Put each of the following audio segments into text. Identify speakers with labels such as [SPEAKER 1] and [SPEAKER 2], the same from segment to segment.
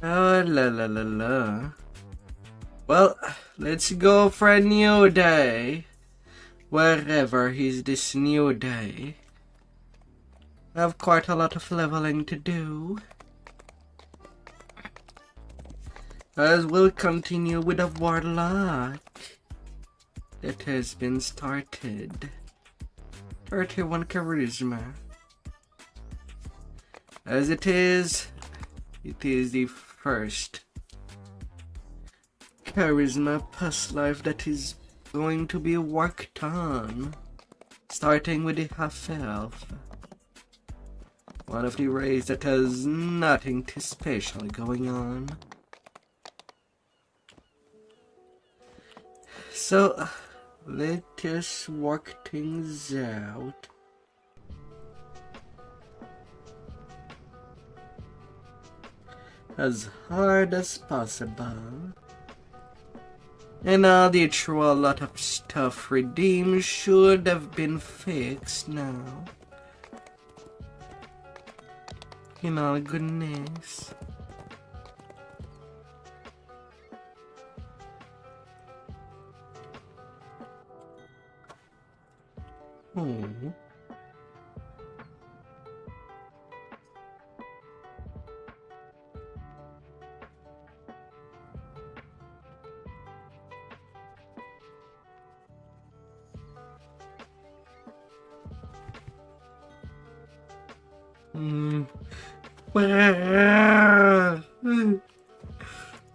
[SPEAKER 1] Oh la la la la. Well, let's go for a new day. Wherever is this new day. I have quite a lot of leveling to do. As we'll continue with a Warlock that has been started. 31 charisma. As it is the first charisma past life that is going to be worked on. Starting with the half-elf. One of the rays that has nothing too special going on. So, let us work things out. As hard as possible. And now the true lot of stuff redeemed should have been fixed now. In all goodness. Oh.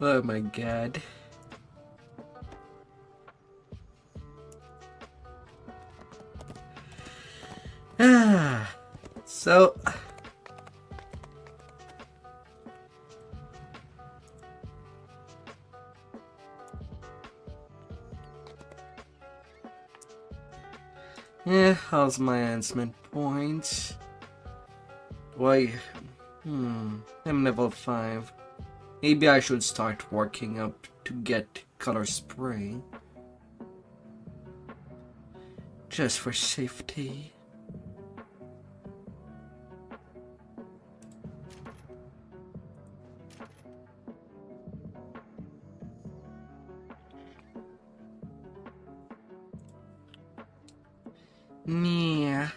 [SPEAKER 1] Oh my god. So yeah, how's my enhancement points? Why? I'm level 5. Maybe I should start working up to get color spray. Just for safety. Yeah.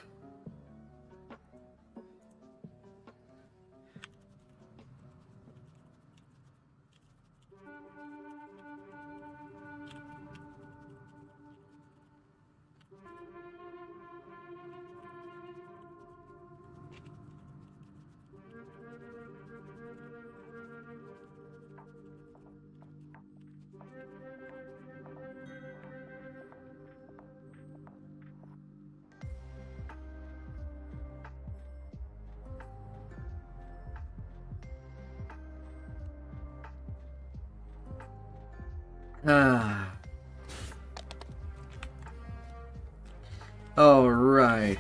[SPEAKER 1] All right.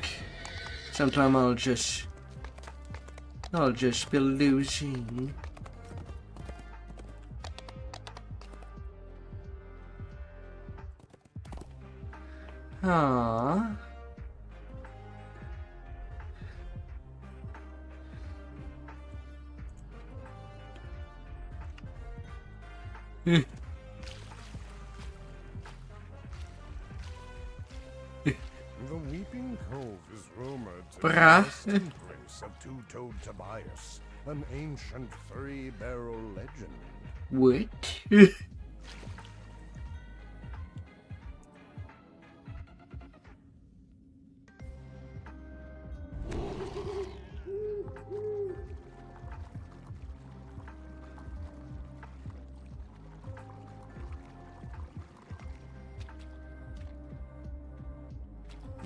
[SPEAKER 1] Sometime I'll just be losing. Aww.
[SPEAKER 2] The Weeping Cove is rumored to be the
[SPEAKER 1] Bruh.
[SPEAKER 2] resting place of two-toed Tobias, an ancient three-barrel legend.
[SPEAKER 1] What?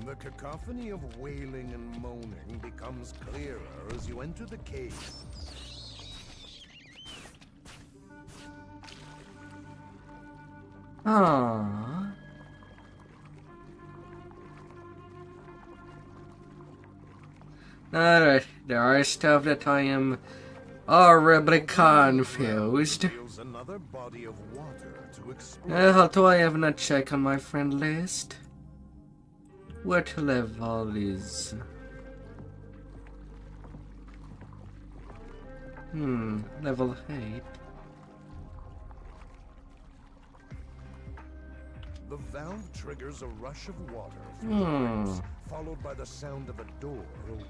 [SPEAKER 2] The cacophony of wailing and moaning becomes clearer as you enter the cave.
[SPEAKER 1] Aww. Alright, there are stuff that I am horribly confused.
[SPEAKER 2] Another body of water to explore.
[SPEAKER 1] Although I have not checked on my friend list. What level is... Level 8.
[SPEAKER 2] The valve triggers a rush of water through the pipes, followed by the sound of a door opening.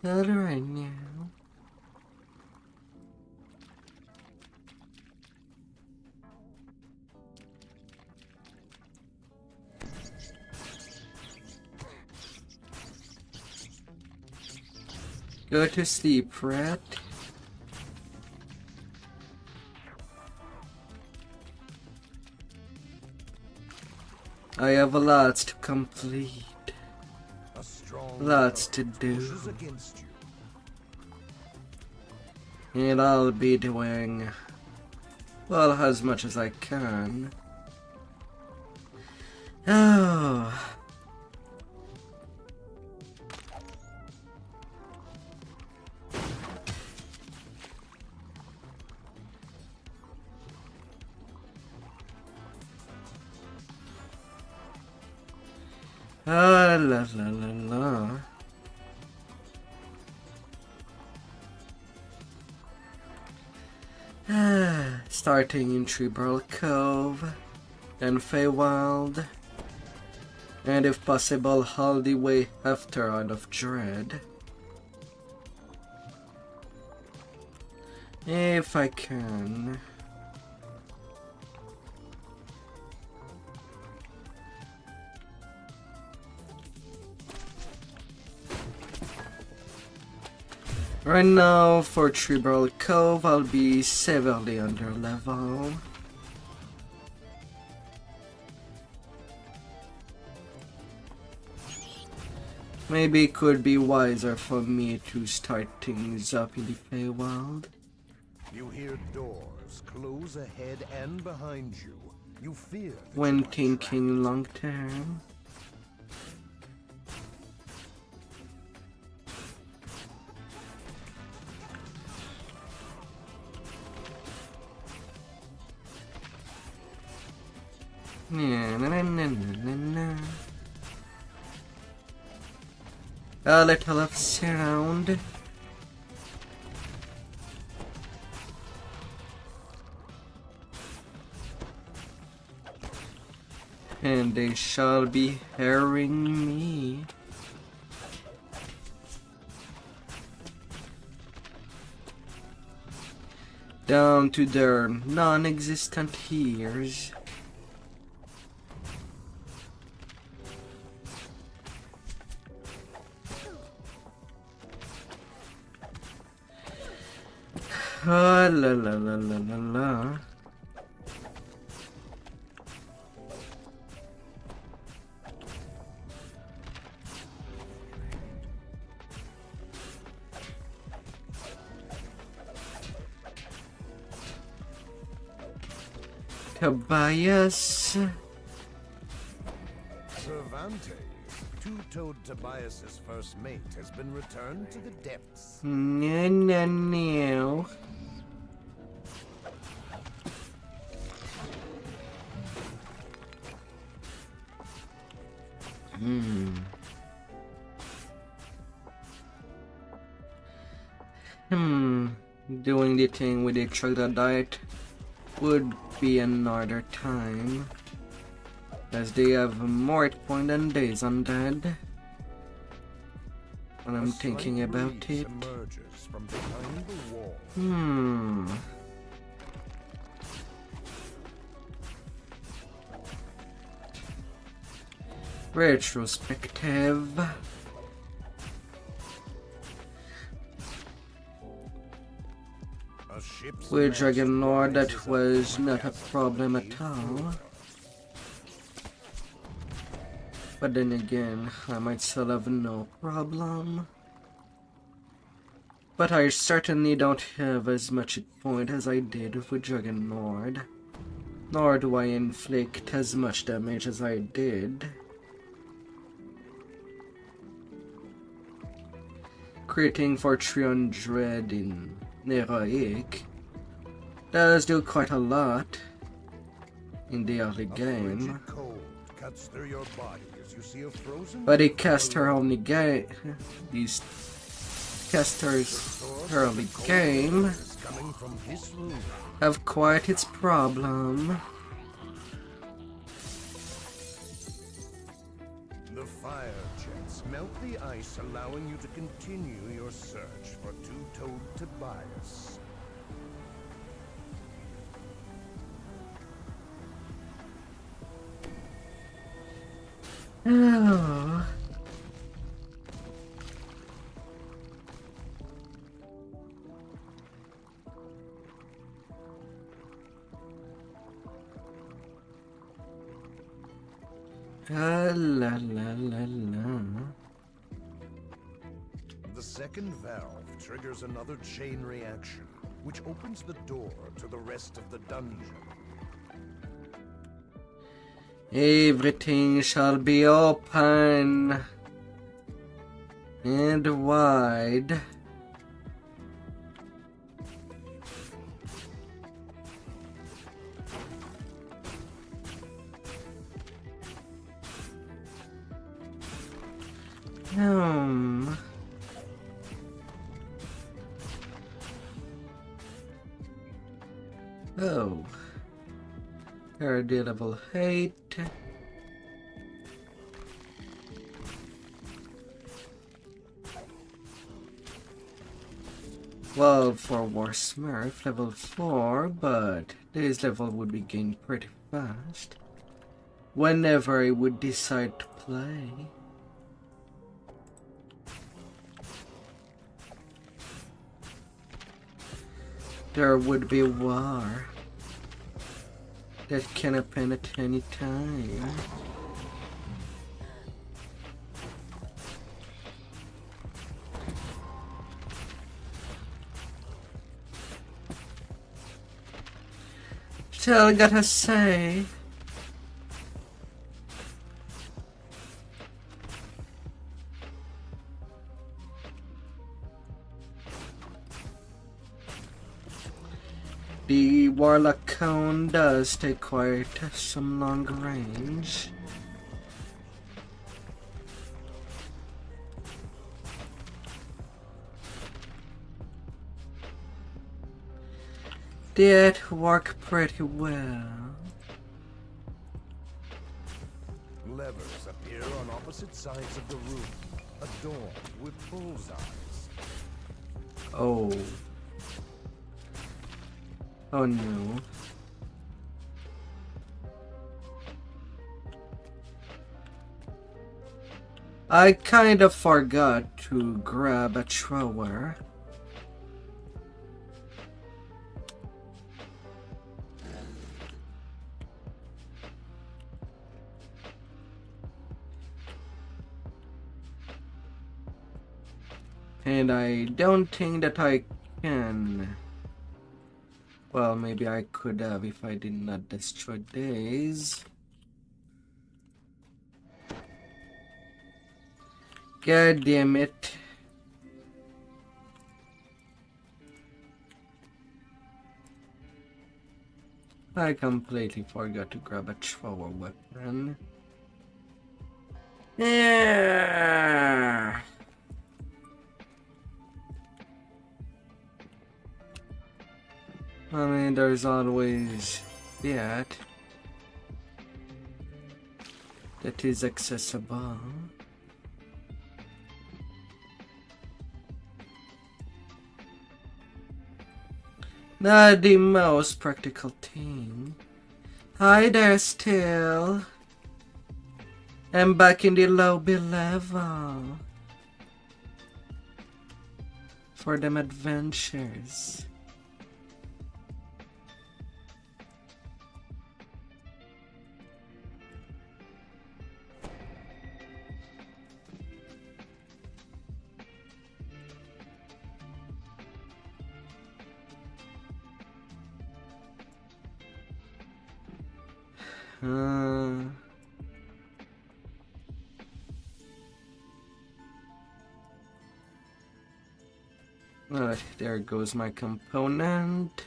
[SPEAKER 1] All right now. Go to sleep, rat. I have lots to complete.
[SPEAKER 2] A strong
[SPEAKER 1] Lots to
[SPEAKER 2] current
[SPEAKER 1] do.
[SPEAKER 2] pushes against you.
[SPEAKER 1] And I'll be doing, well, as much as I can. Oh. Ah, la la la la. Starting in Tribal Cove, then Feywild, and if possible, all the way after out of Dread. If I can. Right now, for Tribal Cove, I'll be severely under level. Maybe it could be wiser for me to start things up in the Feywild.
[SPEAKER 2] You hear doors close ahead and behind you. You fear that
[SPEAKER 1] When
[SPEAKER 2] you are
[SPEAKER 1] thinking long term. A little of sound. And they shall be hearing me. Down to their non-existent ears. Ah, la la la la la la. Tobias.
[SPEAKER 2] Cervantes, two-toed Tobias's first mate, has been returned to the depths.
[SPEAKER 1] No, no, no. Doing the thing with the troglodyte would be another time, as they have more hit point than days undead. And I'm thinking about it.
[SPEAKER 2] Emerges from behind the wall.
[SPEAKER 1] Retrospective. With Dragon Lord, that was not a problem at all. But then again, I might still have no problem. But I certainly don't have as much hit point as I did with Dragon Lord. Nor do I inflict as much damage as I did. Criting for 300 in Heroic does do quite a lot in the early game.
[SPEAKER 2] Frigid cold cuts through your body as you see a frozen
[SPEAKER 1] But it cast her only game. These casters early game
[SPEAKER 2] coming from this room.
[SPEAKER 1] have quite its problem.
[SPEAKER 2] The fire jets melt the ice, allowing you to continue your search for two-toed Tobias.
[SPEAKER 1] Oh. La la la la.
[SPEAKER 2] The second valve triggers another chain reaction, which opens the door to the rest of the dungeon.
[SPEAKER 1] Everything shall be open and wide. Oh. Already level 8. Well, for War Smurf, level 4, but this level would be gained pretty fast whenever I would decide to play. There would be war that can happen at any time. Still gotta say, the Warlock cone does take quite some long range. Did work pretty well.
[SPEAKER 2] Levers appear on opposite sides of the room, adorned with bullseyes.
[SPEAKER 1] Oh. Oh no. I kind of forgot to grab a thrower. And I don't think that I can. Well, maybe I could have if I did not destroy these. God damn it. I completely forgot to grab a thrower weapon. Yeah. I mean, there's always that is accessible. Not the most practical thing. Hi there, still. I'm back in the lobby level for them adventures. Alright, there goes my component.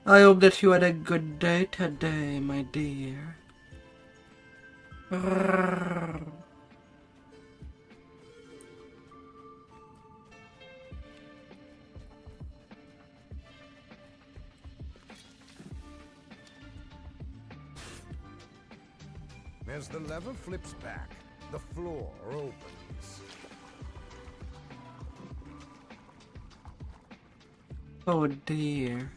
[SPEAKER 1] I hope that you had a good day today, my dear.
[SPEAKER 2] As the lever flips back, the floor opens.
[SPEAKER 1] Oh dear.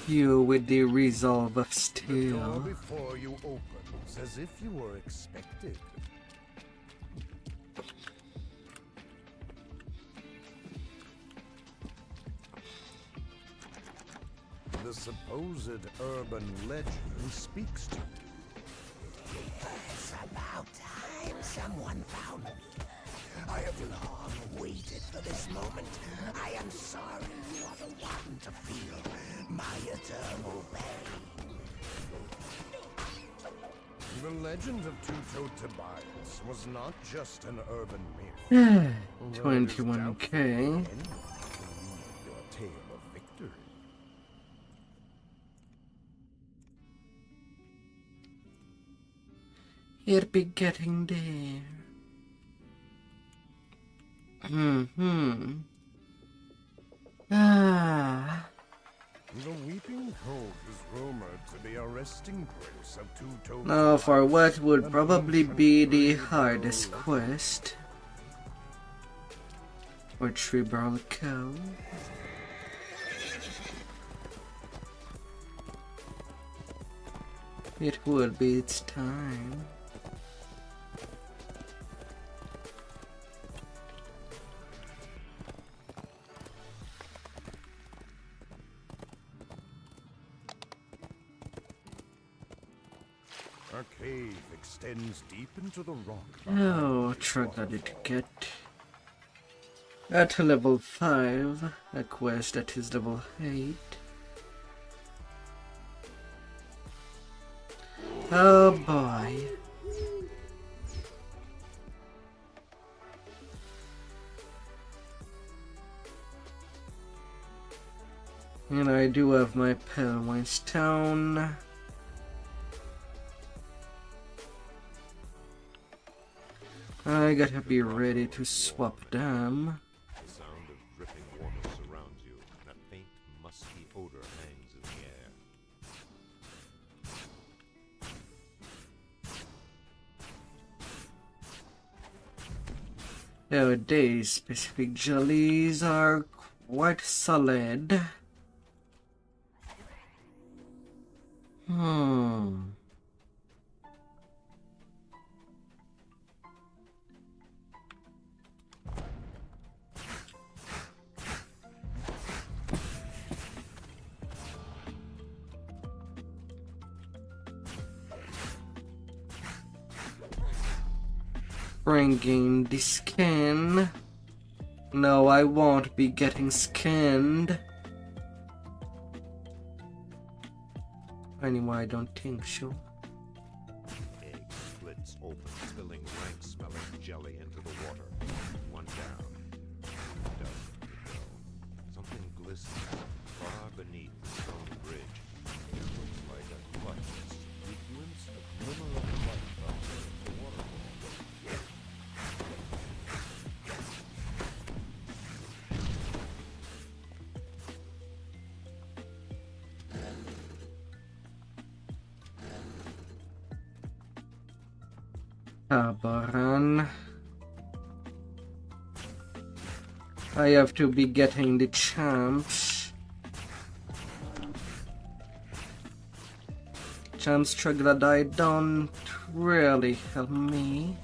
[SPEAKER 1] You with the resolve of
[SPEAKER 2] The door
[SPEAKER 1] steel.
[SPEAKER 2] before you opens as if you were expected. The supposed urban legend speaks to you.
[SPEAKER 3] It's about time someone found me. I have long waited for this moment. I am sorry you are the one to feel my eternal pain.
[SPEAKER 2] The legend of two-toed Tobias was not just an urban myth. Although it is doubtful
[SPEAKER 1] 21k.
[SPEAKER 2] anyone can read your tale of victory.
[SPEAKER 1] It'd be getting there. Ah.
[SPEAKER 2] The Weeping Cove is rumored to be a resting place of two-toed
[SPEAKER 1] Now for
[SPEAKER 2] Tobias,
[SPEAKER 1] what would
[SPEAKER 2] an
[SPEAKER 1] probably
[SPEAKER 2] ancient
[SPEAKER 1] be the
[SPEAKER 2] Tribal
[SPEAKER 1] hardest
[SPEAKER 2] legend.
[SPEAKER 1] quest. Or Tribal Cove. It would be its time.
[SPEAKER 2] A cave extends deep into the rock.
[SPEAKER 1] Oh, triggered it to get at level 5, a quest that is level 8. Oh boy. And I do have my Pale Stone. I gotta be ready to swap them.
[SPEAKER 4] The sound of dripping water surrounds you, and a faint, musky odor hangs in the air.
[SPEAKER 1] Nowadays, specific jellies are quite solid. Bringing the skin. No, I won't be getting skinned. Anyway, I don't think so.
[SPEAKER 4] Egg splits open, spilling rank-smelling jelly into the water. One down. Dust to go. Something glistens far beneath the stone bridge. It looks like a clutch. You glimpse a glimmer of light outside the waterfall.
[SPEAKER 1] Baran. I have to be getting the champs. Champs Troglodyte don't really help me.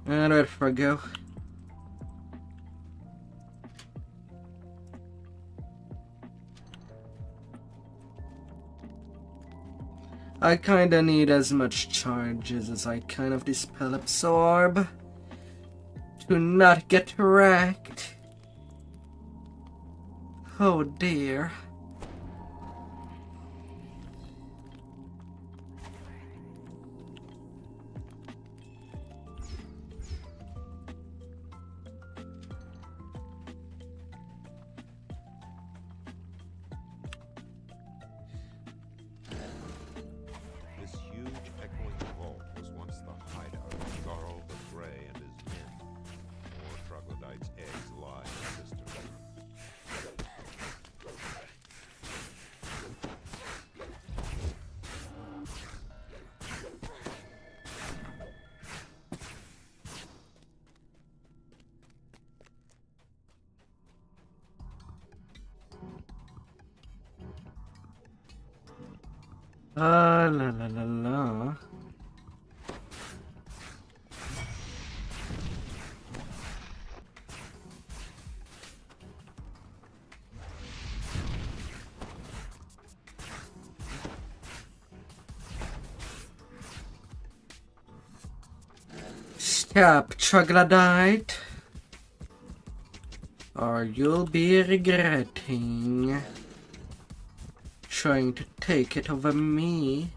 [SPEAKER 1] And there we go. I kinda need as much charges as I can of this spell absorb to not get wrecked. Oh dear. La la la la. Stop, troglodyte, or you'll be regretting trying to take it over me.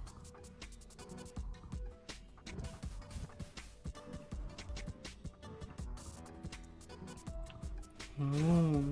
[SPEAKER 1] Oh.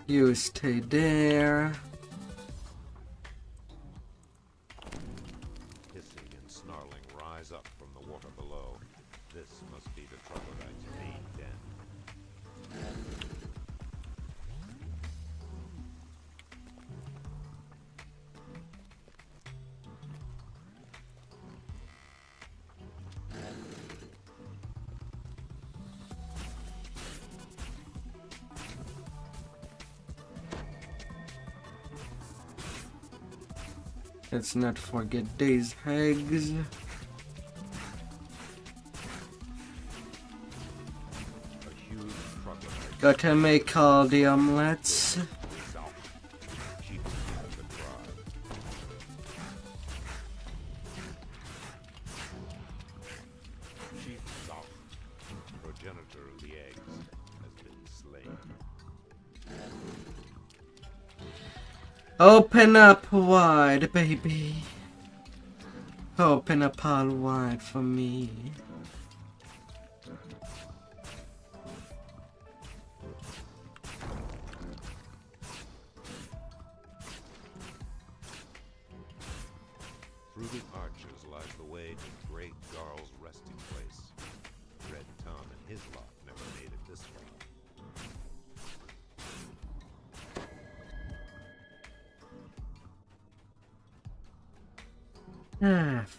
[SPEAKER 1] You stay there.
[SPEAKER 4] Hissing and snarling rise up from the water below. This must be the troglodyte's main den.
[SPEAKER 1] Let's not forget these eggs.
[SPEAKER 4] A huge troglodyte
[SPEAKER 1] Gotta make all the omelets.
[SPEAKER 4] south. She begins to cry. Chief South, progenitor of the eggs, has been slain.
[SPEAKER 1] Open up wide, baby. Open up all wide for me.
[SPEAKER 4] Through the arches lies the way to Great Jarl's resting place. Red Tom and his lot never made it this far.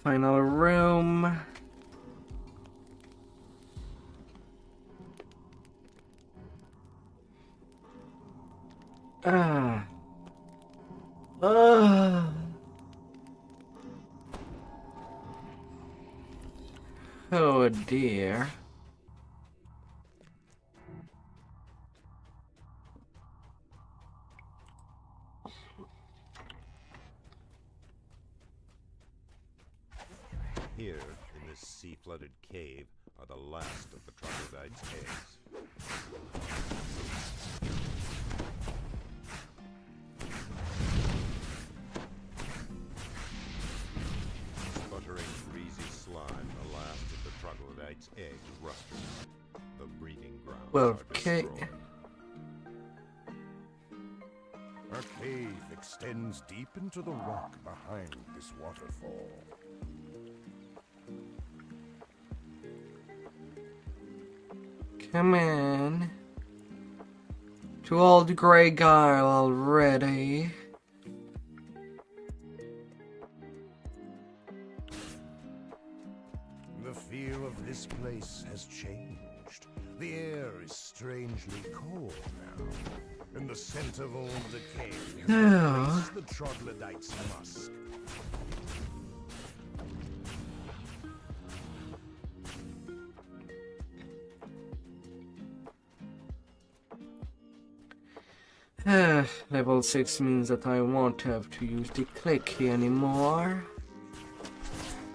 [SPEAKER 1] Final room. Ah. Oh dear.
[SPEAKER 4] Here, in this sea-flooded cave, are the last of the troglodyte's eggs. Sputtering, greasy slime, the last of the troglodyte's eggs rusted. The breeding grounds are
[SPEAKER 1] Okay.
[SPEAKER 4] destroyed.
[SPEAKER 2] Our cave extends deep into the rock behind this waterfall.
[SPEAKER 1] Come in. To old Grey Guile already.
[SPEAKER 2] The feel of this place has changed. The air is strangely cold now, and the scent of old decay has replaced the troglodyte's musk.
[SPEAKER 1] Level 6 means that I won't have to use the click key anymore.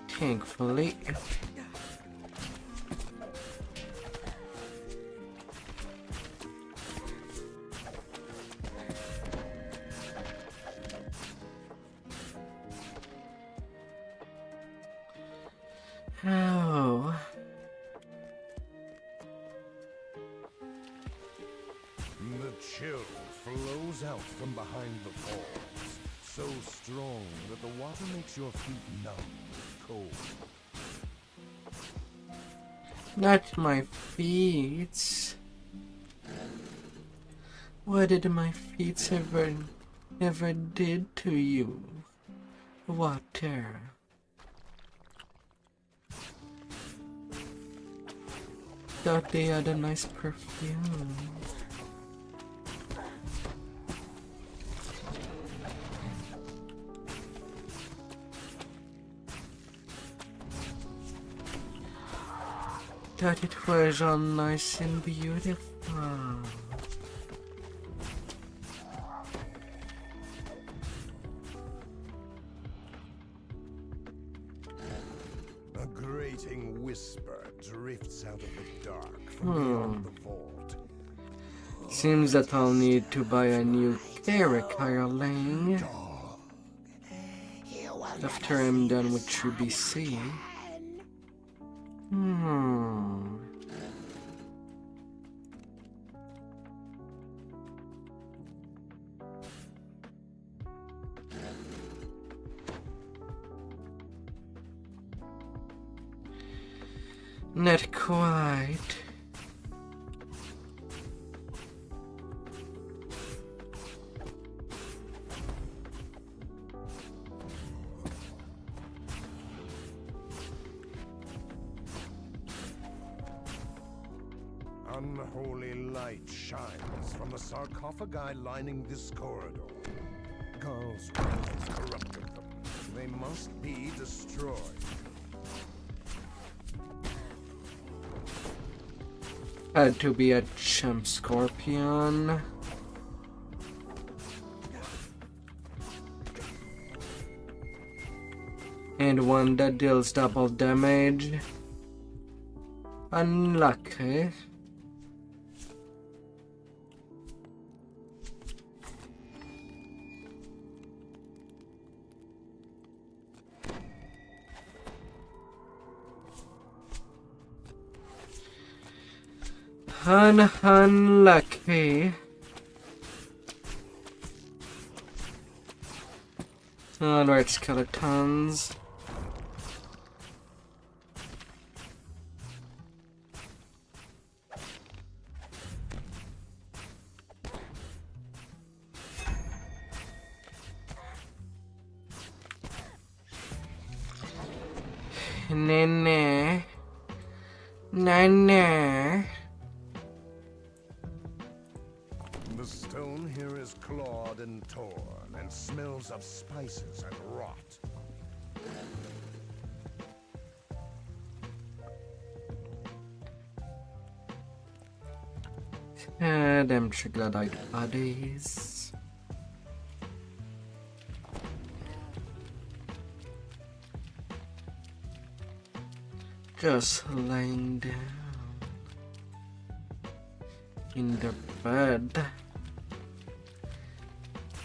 [SPEAKER 1] Thankfully. Oh.
[SPEAKER 2] The chill flows out from behind the falls, so strong that the water makes your feet numb with cold.
[SPEAKER 1] Not my feet. What did my feet ever did to you? Water. Thought they had a nice perfume. Thought it was all nice and beautiful.
[SPEAKER 2] A grating whisper drifts out of the dark from beyond the vault.
[SPEAKER 1] Seems that I'll need to buy a new Austrakear after I'm done with TBC. Not quite.
[SPEAKER 2] Unholy light shines from the sarcophagi lining this corridor. Carl's has corrupted them. They must be destroyed.
[SPEAKER 1] Had to be a chump scorpion. And one that deals double damage. Unlucky. Unlucky. Alright, skeletons. Nene. Nene.
[SPEAKER 2] The stone here is clawed and torn and smells of spices and rot.
[SPEAKER 1] Them triglyceride bodies. Just laying down in the bed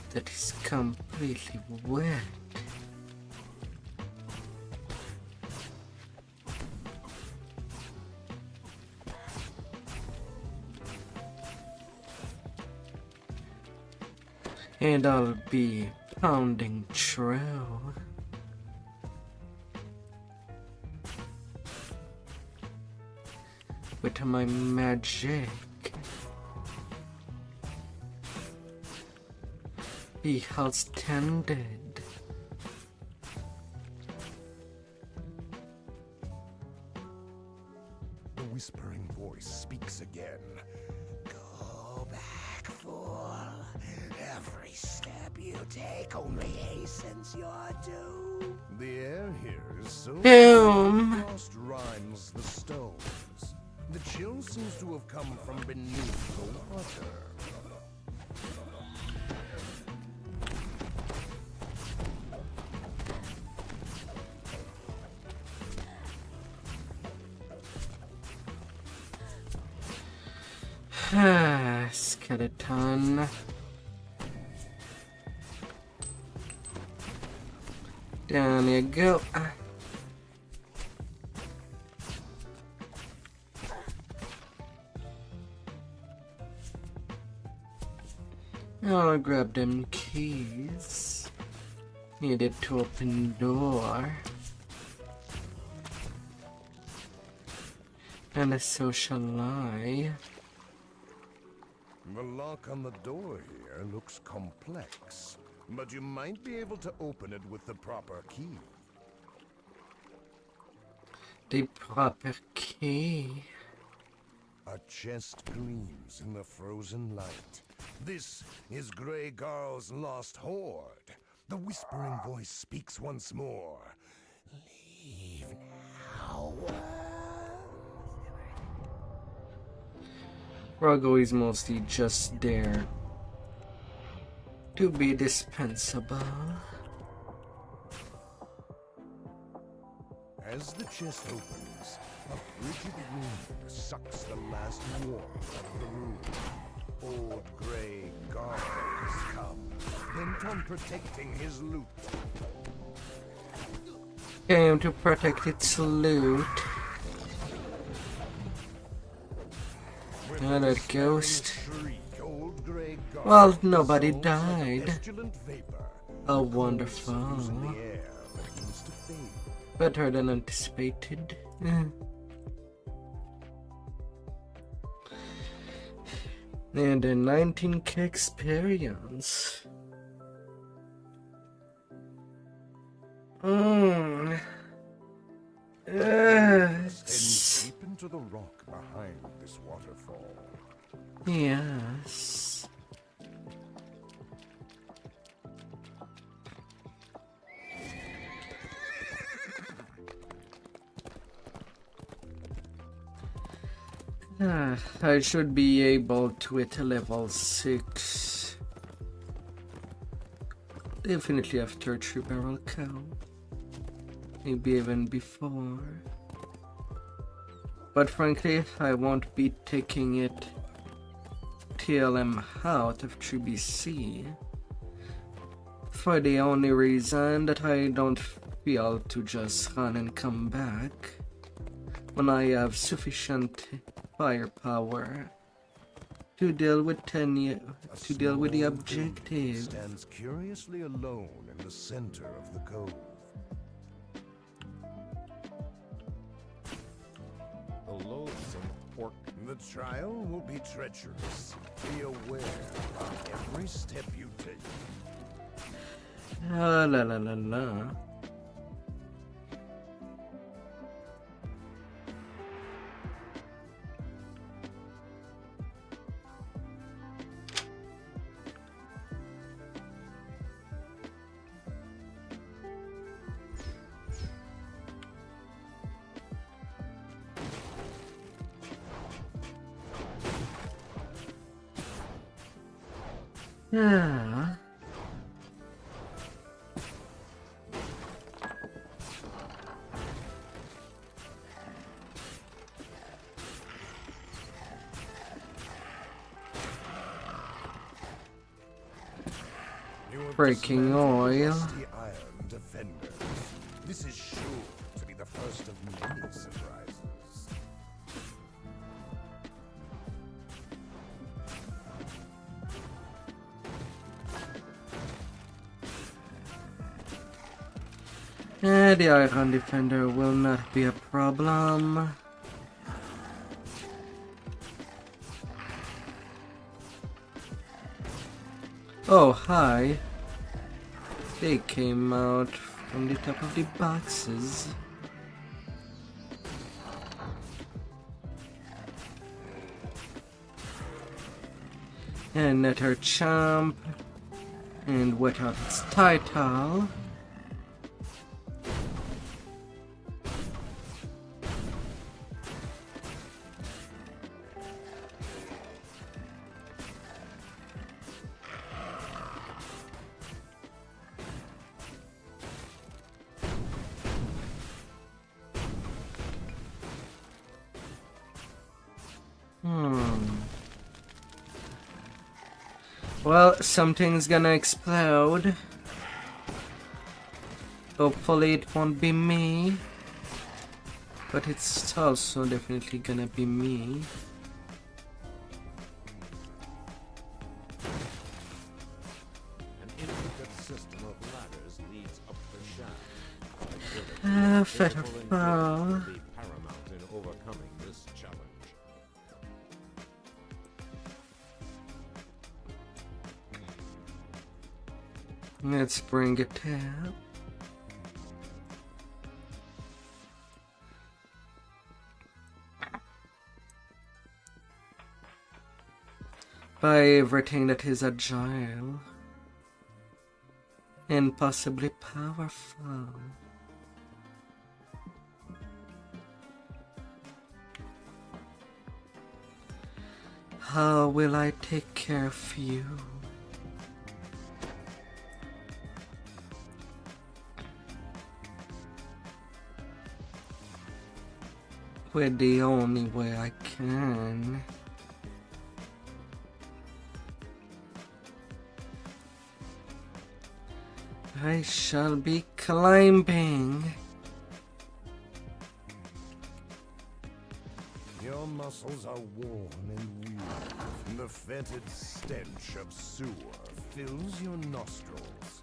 [SPEAKER 1] that is completely wet. And I'll be pounding true. With my magic. Be house tended.
[SPEAKER 2] The whispering voice speaks again.
[SPEAKER 3] Go back, fool. Every step you take only hastens your doom.
[SPEAKER 2] The air here is so
[SPEAKER 1] Doom.
[SPEAKER 2] frost rhymes the stones. The chill seems to have come from beneath the water.
[SPEAKER 1] Skeleton. Down you go. I'll grab them keys. Needed to open door. And a social lie.
[SPEAKER 2] The lock on the door here looks complex, but you might be able to open it with the proper key.
[SPEAKER 1] The proper key.
[SPEAKER 2] A chest gleams in the frozen light. This is Grey Garl's lost hoard. The whispering voice speaks once more. Leave now.
[SPEAKER 1] Rago is mostly just there to be dispensable.
[SPEAKER 2] As the chest opens, a frigid wind sucks the last warmth out of the room. Old Grey Garl has come, bent on protecting his loot.
[SPEAKER 1] Came to protect its loot. And a ghost. Well, nobody died. Oh, wonderful. Better than anticipated. And a 19k experience. Yes.
[SPEAKER 2] Deep into the rock behind this waterfall.
[SPEAKER 1] Yes. I should be able to hit a level 6. Definitely after 3-barrel cow. Maybe even before. But frankly, I won't be taking it till I'm out of 3BC. For the only reason that I don't feel to just run and come back when I have sufficient firepower to deal with the objective.
[SPEAKER 2] Stands curiously alone in the center of the cove.
[SPEAKER 4] The loathsome pork.
[SPEAKER 2] The trial will be treacherous. Be aware of every step you take.
[SPEAKER 1] La la la la. Yeah. Breaking oil.
[SPEAKER 2] Rusty iron defenders. This is sure to be the first of many surprises.
[SPEAKER 1] The iron defender will not be a problem. Oh, hi. They came out from the top of the boxes. And let her champ and wet out its title. Well, something's gonna explode. Hopefully it won't be me. But it's also definitely gonna be me. Feather
[SPEAKER 4] Careful and
[SPEAKER 1] fall.
[SPEAKER 4] will be paramount in overcoming this challenge.
[SPEAKER 1] Let's bring it up. By everything that is agile and possibly powerful. How will I take care of you? With the only way I can. I shall be climbing.
[SPEAKER 2] Your muscles are worn and weary, and the fetid stench of sewer fills your nostrils.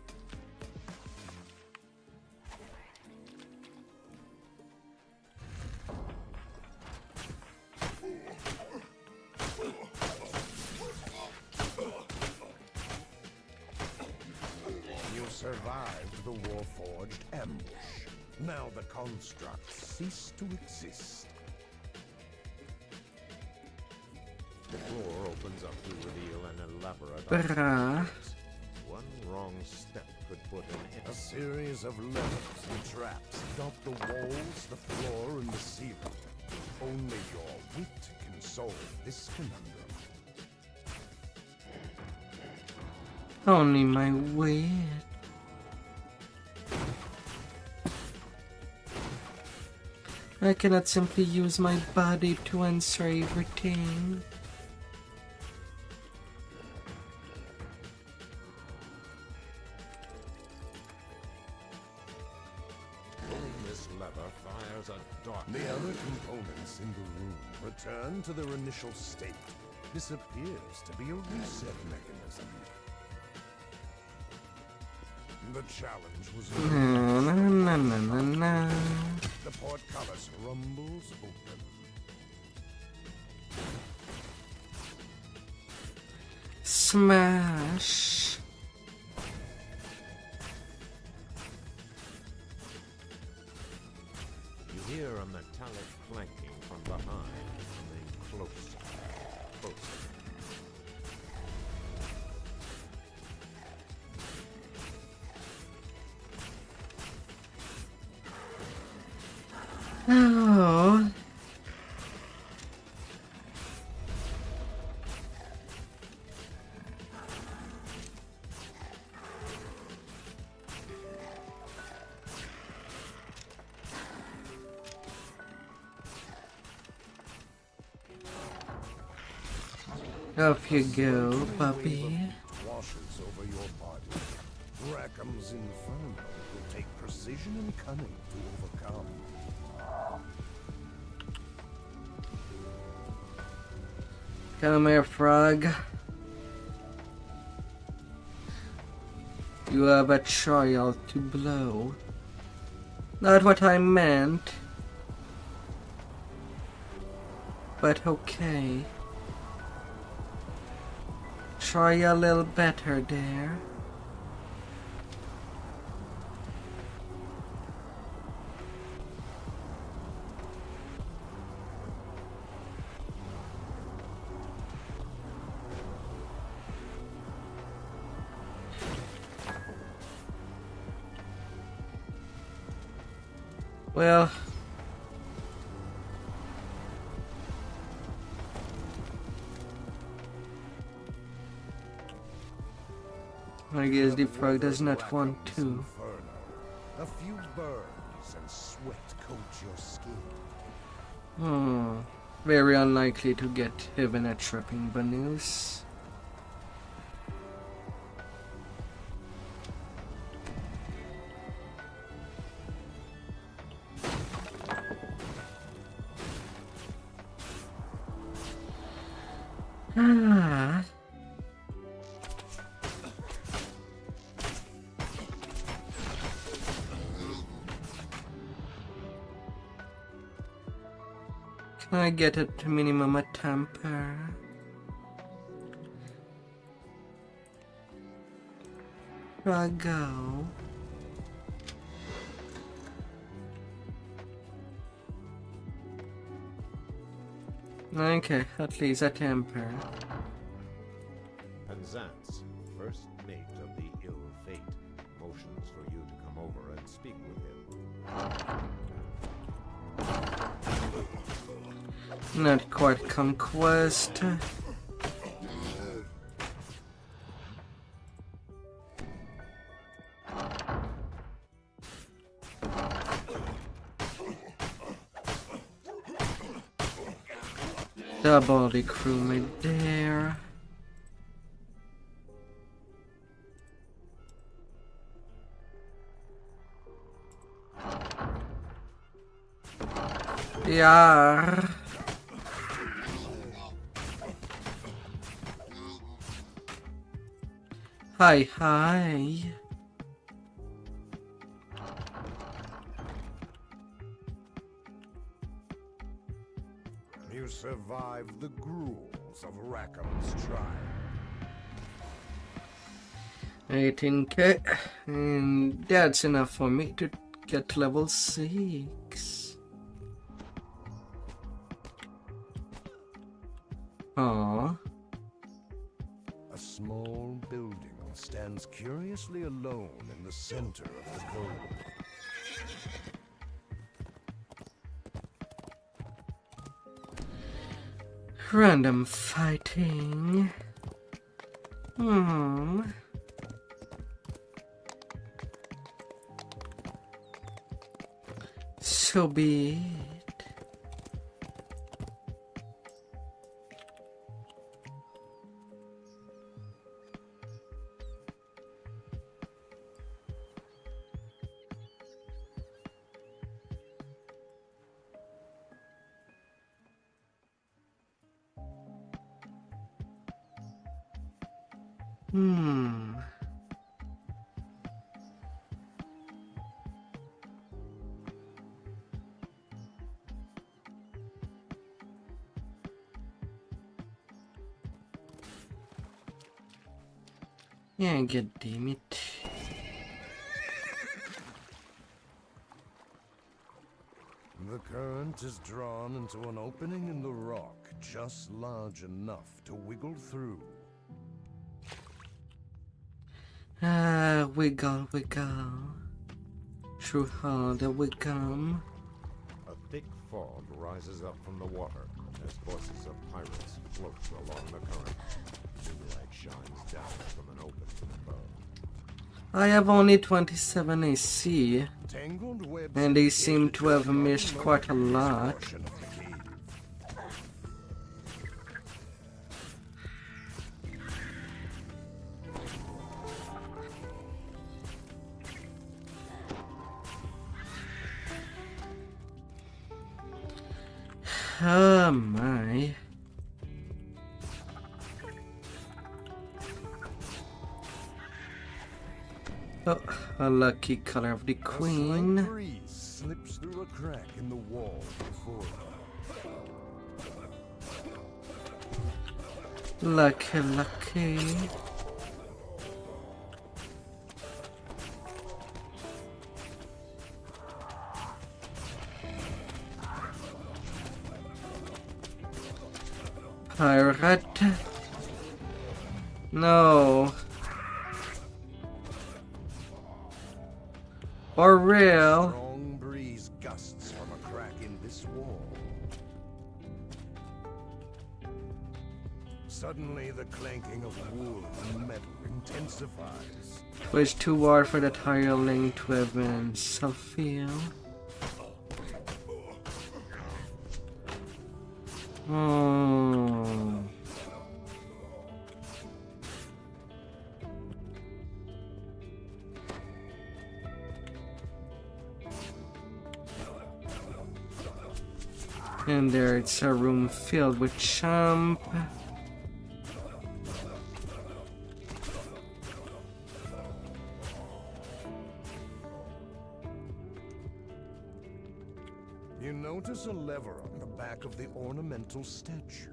[SPEAKER 2] You survived the Warforged ambush. Now the constructs cease to exist.
[SPEAKER 4] The floor opens up to reveal an elaborate
[SPEAKER 1] Bruh.
[SPEAKER 4] artifice. One wrong step could put an end.
[SPEAKER 2] A series of levers and traps dot the walls, the floor, and the ceiling. Only your wit can solve this conundrum.
[SPEAKER 1] Only my wit. I cannot simply use my body to answer everything.
[SPEAKER 4] Pulling this lever fires a dark.
[SPEAKER 2] The other components in the room return to their initial state. This appears to be a reset mechanism. The challenge was
[SPEAKER 1] Na na na na na na.
[SPEAKER 2] The portcullis rumbles open.
[SPEAKER 1] Smash.
[SPEAKER 4] You hear a metallic clanking from behind, coming closer, closer.
[SPEAKER 1] Oh. Off you go, puppy.
[SPEAKER 2] Washes over your body. Rackham's Inferno will take precision and cunning to overcome.
[SPEAKER 1] Come here, frog. You have a trial to blow. Not what I meant. But okay. Try a little better there. Well, I guess the frog does not want to.
[SPEAKER 2] Inferno. A few burns and sweat coat your skin.
[SPEAKER 1] Very unlikely to get even a trapping bonus. Ah. I get it to minimum a temper. Here I go. Okay, at least a temper.
[SPEAKER 4] Penzance, first mate of the ill fate, motions for you to come over and speak with him.
[SPEAKER 1] Not quite conquest. Double the crewmate there. Yeah. Hi, hi.
[SPEAKER 2] You survived the gruels of Rackham's trial.
[SPEAKER 1] 18k, and that's enough for me to get to level 6. Aww.
[SPEAKER 2] A small building stands curiously alone in the center of the cove.
[SPEAKER 1] Random fighting. So be it. Yeah, god damn it.
[SPEAKER 2] The current is drawn into an opening in the rock just large enough to wiggle through.
[SPEAKER 1] Wiggle, wiggle. Through harder wiggle.
[SPEAKER 4] A thick fog rises up from the water as voices of pirates float along the current. Moonlight shines down from an opening above.
[SPEAKER 1] I have only 27 AC,
[SPEAKER 2] Tangled webs
[SPEAKER 1] and they seem to have missed quite a lot.
[SPEAKER 2] portion of the cave.
[SPEAKER 1] Oh my. Oh, a lucky color of the
[SPEAKER 2] A slight
[SPEAKER 1] queen.
[SPEAKER 2] breeze slips through a crack in the wall before them.
[SPEAKER 1] Lucky, lucky. Pirate. No. For real.
[SPEAKER 2] Strong breeze gusts from a crack in this wall. Suddenly, the clanking of wood and metal intensifies.
[SPEAKER 1] Was too hard for that hireling to have been self-feel. Oh. And there it's a room filled with champ.
[SPEAKER 2] You notice a lever on the back back of the ornamental statue.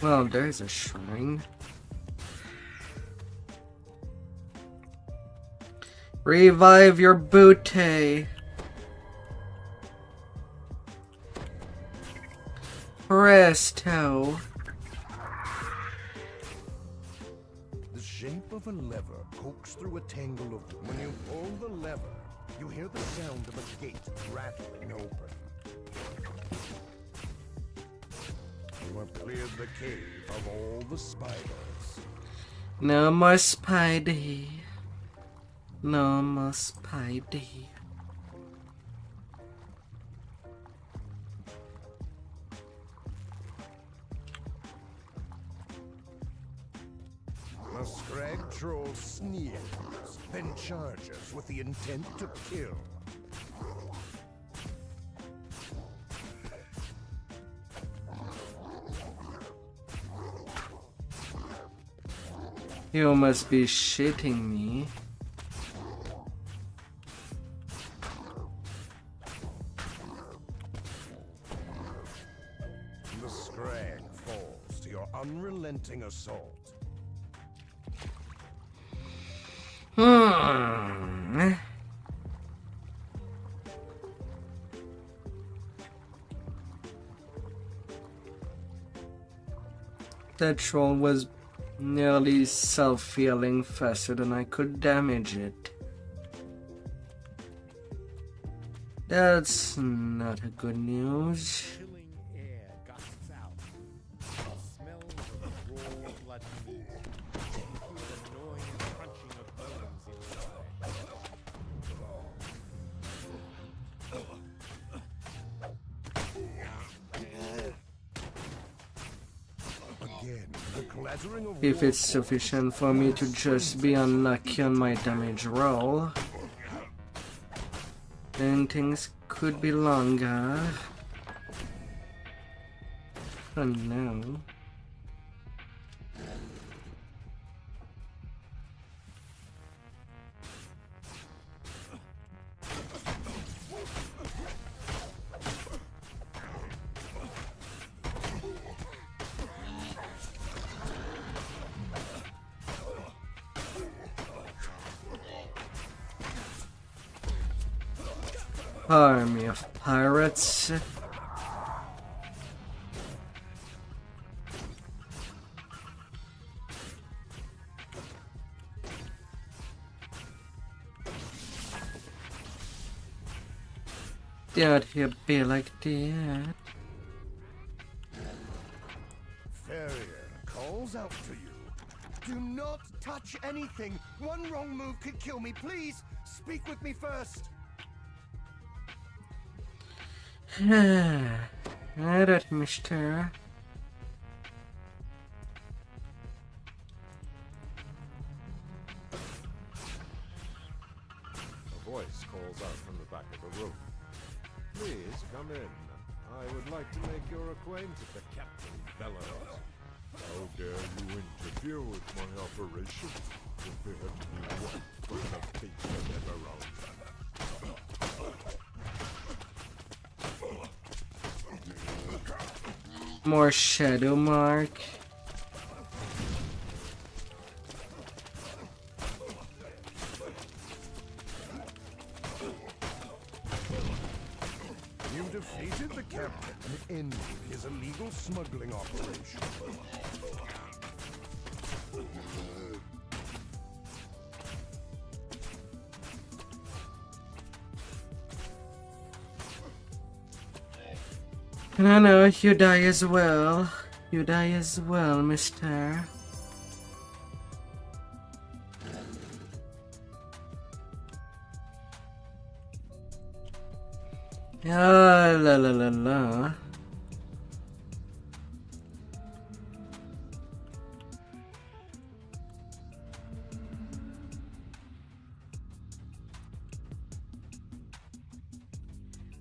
[SPEAKER 1] Well, there's a shrine. Revive your booty. Presto.
[SPEAKER 2] The shape of a lever pokes through a tangle of... When you pull the lever, you hear the sound of a gate rattling open. You have cleared the cave of all the spiders.
[SPEAKER 1] No more Spidey. No more Spidey.
[SPEAKER 2] The scrag troll sneers, then charges with the intent to kill.
[SPEAKER 1] You must be shitting me.
[SPEAKER 2] The scrag falls to your unrelenting assault.
[SPEAKER 1] That troll was nearly self-healing faster than I could damage it. That's not a good news.
[SPEAKER 4] Chilling air gusts out. The smell of raw blood meat. You hear the annoying crunching of bones inside.
[SPEAKER 2] Again, the clattering of
[SPEAKER 1] If
[SPEAKER 2] raw
[SPEAKER 1] it's sufficient for me to just be unlucky on my damage roll, then things could be longer. For now. Army of pirates. Don't you be like that?
[SPEAKER 2] Farrier calls out to you. Do not touch anything. One wrong move could kill me. Please, speak with me first.
[SPEAKER 1] Alright, mister.
[SPEAKER 4] A voice calls out from the back of the room. Please come in. I would like to make your acquaintance. The captain bellows. How dare you interfere with my operation? Prepare to be wiped from the face of Emerald.
[SPEAKER 1] More shadow mark.
[SPEAKER 2] You defeated the captain and ended his illegal smuggling operation.
[SPEAKER 1] No, no, you die as well. You die as well, mister. Ah, la la la la.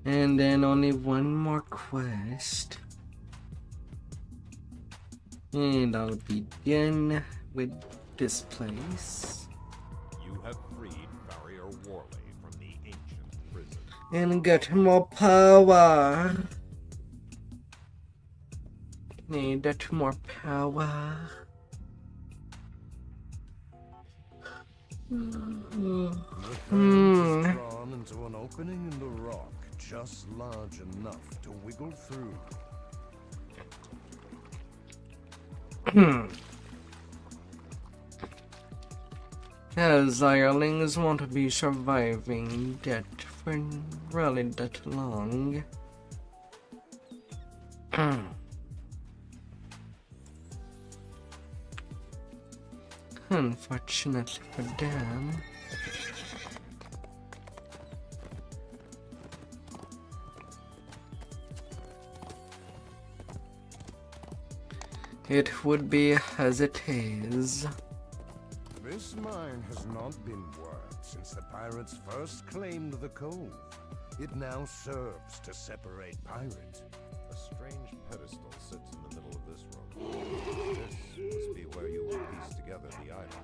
[SPEAKER 1] And then only one more quest. And I'll be done with this place.
[SPEAKER 4] You have freed Barrier Warley from the ancient prison.
[SPEAKER 1] And get more power. Need that more power.
[SPEAKER 2] The current is drawn into an opening in the rock, just large enough to wiggle through.
[SPEAKER 1] As hirelings won't be surviving that for really that long. Unfortunately for them. It would be as it is.
[SPEAKER 2] This mine has not been worked since the pirates first claimed the cove. It now serves to separate pirate.
[SPEAKER 4] A strange pedestal sits in the middle of this room. This must be where you will piece together the idol.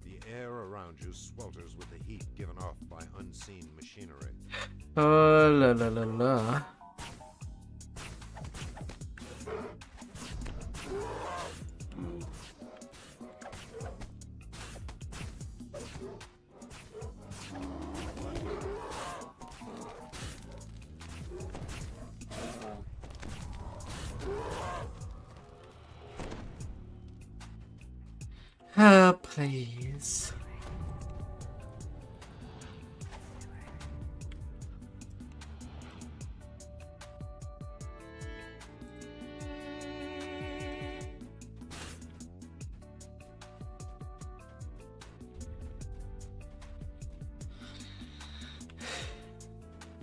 [SPEAKER 4] The air around you swelters with the heat given off by unseen machinery.
[SPEAKER 1] Oh la la la la. Ah, please.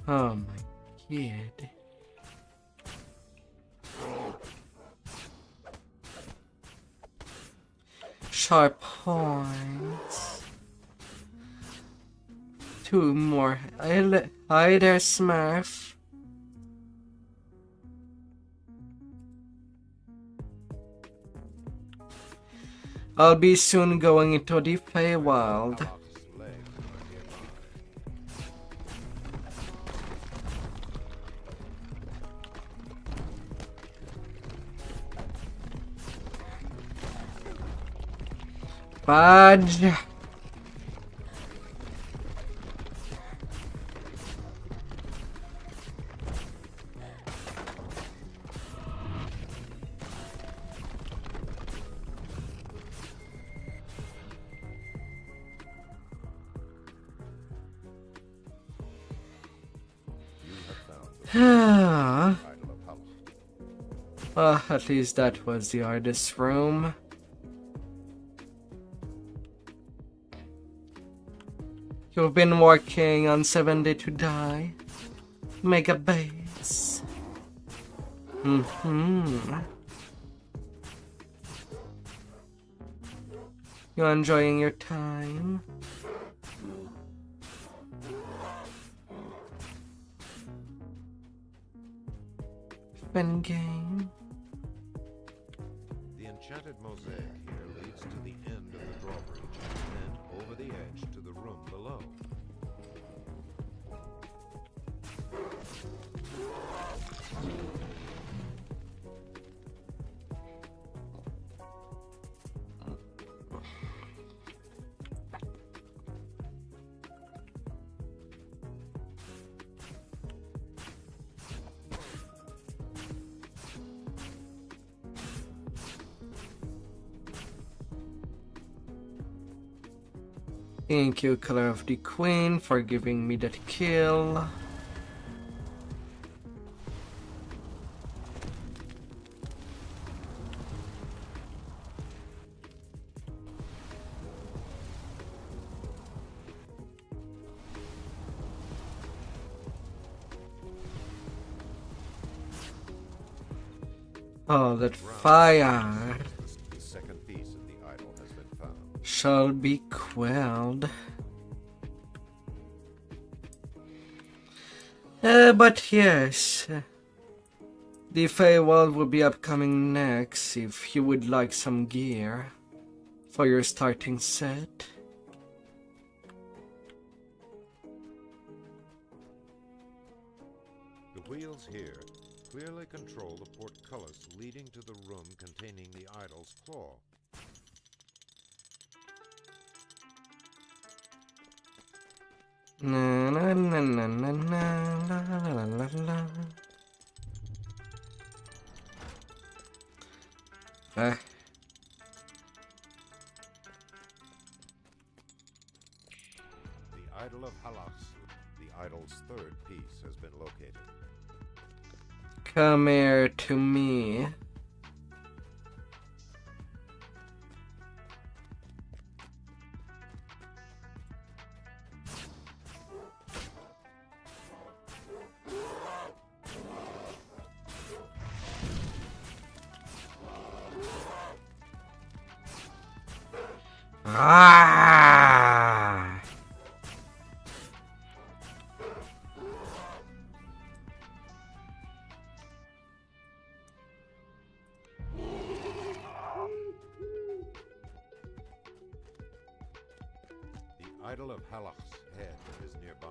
[SPEAKER 1] Oh my kid. Sharp points. Two more. Hi there, Smurf. I'll be soon going into the Feywild. Fudge. At least that was the artist's room. You've been working on 7 Days to Die. Mega base. You enjoying your time? Fun game.
[SPEAKER 4] The enchanted mosaic here leads to the end of the drawbridge and then over the edge to the room below.
[SPEAKER 1] Thank you, Color of the Queen, for giving me that kill. Oh, that fire
[SPEAKER 4] The second piece of the idol has been found.
[SPEAKER 1] shall be quelled. But yes, the Feywild will be upcoming next if you would like some gear for your starting set.
[SPEAKER 4] The wheels here clearly control the portcullis leading to the room containing the idol's claw.
[SPEAKER 1] Na na na na na na la la la la.
[SPEAKER 4] The idol of Halas, the idol's third piece, has been located.
[SPEAKER 1] Come here to me. Ah!
[SPEAKER 4] The idol of Halach's head is nearby.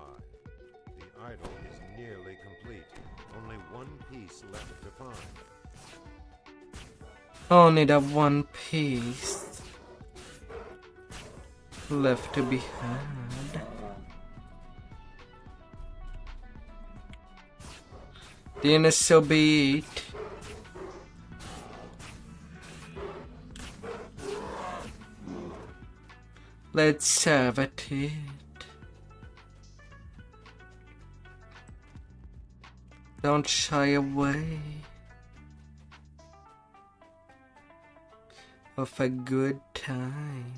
[SPEAKER 4] The idol is nearly complete. Only one piece left to find.
[SPEAKER 1] Only that one piece left to be had. Then so be it. Let's have at it. Don't shy away of a good time.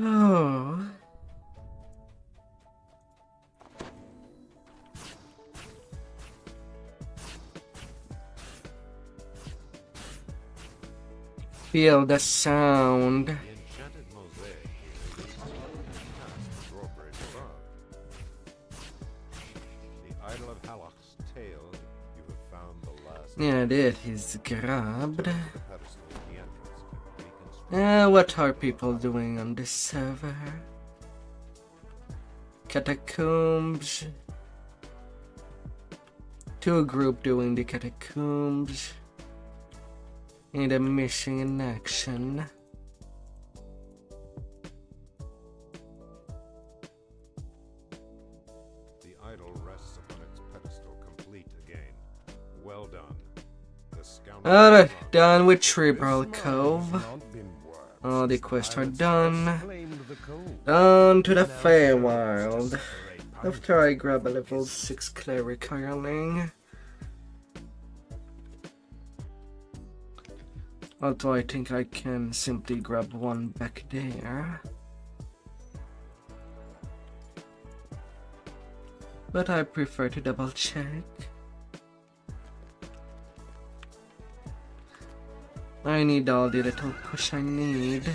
[SPEAKER 1] Oh. Feel the sound.
[SPEAKER 4] The enchanted mosaic leads to the drawbridge above. The idol of Halach's tail, you have found the last.
[SPEAKER 1] Yeah, that is grabbed.
[SPEAKER 4] The pedestal, the entrance can be reconstructed.
[SPEAKER 1] What are people doing on this server? Catacombs. Two group doing the catacombs. And a mission in action.
[SPEAKER 4] The idol rests upon its pedestal, complete again. Well done. The scoundrel.
[SPEAKER 1] Alright, done with Tribal
[SPEAKER 2] This
[SPEAKER 1] Cove.
[SPEAKER 2] mine has not been worked
[SPEAKER 1] All the
[SPEAKER 2] since
[SPEAKER 1] quests are
[SPEAKER 2] pirates
[SPEAKER 1] done.
[SPEAKER 2] first claimed the cove.
[SPEAKER 1] On to the
[SPEAKER 2] Now serves
[SPEAKER 1] Feywild.
[SPEAKER 2] to separate
[SPEAKER 1] After I
[SPEAKER 2] punishment
[SPEAKER 1] grab a
[SPEAKER 2] from
[SPEAKER 1] level
[SPEAKER 2] business.
[SPEAKER 1] 6 cleric hireling. Although I think I can simply grab one back there. But I prefer to double check. I need all the little push I need.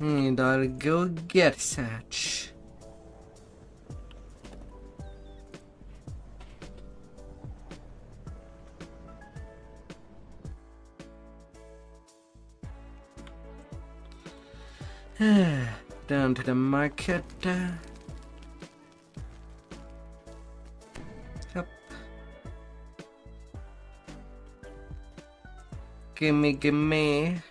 [SPEAKER 1] And I'll go get such. Down to the market. Yep. Gimme, gimme.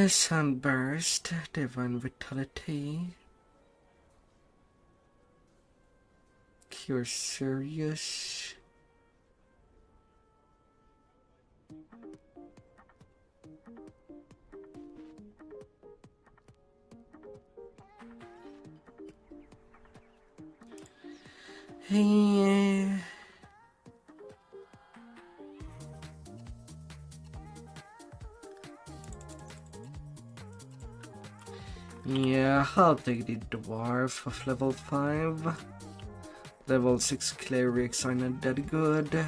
[SPEAKER 1] Sunburst, Divine Vitality. Cure Serious. Yeah. Yeah, I'll take the dwarf of level 5. Level 6 clerics are not that good,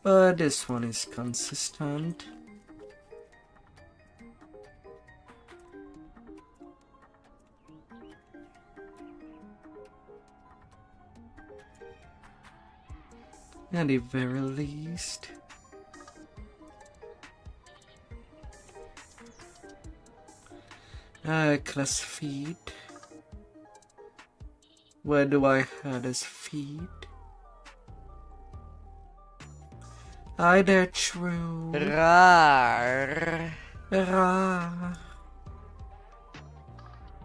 [SPEAKER 1] but this one is consistent. At the very least. Class feet. Where do I have his feet? Hi there, True.
[SPEAKER 5] Rar.
[SPEAKER 1] Rar.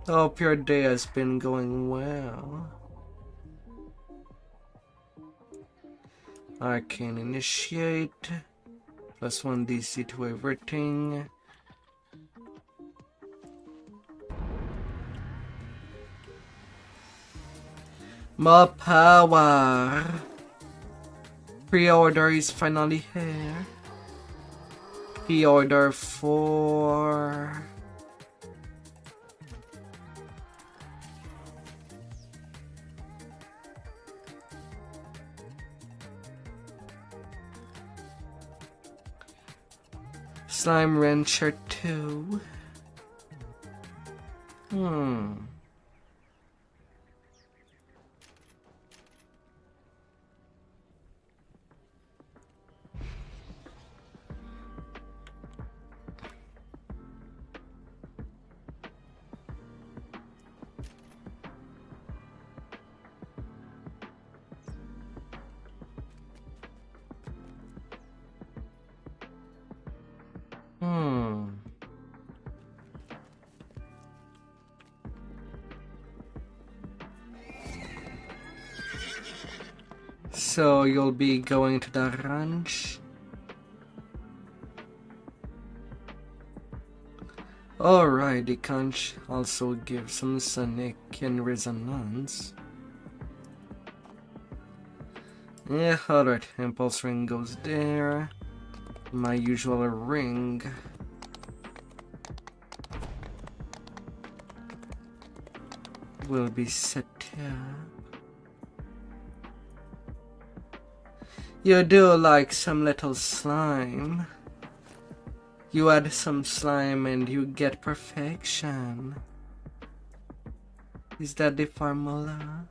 [SPEAKER 1] Hope your day has been going well. Arcane Initiate. +1 DC to everything. More power. Pre-order is finally here. Pre-order for... Slime Rancher 2. So you'll be going to the ranch? Alright, the conch also gives some sonic and resonance. Yeah, alright, impulse ring goes there. My usual ring. Will be set up. You do like some little slime. You add some slime and you get perfection. Is that the formula?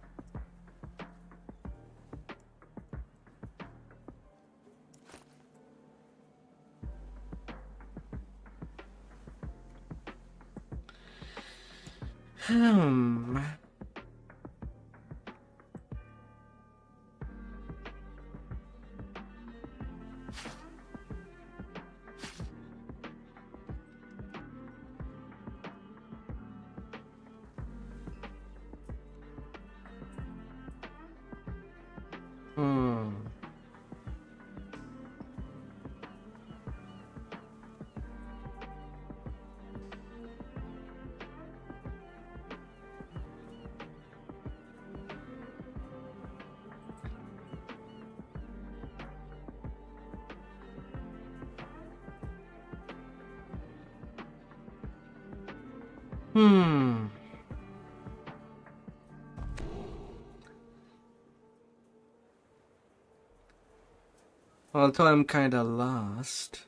[SPEAKER 1] Although I'm kinda lost.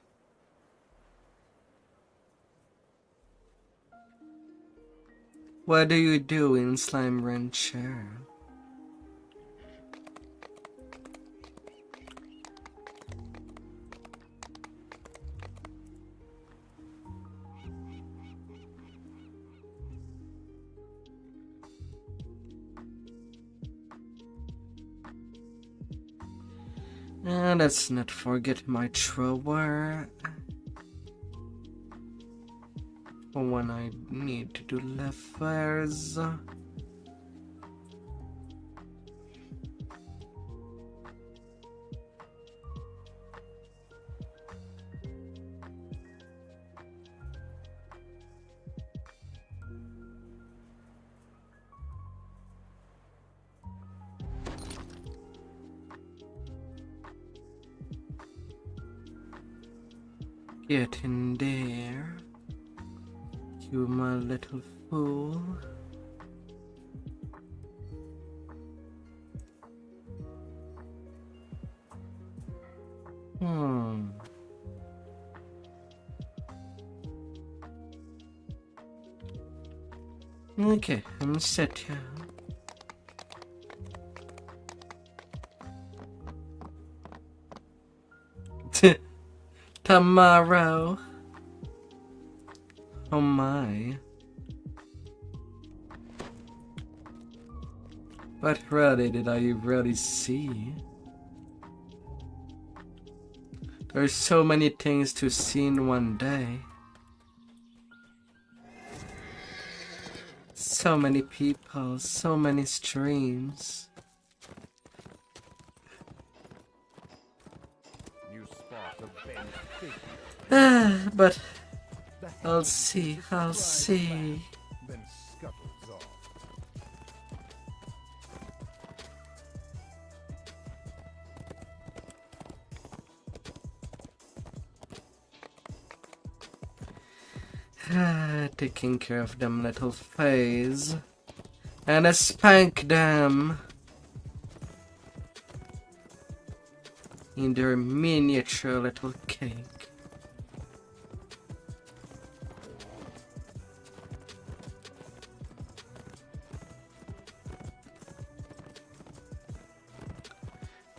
[SPEAKER 1] What do you do in Slime Rancher? And let's not forget my thrower. For when I need to do levers. Get in there, you my little fool. Okay, I'm set here. Tomorrow. Oh my. What really did I really see? There's so many things to see in one day. So many people, so many streams.
[SPEAKER 2] You spot a bent figure,
[SPEAKER 1] But I'll see, I'll see.
[SPEAKER 2] then scuttles off.
[SPEAKER 1] Taking care of them little fays. And I spank them in their miniature little cake.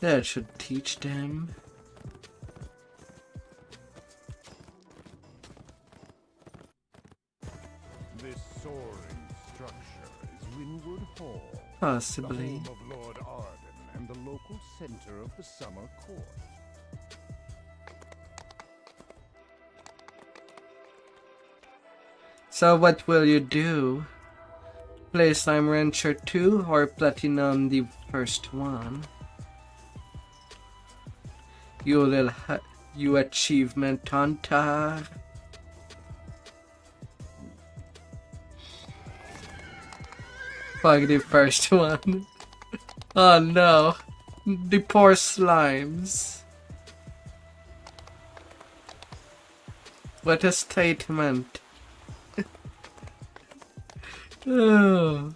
[SPEAKER 1] That should teach them.
[SPEAKER 2] This soaring structure is Winwood Hall, the
[SPEAKER 1] Possibly.
[SPEAKER 2] home of Lord Arden and the local center of the summer court.
[SPEAKER 1] So what will you do? Play Slime Rancher 2 or Platinum the first one? You achievement hunter. Fuck the first one. Oh no. The poor slimes. What a statement. Oh.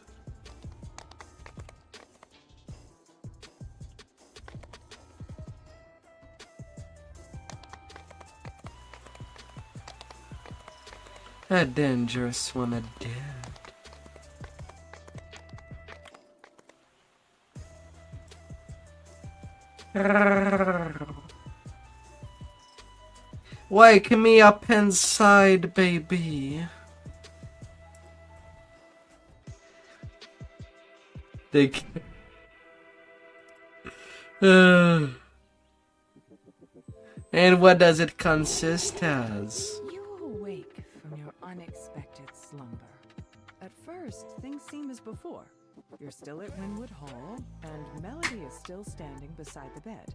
[SPEAKER 1] A dangerous one at that. Wake me up inside, baby. And what does it consist as?
[SPEAKER 6] You awake from your unexpected slumber. At first, things seem as before. You're still at Winwood Hall, and Melody is still standing beside the bed.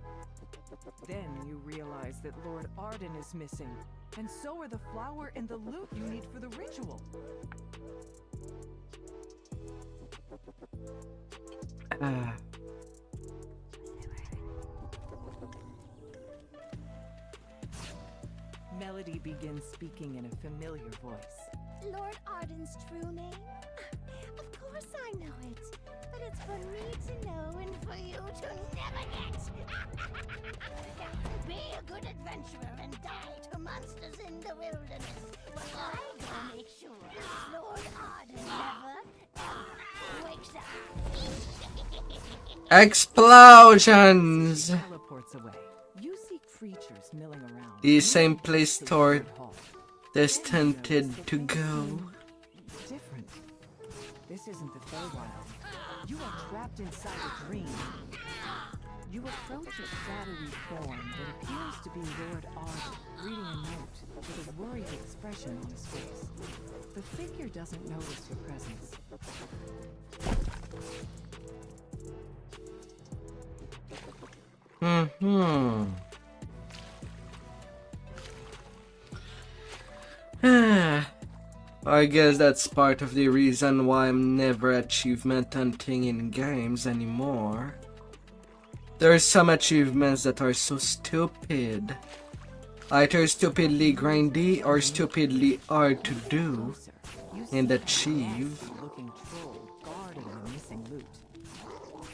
[SPEAKER 6] Then you realize that Lord Arden is missing, and so are the flower and the loot you need for the ritual. Melody begins speaking in a familiar voice.
[SPEAKER 7] Lord Arden's true name? Of course I know it. But it's for me to know and for you to never get. Be a good adventurer and die to monsters in the wilderness. But I'm gonna make sure Lord Arden never, ever wakes up.
[SPEAKER 1] Explosions!
[SPEAKER 6] Teleports away. You see creatures milling around.
[SPEAKER 1] The same place toward
[SPEAKER 6] Winwood Hall.
[SPEAKER 1] destined to go.
[SPEAKER 6] Different. This isn't the Feywild. You are trapped inside a dream. You approach a shadowy form that appears to be Lord Arden, reading a note with a worried expression on his face. The figure doesn't notice your presence.
[SPEAKER 1] I guess that's part of the reason why I'm never achievement hunting in games anymore. There are some achievements that are so stupid. Either stupidly grindy or stupidly hard to do
[SPEAKER 6] Closer, you see
[SPEAKER 1] and
[SPEAKER 6] a
[SPEAKER 1] achieve.
[SPEAKER 6] nasty-looking troll guarding the missing loot.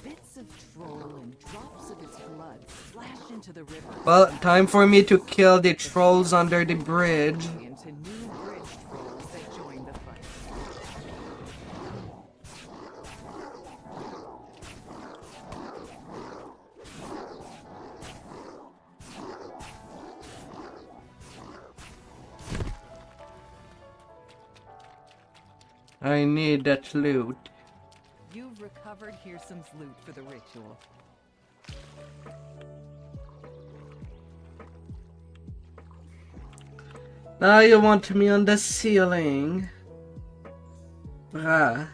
[SPEAKER 6] Bits of troll and drops of its blood splash into the river.
[SPEAKER 1] Well, time for me to kill the trolls under the bridge.
[SPEAKER 6] Into new bridge trolls that join the fight.
[SPEAKER 1] I need that loot.
[SPEAKER 6] You've recovered Hearsome's loot for the ritual.
[SPEAKER 1] Now you want me on the ceiling. Bruh.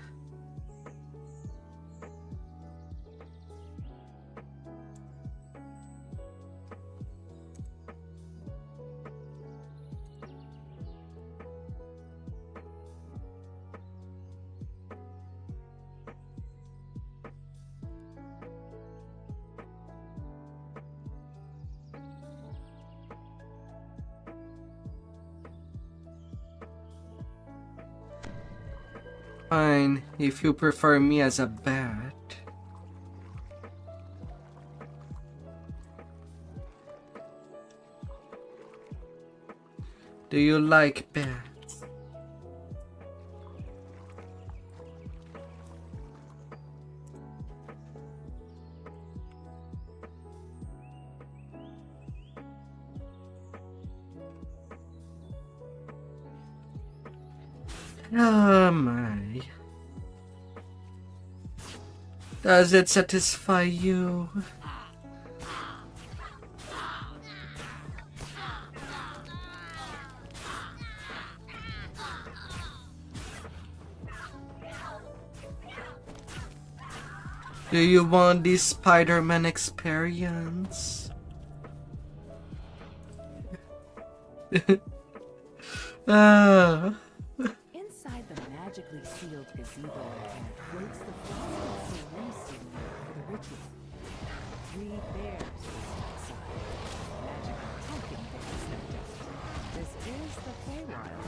[SPEAKER 1] Fine, if you prefer me as a bat. Do you like bats? Oh my. Does it satisfy you? Do you want the Spider-Man experience? Ah.
[SPEAKER 6] Inside the magically sealed gazebo ahead waits the frosted cerise for the ritual. 3 bears rest outside. Magical talking bears, no doubt. This is the Feywild.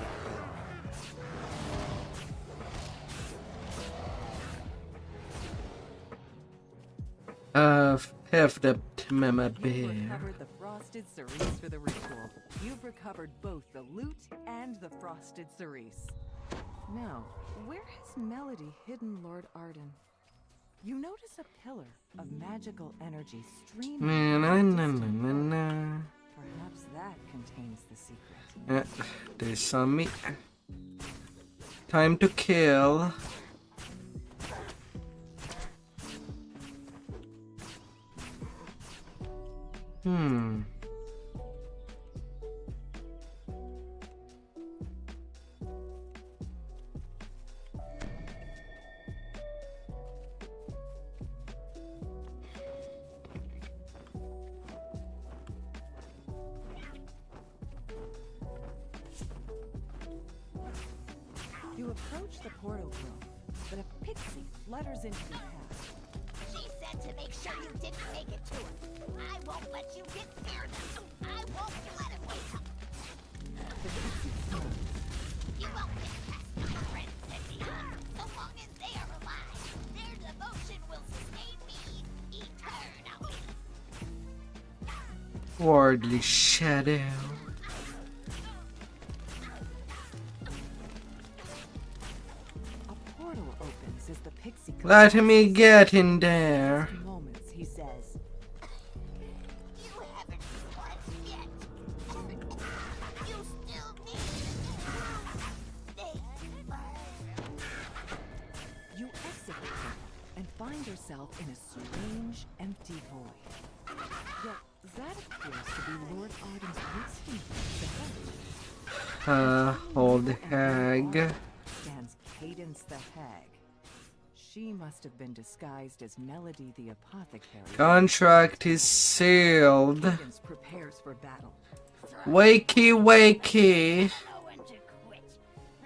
[SPEAKER 1] Have the mama
[SPEAKER 6] You've
[SPEAKER 1] bear.
[SPEAKER 6] recovered the frosted cerise for the ritual. You've recovered both the loot and the frosted cerise. Now, where has Melody hidden Lord Arden? You notice a pillar of magical energy streaming. Perhaps that contains the secret.
[SPEAKER 1] There's some meat. Time to kill.
[SPEAKER 6] You approach the portal grove, but a pixie flutters into your path.
[SPEAKER 7] She said to make sure you didn't make it to her. I won't let you get near them. I won't let it wake up.
[SPEAKER 6] The pixie smiles.
[SPEAKER 7] You won't get past my friends, Cynthia. So long as they are alive, their devotion will sustain me eternally.
[SPEAKER 1] Wardly shadow.
[SPEAKER 6] A portal opens as the pixie comes.
[SPEAKER 1] Let me get in there.
[SPEAKER 6] Moments, he says.
[SPEAKER 7] You haven't slept yet. You still need stay.
[SPEAKER 6] You exit the portal and find yourself in a strange, empty void. Yet that appears to be Lord Arden's resting place.
[SPEAKER 1] Old hag.
[SPEAKER 6] Stands Cadence the Hag. She must have been disguised as Melody the Apothecary.
[SPEAKER 1] Contract is sealed.
[SPEAKER 6] Cadence prepares for battle.
[SPEAKER 1] Wakey, wakey.
[SPEAKER 7] Know when to quit.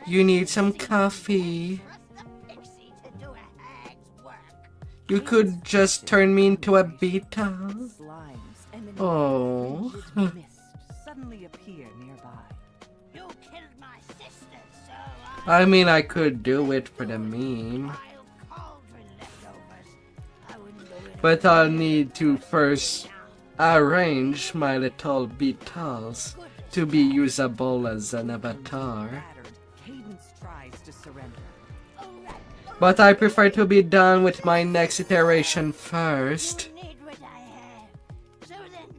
[SPEAKER 1] You need some coffee.
[SPEAKER 7] Trust the pixie to do a hag's work.
[SPEAKER 1] You could just turn me into a beta.
[SPEAKER 6] Slimes emanating
[SPEAKER 1] Oh.
[SPEAKER 6] from frigid mist suddenly appear
[SPEAKER 1] I mean, I could do it for the meme,
[SPEAKER 7] cauldron leftovers. I wouldn't go in
[SPEAKER 1] but I'll need to first arrange my little beetles to be usable as an avatar.
[SPEAKER 6] Battered, Cadence tries to surrender.
[SPEAKER 1] But I prefer to be done with my next iteration first.
[SPEAKER 7] You need what I have. So then,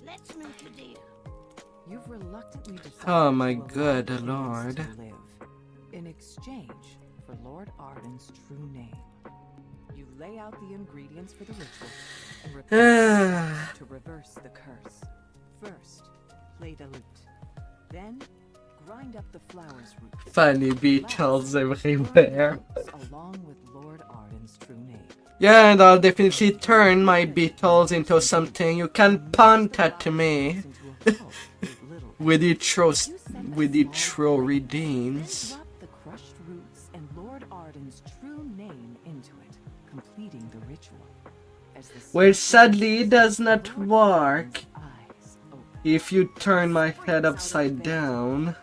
[SPEAKER 7] let's make a deal.
[SPEAKER 6] You've reluctantly decided
[SPEAKER 1] Oh my
[SPEAKER 6] to allow
[SPEAKER 1] good
[SPEAKER 6] Cadence
[SPEAKER 1] lord.
[SPEAKER 6] to live in exchange for Lord Arden's true name. You lay out the ingredients for the ritual and request to reverse the curse. First, play the lute. Then, grind up the flower's root.
[SPEAKER 1] Funny beetles everywhere.
[SPEAKER 6] Along with Lord Arden's true name.
[SPEAKER 1] Yeah, and I'll definitely turn my beetles into something you can punt at me with the throw redeems.
[SPEAKER 6] Drop the crushed roots and Lord Arden's true name into it, completing the ritual. As the
[SPEAKER 1] Well, sadly, it does not work
[SPEAKER 6] eyes open.
[SPEAKER 1] if you turn my head upside down,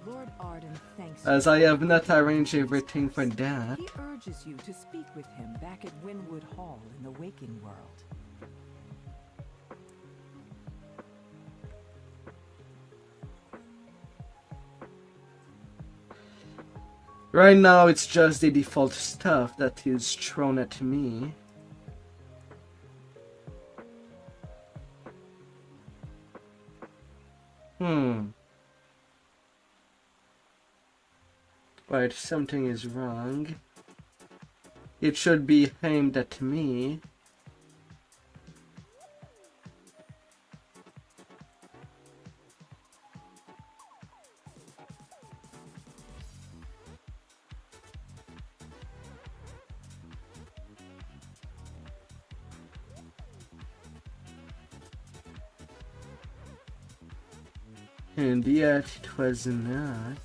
[SPEAKER 6] Lord Arden thanks
[SPEAKER 1] as I have not arranged everything for that.
[SPEAKER 6] He urges you to speak with him back at Winwood Hall in the waking world.
[SPEAKER 1] Right now, it's just the default stuff that is thrown at me. Right, something is wrong. It should be aimed at me. And yet it was not.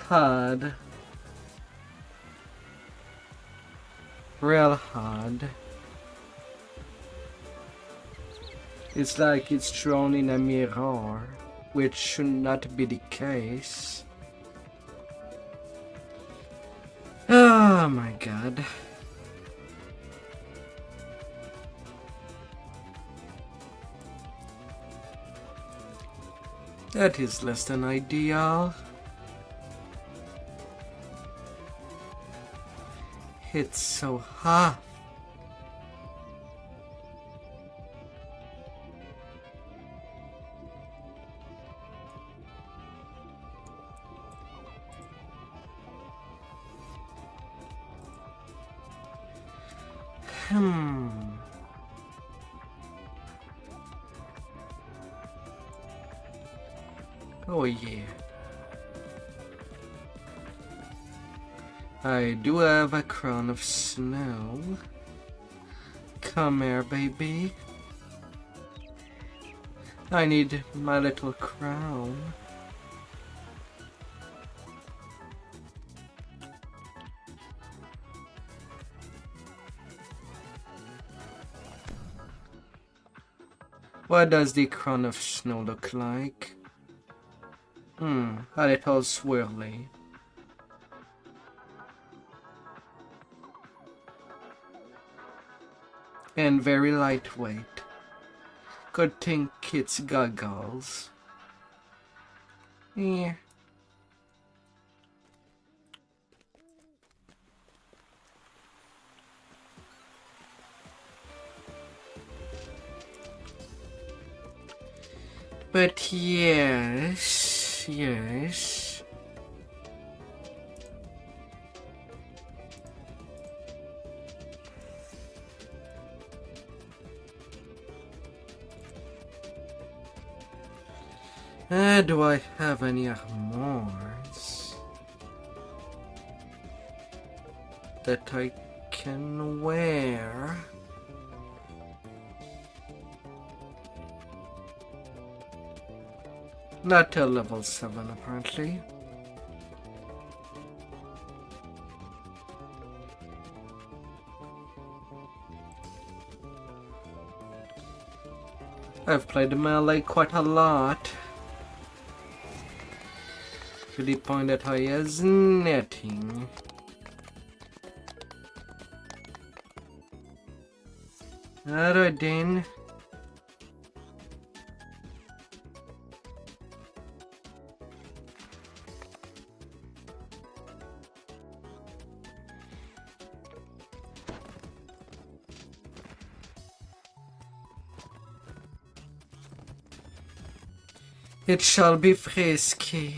[SPEAKER 1] Hard. Real hard. It's like it's thrown in a mirror, which should not be the case. Oh my god. That is less than ideal. It's so hot. Oh yeah. I do have a crown of snow. Come here, baby. I need my little crown. What does the crown of snow look like? A little swirly. And very lightweight. Good thing it's goggles. Yeah. But yes, yes. Do I have any armors that I can wear. Not till level 7 apparently. I've played melee quite a lot. To the point that I is netting. Alright then. It shall be frisky.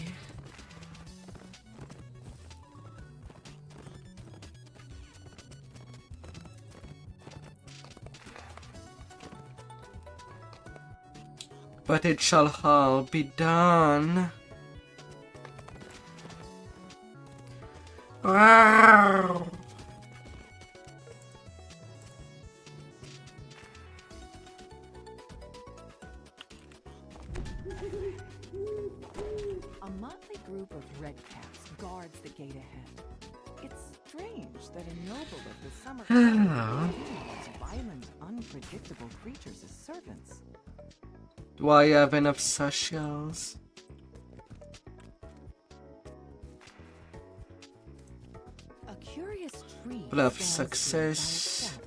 [SPEAKER 1] But it shall all be done. Wow.
[SPEAKER 6] A motley group of redcaps guards the gate ahead. It's strange that a noble of the summer has violent, unpredictable creatures as servants.
[SPEAKER 1] Do I have enough socials?
[SPEAKER 6] A curious tree
[SPEAKER 1] Bluff
[SPEAKER 6] stands there by
[SPEAKER 1] success.
[SPEAKER 6] itself.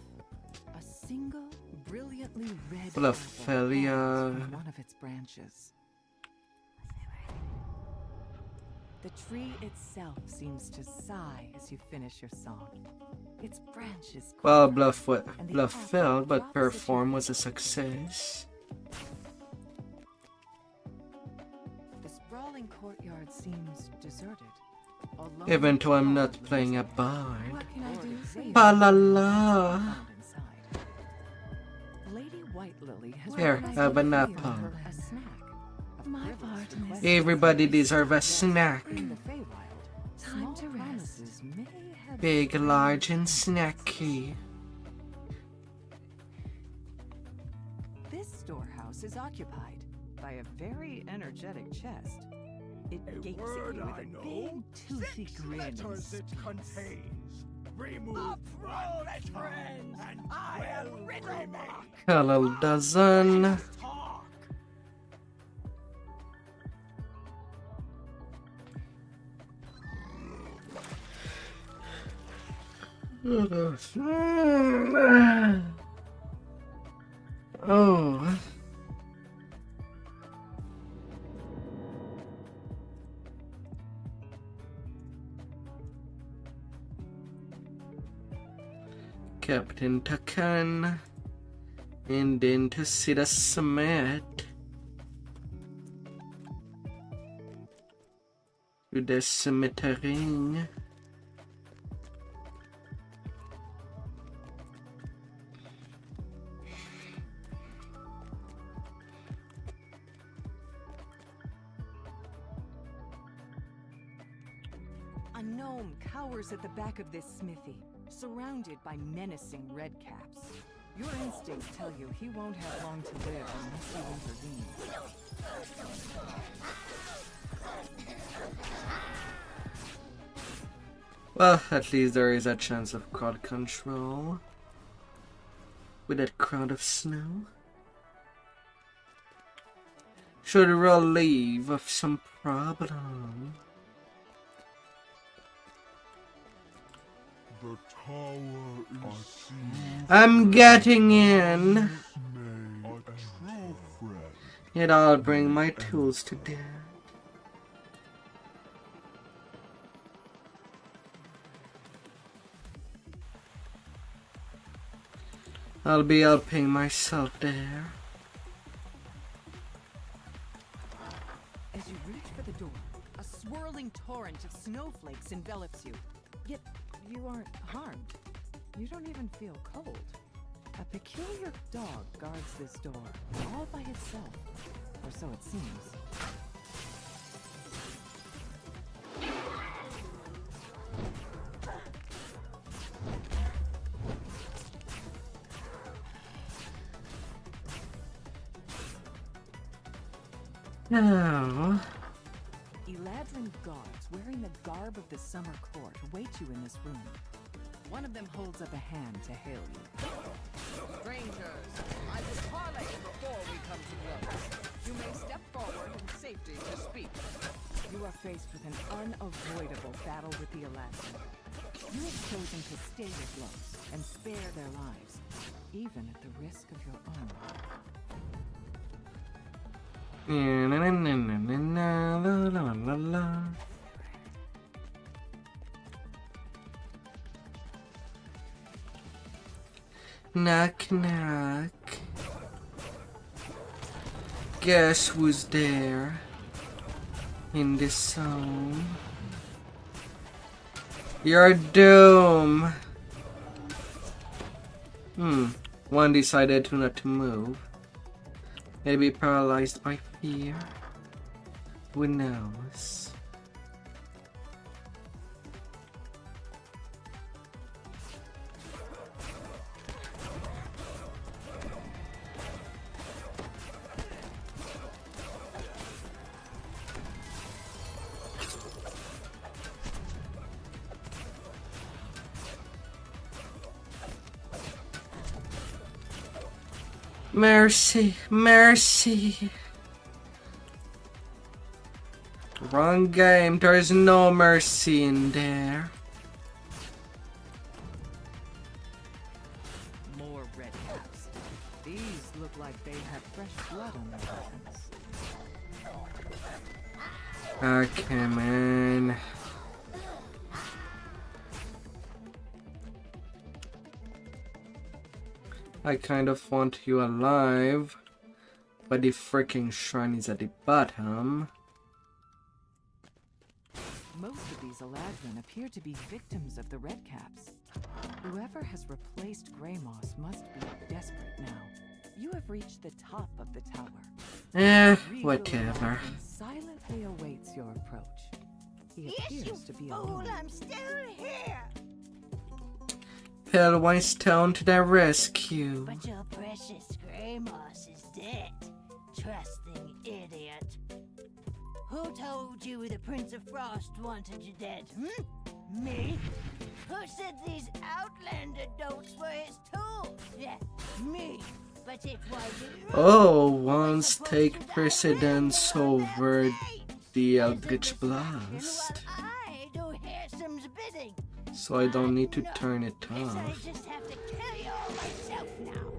[SPEAKER 6] A single, brilliantly red
[SPEAKER 1] Bluff
[SPEAKER 6] apple
[SPEAKER 1] failure.
[SPEAKER 6] hangs from one of its branches. The tree itself seems to sigh as you finish your song. Its branches
[SPEAKER 1] Well,
[SPEAKER 6] quiver, and the
[SPEAKER 1] bluff
[SPEAKER 6] apple
[SPEAKER 1] failed, but
[SPEAKER 6] drops at
[SPEAKER 1] perform
[SPEAKER 6] your
[SPEAKER 1] was a
[SPEAKER 6] feet.
[SPEAKER 1] success.
[SPEAKER 6] The sprawling courtyard seems deserted. Alone
[SPEAKER 1] Even though I'm not
[SPEAKER 6] alone.
[SPEAKER 1] playing a bard.
[SPEAKER 6] What can I do for you?
[SPEAKER 1] Ba la la.
[SPEAKER 6] Found inside. Lady White Lily has
[SPEAKER 1] Here,
[SPEAKER 6] organized
[SPEAKER 1] have
[SPEAKER 6] a
[SPEAKER 1] an
[SPEAKER 6] favor
[SPEAKER 1] apple.
[SPEAKER 6] for a snack. My part in this
[SPEAKER 1] Everybody deserves a snack.
[SPEAKER 6] in the Feywild. Time to rest. May have
[SPEAKER 1] Big, large, and snacky.
[SPEAKER 6] This storehouse is occupied by a very energetic chest. It gapes at you with a big, toothy grin. and
[SPEAKER 2] contains. Remove one letter, and I will remain.
[SPEAKER 1] Hello, dozen.
[SPEAKER 2] Talk.
[SPEAKER 1] Oh. Captain Takan. And then to see the Smith. To the smittering.
[SPEAKER 6] A gnome cowers at the back of this smithy, surrounded by menacing redcaps. Your instincts tell you he won't have long to live unless you intervene.
[SPEAKER 1] Well, at least there is a chance of crowd control. With that crowd of snow. Should relieve of some problem.
[SPEAKER 2] The tower is seized.
[SPEAKER 1] I'm getting in.
[SPEAKER 2] A true friend.
[SPEAKER 1] Yet I'll bring my tools to bear. I'll be helping myself there.
[SPEAKER 6] As you reach for the door, a swirling torrent of snowflakes envelops you. Yet you aren't harmed. You don't even feel cold. A peculiar dog guards this door, all by itself. Or so it seems.
[SPEAKER 1] Oh.
[SPEAKER 6] Eladrin guards wearing the garb of the summer court await you in this room. One of them holds up a hand to hail you. Strangers, I will parley before we come to blows. You may step forward in safety to speak. You are faced with an unavoidable battle with the Eladrin. You have chosen to stay your blows and spare their lives, even at the risk of your own.
[SPEAKER 1] Knock, knock. Guess who's there in this zone? Your doom. One decided to not to move. Maybe paralyzed by fear. Who knows? Mercy, mercy. Wrong game, there is no mercy in there.
[SPEAKER 6] More red caps. These look like they have fresh blood on their hands.
[SPEAKER 1] Okay, man. I kind of want you alive, but the freaking shrine is at the bottom.
[SPEAKER 6] Most of these Eladrin appear to be victims of the Redcaps. Whoever has replaced Greymoss must be desperate now. You have reached the top of the tower.
[SPEAKER 1] Whatever.
[SPEAKER 6] Silently awaits your approach. He
[SPEAKER 7] Yes, you
[SPEAKER 6] appears to be
[SPEAKER 7] fool,
[SPEAKER 6] alone.
[SPEAKER 7] I'm still here.
[SPEAKER 1] Pale Stone to the rescue.
[SPEAKER 7] But your precious Greymoss is dead. Trusting idiot. Who told you the Prince of Frost wanted you dead, Me? Who said these Outlander dolts were his tools? Yeah, me. But it wasn't.
[SPEAKER 1] Oh, once take precedence over the Eldritch Blast.
[SPEAKER 7] I do Harrison's bidding.
[SPEAKER 1] So I don't need to turn it
[SPEAKER 7] Guess I
[SPEAKER 1] off.
[SPEAKER 7] just have to kill you all myself now.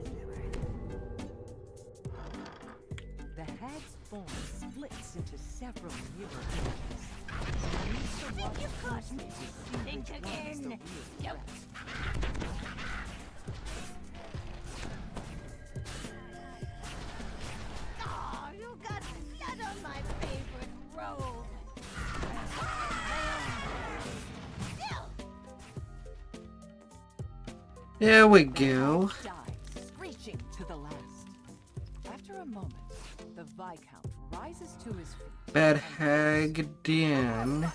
[SPEAKER 6] The hag's form splits into several mirror images.
[SPEAKER 7] I think you caught me. Think again. Yep. Oh, you got blood on my favorite robe.
[SPEAKER 1] There we go.
[SPEAKER 6] Dies, screeching to the last. After a moment, the Viscount rises to his feet.
[SPEAKER 1] Bad hag Dan.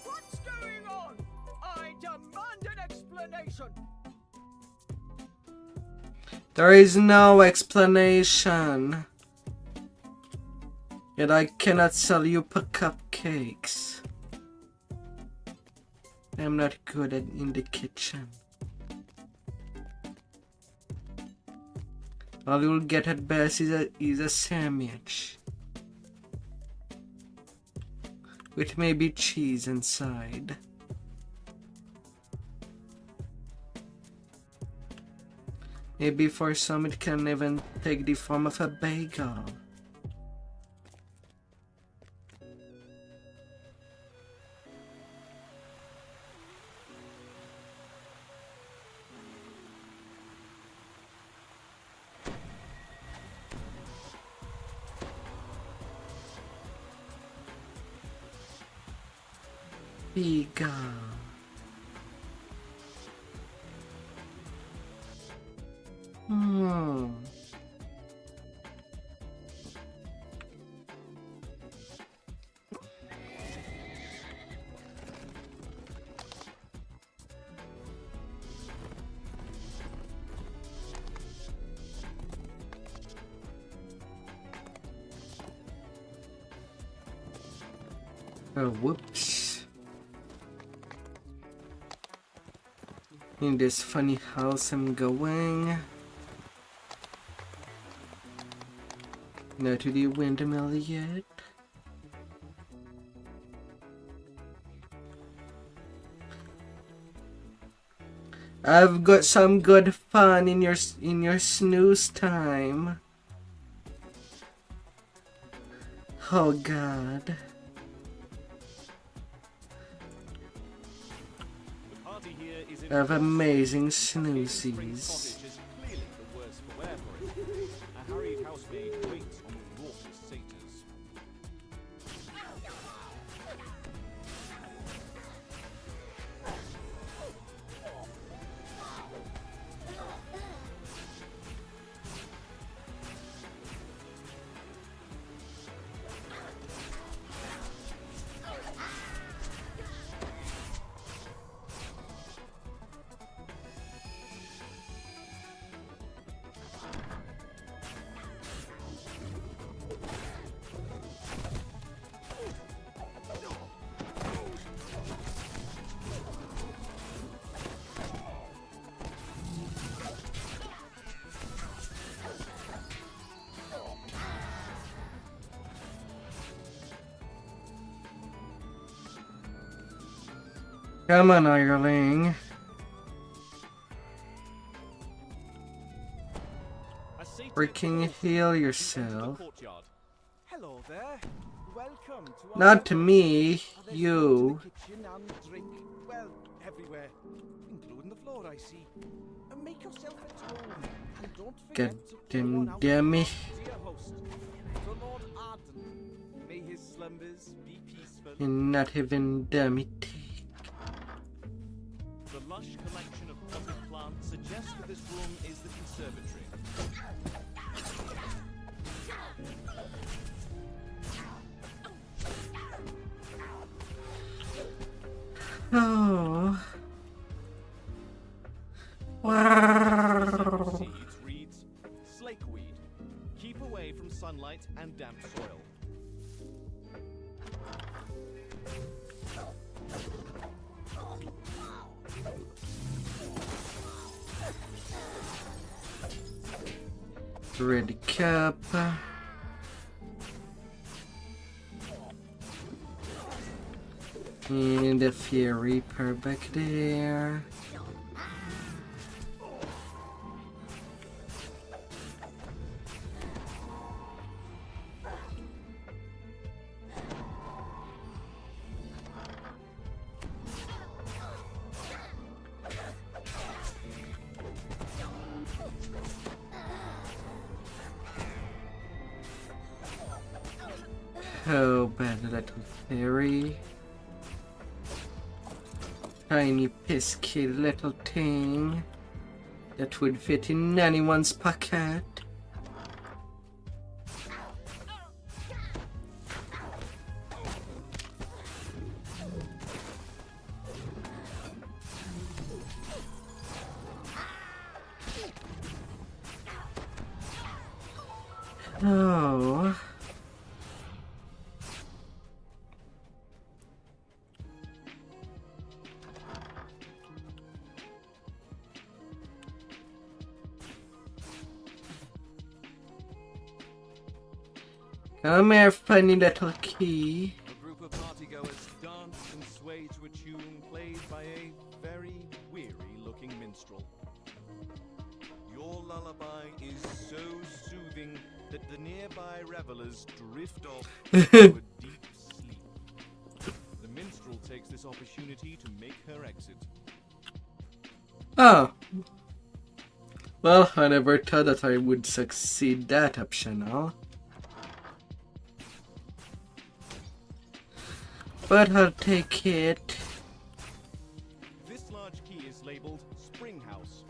[SPEAKER 8] What's going on? I demand an explanation.
[SPEAKER 1] There is no explanation. Yet I cannot sell you cupcakes. I'm not good at in the kitchen. All you'll get at best is a sandwich. With maybe cheese inside. Maybe for some it can even take the form of a bagel. Bagel. Oh, whoops. In this funny house I'm going. Not to the windmill yet. I've got some good fun in your snooze time. Oh God. I have amazing snoozies. Come on, Ireling. Freaking heal yourself.
[SPEAKER 9] Hello there. Welcome to
[SPEAKER 1] Not to me, you.
[SPEAKER 9] kitchen and drink. Well, everywhere, including the floor, I see. And make yourself at home. And don't forget to pour one out
[SPEAKER 1] Damn it.
[SPEAKER 9] to your host, the Lord Arden. May his slumbers be peaceful.
[SPEAKER 1] You're not even damn it.
[SPEAKER 10] The lush collection of potted plants suggests that this room is the conservatory.
[SPEAKER 1] Oh.
[SPEAKER 10] Seeds reads, slakeweed. Keep away from sunlight and damp soil.
[SPEAKER 1] Red cap. And the Fury per back there. Oh, bad little fairy. Tiny pesky little thing that would fit in anyone's pocket. Oh. Come here, funny little key.
[SPEAKER 10] A group of partygoers dance and sway to a tune played by a very weary-looking minstrel. Your lullaby is so soothing that the nearby revelers drift off into a deep sleep. The minstrel takes this opportunity to make her exit.
[SPEAKER 1] Oh. Well, I never thought that I would succeed that optional. But I'll take it.
[SPEAKER 10] This large key is labeled Spring House.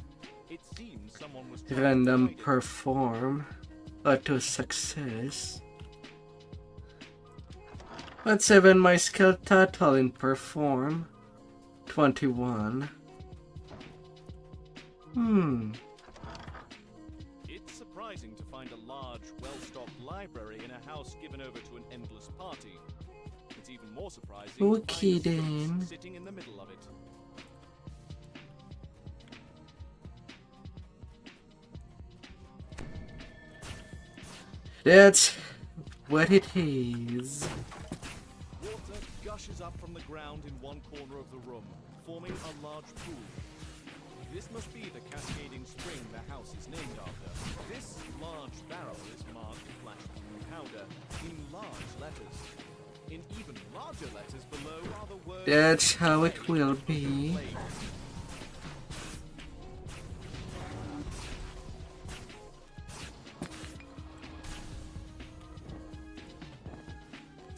[SPEAKER 10] It seems someone was
[SPEAKER 1] Random perform. Auto success. What's even my skill total in perform? 21.
[SPEAKER 10] It's surprising to find a large, well-stocked library in a house given over to an endless party. It's even more surprising,
[SPEAKER 1] Okay
[SPEAKER 10] finds Fritz
[SPEAKER 1] then.
[SPEAKER 10] sitting in the middle of it.
[SPEAKER 1] That's what it is.
[SPEAKER 10] Water gushes up from the ground in one corner of the room, forming a large pool. This must be the cascading spring the house is named after. This large barrel is marked flash powder in large letters. In even larger letters below are the words...
[SPEAKER 1] That's how it will be.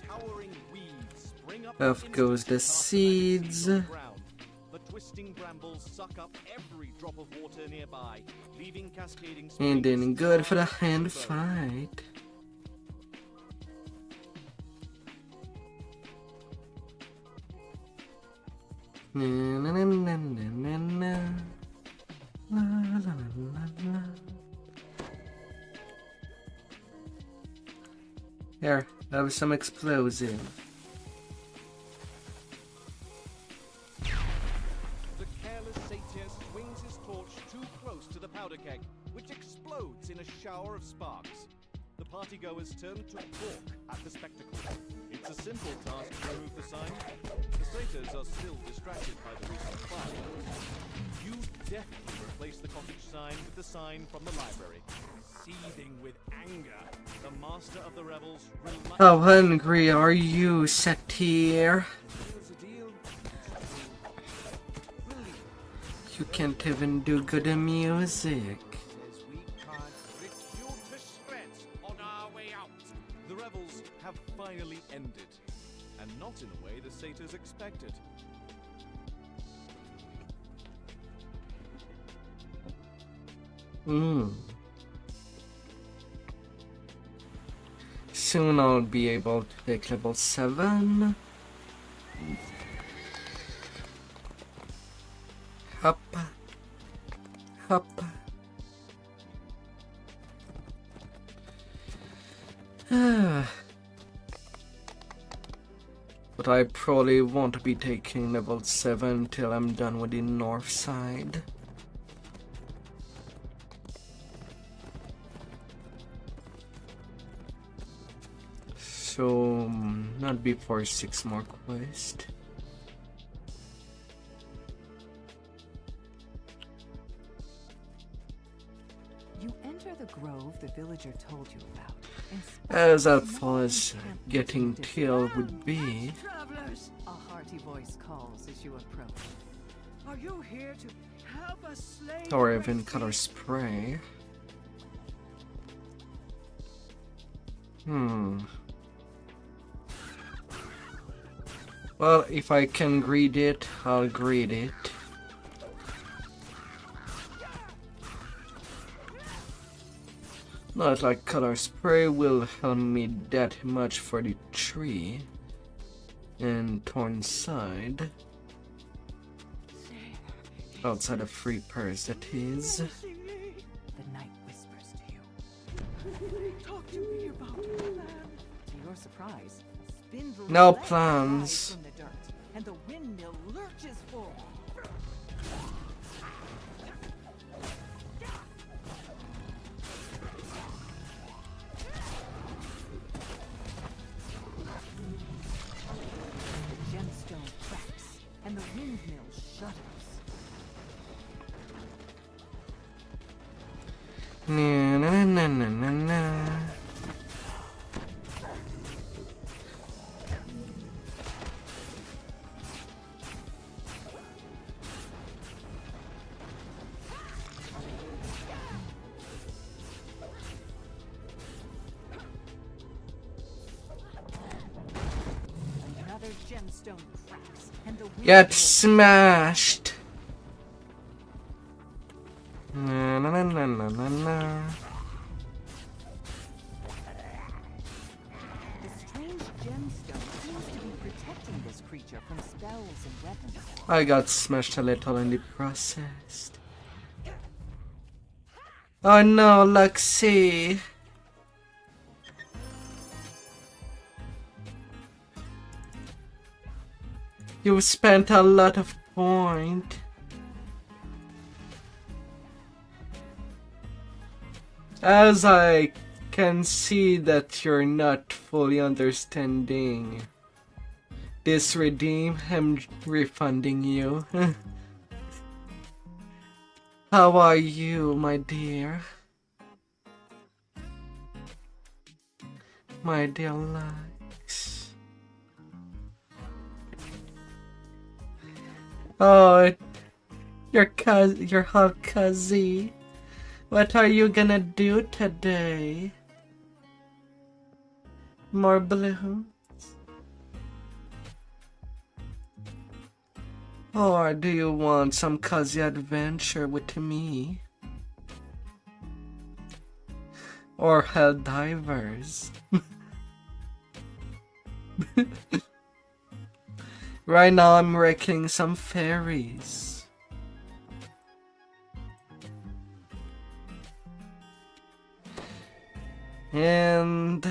[SPEAKER 10] Towering weeds spring up
[SPEAKER 1] Off goes the seeds.
[SPEAKER 10] The twisting brambles suck up every drop of water nearby, leaving cascading springs.
[SPEAKER 1] And then good for the hand fight. Na, na, na, na, na, na. La, la, la, la. Here, have some explosive.
[SPEAKER 10] The careless satyr swings his torch too close to the powder keg, which explodes in a shower of sparks. The partygoers turn to balk at the spectacle. It's a simple task to remove the sign. The satyrs are still distracted by the recent fire. You deftly replace the cottage sign with the sign from the library. Seething with anger, the master of the revels
[SPEAKER 1] How hungry are you, satyr? You can't even do good music.
[SPEAKER 10] The revels have finally ended, and not in a way the satyrs expected.
[SPEAKER 1] Soon I'll be able to take level 7. Hop. Hop. But I probably won't be taking level 7 till I'm done with the north side. So, not before 6 more quests.
[SPEAKER 6] You enter the grove the villager told you about. and
[SPEAKER 1] As
[SPEAKER 6] spot
[SPEAKER 1] helpful as
[SPEAKER 6] encampment
[SPEAKER 1] getting
[SPEAKER 6] distant.
[SPEAKER 1] killed would be.
[SPEAKER 6] Travelers! A hearty voice calls as you approach.
[SPEAKER 8] Are you here to help us slay
[SPEAKER 1] Or
[SPEAKER 8] the
[SPEAKER 1] even
[SPEAKER 8] great
[SPEAKER 1] color
[SPEAKER 8] beast?
[SPEAKER 1] spray. Well, if I can greet it, I'll greet it. Not like color spray will help me that much for the tree and torn side. Outside of free purse, that is.
[SPEAKER 6] The night whispers to you.
[SPEAKER 8] Talk to me about your plan.
[SPEAKER 6] To your surprise, spindle
[SPEAKER 1] No
[SPEAKER 6] legs
[SPEAKER 1] plans.
[SPEAKER 6] rise from the dirt, and the windmill lurches forward. The gemstone cracks, and the windmill shudders.
[SPEAKER 1] Na na na na na na.
[SPEAKER 6] Another gemstone cracks, and the
[SPEAKER 1] Get
[SPEAKER 6] windmill
[SPEAKER 1] smashed. Na na na na na na na.
[SPEAKER 6] The strange gemstone seems to be protecting this creature from spells and weapons.
[SPEAKER 1] I got smashed a little in the process. Oh no, Luxie. You've spent a lot of point. As I can see that you're not fully understanding this redeem, I'm refunding you. How are you, my dear? My dear likes. Oh, you're all cozy. What are you gonna do today? More balloons? Or do you want some cozy adventure with me? Or hell divers? Right now I'm wrecking some fairies. And...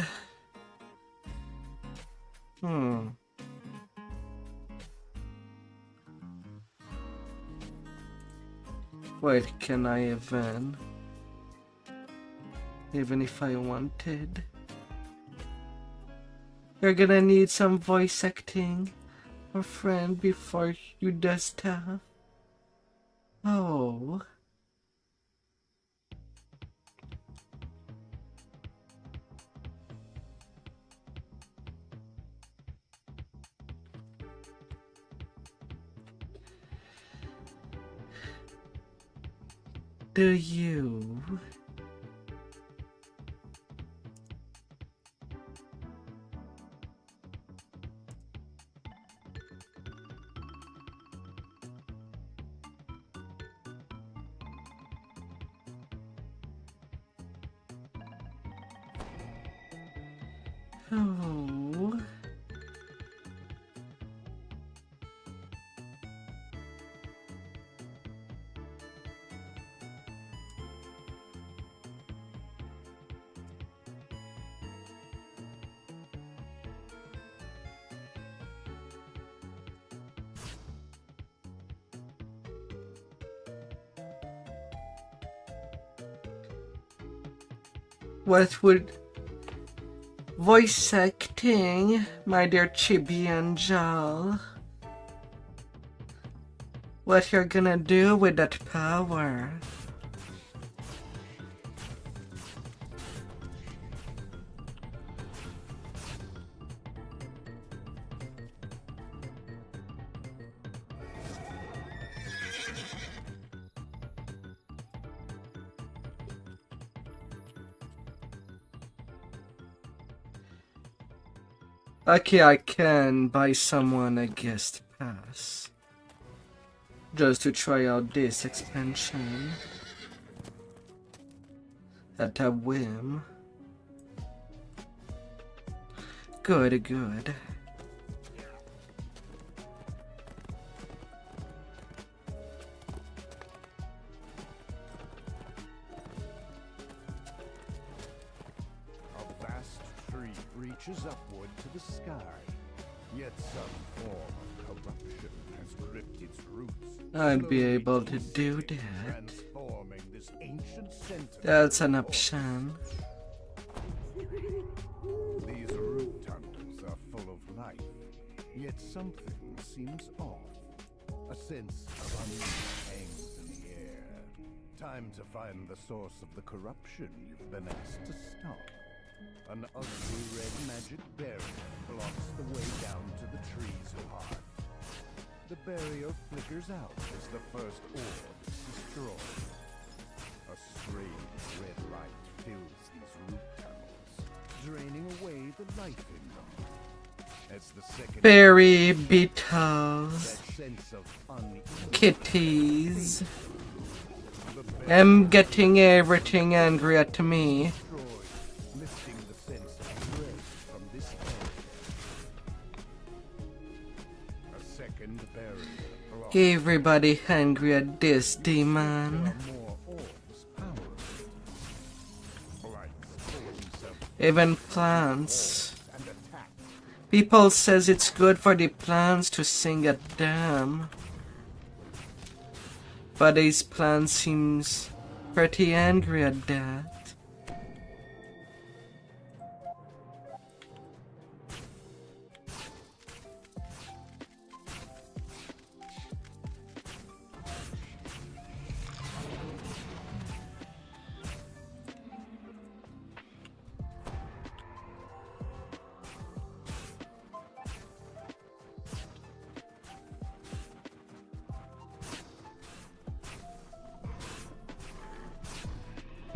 [SPEAKER 1] Wait, can I even if I wanted? You're gonna need some voice acting, my friend, before you do stuff. Oh. Do you? Oh. What would voice acting, my dear Chibi Angel? What you're gonna do with that power? Okay, I can buy someone a guest pass. Just to try out this expansion. At a whim. Good, good.
[SPEAKER 2] Reaches upward to the sky, yet some form of corruption has gripped its roots.
[SPEAKER 1] I'd be able to do that.
[SPEAKER 2] Transforming this ancient center.
[SPEAKER 1] That's an option.
[SPEAKER 2] These root tunnels are full of life, yet something seems off. A sense of unease hangs in the air. Time to find the source of the corruption you've been asked to stop. An ugly red magic barrier blocks the way down to the tree's heart. The barrier flickers out as the first orb is destroyed. A strange red light fills these root tunnels, draining away the life in them. As the second
[SPEAKER 1] Berry beetles,
[SPEAKER 2] that sense of unease
[SPEAKER 1] kitties. I'm getting everything angry at me.
[SPEAKER 2] lifting the sense of dread from this area. A second barrier blocks
[SPEAKER 1] Everybody angry at this demon.
[SPEAKER 2] more orbs powerful. Like forms of
[SPEAKER 1] Even plants.
[SPEAKER 2] and attack.
[SPEAKER 1] People says it's good for the plants to sing at them. But these plants seems pretty angry at that.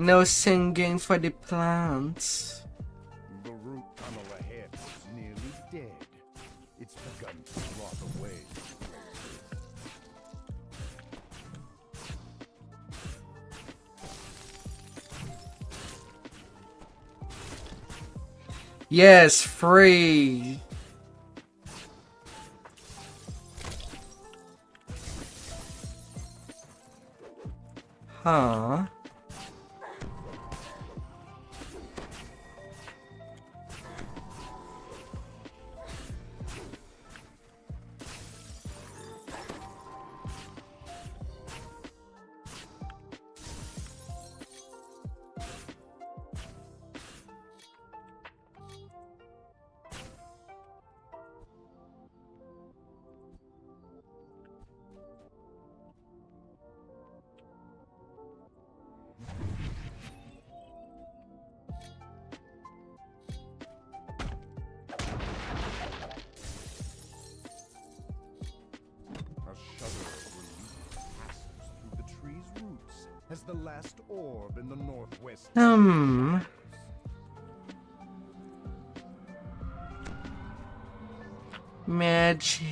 [SPEAKER 1] No singing for the plants.
[SPEAKER 2] The root tunnel ahead is nearly dead. It's begun to rot away.
[SPEAKER 1] Yes, free. Huh?
[SPEAKER 2] As the last orb in the northwest.
[SPEAKER 1] Magic.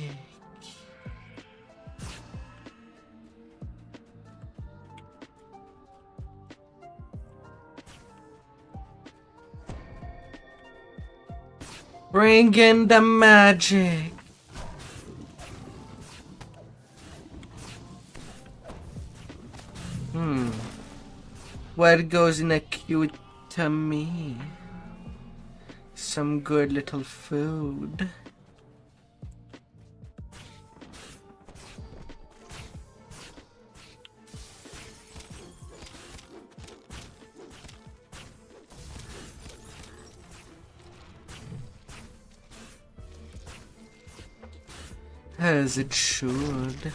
[SPEAKER 1] Bring in the magic. What goes in a cute tummy? Some good little food. As it should.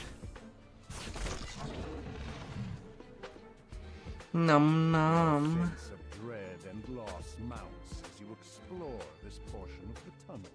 [SPEAKER 1] Nom nom.
[SPEAKER 2] Sense of dread and loss mounts as you explore this portion of the tunnels.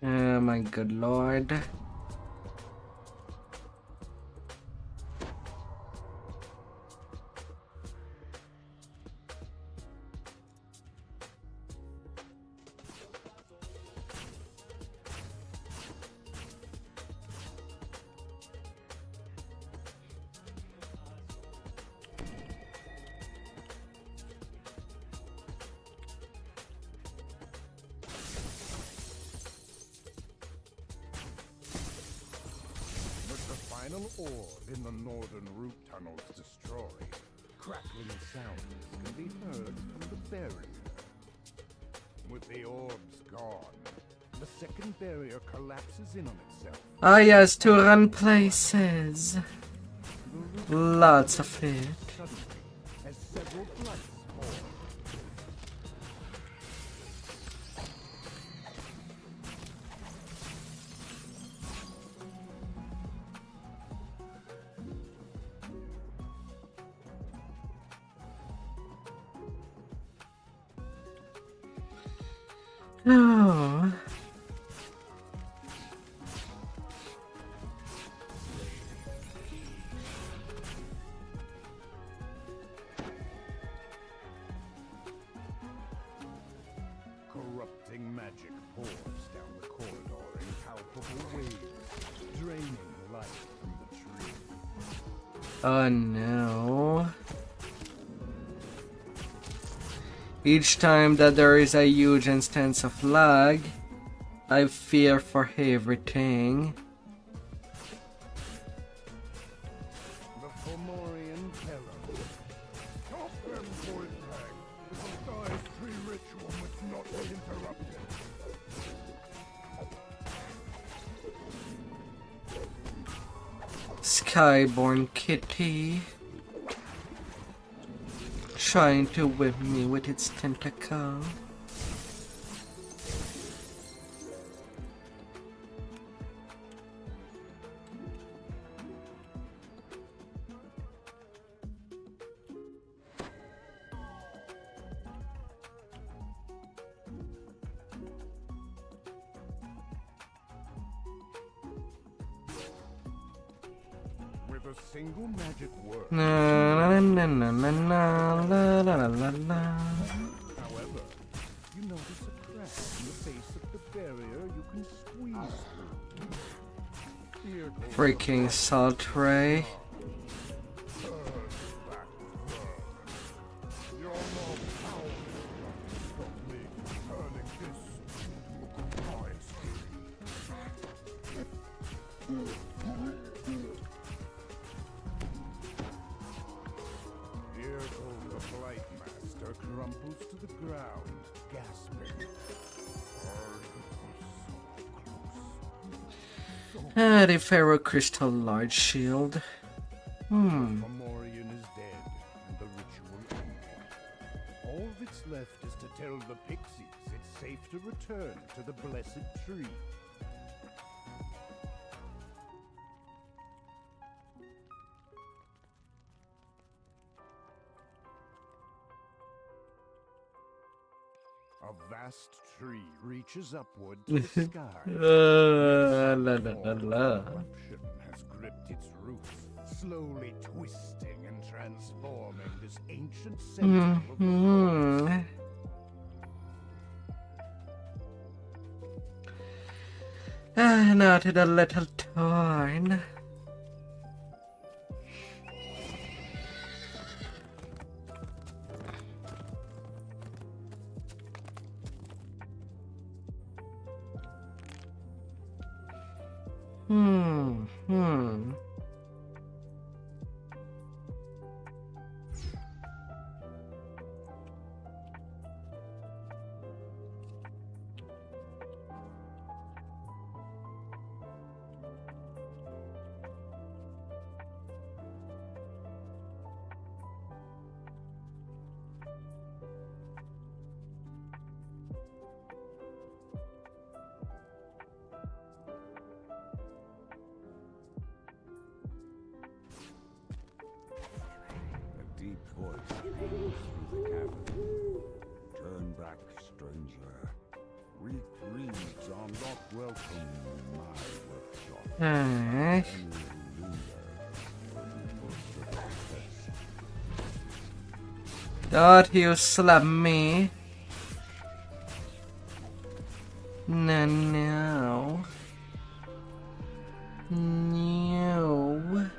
[SPEAKER 1] Oh my good lord. Final orb in the northern root tunnels destroyed. Crackling sounds can be heard from the barrier. With the orbs gone, the second barrier collapses in on itself. Ah yes, to run places. Lots of it.
[SPEAKER 2] Suddenly, as several blights form.
[SPEAKER 1] Oh.
[SPEAKER 2] Corrupting magic pours down the corridor in palpable waves, draining life from the tree.
[SPEAKER 1] Oh no. Each time that there is a huge instance of lag, I fear for everything.
[SPEAKER 2] The Fomorian terror. Stop them, void tag. This is Dire's tree ritual must not be interrupted.
[SPEAKER 1] Skyborn kitty. Trying to whip me with its tentacle.
[SPEAKER 2] With a single magic word.
[SPEAKER 1] Na na na na na la la la la la.
[SPEAKER 2] However, you notice a crack in the base of the barrier you can squeeze through. Here goes
[SPEAKER 1] Freaking salt ray.
[SPEAKER 2] Turn back burn. You're not powerful enough to stop me from turning this into a compliance Here goes the Blight Master crumples to the ground, gasping.
[SPEAKER 1] Ah, the Pharaoh Crystal Large Shield.
[SPEAKER 2] Fomorian is dead, and the ritual ended. All that's left is to tell the pixies it's safe to return to the blessed tree. A vast tree reaches upward to the sky.
[SPEAKER 1] La la la la.
[SPEAKER 2] Corruption has gripped its roots, slowly twisting and transforming this ancient center of the forest.
[SPEAKER 1] Ah, not in a little torn. Hmm.
[SPEAKER 3] A deep voice echoes through the cavern. Turn back, stranger. Weak reeds are not welcome in my workshop.
[SPEAKER 1] Ah.
[SPEAKER 3] Any who linger will be put to the test.
[SPEAKER 1] Don't you slap me. No, no. No.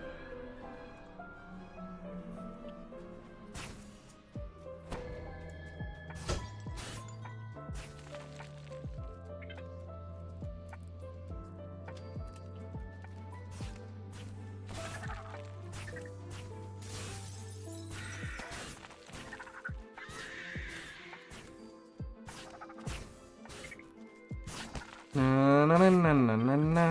[SPEAKER 1] Na na na na na na na.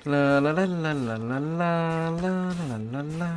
[SPEAKER 1] La la la la la la la la la la la.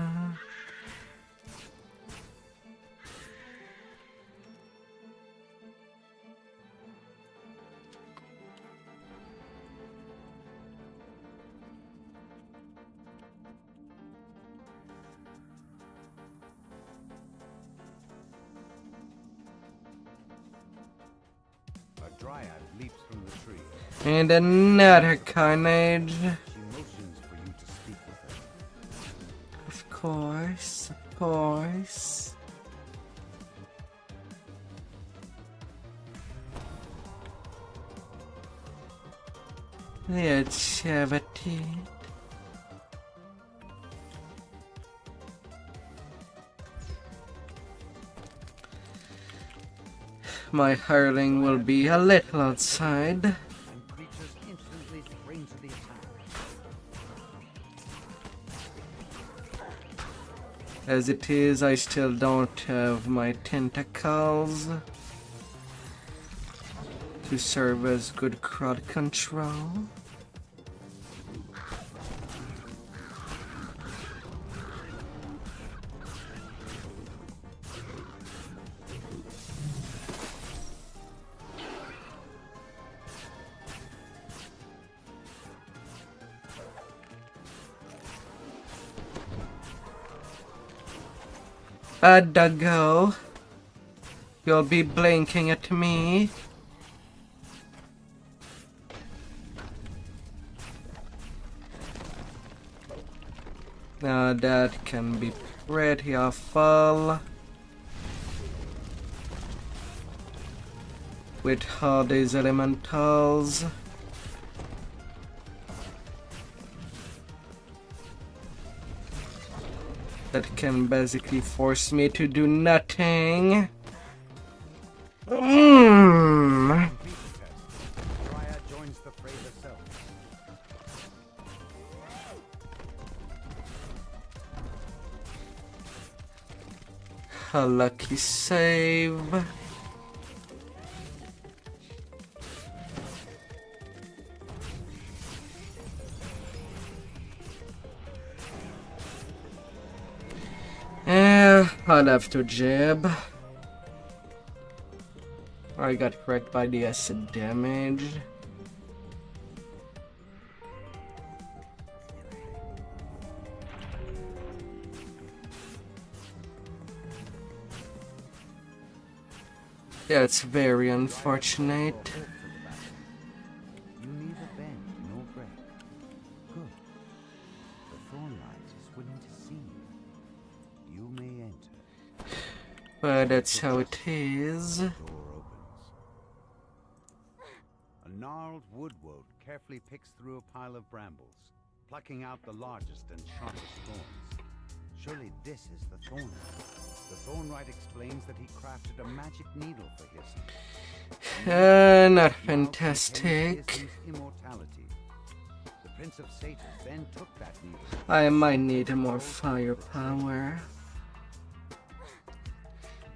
[SPEAKER 11] dryad leaps from the tree.
[SPEAKER 1] And another carnage.
[SPEAKER 11] She motions for you to speak with her.
[SPEAKER 1] Of course, of course. Let's have a tea. My hireling will be a little outside.
[SPEAKER 11] And creatures instantly spring to the attack.
[SPEAKER 1] As it is, I still don't have my tentacles to serve as good crowd control. Duggo, you'll be blinking at me. Now that can be pretty awful. With all these elementals. That can basically force me to do nothing.
[SPEAKER 11] Dryad joins the fray herself.
[SPEAKER 1] A lucky save. I'll have to jib. I got wrecked by the acid damage. Yeah, it's very unfortunate.
[SPEAKER 11] You neither bend nor break. Good. The Thornlight is willing to see you. You may enter.
[SPEAKER 1] But that's how it is.
[SPEAKER 11] Door opens. A gnarled woodwort carefully picks through a pile of brambles, plucking out the largest and sharpest thorns. Surely this is the Thornlight. The Thornlight explains that he crafted a magic needle for Hissing.
[SPEAKER 1] Not fantastic.
[SPEAKER 11] Immortality. The Prince of Satyrs then took that needle.
[SPEAKER 1] I might need more firepower.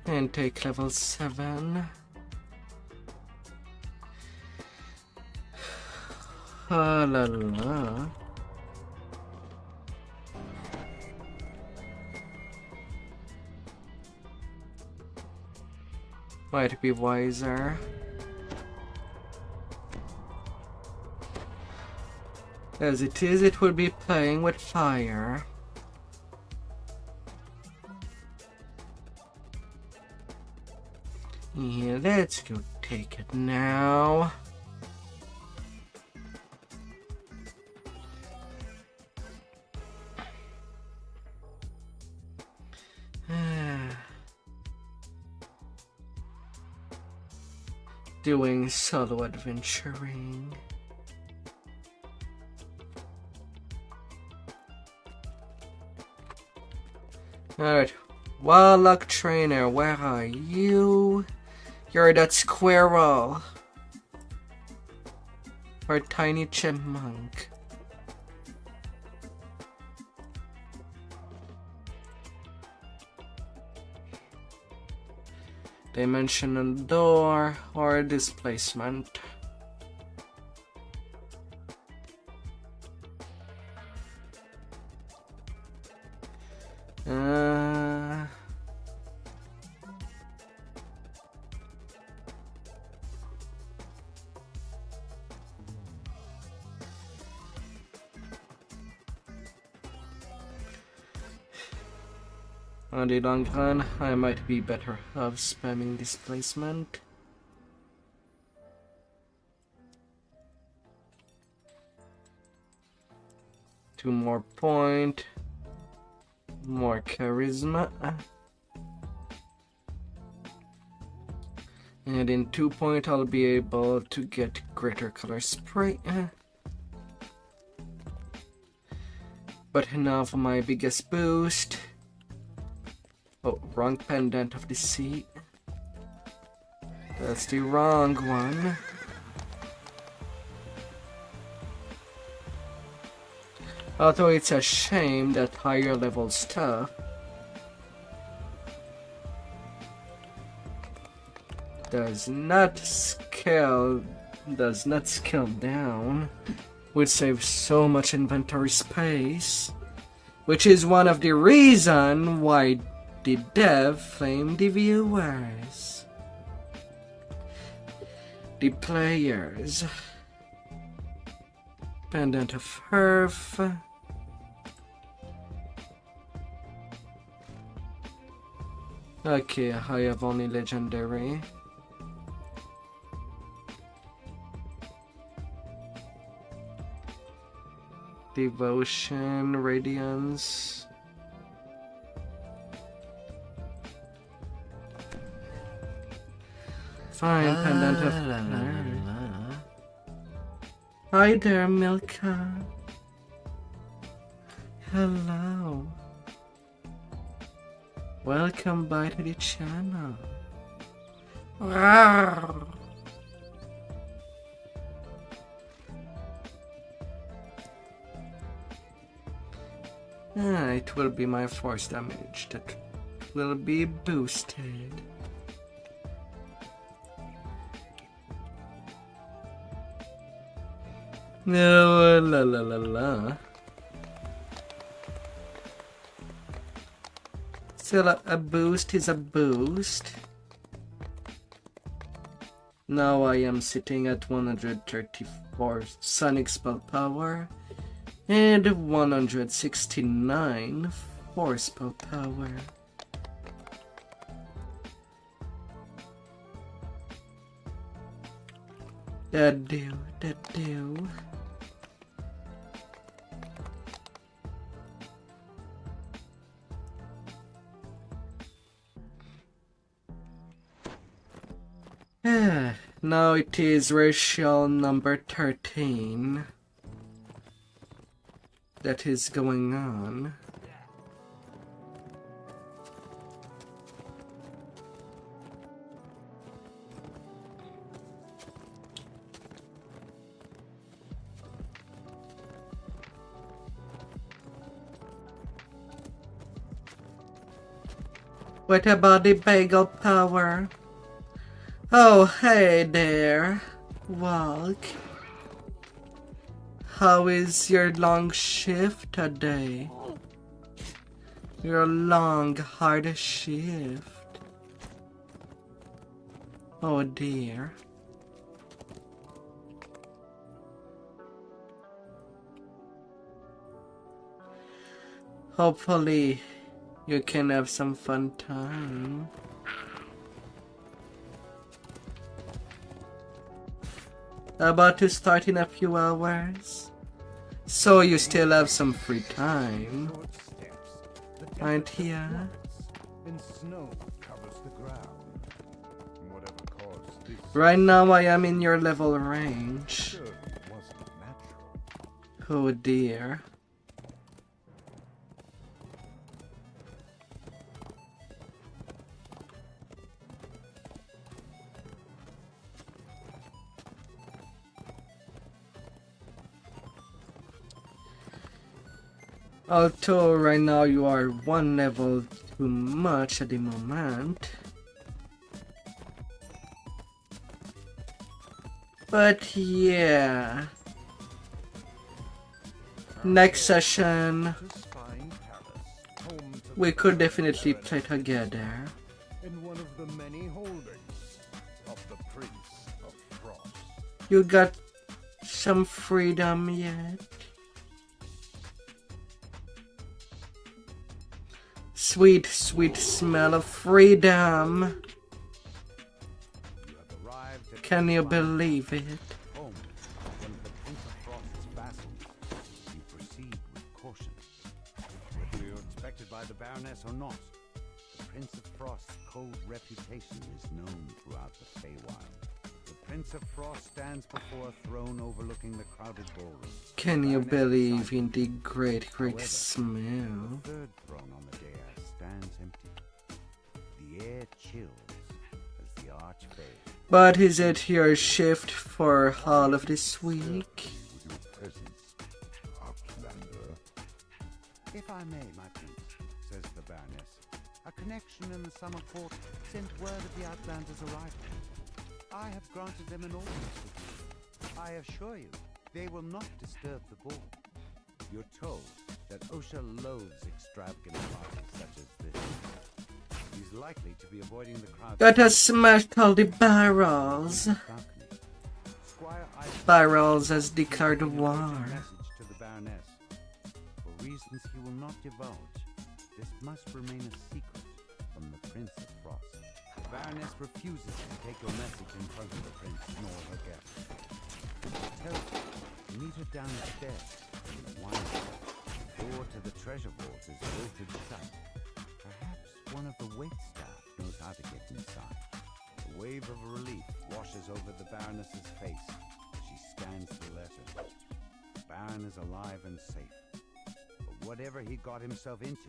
[SPEAKER 1] And take level 7. Ah la la. Might be wiser. As it is, it will be playing with fire. Yeah, let's go take it now. Doing solo adventuring. Alright, Warlock trainer, where are you? You're that squirrel. Or tiny chipmunk. Dimensional door or displacement. On the long run, I might be better off spamming displacement. 2 more point. More charisma. And in 2 point I'll be able to get greater color spray. But now for my biggest boost. Oh, wrong pendant of the sea. That's the wrong one. Although it's a shame that higher level stuff does not scale down, which saves so much inventory space, which is one of the reason why the dev flamed the viewers. The players. Pendant of Herf. Okay, I have only legendary. Devotion, Radiance. Fine, pendant of Hi there, Milka. Hello. Welcome back to the channel. Rawr. It will be my force damage that will be boosted. No, la la la la. Still, a boost is a boost. Now I am sitting at 134 sonic spell power and 169 force spell power. That do. Now it is racial number 13 that is going on. What about the bagel power? Oh, hey there, Walk. How is your long shift today? Your long, hard shift. Oh dear. Hopefully, you can have some fun time. About to start in a few hours, so you still have some free time, aren't you?
[SPEAKER 2] And snow covers the ground. Whatever caused this
[SPEAKER 1] Right now I am in your level range.
[SPEAKER 2] wasn't natural.
[SPEAKER 1] Oh dear. Although right now you are one level too much at the moment. But yeah. Next session we could definitely play together.
[SPEAKER 2] In one of the many holdings of the Prince of Frost.
[SPEAKER 1] You got some freedom yet? Sweet, sweet smell of freedom. Can you believe it?
[SPEAKER 11] Home, one of the Prince of Frost's vassals. You proceed with Baroness or not, the Prince of Frost's cold reputation is known throughout the Feywild. The Prince of Frost stands before a throne overlooking the crowded ballroom.
[SPEAKER 1] Can you
[SPEAKER 11] Baroness
[SPEAKER 1] believe
[SPEAKER 11] decides
[SPEAKER 1] in the great
[SPEAKER 11] However,
[SPEAKER 1] Greek smell?
[SPEAKER 11] the third throne on the dais stands empty. The air chills as the archfey.
[SPEAKER 1] But is it your shift for all of this week?
[SPEAKER 2] With your presence, Outlander.
[SPEAKER 11] If I may, my prince, says the Baroness, a connection in the summer court sent word of the Outlander's arrival. I have granted them an audience with you. I assure you, they will not disturb the ball. You're told that Osha loathes extravagant parties such as this. He's likely to be avoiding the crowd.
[SPEAKER 1] That has smashed all the barrels.
[SPEAKER 11] Squire Isaac
[SPEAKER 1] Barrels has declared war.
[SPEAKER 11] message to the Baroness. For reasons he will not divulge, this must remain a secret from the Prince of Frost. The Baroness refuses to take your message in front of the Prince nor her guests. Tell her, meet her downstairs in one hour. The door to the treasure vault is bolted shut. Perhaps one of the waitstaff knows how to get inside. A wave of relief washes over the Baroness's face as she scans the letter. The Baron is alive and safe. But whatever he got himself into,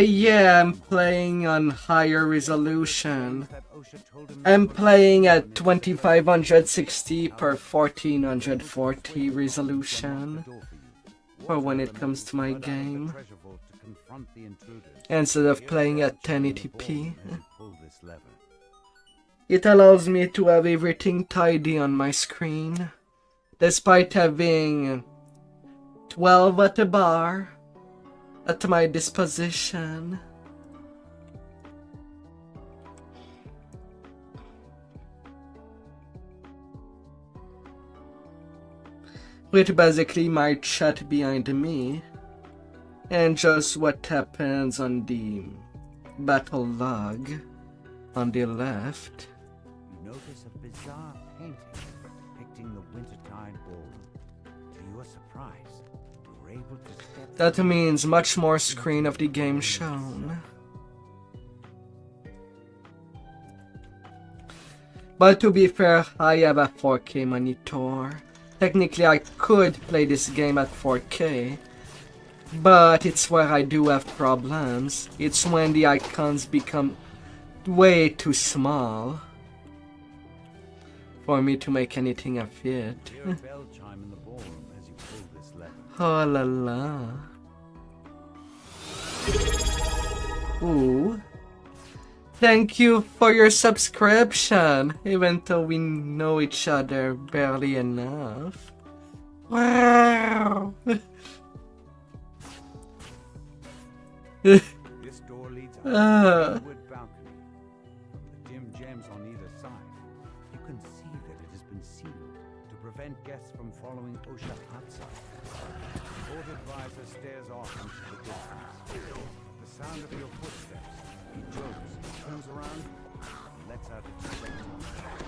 [SPEAKER 1] Yeah, I'm playing on higher resolution.
[SPEAKER 11] that Osha told him
[SPEAKER 1] I'm playing at 2560 per 1440 resolution for when it comes to my game,
[SPEAKER 11] treasure vault to confront the intruders.
[SPEAKER 1] instead of playing at 1080p.
[SPEAKER 11] As you pull this lever.
[SPEAKER 1] It allows me to have everything tidy on my screen, despite having 12 at the bar at my disposition. With basically my chat behind me, and just what happens on the battle log on the left.
[SPEAKER 11] You notice a bizarre painting depicting the Wintertide Ballroom. To your surprise, you were able to step
[SPEAKER 1] That means much more screen of the game shown. But to be fair, I have a 4K monitor. Technically I could play this game at 4K, but it's where I do have problems. It's when the icons become way too small for me to make anything of it.
[SPEAKER 11] hear a bell chime in the ballroom as you pull this lever.
[SPEAKER 1] Oh la la. Ooh. Thank you for your subscription, even though we know each other barely enough. Wow.
[SPEAKER 11] This door leads out to
[SPEAKER 1] Ah.
[SPEAKER 11] a wood balcony. From the dim gems on either side, you can see that it has been sealed to prevent guests from following Osha outside. The court advisor stares off into the distance. The sound of your footsteps, he jokes, turns around, and lets out a distinct laugh.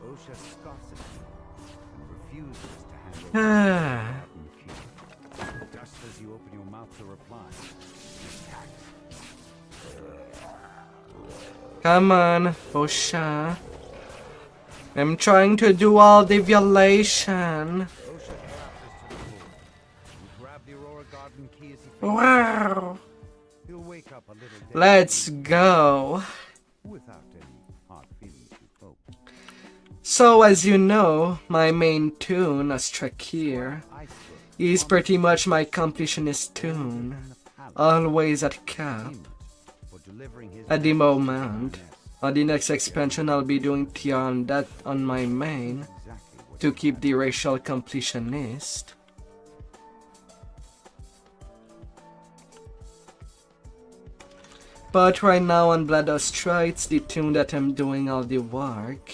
[SPEAKER 11] Osha scoffs at you and refuses to hand over
[SPEAKER 1] Ah.
[SPEAKER 11] the key. Just as you open your mouth to reply, he attacks.
[SPEAKER 1] Come on, Osha. I'm trying to do all the violation.
[SPEAKER 11] Osha collapses to the floor. You grab the Aurora Garden key as he
[SPEAKER 1] Wow.
[SPEAKER 11] He'll wake up a little dead
[SPEAKER 1] Let's go.
[SPEAKER 11] without any hard feelings, you hope.
[SPEAKER 1] So as you know, my main tune, Austrakear, is pretty much my completionist tune. Always at cap.
[SPEAKER 11] For delivering his
[SPEAKER 1] At the moment. On the next expansion I'll be doing TR on that on my main
[SPEAKER 11] exactly what
[SPEAKER 1] to keep the racial completionist. But right now on Blood Astra, it's the tune that I'm doing all the work.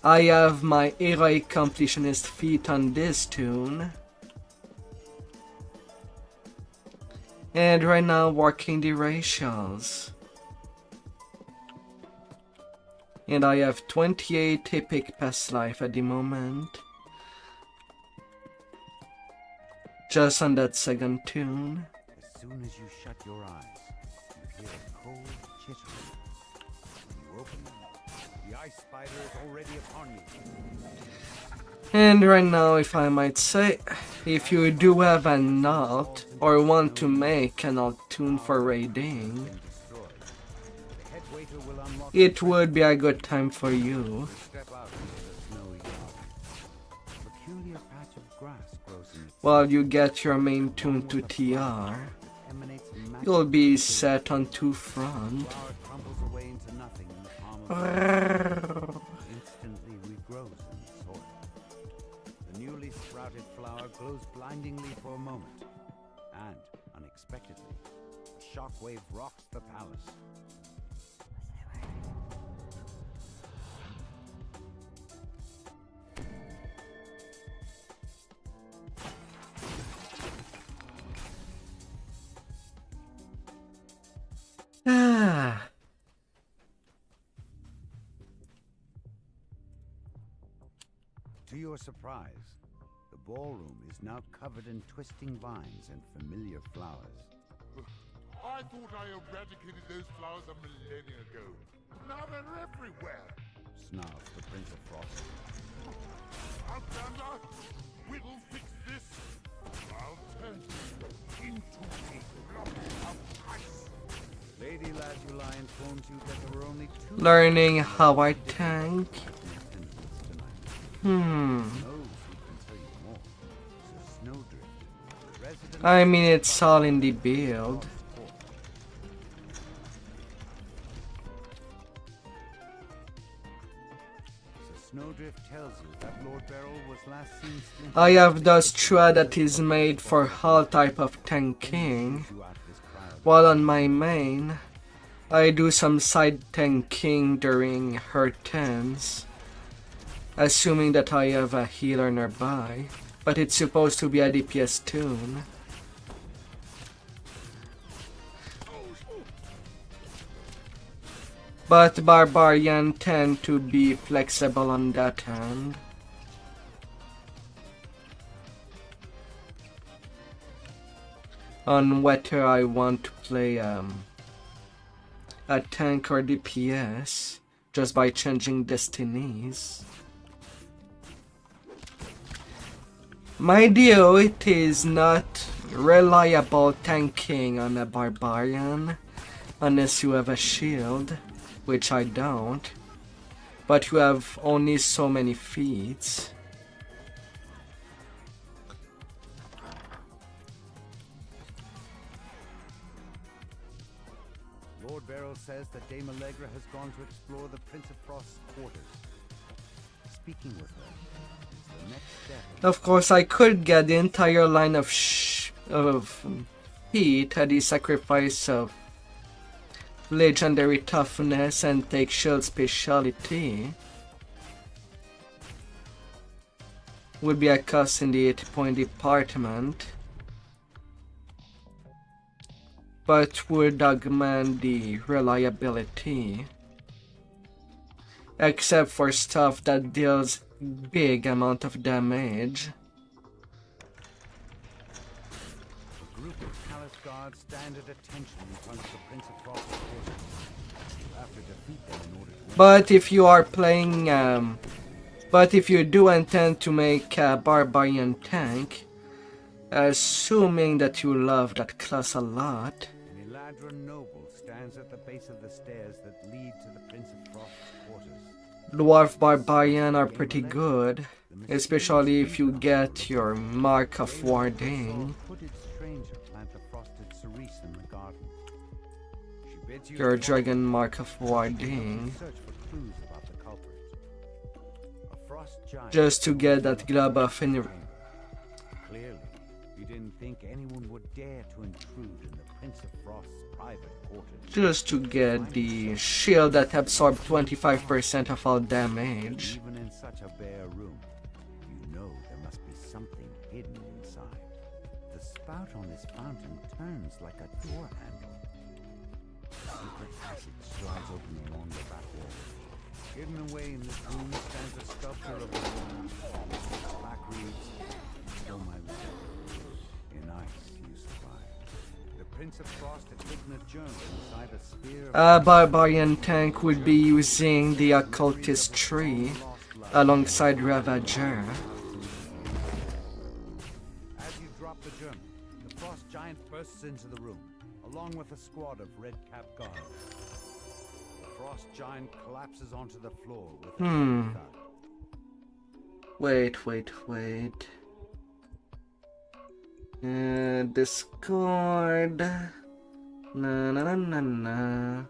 [SPEAKER 1] I have my heroic completionist feat on this tune. And right now working the racials. And I have 28 epic past life at the moment. just on that second tune.
[SPEAKER 11] As soon as you shut your eyes, you hear a cold chittering. When you open them, the ice spider is already upon you.
[SPEAKER 1] And right now, if I might say, if you do have an alt or want to make an alt tune for raiding, it would be a good time for you. While you get your main tune to TR, you'll be set on two front.
[SPEAKER 11] Instantly regrows in the soil. The newly sprouted flower glows blindingly for a moment, and unexpectedly, a shockwave rocks the palace.
[SPEAKER 1] Ah.
[SPEAKER 11] To your surprise, the ballroom is now covered in twisting vines and familiar flowers.
[SPEAKER 2] I thought I eradicated those flowers a millennia ago. Now they're everywhere.
[SPEAKER 11] Snarls the Prince of Frost.
[SPEAKER 2] Outlander, we'll fix this. I'll turn you into a block of ice.
[SPEAKER 11] Lady Lazuli informs you that there were only two
[SPEAKER 1] Learning how I tank. I mean, it's all in the build.
[SPEAKER 11] Snowdrift tells you that Lord Beryl was last seen slinking.
[SPEAKER 1] I have thus thread that is made for all type of tanking, while on my main, I do some side tanking during her turns, assuming that I have a healer nearby, but it's supposed to be a DPS tune. But Barbarian tend to be flexible on that hand. On whether I want to play a tank or DPS just by changing destinies. My deal, it is not reliable tanking on a Barbarian unless you have a shield, which I don't, but you have only so many feats.
[SPEAKER 11] Lord Beryl says that Dame Allegra has gone to explore the Prince of Frost's quarters. Speaking with her is the next step.
[SPEAKER 1] Of course, I could get the entire line of feat at the sacrifice of legendary toughness and take shield speciality. Would be a cost in the 8-point department, but would augment the reliability, except for stuff that deals big amount of damage.
[SPEAKER 11] A group of palace guards stand at attention in front of the Prince of Frost's quarters. You have to defeat them in order to...
[SPEAKER 1] But if you are playing, but if you do intend to make a Barbarian tank, assuming that you love that class a lot,
[SPEAKER 11] An Eladrin noble stands at the base of the stairs that lead to the Prince of Frost's quarters.
[SPEAKER 1] Dwarf Barbarian are pretty good, especially if you get your Mark of Warding.
[SPEAKER 11] Hooded stranger plant the frosted cerise in the garden. She bids you
[SPEAKER 1] Your
[SPEAKER 11] to
[SPEAKER 1] Dragon Mark of Warding,
[SPEAKER 11] search for clues about the culprit. A frost giant
[SPEAKER 1] just to get that glob of
[SPEAKER 11] Clearly, you didn't think anyone would dare to intrude in the Prince of Frost's private quarters.
[SPEAKER 1] just to get the shield that absorbs 25% of all damage.
[SPEAKER 11] Even in such a bare room, you know there must be something hidden inside. The spout on this fountain turns like a door handle. A secret passage slides open along the back wall. Hidden away in this room stands a sculpture of a woman. Black reeds, still my love. Prince of Frost had hidden a germ inside a sphere of
[SPEAKER 1] A barbarian tank would be using the occultist tree alongside Ravager.
[SPEAKER 11] As you drop the germ, the frost giant bursts into the room, along with a squad of red-capped guards. The frost giant collapses onto the floor with a thud.
[SPEAKER 1] Wait. Discord. Na.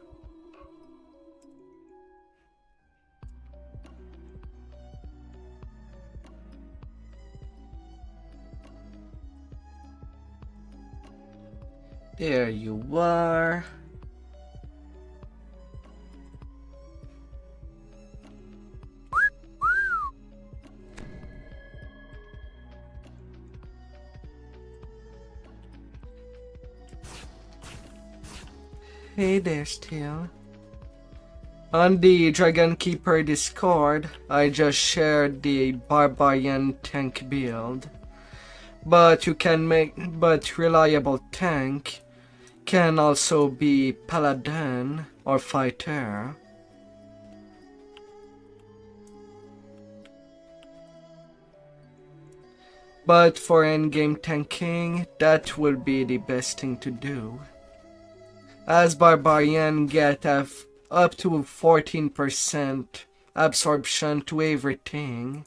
[SPEAKER 1] There you are. Hey there, still. On the Dragon Keeper Discord, I just shared the Barbarian tank build. But reliable tank can also be Paladin or Fighter. But for endgame tanking, that will be the best thing to do, as Barbarian get up to 14% absorption to everything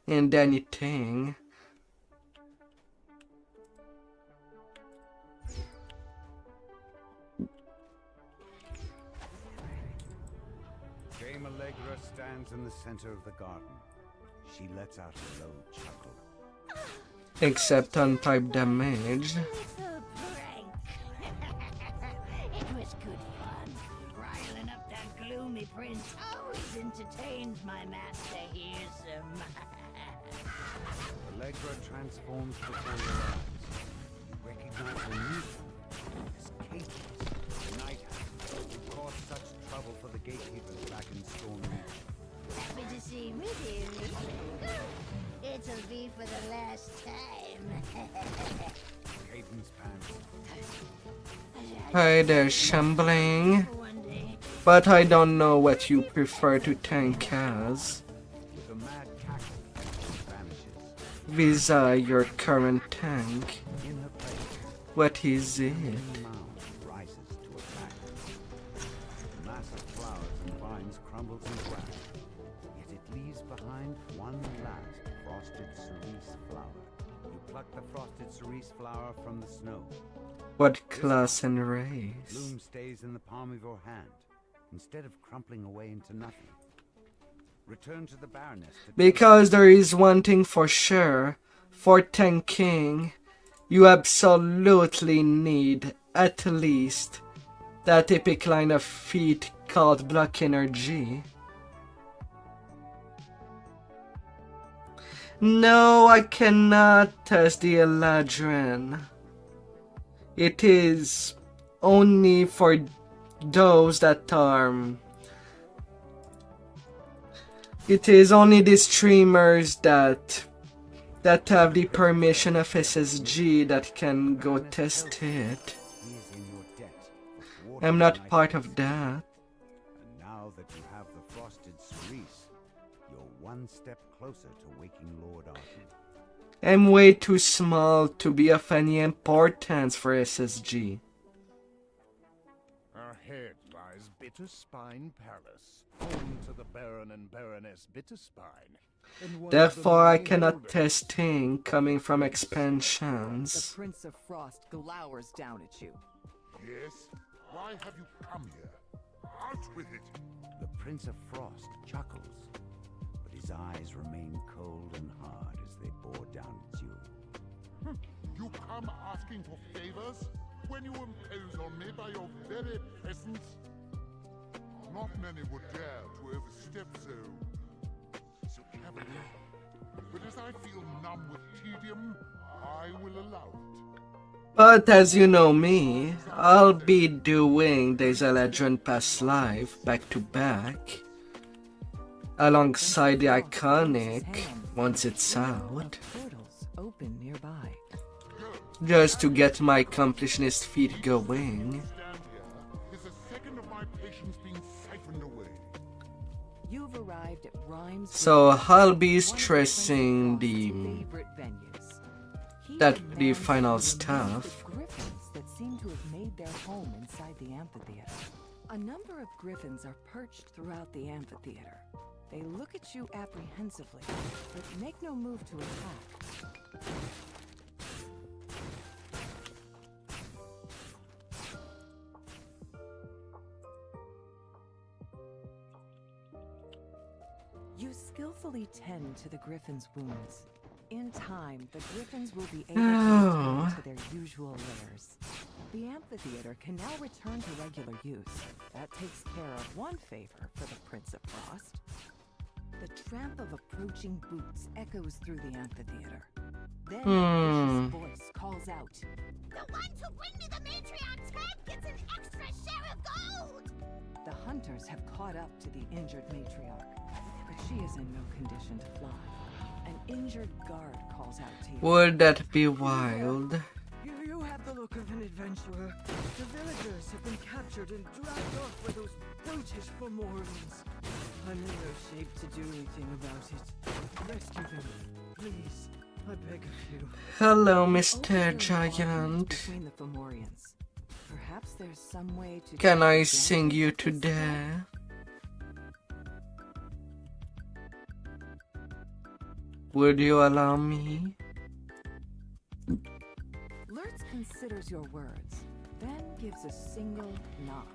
[SPEAKER 1] and anything.
[SPEAKER 11] Dame Allegra stands in the center of the garden. She lets out a low chuckle.
[SPEAKER 1] Except on type damage.
[SPEAKER 7] It was good fun. Riling up that gloomy prince always entertains my master here,
[SPEAKER 11] Allegra transforms before your eyes. You recognize a new one. It's Kate, the Night Hound, who caused such trouble for the gatekeepers back in Storm Reach.
[SPEAKER 7] Happy to see you here. It'll be for the last time.
[SPEAKER 11] Hayden's pants.
[SPEAKER 1] Hi there, Shambling. But I don't know what you prefer to tank as.
[SPEAKER 11] The mad cackle vanishes.
[SPEAKER 1] Visa your current tank.
[SPEAKER 11] In her place,
[SPEAKER 1] What is it?
[SPEAKER 11] a mound rises to attack. The mass of flowers and vines crumbles into ash. Yet it leaves behind one last frosted cerise flower. You pluck the frosted cerise flower from the snow.
[SPEAKER 1] What class and race?
[SPEAKER 11] Bloom stays in the palm of your hand, instead of crumpling away into nothing. Return to the Baroness to
[SPEAKER 1] Because there is one thing for sure. For tanking, you absolutely need at least that epic line of feat called Block Energy. No, I cannot test the Eladrin. It is only for those that are... It is only the streamers that have the permission of SSG that can go test it.
[SPEAKER 11] He is in your debt. for
[SPEAKER 1] I'm
[SPEAKER 11] thwarting
[SPEAKER 1] not
[SPEAKER 11] my
[SPEAKER 1] part of
[SPEAKER 11] destiny.
[SPEAKER 1] that.
[SPEAKER 11] And now that you have the frosted cerise, you're one step closer to waking Lord Arden.
[SPEAKER 1] I'm way too small to be of any importance for SSG.
[SPEAKER 2] Ahead lies Bitterspine Palace, home to the Baron and Baroness Bitterspine. and one of the
[SPEAKER 1] Therefore, I
[SPEAKER 2] many
[SPEAKER 1] cannot
[SPEAKER 2] holders.
[SPEAKER 1] test thing coming from
[SPEAKER 6] The
[SPEAKER 1] expansions.
[SPEAKER 6] Prince of Frost glowers down at you.
[SPEAKER 2] Yes? Why have you come here? Out with it!
[SPEAKER 11] The Prince of Frost chuckles, but his eyes remain cold and hard as they bore down at you.
[SPEAKER 2] You come asking for favors when you impose on me by your very presence? Not many would dare to overstep so cavalier. But as I feel numb with tedium, I will allow it.
[SPEAKER 1] But as you know me, I'll be doing Days of Legend Past Life back to back, alongside the iconic once it's out.
[SPEAKER 6] Portals open nearby.
[SPEAKER 1] just to get my accomplishment feet going.
[SPEAKER 6] You've arrived at Rhymes.
[SPEAKER 1] So I'll be stressing the final stuff.
[SPEAKER 6] Griffins that seem to have made their home inside the amphitheater. A number of griffins are perched throughout the amphitheater. They look at you apprehensively, but make no move to attack. You skillfully tend to the griffins' wounds. In time, the griffins will be able to return to their usual lairs. The amphitheater can now return to regular use. That takes care of one favor for the Prince of Frost. The tramp of approaching boots echoes through the amphitheater. Then a vicious voice calls out,
[SPEAKER 7] The ones who bring me the matriarch's head gets an extra share of gold!
[SPEAKER 6] The hunters have caught up to the injured matriarch, but she is in no condition to fly. An injured guard calls out to you.
[SPEAKER 1] Would that be wild?
[SPEAKER 8] You have the look of an adventurer. The villagers have been captured and dragged off by those brutish Fomorians. I'm in no shape to do anything about it. Rescue them, please. I beg of you.
[SPEAKER 1] Hello, Mr. Giant.
[SPEAKER 6] Between the Fomorians. Perhaps there's some way to.
[SPEAKER 1] Can I sing you to death? Would you allow me?
[SPEAKER 6] Lurtz considers your words, then gives a single nod.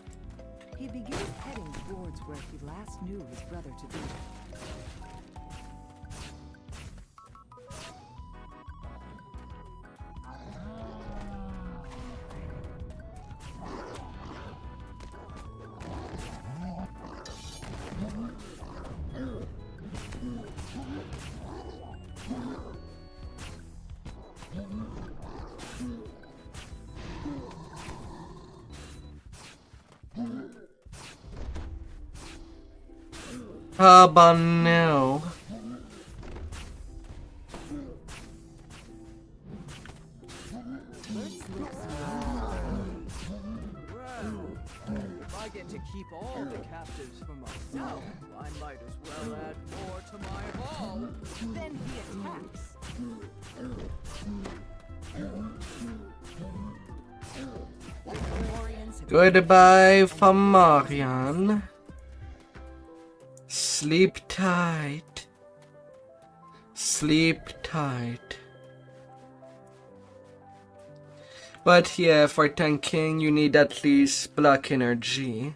[SPEAKER 6] He begins heading towards where he last knew his brother to be.
[SPEAKER 1] How about now?
[SPEAKER 8] If I get to keep all the captives for myself, I might as well add more to my haul.
[SPEAKER 6] Then he attacks.
[SPEAKER 1] Goodbye, Fomorian. Sleep tight. Sleep tight. But yeah, for tanking you need at least black energy.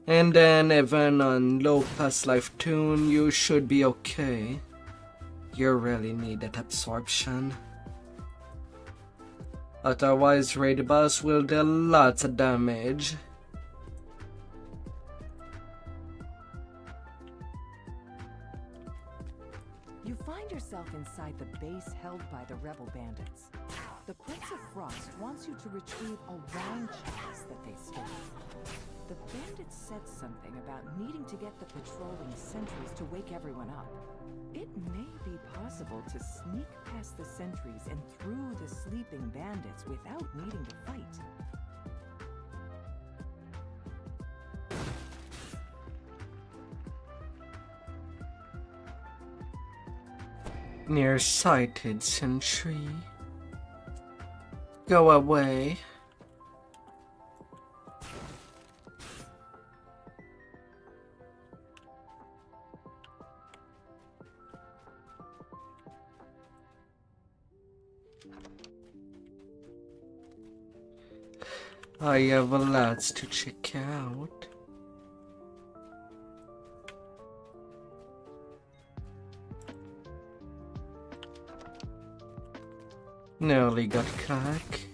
[SPEAKER 1] And then even on low past life tune you should be okay. You really need that absorption. Otherwise raid boss will do lots of damage.
[SPEAKER 6] You find yourself inside the base held by the rebel bandits. The Prince of Frost wants you to retrieve a wine chest that they stole. The bandits said something about needing to get the patrolling sentries to wake everyone up. It may be possible to sneak past the sentries and through the sleeping bandits without needing to fight.
[SPEAKER 1] Nearsighted sentry. Go away. I have lots to check out. Nearly got caught.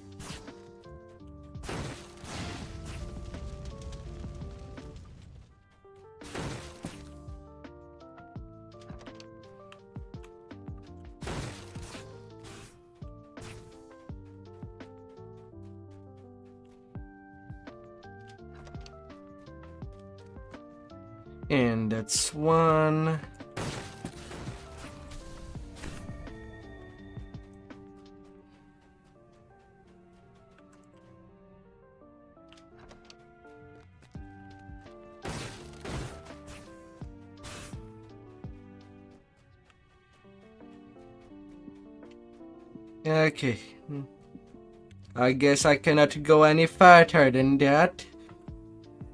[SPEAKER 1] And that's one. Okay. I guess I cannot go any further than that.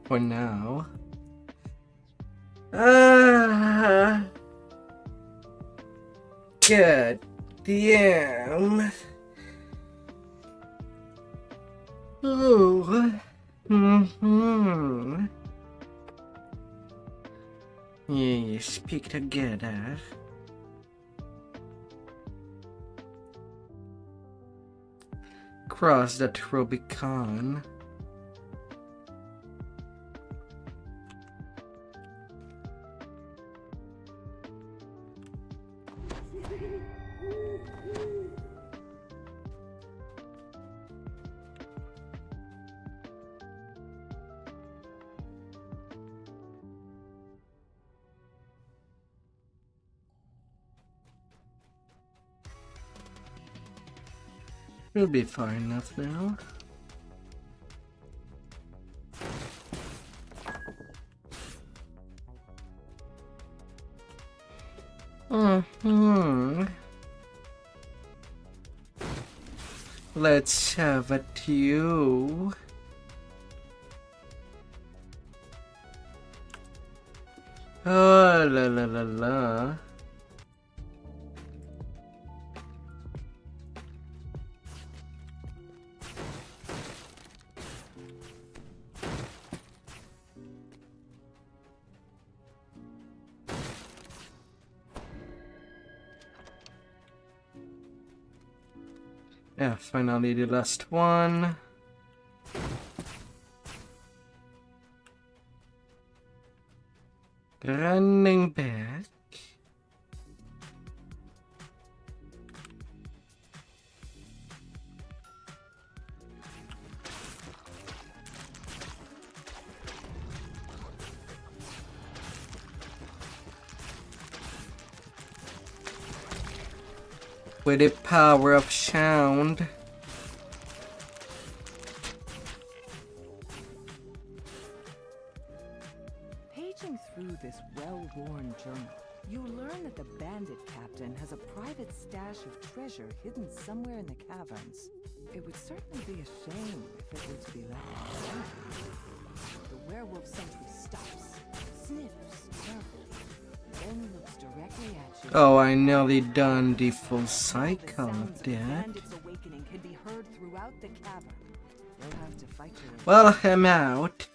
[SPEAKER 1] For now. God damn. Oh. Yeah, speak together. Cross that Rubicon. We'll be far enough now. Let's have a tea. Oh la la la la. Yeah, finally the last one. Running back. With the power of sound.
[SPEAKER 6] Paging through this well-worn journal, you learn that the bandit captain has a private stash of treasure hidden somewhere in the caverns. It would certainly be a shame if it were to be left untended. The werewolf sentry stops, sniffs carefully, then looks directly at you.
[SPEAKER 1] Oh, I nearly done the full cycle of that.
[SPEAKER 6] Bandit's awakening can be heard throughout the cavern. You'll have to fight your way.
[SPEAKER 1] Well, I'm out.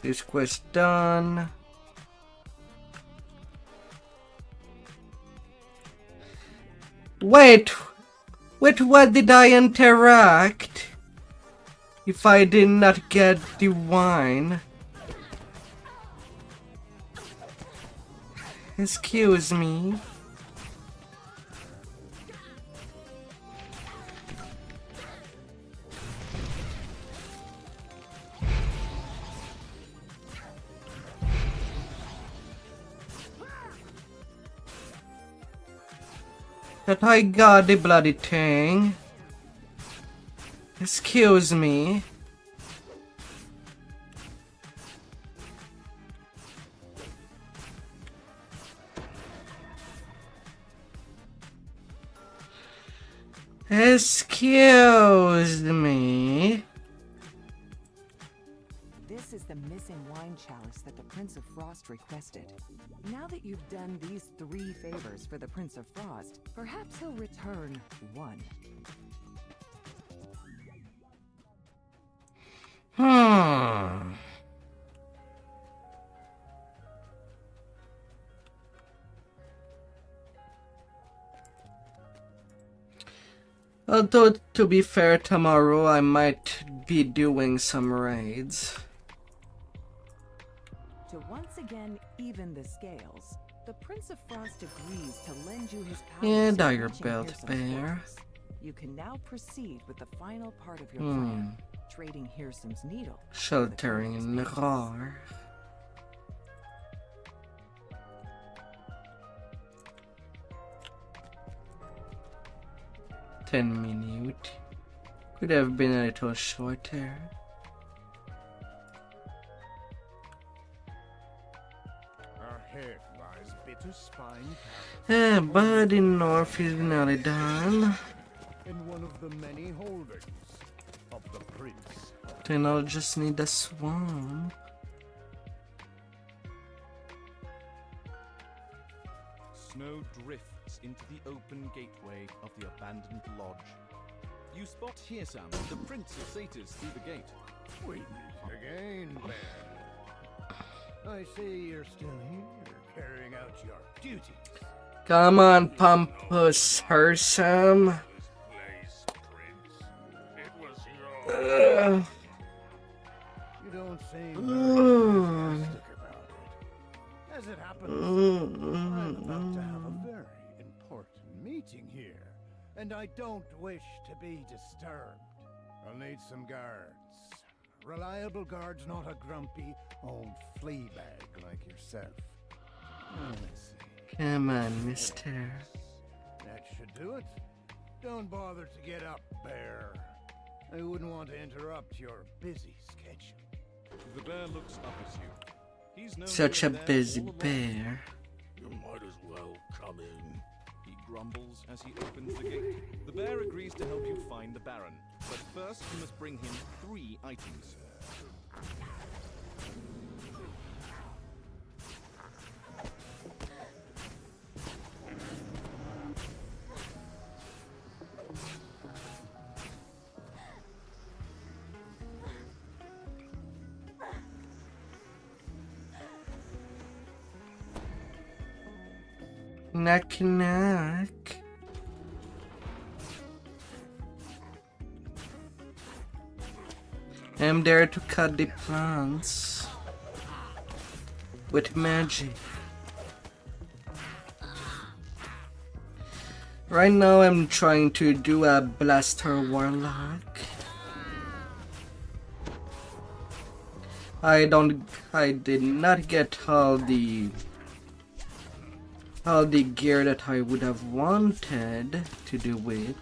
[SPEAKER 1] This quest done. Wait, with what did I interact? If I did not get the wine. Excuse me. That I got the bloody thing. Excuse me. Excuse me.
[SPEAKER 6] This is the missing wine chalice that the Prince of Frost requested. Now that you've done these 3 favors for the Prince of Frost, perhaps he'll return 1.
[SPEAKER 1] Although, to be fair, tomorrow I might be doing some raids.
[SPEAKER 6] To once again even the scales, the Prince of Frost agrees to lend you his powers.
[SPEAKER 1] And
[SPEAKER 6] to
[SPEAKER 1] your
[SPEAKER 6] reaching
[SPEAKER 1] belt
[SPEAKER 6] Hirsum's
[SPEAKER 1] bear.
[SPEAKER 6] fortress. You can now proceed with the final part of your plan, trading Hirsum's needle.
[SPEAKER 1] Sheltering in Rar. $10 could have been a little shorter.
[SPEAKER 2] Our half lies bitter
[SPEAKER 1] But in north is nearly done.
[SPEAKER 2] In one of the many holdings of the prince.
[SPEAKER 1] Then I'll just need a swamp.
[SPEAKER 10] Snow drifts into the open gateway of the abandoned lodge. You spot here, Sam, the Prince of Satyrs through the gate.
[SPEAKER 2] We meet again, Bear. I see you're still here, carrying out your duties.
[SPEAKER 1] Come on, Pompous Hersum.
[SPEAKER 2] You don't seem very enthusiastic about it. As it happens, I'm about to have a very important meeting here, and I don't wish to be disturbed. I'll need some guards. Reliable guards, not a grumpy old flea bag like yourself. Let's see.
[SPEAKER 1] Come on, mister.
[SPEAKER 2] That should do it. Don't bother to get up, Bear. I wouldn't want to interrupt your busy schedule.
[SPEAKER 10] The bear looks up at you. He's known
[SPEAKER 1] Such
[SPEAKER 10] you
[SPEAKER 1] a
[SPEAKER 10] there
[SPEAKER 1] busy
[SPEAKER 10] all along.
[SPEAKER 1] bear.
[SPEAKER 2] You might as well come in.
[SPEAKER 10] He grumbles as he opens the gate. The bear agrees to help you find the Baron, but first you must bring him 3 items.
[SPEAKER 1] Knock knock. I'm there to cut the plants with magic. Right now I'm trying to do a blaster warlock. I did not get all the gear that I would have wanted to do it.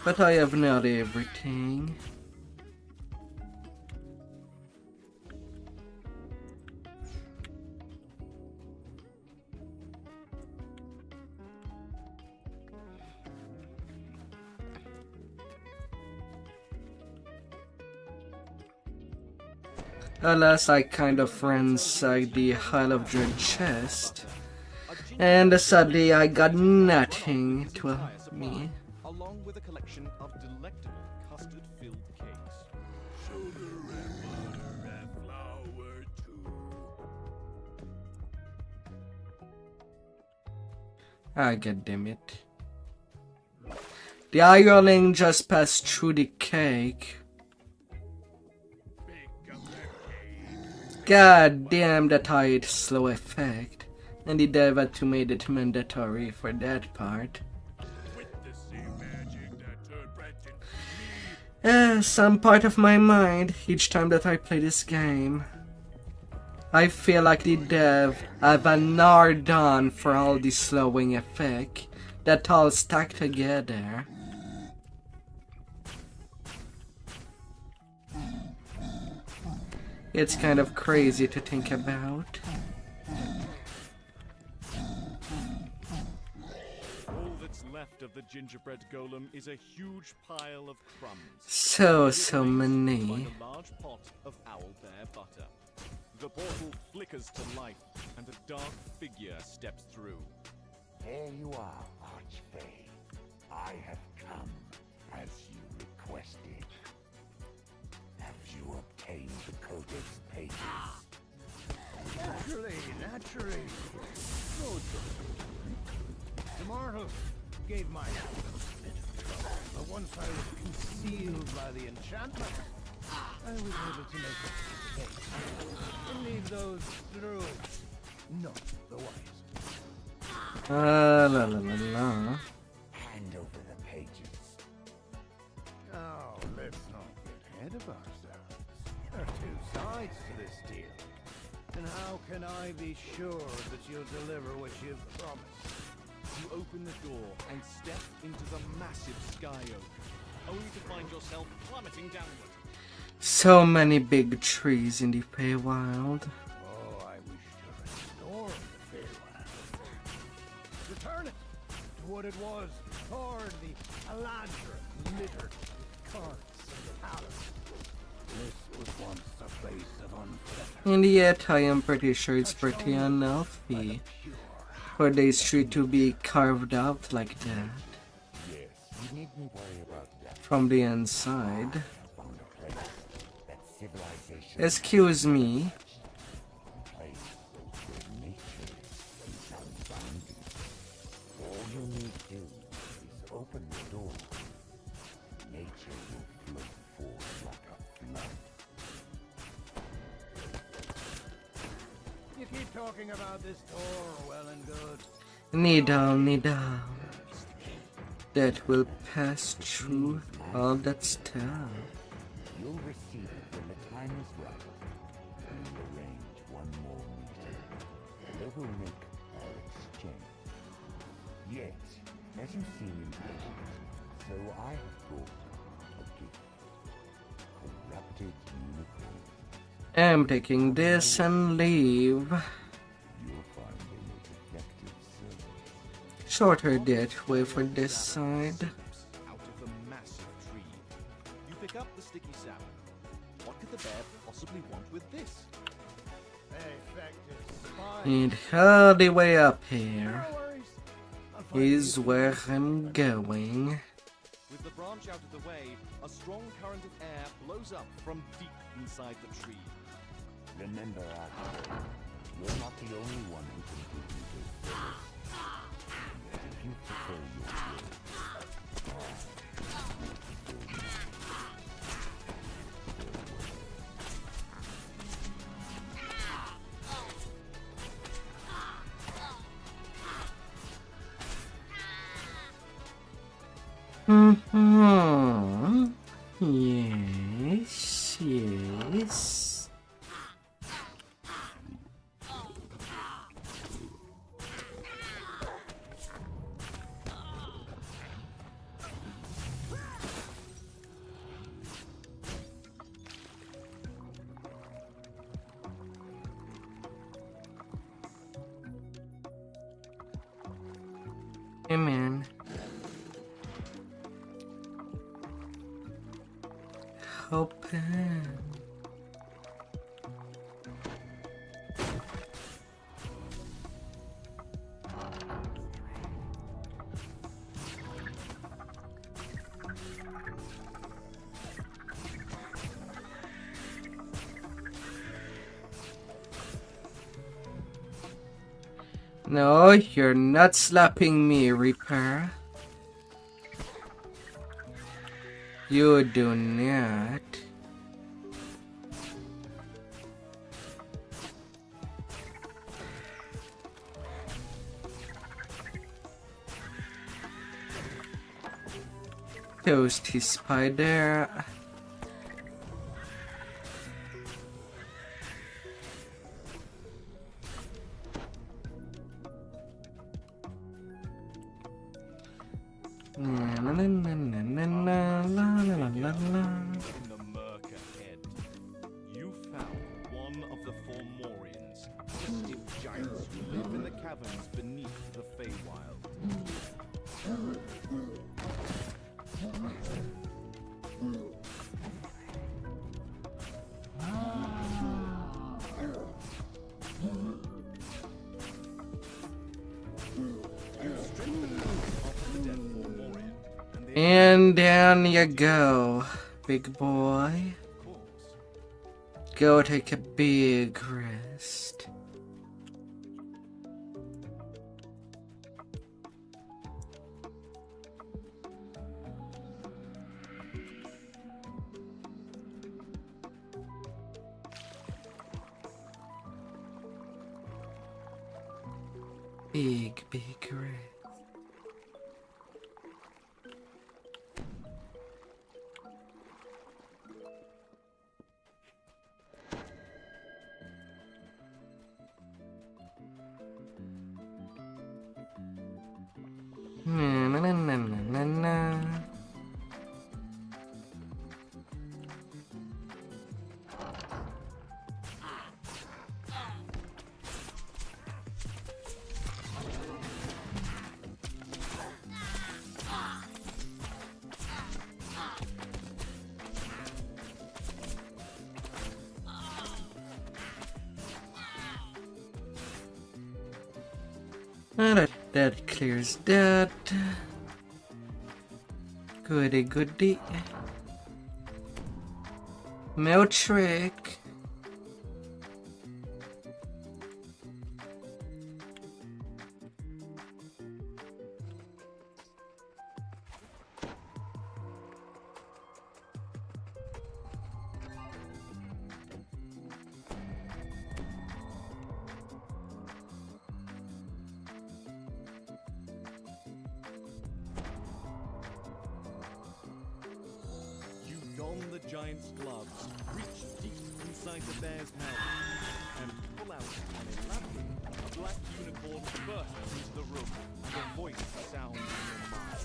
[SPEAKER 1] But I have not everything. Alas, I kind of ransacked the Isle of Dread chest, and sadly I got nothing to help me.
[SPEAKER 10] Along with a collection of delectable custard-filled cakes.
[SPEAKER 2] Sugar and butter and flour too.
[SPEAKER 1] God damn it. The hireling just passed through the cake. God damn, that had slow effect. And the dev had to make it mandatory for that part. Some part of my mind, each time that I play this game, I feel like the dev have an ardon for all the slowing effect that all stack together. It's kind of crazy to think about.
[SPEAKER 10] All that's left of the gingerbread golem is a huge pile of crumbs.
[SPEAKER 1] So many.
[SPEAKER 10] Find a large pot of owlbear butter. The portal flickers to life, and a dark figure steps through.
[SPEAKER 3] There you are, Archfey. I have come as you requested. Have you obtained the Codex pages?
[SPEAKER 2] Naturally. Good. The mortal gave my house a bit of trouble, but once I was concealed by the enchantment, I was able to make a mistake and leave those through. Not the wise.
[SPEAKER 1] La la la la.
[SPEAKER 3] Hand over the pages.
[SPEAKER 2] Now, let's not get ahead of ourselves. There are 2 sides to this deal. And how can I be sure that you'll deliver what you've promised?
[SPEAKER 10] You open the door and step into the massive sky oak, only to find yourself plummeting downward.
[SPEAKER 1] So many big trees in the Feywild.
[SPEAKER 2] Oh, I wish to restore the Feywild. Return it to what it was before the Alandra littered the courts of the palace. This was once a place of unfettered.
[SPEAKER 1] And yet, I am pretty sure it's pretty unhealthy for this tree to be carved out like that
[SPEAKER 3] Yes, you needn't worry about that.
[SPEAKER 1] from the inside.
[SPEAKER 3] Found a place that civilization
[SPEAKER 1] Excuse me.
[SPEAKER 3] place where nature is unbounded. All you need to do is open the door. Nature will flow forth like a flood.
[SPEAKER 2] You keep talking about this door, well and good.
[SPEAKER 1] Needle. That will pass through all that stuff.
[SPEAKER 3] You'll receive it when the time is right. We'll arrange one more meeting. Then we'll make our exchange. Yet, as you seem impatient, so I have brought a gift. Corrupted unicorn.
[SPEAKER 1] I'm taking this and leave.
[SPEAKER 3] You'll find a most effective service.
[SPEAKER 1] Shorter that way for this side.
[SPEAKER 10] Out of the massive tree. You pick up the sticky sap. What could the bear possibly want with this?
[SPEAKER 2] Effective spy.
[SPEAKER 1] And all the way up here
[SPEAKER 2] No worries. I'll find
[SPEAKER 1] is
[SPEAKER 2] you.
[SPEAKER 1] where I'm going.
[SPEAKER 10] With the branch out of the way, a strong current of air blows up from deep inside the tree.
[SPEAKER 3] Remember, Arthur, you're not the only one who can give me this service. If you prefer your will,
[SPEAKER 1] Yes. Hey man. Open. No, you're not slapping me, Reaper. You do not. Toasty spider. Na, na, na, na, na, na, la, la, la, la, la.
[SPEAKER 10] In the murk ahead, you found one of the Formorians, the stiff giants who live in the caverns beneath the Feywild.
[SPEAKER 1] And down you go, big boy. Go take a big rest. Big rest. Na, na, na, na, na, na. Alright, that clears that. Goody goody. Mail trick.
[SPEAKER 10] Don the giant's gloves, reach deep inside the bear's mouth, and pull out an elaborate black unicorn bursts into the room. Your voice sounds in your mind.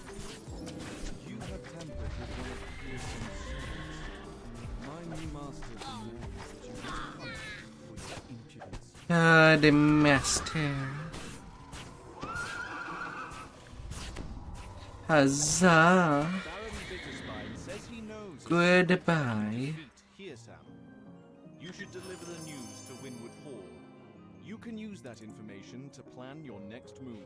[SPEAKER 10] You have tampered with one of Pearson's swords. My new master demands that you get punished for your impudence.
[SPEAKER 1] The master. Huzzah. Goodbye.
[SPEAKER 10] Here, Sam. You should deliver the news to Winwood Hall. You can use that information to plan your next move.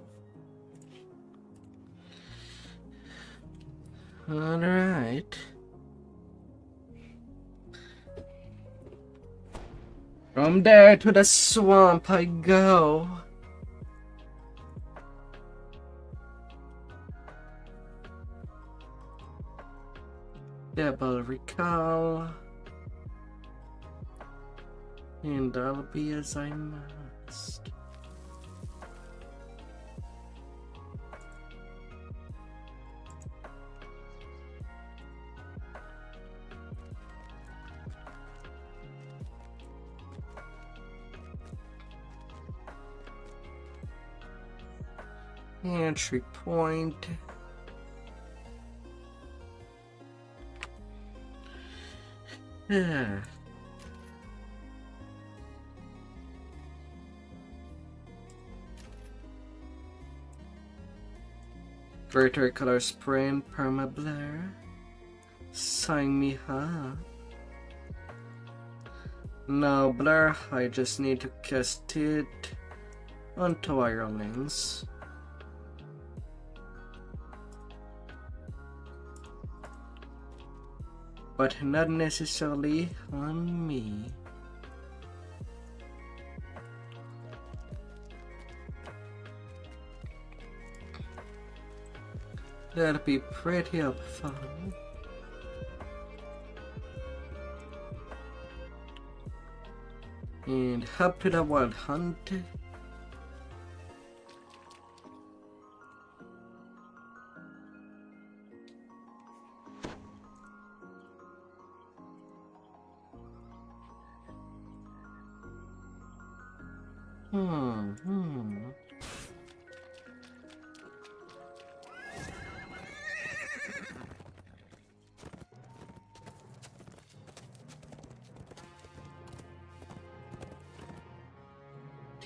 [SPEAKER 1] Alright. From there to the swamp I go. Double recall. And I'll be as I must. Entry point. Yeah. Greater color sprint, perma blur. Sign me up. No blur, I just need to cast it onto wirelings. But not necessarily on me. That'll be pretty fun. And up to the wild hunt.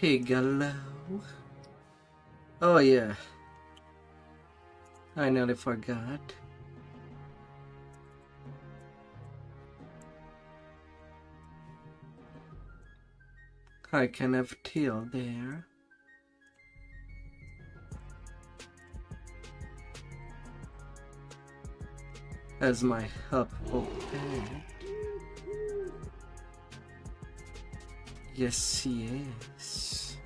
[SPEAKER 1] Tigalo. Oh yeah. I nearly forgot. I can have Teal there. As my helpful pet. Yes, yes.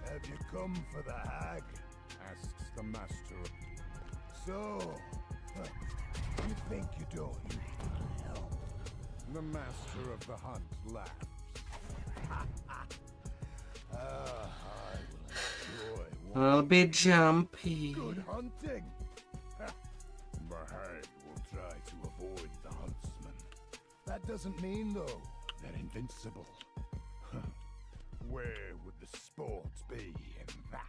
[SPEAKER 2] Have you come for the hag? Asks the master. So, you think you don't need my help? The master of the hunt laughs. I will enjoy.
[SPEAKER 1] I'll be jumpy.
[SPEAKER 2] Good hunting. The hag will try to avoid the huntsman. That doesn't mean, though, they're invincible. Where would the sport be in that?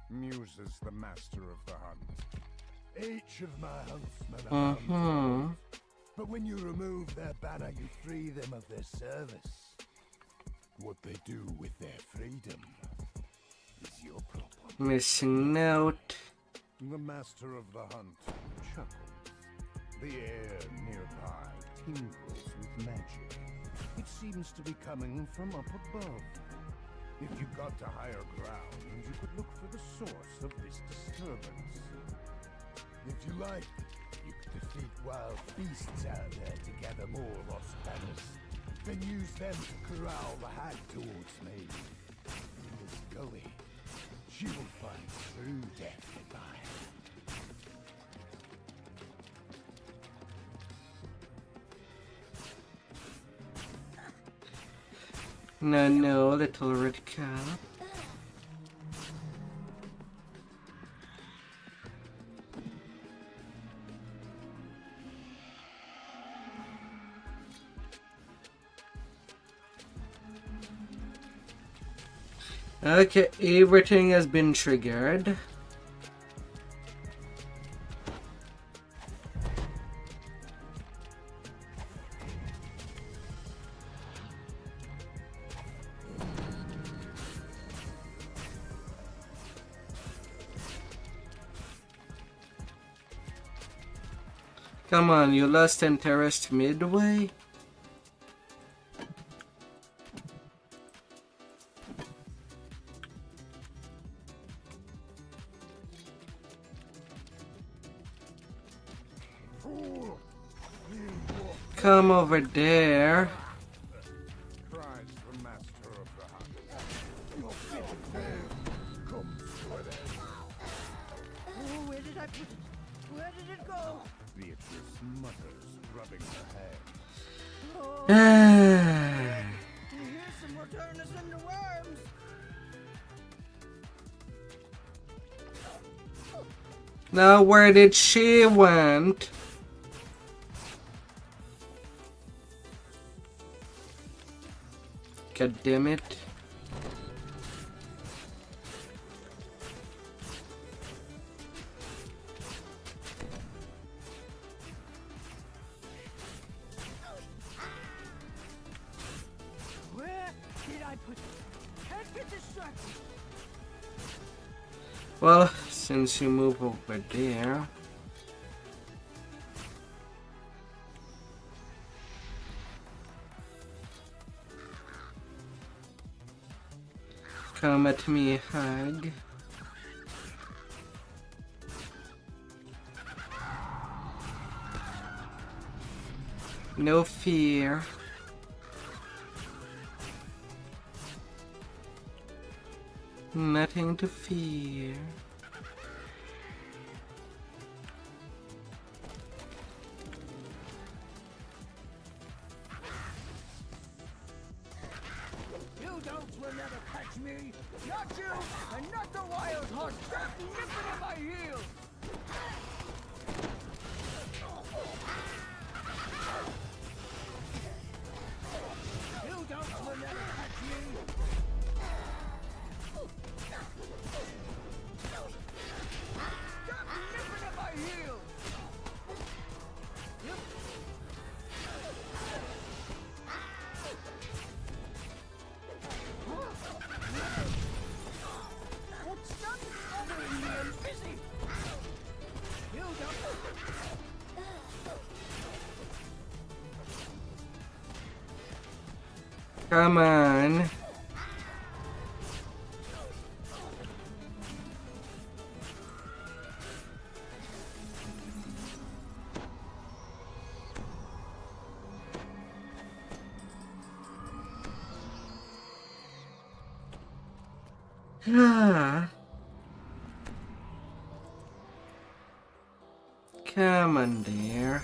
[SPEAKER 2] Muses the master of the hunt. Each of my huntsmen are hunters. But when you remove their banner, you free them of their service. What they do with their freedom is your problem.
[SPEAKER 1] Missing note.
[SPEAKER 2] The master of the hunt chuckles. The air nearby tingles with magic. It seems to be coming from up above. If you got to higher ground, you could look for the source of this disturbance. If you like, you could defeat wild beasts out there to gather more lost banners. Then use them to corral the hag towards me. In this gully, she will find true death in my hand.
[SPEAKER 1] No, little red cap. Okay, everything has been triggered. Come on, you lost interest midway? Come over there.
[SPEAKER 2] Cries the master of the hunt. Your fit of pain comes to an end.
[SPEAKER 3] Oh, where did I put it? Where did it go?
[SPEAKER 2] Beatrice mutters, rubbing her hands.
[SPEAKER 3] Oh,
[SPEAKER 1] Ah.
[SPEAKER 3] here's some more turning us into worms.
[SPEAKER 1] Now where did she went? God damn it.
[SPEAKER 3] Where did I put it? Can't get distracted.
[SPEAKER 1] Well, since you move over there. Come at me, hag. No fear. Nothing to fear.
[SPEAKER 3] You don'ts will never catch me. Not you, and not the wild horse. Stop nipping at my heel. You don'ts will never catch me. Stop nipping at my heel. Yep. Stop bothering me, I'm busy. You don't.
[SPEAKER 1] Come on. Ah. Come on there.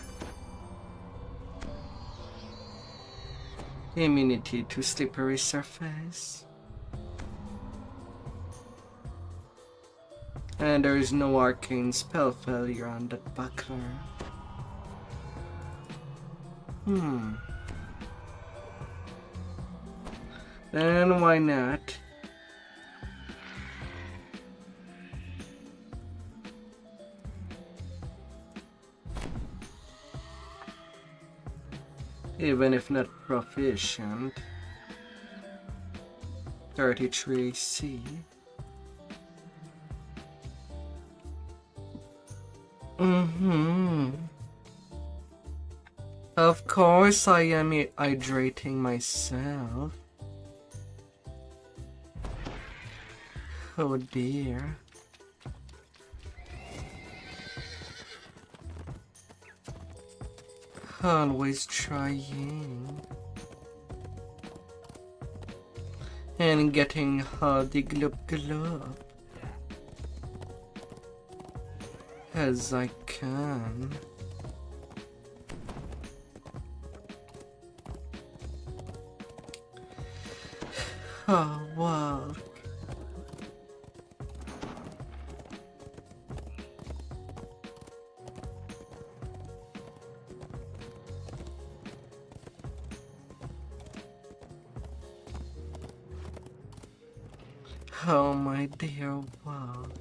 [SPEAKER 1] Immunity to slippery surface. And there is no arcane spell failure on that buckler. Then why not? Even if not proficient. 33 C. Of course I am hydrating myself. Oh dear. Always trying. And getting hardy glub glub. As I can. Oh, wow. Oh, my dear Warlock.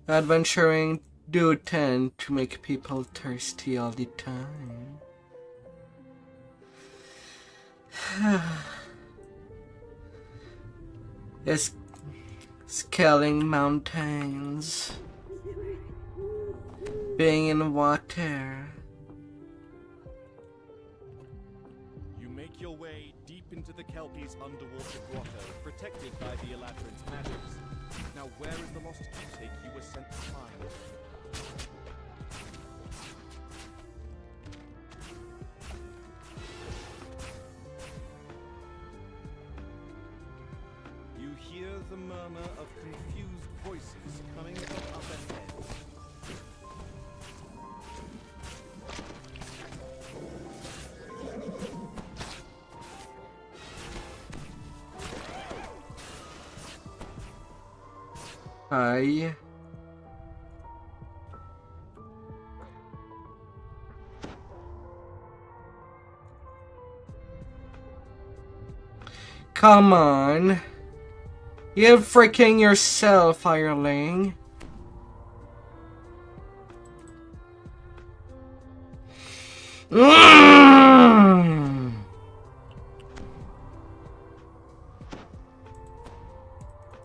[SPEAKER 1] Adventuring do tend to make people thirsty all the time. Yes, scaling mountains, being in water.
[SPEAKER 10] You make your way deep into the Kelpie's underwater grotto, protected by the Eladrin's magics. Now, where is the lost keepsake you were sent to find? You hear the murmur of confused voices coming from up ahead.
[SPEAKER 1] Hi. Come on. You freaking yourself, hireling.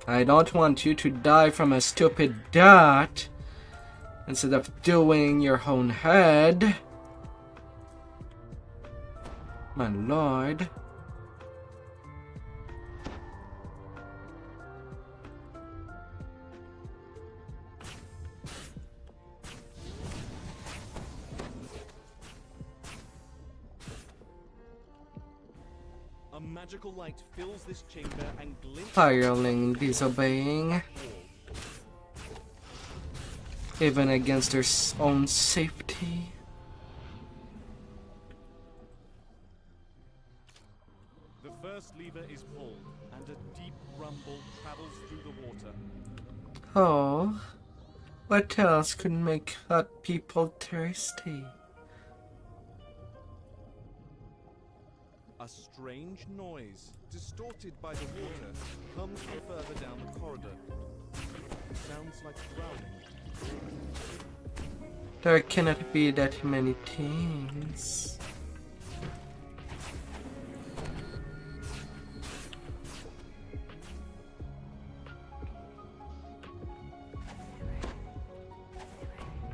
[SPEAKER 1] I don't want you to die from a stupid dot instead of doing your own head. My lord.
[SPEAKER 10] A magical light fills this chamber and glints.
[SPEAKER 1] Hireling disobeying. Even against their own safety.
[SPEAKER 10] The first lever is pulled, and a deep rumble travels through the water.
[SPEAKER 1] Oh, what else could make hot people thirsty?
[SPEAKER 10] A strange noise, distorted by the water, comes from further down the corridor. Sounds like growling.
[SPEAKER 1] There cannot be that many things.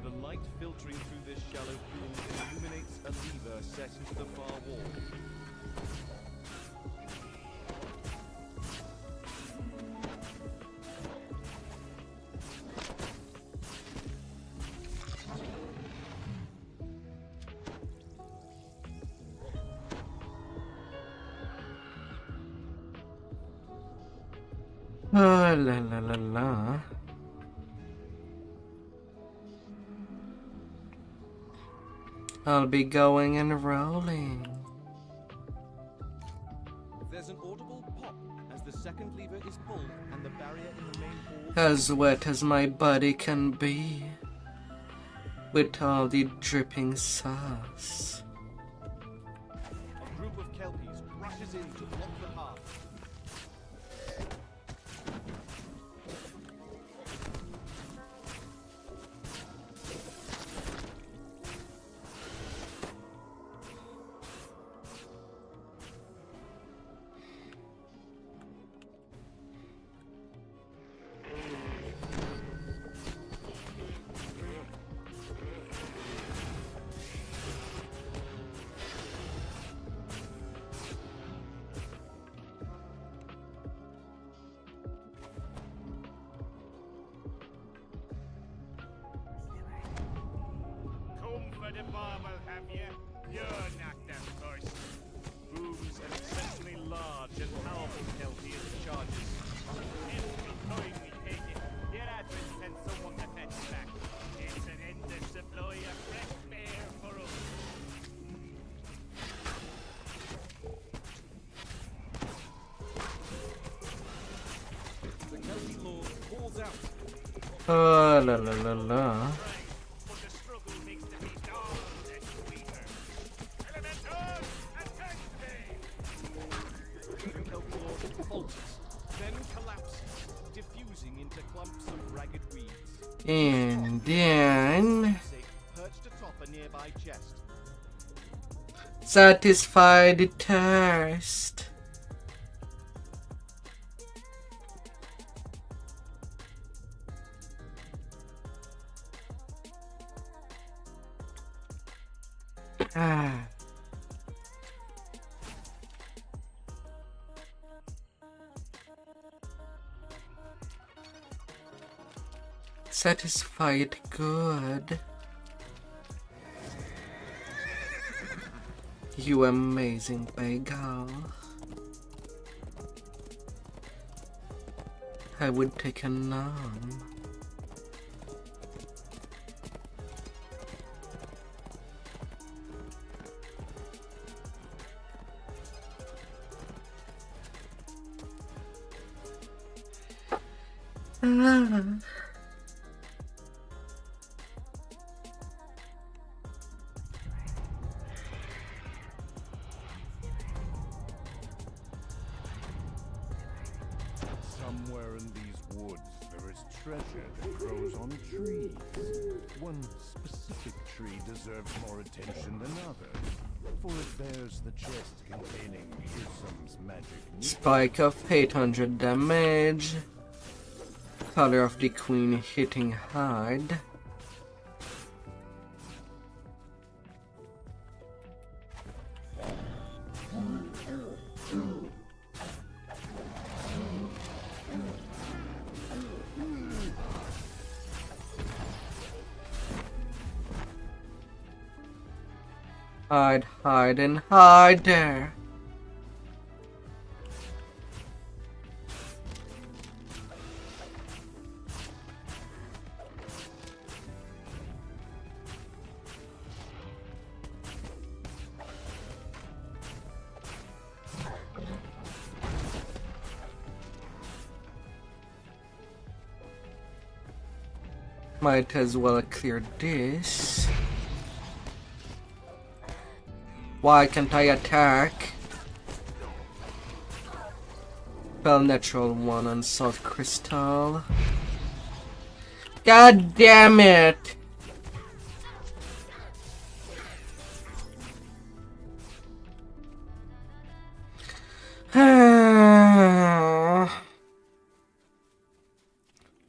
[SPEAKER 10] The light filtering through this shallow pool illuminates a lever set into the far wall.
[SPEAKER 1] Oh, la la la la. I'll be going and rolling.
[SPEAKER 10] There's an audible pop as the second lever is pulled and the barrier in the main hall.
[SPEAKER 1] As wet as my body can be, with all the dripping sauce.
[SPEAKER 10] A group of Kelpies rushes in to block the path. normal, have you? You're not the first. Booms an exceptionally large and powerful penalty as it charges. Every time we take it, your admin sends someone to fetch it back. It's an endless supply of fresh fare for us. The county lord calls out.
[SPEAKER 1] Oh, la la la la.
[SPEAKER 10] But the struggle makes the beast all that sweeter. Elementals, attack today! The county lord falters, then collapses, diffusing into clumps of ragged weeds.
[SPEAKER 1] And then
[SPEAKER 10] Perched atop a nearby chest.
[SPEAKER 1] satisfy the thirst. Ah. Satisfied good. You amazing bagel. I would take a nom.
[SPEAKER 2] Somewhere in these woods there is treasure that grows on trees. One specific tree deserves more attention than others, for it bears the chest containing Hirsum's magic nucleus.
[SPEAKER 1] Spike of 800 damage. Color of the Queen hitting hard. Hide, hide, and hide there. Might as well clear this. Why can't I attack? Spell natural 1 on salt crystal. God damn it!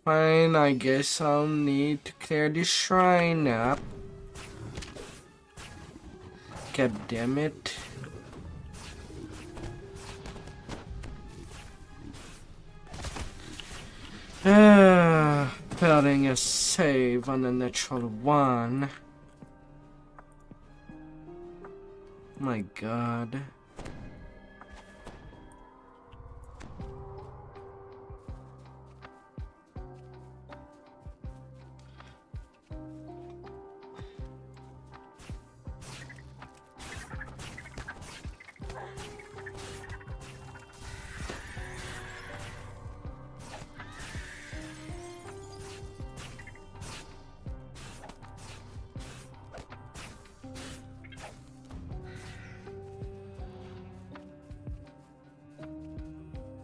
[SPEAKER 1] Fine, I guess I'll need to clear this shrine up. God damn it. Building a save on the natural 1. My god.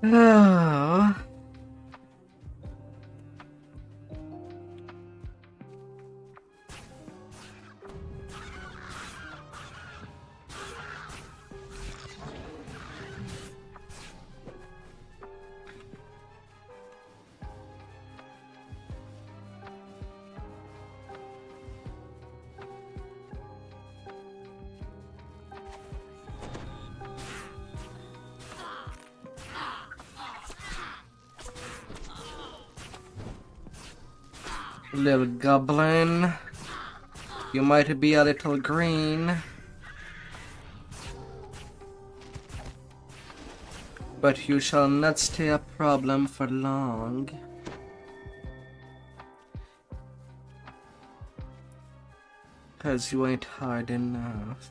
[SPEAKER 1] Oh. Little goblin. You might be a little green, but you shall not stay a problem for long. Cause you ain't hard enough.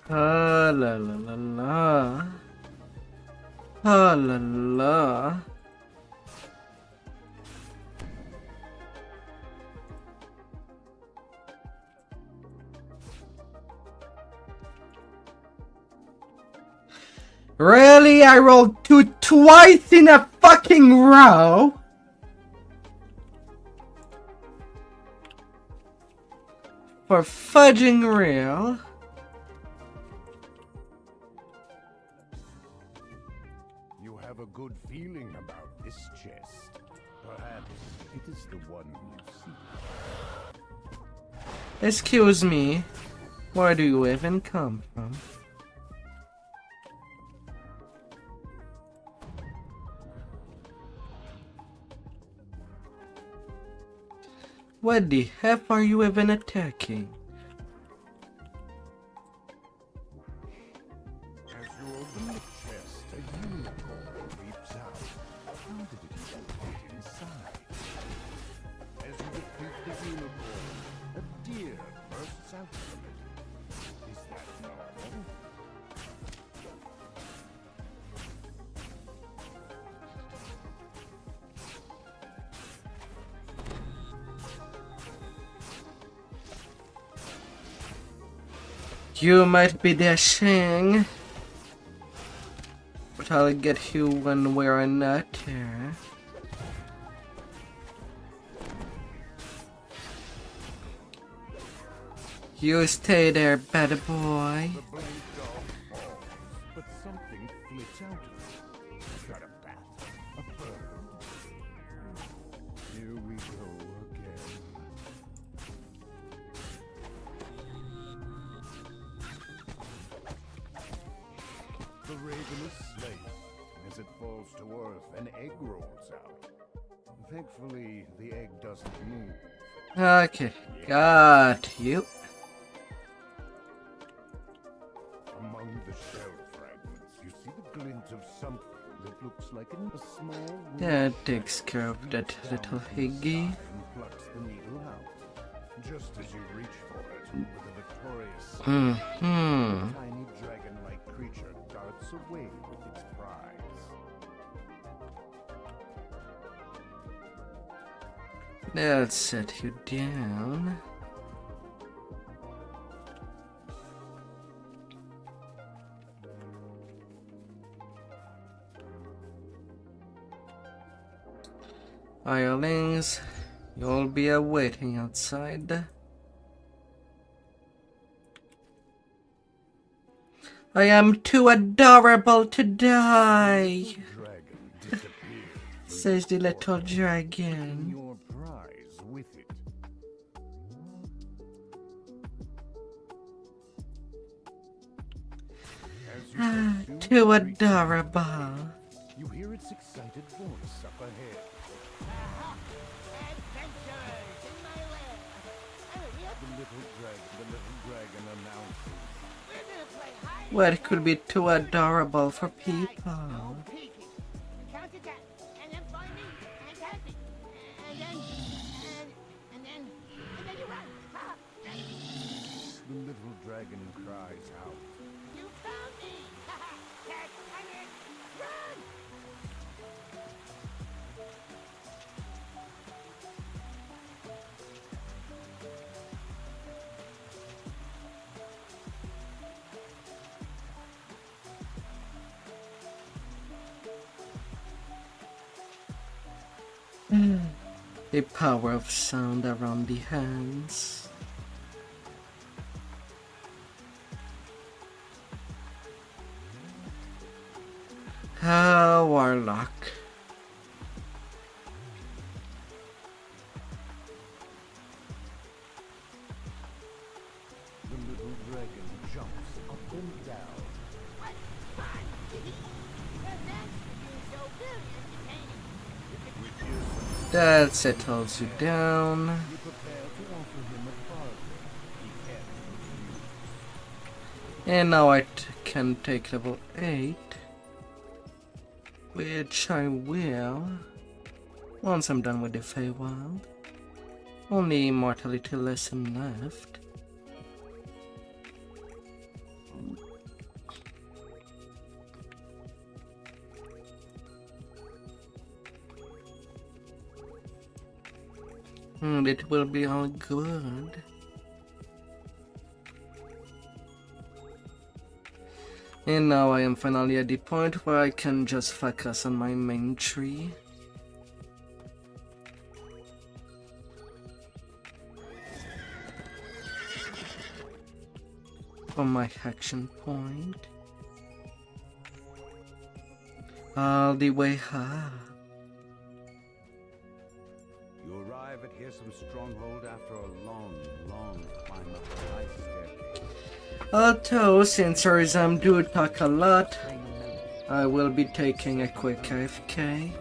[SPEAKER 1] Ah la la la la. Ah la la. Really? I rolled twice in a fucking row? For fudging real?
[SPEAKER 2] You have a good feeling about this chest. Perhaps it is the one you seek.
[SPEAKER 1] Excuse me. Where do you even come from? What the F are you even attacking?
[SPEAKER 2] As you open the chest, a unicorn leaps out. How did it even get inside? As you defeat the unicorn, a deer bursts out from it. Is that normal?
[SPEAKER 1] You might be dashing, but I'll get you when we're not here. You stay there, bad boy.
[SPEAKER 2] The blade dog falls, but something flits out of it. Got a bat, a bird. Here we go again. The raven is slain. As it falls to earth, an egg rolls out. Thankfully, the egg doesn't move.
[SPEAKER 1] Okay, got you.
[SPEAKER 2] Among the shell fragments, you see the glint of something that looks like a small...
[SPEAKER 1] That takes care of that little higgy.
[SPEAKER 2] And plucks the needle out. Just as you reach for it, with a victorious sigh, a tiny dragon-like creature darts away with its prize.
[SPEAKER 1] Let's set you down. Hirelings, you'll be awaiting outside. I am too adorable to die,
[SPEAKER 2] Dragon disappears,
[SPEAKER 1] says the little dragon.
[SPEAKER 2] your prize with it. As you pursue
[SPEAKER 1] Too
[SPEAKER 2] the creature,
[SPEAKER 1] adorable.
[SPEAKER 2] you hear its excited voice up ahead.
[SPEAKER 3] Adventures in my land.
[SPEAKER 2] The little dragon announces.
[SPEAKER 3] We're gonna play hide
[SPEAKER 1] What could be too adorable for people?
[SPEAKER 3] and peek. Count to 10, and then find me and tap me, and then you run. Ha!
[SPEAKER 2] The little dragon cries out.
[SPEAKER 3] You found me. Ha ha! Catch and run.
[SPEAKER 1] The power of sound around the hands. Warlock.
[SPEAKER 2] The little dragon jumps up and down.
[SPEAKER 1] That settles you down.
[SPEAKER 2] You prepare to offer him a bargain. He can't refuse.
[SPEAKER 1] And now I can take level 8. Which I will once I'm done with the Feywild. Only immortality lesson left. It will be all good. And now I am finally at the point where I can just focus on my main tree. On my action point. All the way up.
[SPEAKER 11] You arrive at Hearsome Stronghold after a long, long climb up the high staircase.
[SPEAKER 1] Although, since Orizam do talk a lot, I will be taking a quick AFK.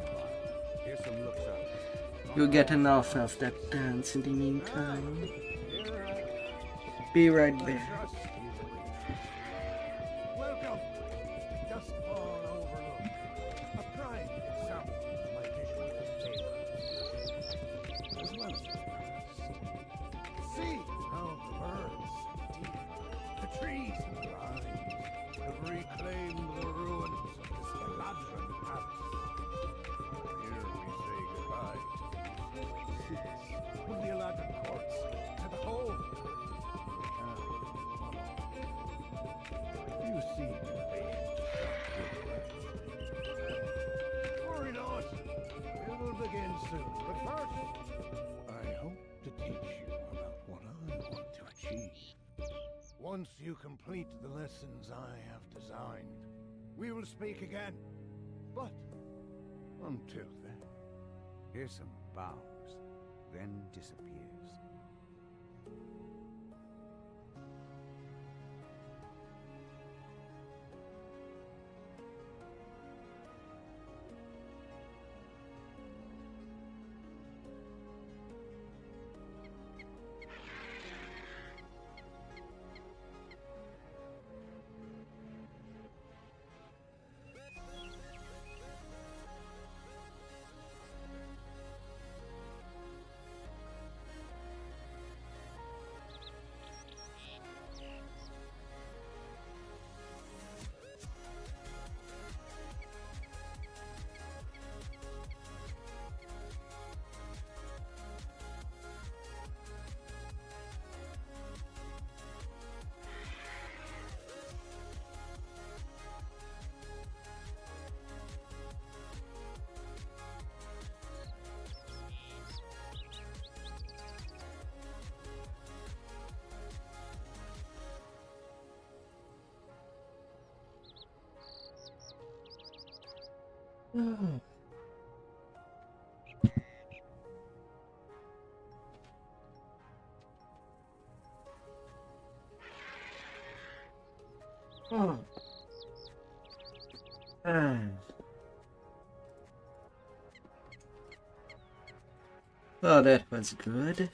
[SPEAKER 11] Hearsome looks up.
[SPEAKER 1] You get enough of that dance in the meantime. Be right back.
[SPEAKER 2] Welcome. Just fall overlooked. A pride itself my vision of favor. As well as the birds. See how the birds, deer, the trees and the vines have reclaimed the ruins of this Galadran palace. Here we say goodbye to the Galadran courts, to the whole. You see, worry not. It will begin soon. But first, I hope to teach you about what I want to achieve. Once you complete the lessons I have designed, we will speak again. But until then,
[SPEAKER 11] Hearsome bows, then disappears.
[SPEAKER 1] Oh, that was good.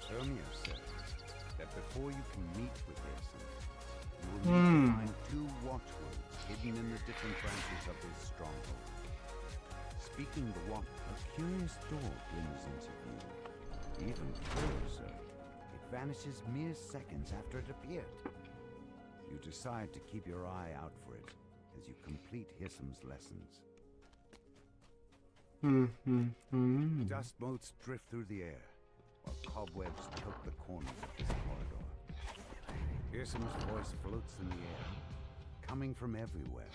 [SPEAKER 11] Hermia says that before you can meet with Hearsome, you will need to find two watchwords hidden in the different branches of his stronghold. Speaking the watch, a curious door glimmers into view. Even closer, it vanishes mere seconds after it appeared. You decide to keep your eye out for it as you complete Hearsome's lessons. Dust motes drift through the air, while cobwebs choke the corners of this corridor. Pearson's voice floats in the air, coming from everywhere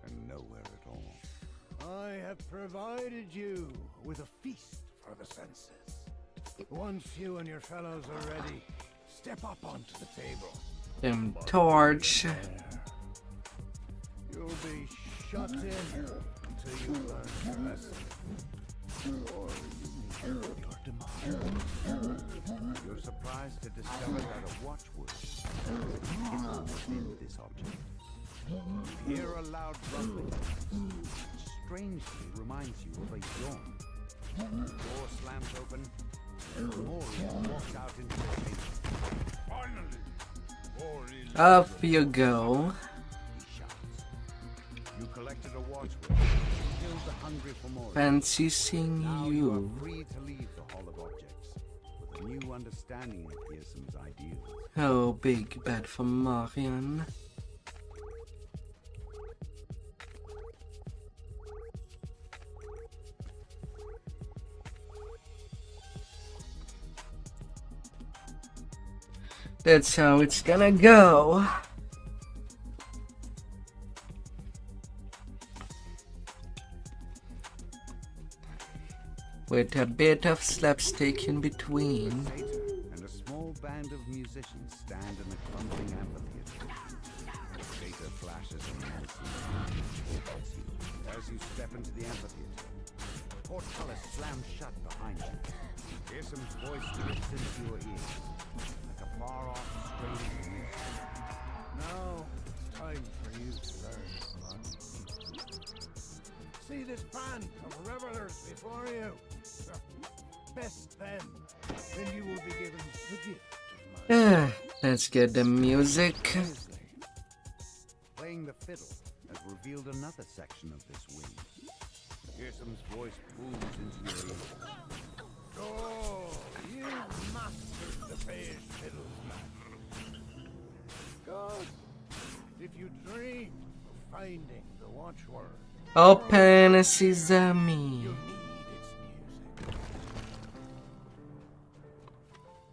[SPEAKER 11] and nowhere at all.
[SPEAKER 2] I have provided you with a feast for the senses. Once you and your fellows are ready, step up onto the table.
[SPEAKER 1] Them torch.
[SPEAKER 2] You'll be shut in until you learn your lesson. Or you may your demise.
[SPEAKER 11] You're surprised to discover that a watchword is hidden within this object. You hear a loud rumbling, which strangely reminds you of a yawn. The door slams open, and Morian walks out into the chamber. Finally!
[SPEAKER 1] Up you go.
[SPEAKER 11] He shouts. You collected a watchword, killed the hungry for more.
[SPEAKER 1] Fancy seeing
[SPEAKER 11] Now you
[SPEAKER 1] you.
[SPEAKER 11] are free to leave the Hall of Objects with a new understanding of Pearson's ideals.
[SPEAKER 1] Oh, big bad for Marion. That's how it's gonna go. With a bit of slapstick in between.
[SPEAKER 11] And a small band of musicians stand in the crumbling amphitheater. Data flashes and opens you. As you step into the amphitheater, the portcullis slams shut behind you. Pearson's voice drifts into your ears, like a far-off strange music.
[SPEAKER 2] Now it's time for you to learn. See this band of revelers before you? Best them, then you will be given the gift of my
[SPEAKER 1] Let's get the music.
[SPEAKER 11] Playing the fiddle has revealed another section of this wing. Pearson's voice booms into your ears.
[SPEAKER 2] Oh, you mastered the phase fiddles, man. Good. If you dream of finding the watchword,
[SPEAKER 1] Open sesame.
[SPEAKER 2] you need its music.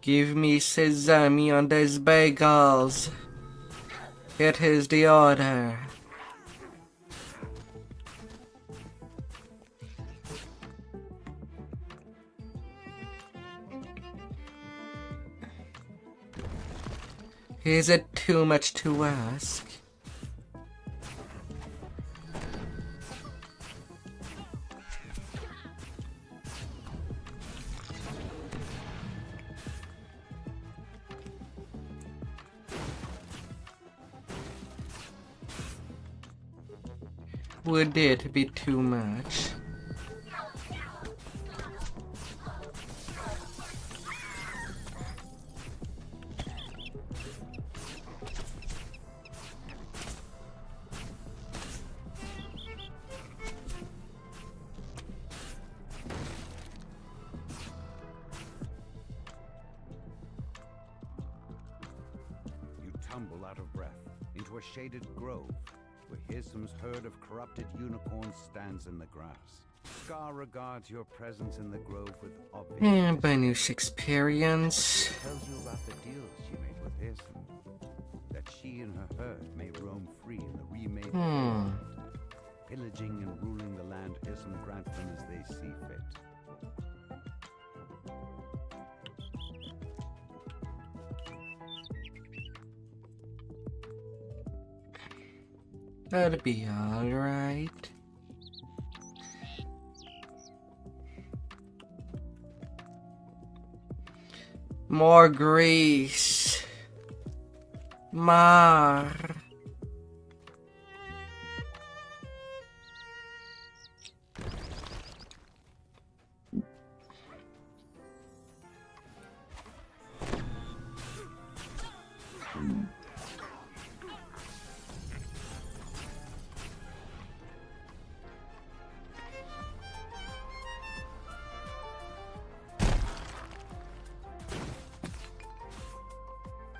[SPEAKER 1] Give me sesame on those bagels. It is the order. Is it too much to ask? Would it be too much?
[SPEAKER 11] You tumble out of breath into a shaded grove where Hirsum's herd of corrupted unicorns stands in the grass. Scar regards your presence in the grove with obvious
[SPEAKER 1] And by new experience.
[SPEAKER 11] tells you about the deals she made with Hirsum. That she and her herd may roam free in the remade world, pillaging and ruling the land Hirsum grants them as they see fit.
[SPEAKER 1] That'll be alright. More grease. Mar.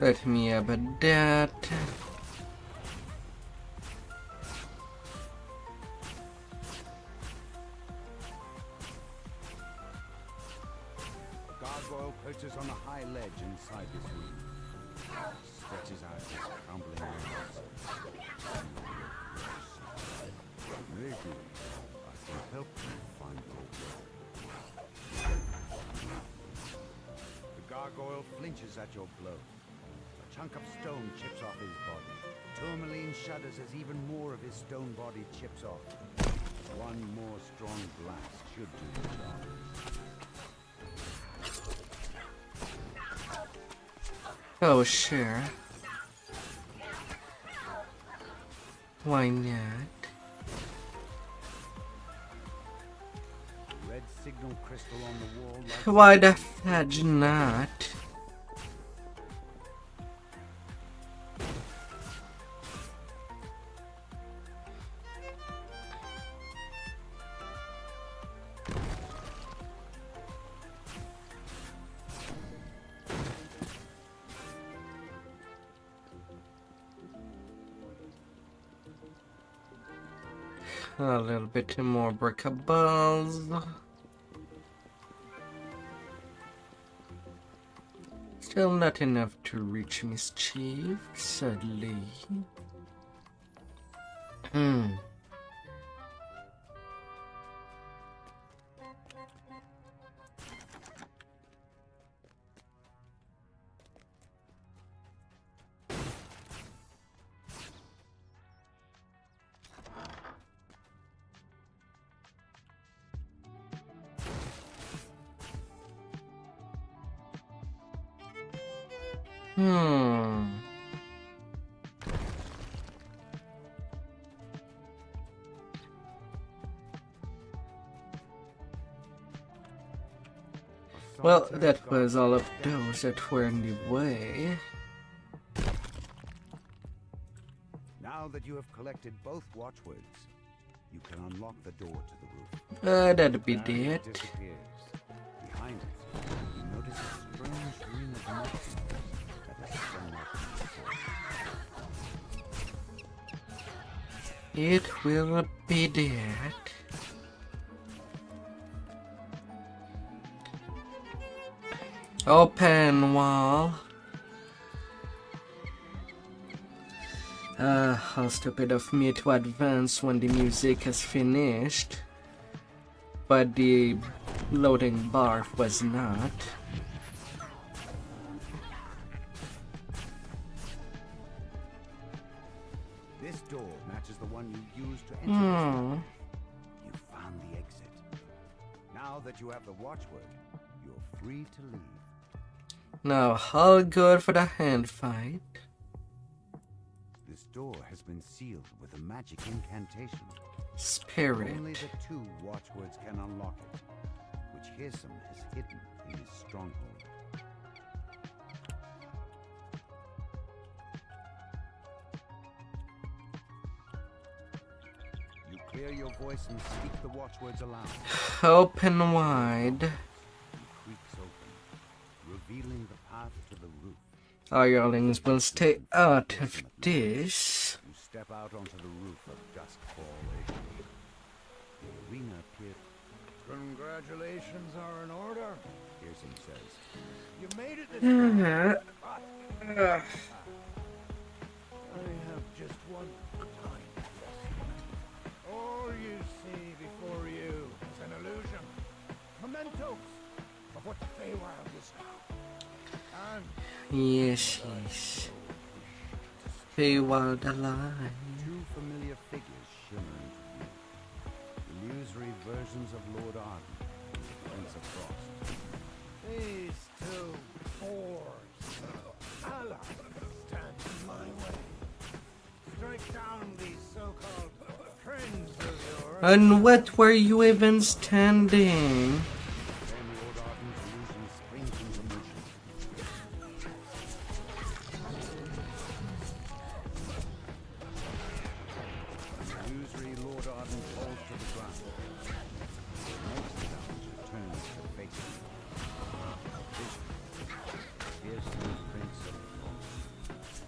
[SPEAKER 1] Let me have a that.
[SPEAKER 11] gargoyle perches on a high ledge inside this room. Stretches out his crumbling arms. Maybe I can help you find your way. The gargoyle flinches at your blow. A chunk of stone chips off his body. Tourmaline shudders as even more of his stone body chips off. One more strong blast should do the job.
[SPEAKER 1] Oh, sure. Why not?
[SPEAKER 11] Red signal crystal on the wall.
[SPEAKER 1] Why the fudge not? A little bit more breakables. Still not enough to reach mischief, sadly. Well, that was all of those that were in the way.
[SPEAKER 11] Now that you have collected both watchwords, you can unlock the door to the roof.
[SPEAKER 1] That'd be
[SPEAKER 11] Barrier
[SPEAKER 1] it.
[SPEAKER 11] disappears. Behind it, you notice a strange ring of motion that is sprung up.
[SPEAKER 1] It will be that. Open wall. How stupid of me to advance when the music has finished. But the loading bar was not.
[SPEAKER 11] This door matches the one you used to enter this room. You found the exit. Now that you have the watchword, you're free to leave.
[SPEAKER 1] Now, all good for the hand fight.
[SPEAKER 11] This door has been sealed with a magic incantation.
[SPEAKER 1] Spirit.
[SPEAKER 11] Only the two watchwords can unlock it, which Hirsum has hidden in his stronghold. You clear your voice and speak the watchwords aloud.
[SPEAKER 1] Open wide.
[SPEAKER 11] It creaks open, revealing the path to the roof.
[SPEAKER 1] Our younglings will stay out of this.
[SPEAKER 11] You step out onto the roof of Duskfall Acre. The arena appears.
[SPEAKER 2] Congratulations are in order.
[SPEAKER 11] Hirsum says.
[SPEAKER 2] You made it this time. I have just one time. All you see before you is an illusion. Mementos of what the Feywild is now. And
[SPEAKER 1] Yes, yes. Feywild alive.
[SPEAKER 11] two familiar figures shimmer into view. Illusory versions of Lord Arden and the Prince of Frost.
[SPEAKER 2] these two boars, allies, stand in my way. Strike down these so-called friends of yours.
[SPEAKER 1] And what were you even standing?
[SPEAKER 11] Then Lord Arden's illusion springs into motion. The illusory Lord Arden falls to the ground. Most challenge returns to face him. Here's the Prince of Frost.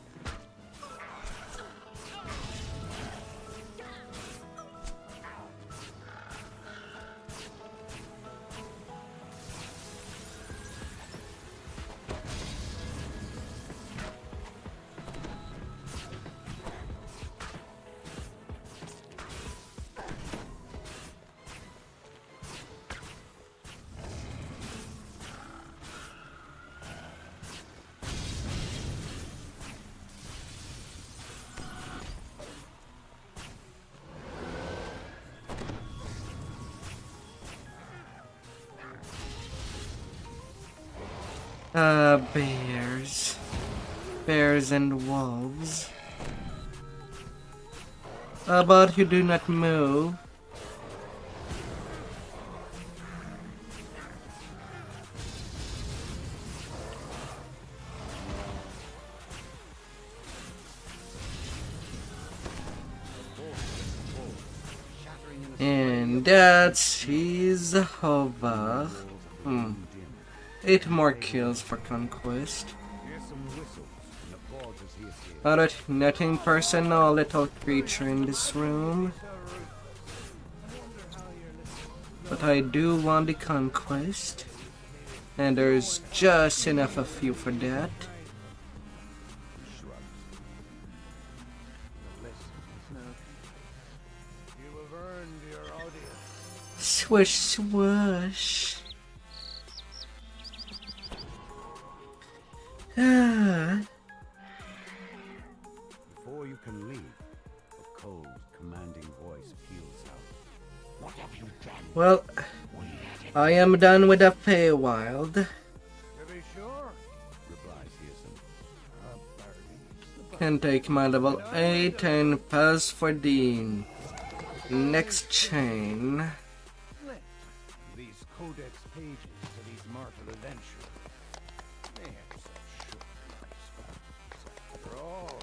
[SPEAKER 1] Bears. Bears and wolves. How about you do not move? And that's his over. 8 more kills for Conquest. Alright, nothing personal, little creature in this room. But I do want the Conquest. And there's just enough of you for that. Swish, swish.
[SPEAKER 11] Before you can leave, a cold, commanding voice peals out. What have you done?
[SPEAKER 1] Well, I am done with the Feywild.
[SPEAKER 11] To be sure, replies Hearson.
[SPEAKER 1] Can take my level 8 and pass for the next chain.
[SPEAKER 11] These codex pages to these mortal adventurers. They have such short lifespans. After all,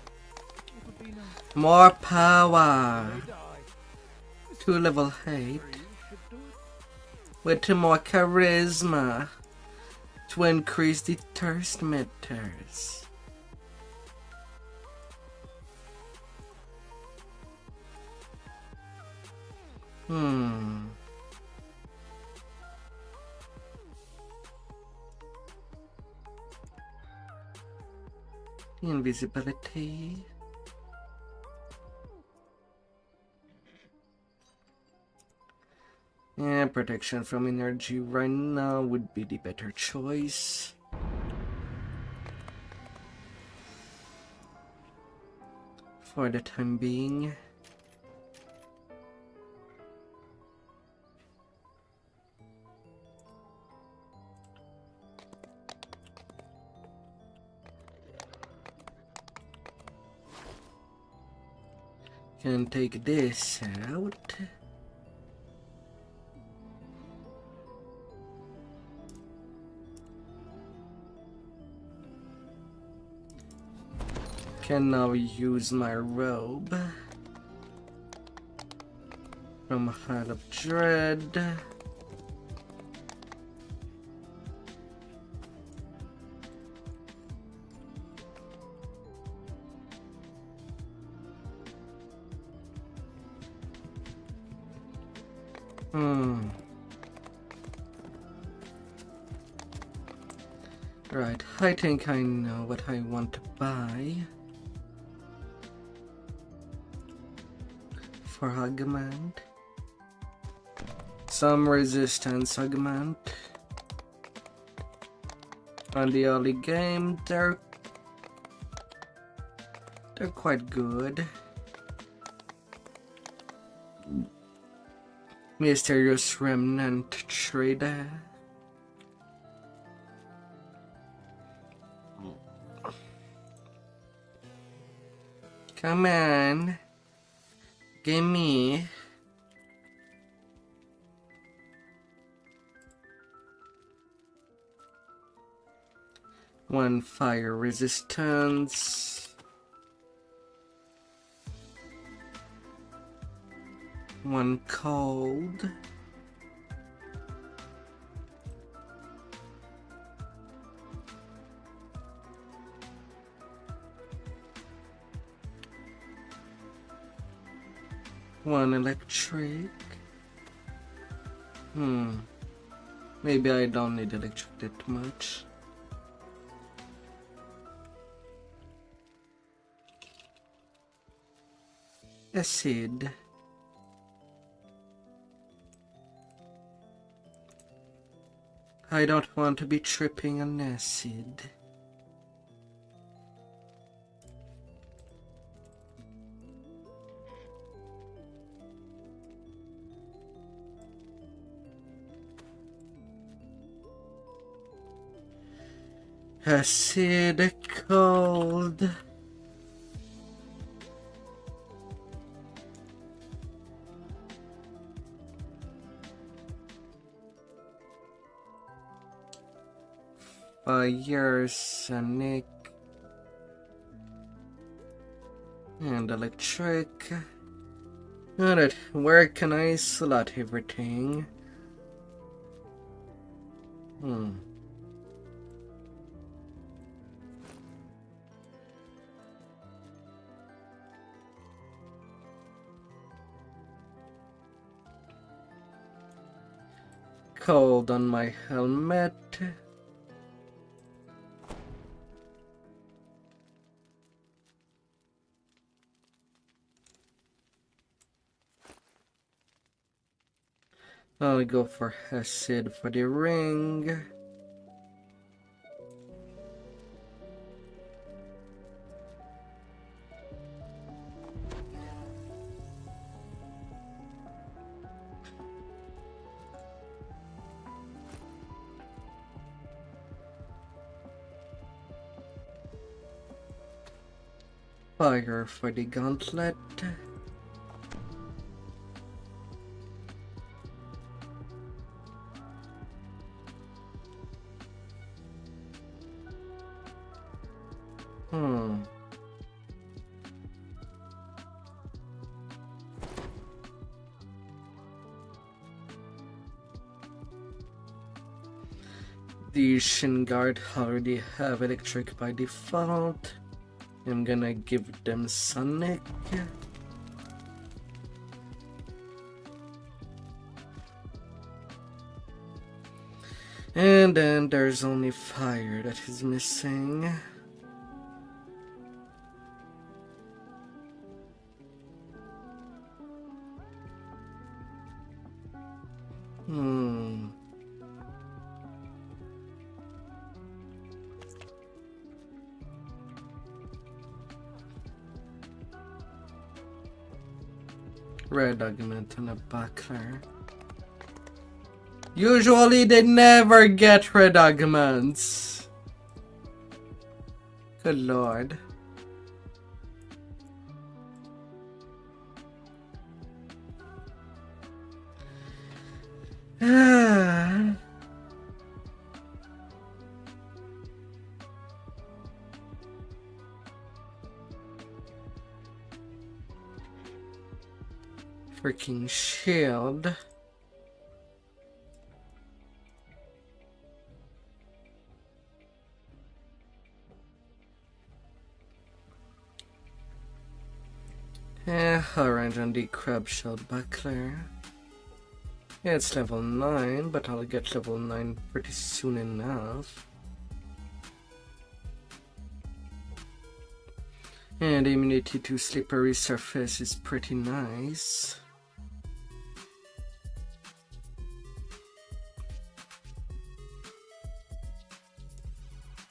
[SPEAKER 11] it would be no
[SPEAKER 1] More power to level 8 with more charisma to increase the thirst meters. Invisibility. Yeah, protection from energy right now would be the better choice. For the time being. Can take this out. Can now use my robe from Heart of Dread. Right, I think I know what I want to buy for augment. Some resistance augment. On the early game, they're quite good. Mysterious Remnant Trader. Come on. Gimme. One fire resistance. One cold. One electric. Maybe I don't need electric that much. Acid. I don't want to be tripping on acid. Acid cold. Fire, sonic, and electric. Alright, where can I slot everything? Cold on my helmet. I'll go for acid for the ring. Fire for the gauntlet. The Shin Guard already have electric by default. I'm gonna give them sonic. And then there's only fire that is missing. Red augment and a buckler. Usually they never get red augments. Good lord. Freaking shield. Orange on the crab shell buckler. Yeah, it's level 9, but I'll get level 9 pretty soon enough. And immunity to slippery surface is pretty nice.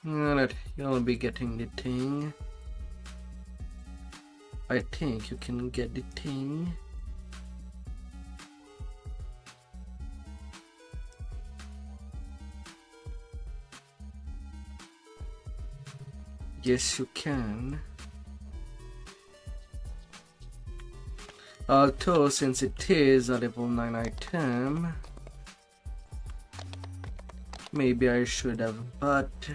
[SPEAKER 1] Alright, you'll be getting the thing. I think you can get the thing. Yes, you can. Although, since it is a level 9 item, maybe I should have bought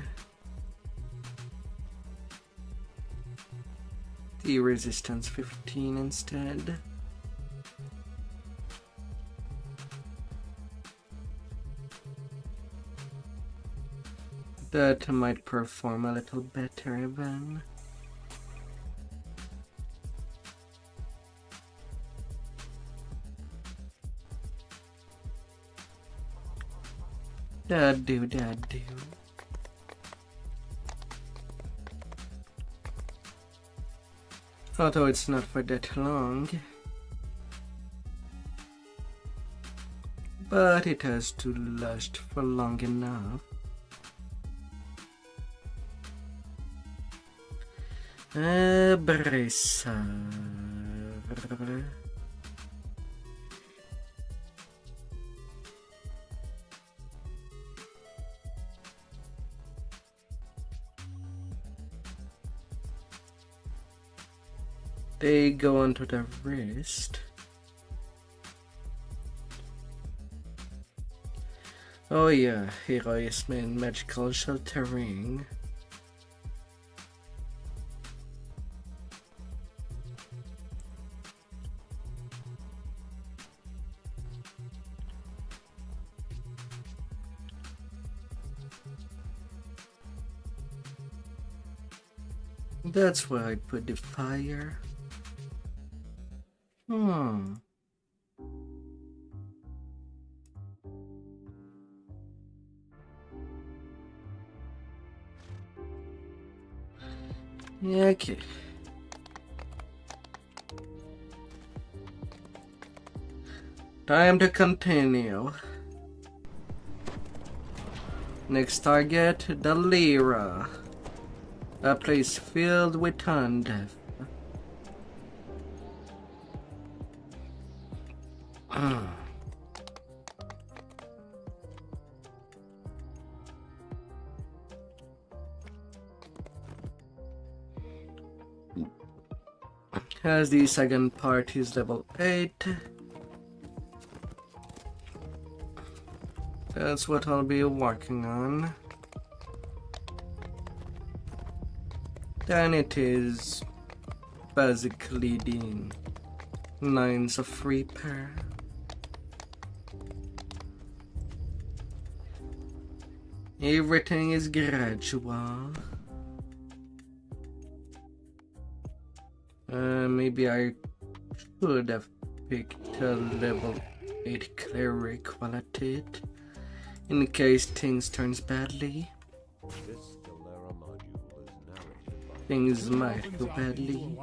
[SPEAKER 1] the resistance 15 instead. That might perform a little better then. That do. Although it's not for that long, but it has to last for long enough. Bracer. They go onto the wrist. Oh yeah, heroism and magical sheltering. That's where I put the fire. Okay. Time to continue. Next target, the Lyra. A place filled with undeath. As the second part is level 8. That's what I'll be working on. Then it is basically the Lines of Repair. Everything is gradual. Maybe I should have picked a level 8 cleric while at it, in case things turns badly. Things might go badly.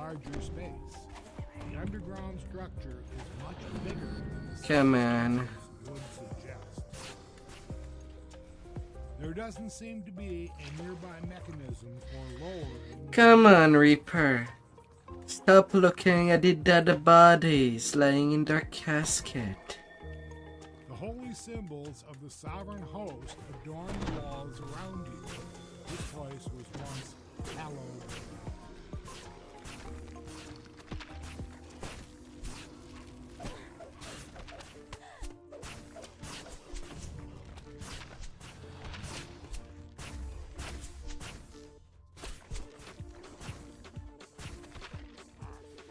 [SPEAKER 12] The underground structure is much bigger than the
[SPEAKER 1] Come on.
[SPEAKER 12] would suggest. There doesn't seem to be a nearby mechanism for lowering.
[SPEAKER 1] Come on, Reaper. Stop looking at the dead bodies lying in their casket.
[SPEAKER 12] The holy symbols of the sovereign host adorn the walls around you. This place was once hallowed.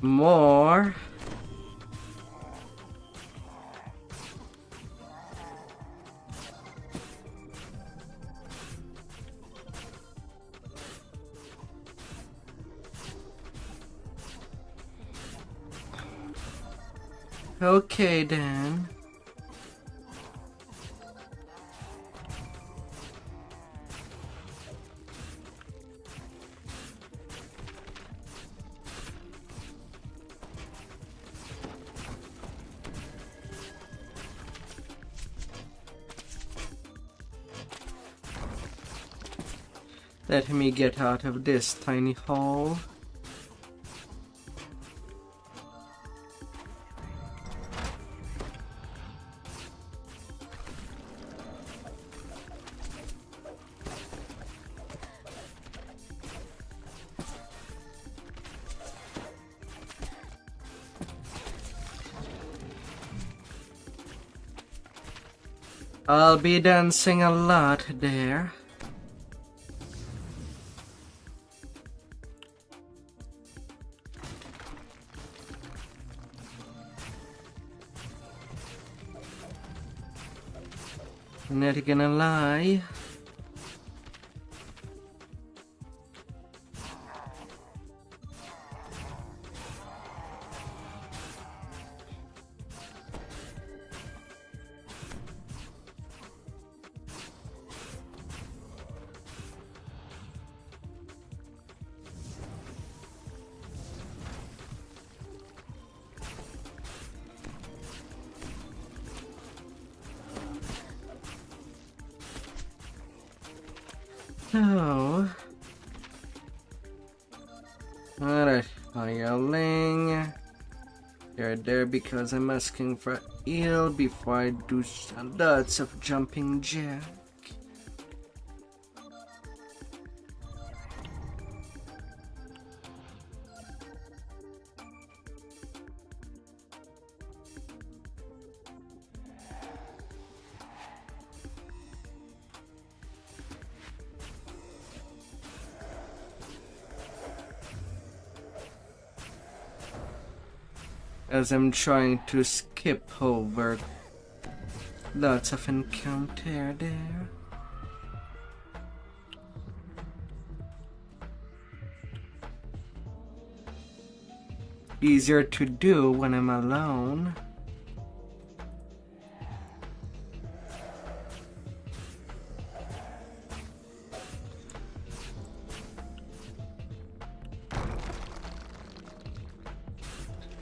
[SPEAKER 1] More. Okay then. Let me get out of this tiny hole. I'll be dancing a lot there. Not gonna lie. Oh. Alright, yelling. You're there because I'm asking for heal before I do lots of jumping jack. as I'm trying to skip over lots of encounter there. Easier to do when I'm alone.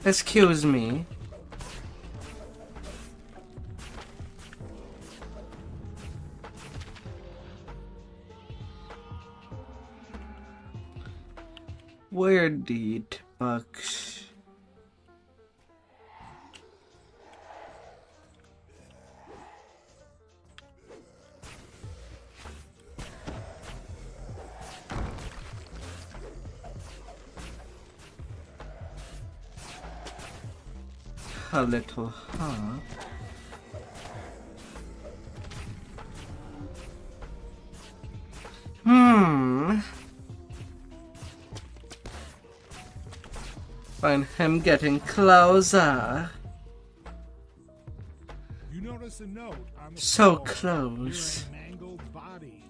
[SPEAKER 1] Excuse me. Where did bugs? A little hop. Find him getting closer.
[SPEAKER 12] You notice a note on the
[SPEAKER 1] So
[SPEAKER 12] floor
[SPEAKER 1] close
[SPEAKER 12] near a mangled body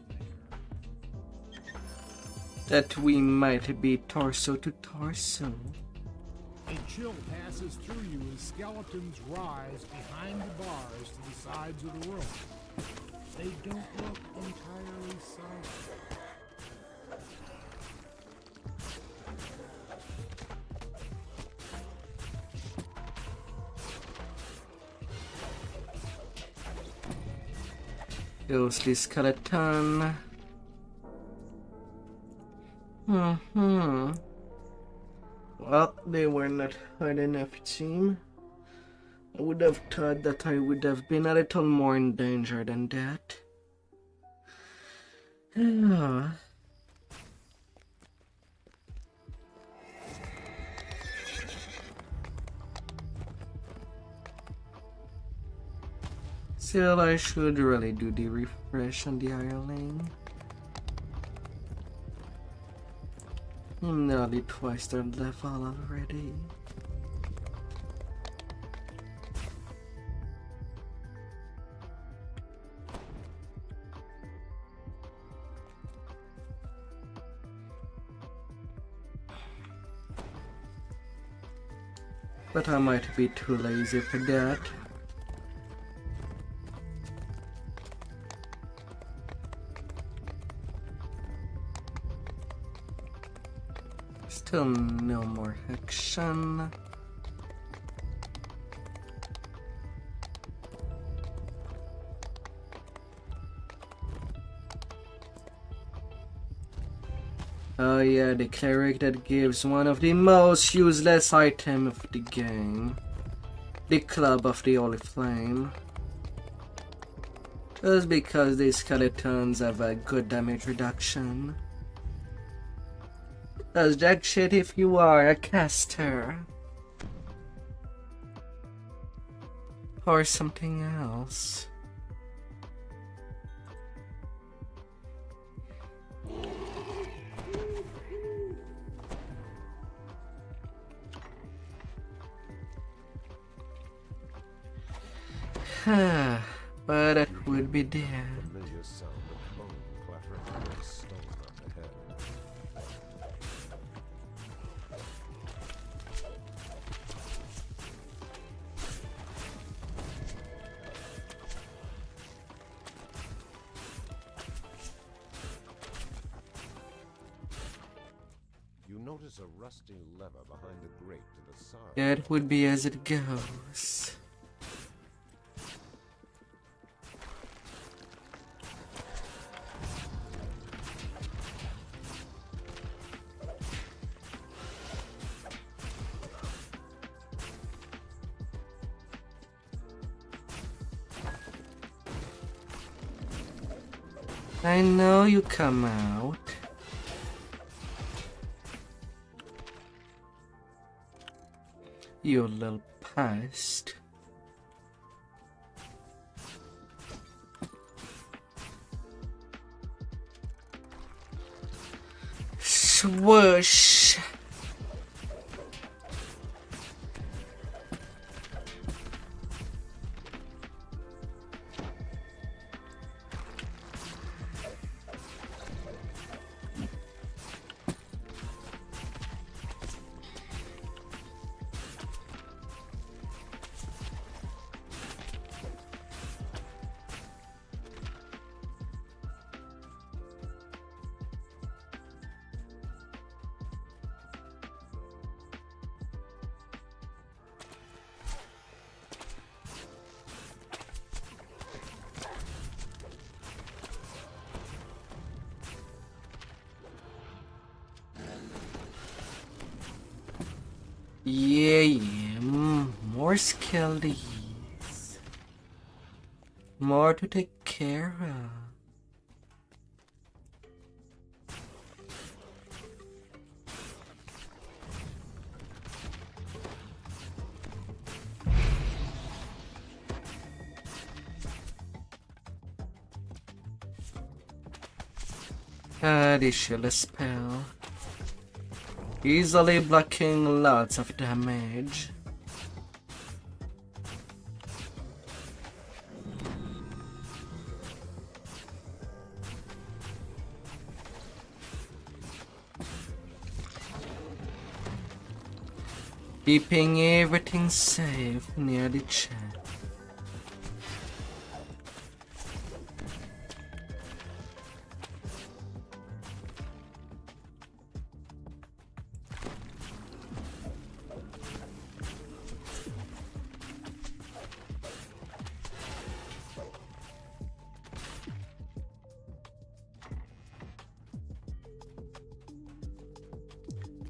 [SPEAKER 1] that we might be torso to torso.
[SPEAKER 12] A chill passes through you as skeletons rise behind the bars to the sides of the room. They don't look entirely solid.
[SPEAKER 1] Ghostly skeleton. Well, they were not hard enough, it seemed. I would have thought that I would have been a little more in danger than that. Yeah. Still, I should really do the refresh on the island. I'm nearly twice the level already. But I might be too lazy for that. Still no more action. Oh yeah, the cleric that gives one of the most useless items of the game. The Club of the Holy Flame. Just because these skeletons have a good damage reduction. Does jack shit if you are a caster. Or something else. But it would be there.
[SPEAKER 4] Familiar sound of bone clattering against stone up ahead. You notice a rusty lever behind the grate to the side.
[SPEAKER 1] It would be as it goes. I know you come out. You little pest. Swoosh. Yeah. More skellies. More to take care of. Additional spell. Easily blocking lots of damage. Keeping everything safe near the chat.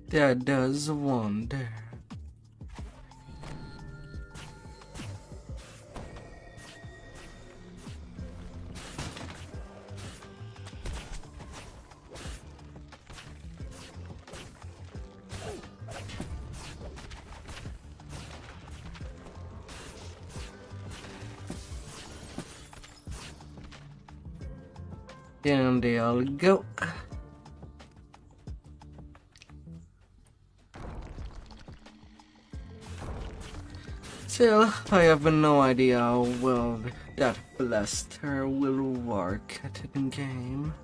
[SPEAKER 1] That does wonder. Down they all go. Still, I have no idea how well that blaster will work at the game.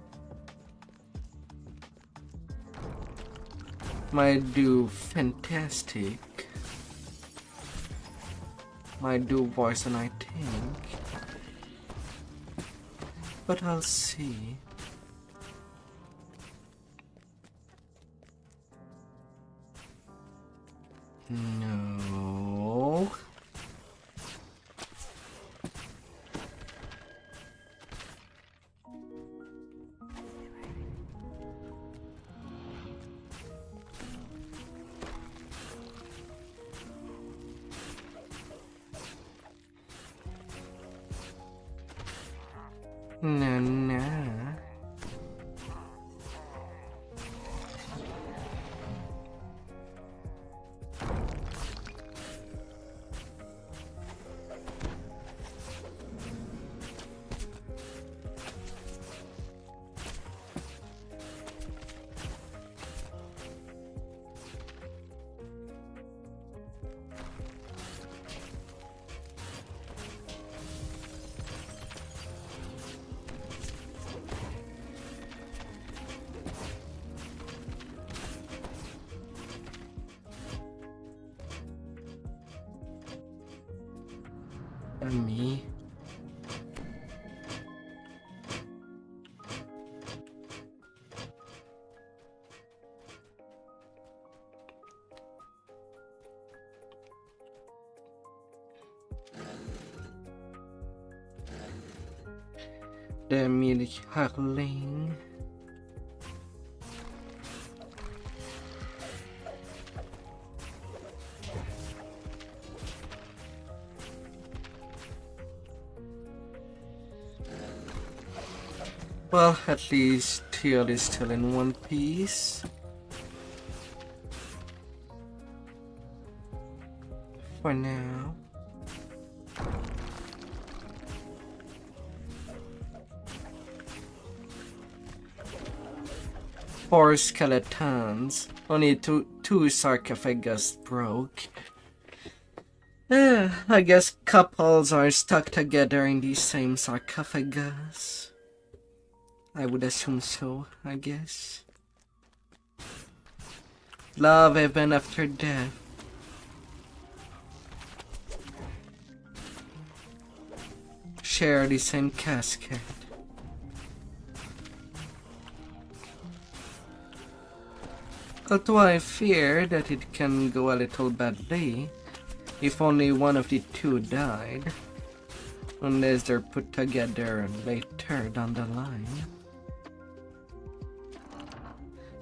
[SPEAKER 1] Might do fantastic. Might do worse than I think. But I'll see. No. No. Me. The milk hurling. Well, at least Teal is still in one piece. For now. Four skeletons. Only two sarcophagus broke. I guess couples are stuck together in the same sarcophagus. I would assume so, I guess. Love even after death. Share the same casket. Although I fear that it can go a little badly if only one of the two died, unless they're put together later down the line.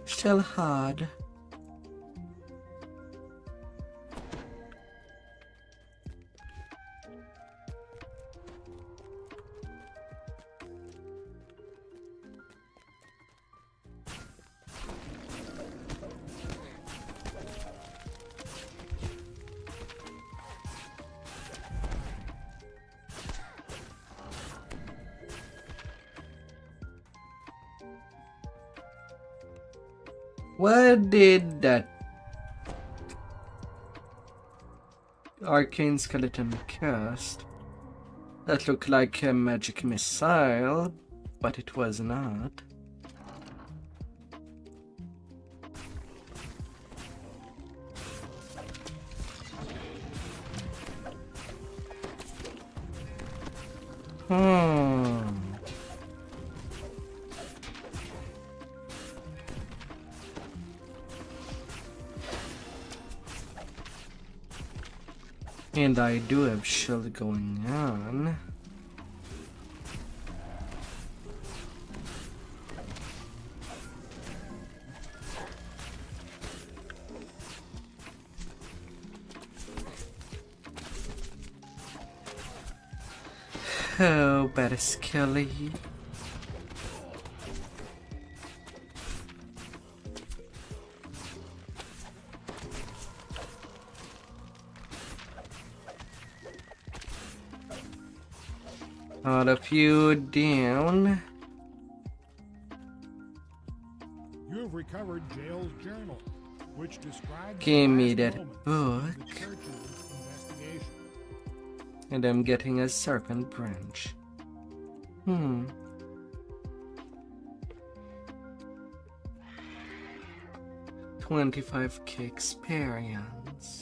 [SPEAKER 1] Still hard. What did that arcane skeleton cast? That looked like a magic missile, but it was not. And I do have shield going on. Oh, better Skelly. Out of you down.
[SPEAKER 12] You have recovered Jail's journal, which describes
[SPEAKER 1] Give
[SPEAKER 12] the
[SPEAKER 1] me
[SPEAKER 12] last
[SPEAKER 1] that
[SPEAKER 12] moments
[SPEAKER 1] book.
[SPEAKER 12] of the church's investigation.
[SPEAKER 1] And I'm getting a serpent branch. 25k experience.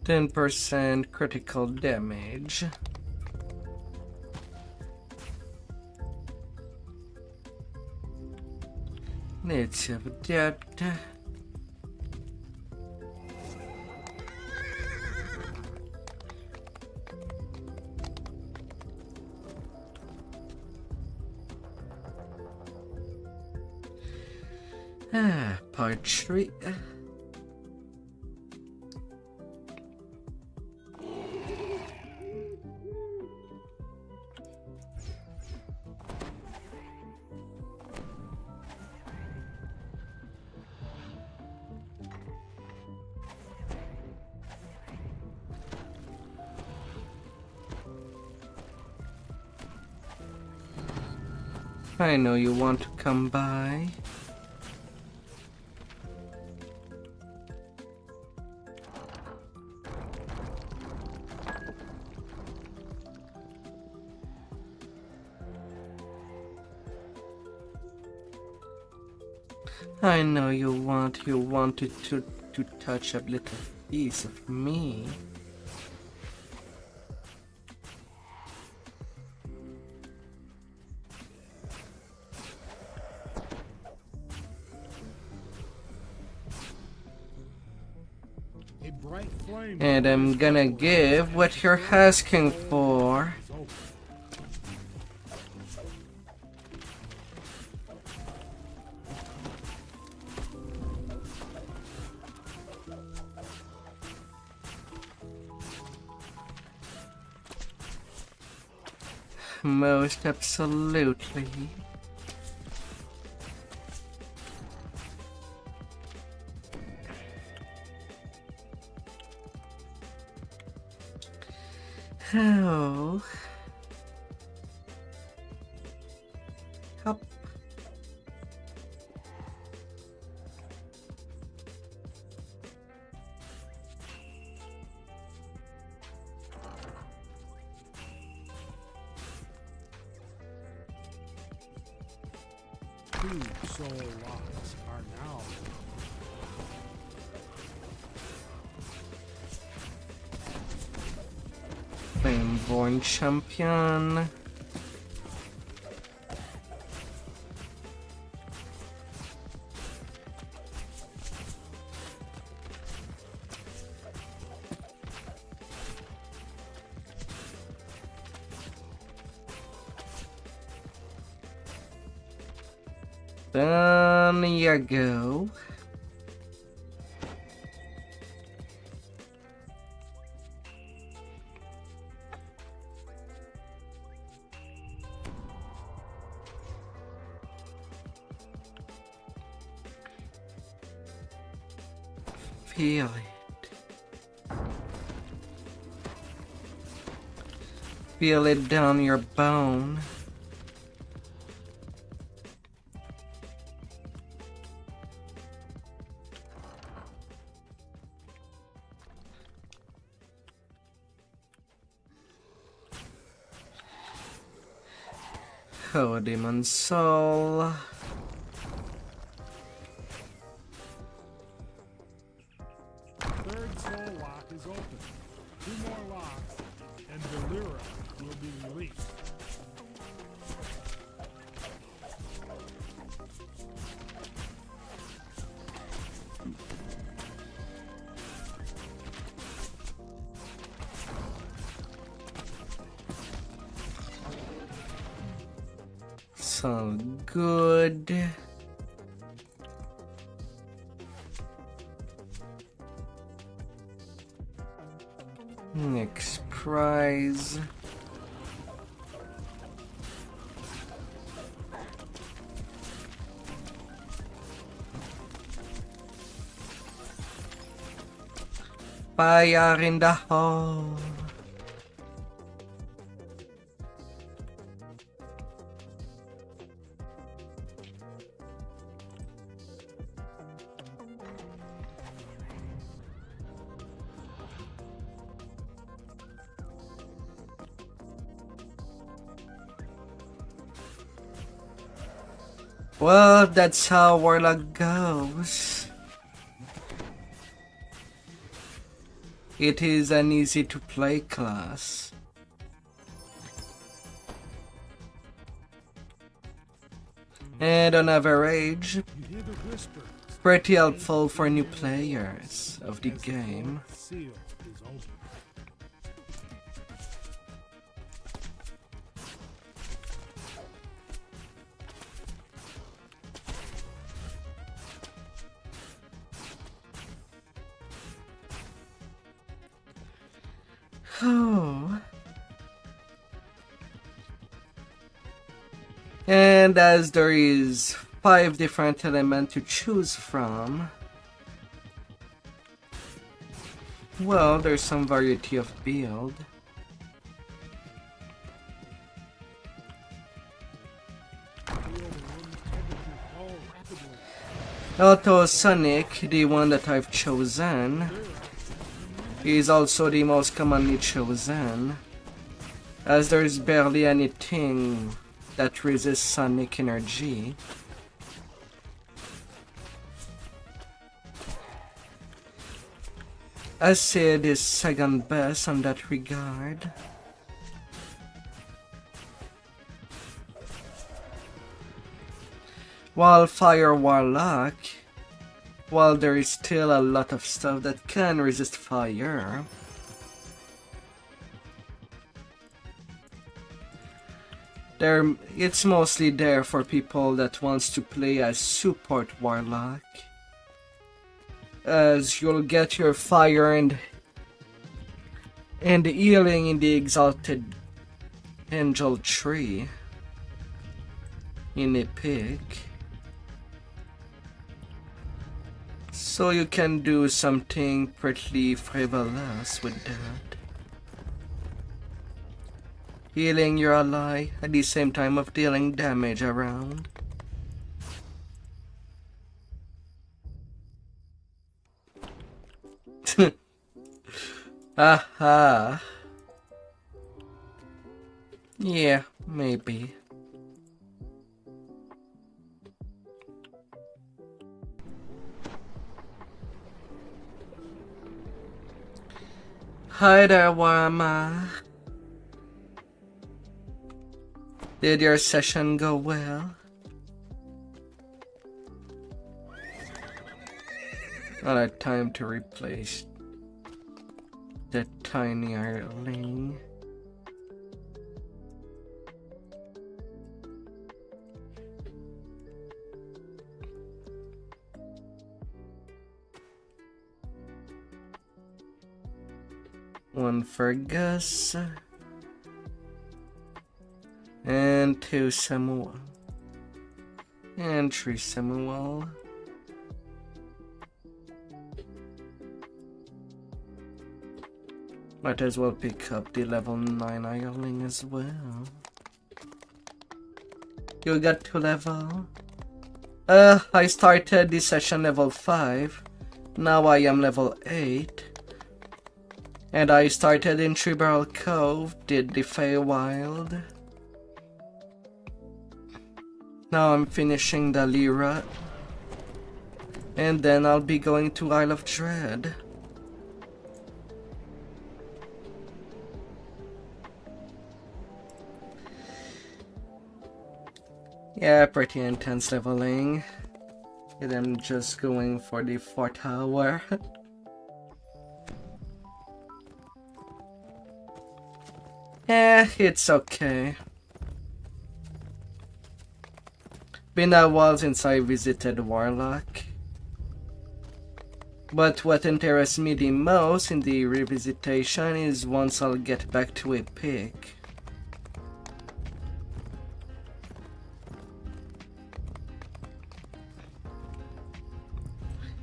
[SPEAKER 1] %, critical damage. Let's have that. Poetry. I know you want to come by. I know you wanted to touch a little piece of me.
[SPEAKER 12] A bright flame
[SPEAKER 1] And I'm gonna give what you're asking for.
[SPEAKER 12] is open.
[SPEAKER 1] Most absolutely. Oh. Up.
[SPEAKER 12] Two soul locks are now.
[SPEAKER 1] Flameborn champion. There you go. feel it. Feel it down your bone. Oh, demon soul.
[SPEAKER 12] Third soul lock is open. 2 more locks, and Delira will be released.
[SPEAKER 1] So good. Next prize. Fire in the hole. Well, that's how Warlock goes. It is an easy to play class. And on average,
[SPEAKER 12] You hear the whisper.
[SPEAKER 1] pretty helpful for new players of the
[SPEAKER 12] As
[SPEAKER 1] game.
[SPEAKER 12] fourth seal is open.
[SPEAKER 1] Oh. And as there is 5 different elements to choose from, well, there's some variety of build. Although Sonic, the one that I've chosen, is also the most commonly chosen, as there's barely anything that resists Sonic energy. Acid is second best on that regard. While Fire Warlock, while there is still a lot of stuff that can resist fire, it's mostly there for people that wants to play as support Warlock, as you'll get your fire and healing in the Exalted Angel tree in Epic. So you can do something pretty frivolous with that. Healing your ally at the same time of dealing damage around. Aha. Yeah, maybe. Hi there, Warma. Did your session go well? Alright, time to replace the tiny Arling. One for Gus. And 2 Samuel. And 3 Samuel. Might as well pick up the level 9 Ireling as well. You got to level? I started this session level 5. Now I am level 8. And I started in Tribal Cove, did the Feywild. Now I'm finishing the Lyra. And then I'll be going to Isle of Dread. Yeah, pretty intense leveling. And I'm just going for the 4th hour. Yeah, it's okay. Been a while since I visited Warlock. But what interests me the most in the revisitation is once I'll get back to a peak.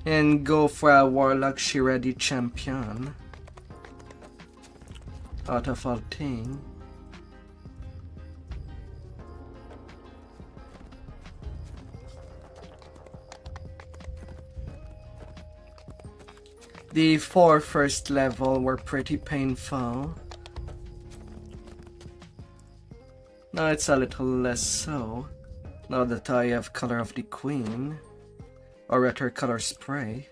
[SPEAKER 1] And go for a Warlock Shiradi champion. Out of all things. The 4 first level were pretty painful. Now it's a little less so, now that I have Color of the Queen, or rather Color Spray.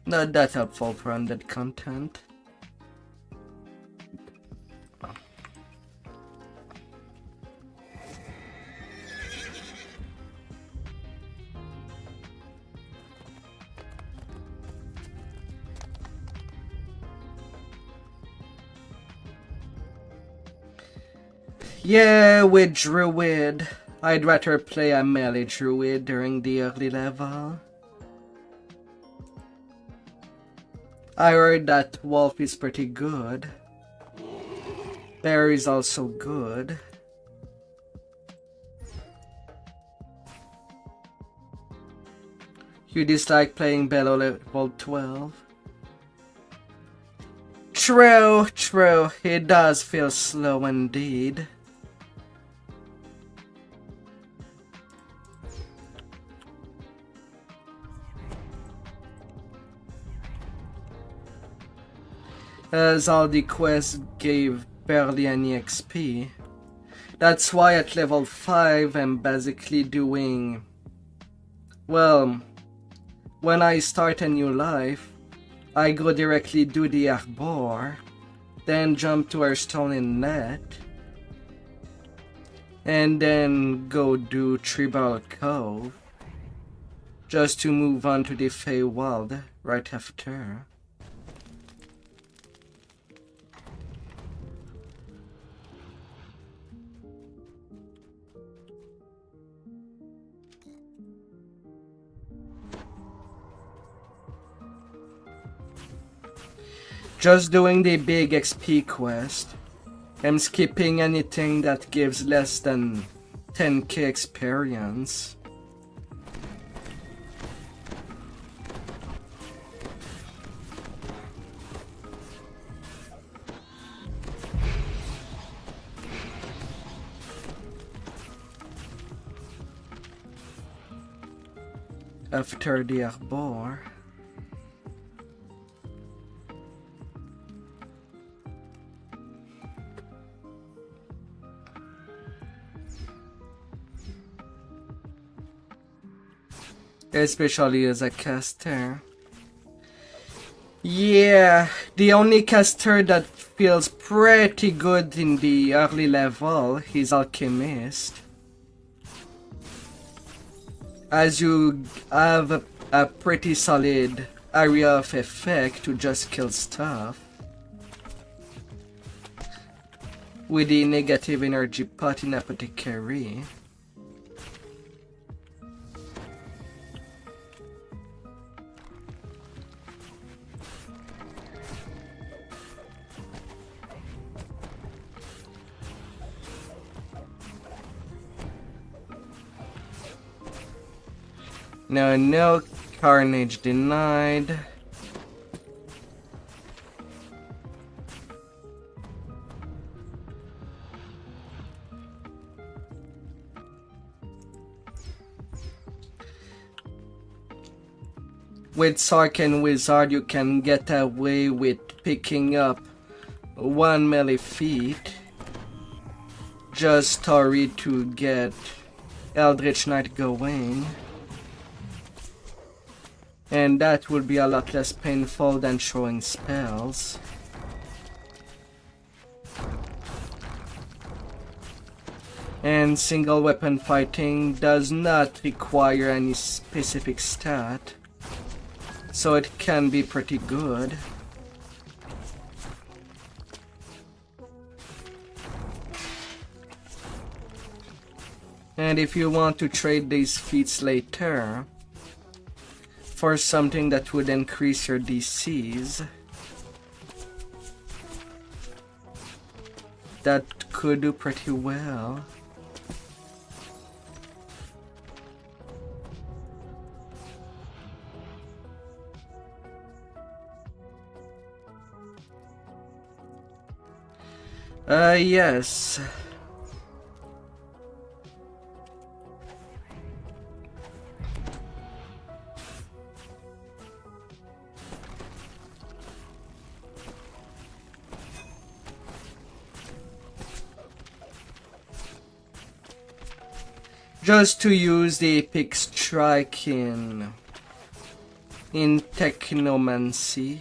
[SPEAKER 1] Not that helpful for undead content. Yeah, with Druid. I'd rather play a melee Druid during the early level. I heard that Wolf is pretty good. Bear is also good. You dislike playing below level 12? True, true. It does feel slow indeed. As all the quests gave barely any XP. That's why at level 5 I'm basically doing... Well, when I start a new life, I go directly do the Arbor, then jump to Hearthstone Inlet, and then go do Tribal Cove, just to move on to the Feywild right after. Just doing the big XP quest. I'm skipping anything that gives less than 10k experience. After the Arbor. Especially as a caster. Yeah, the only caster that feels pretty good in the early level is Alchemist. As you have a pretty solid area of effect to just kill stuff. With the negative energy pot in Apothecary. No Carnage denied. With Sark and Wizard, you can get away with picking up 1 melee feat. Just hurry to get Eldritch Knight going. And that will be a lot less painful than throwing spells. And single weapon fighting does not require any specific stat, so it can be pretty good. And if you want to trade these feats later for something that would increase your DCs, that could do pretty well. Yes. Just to use the epic strike in Technomancy.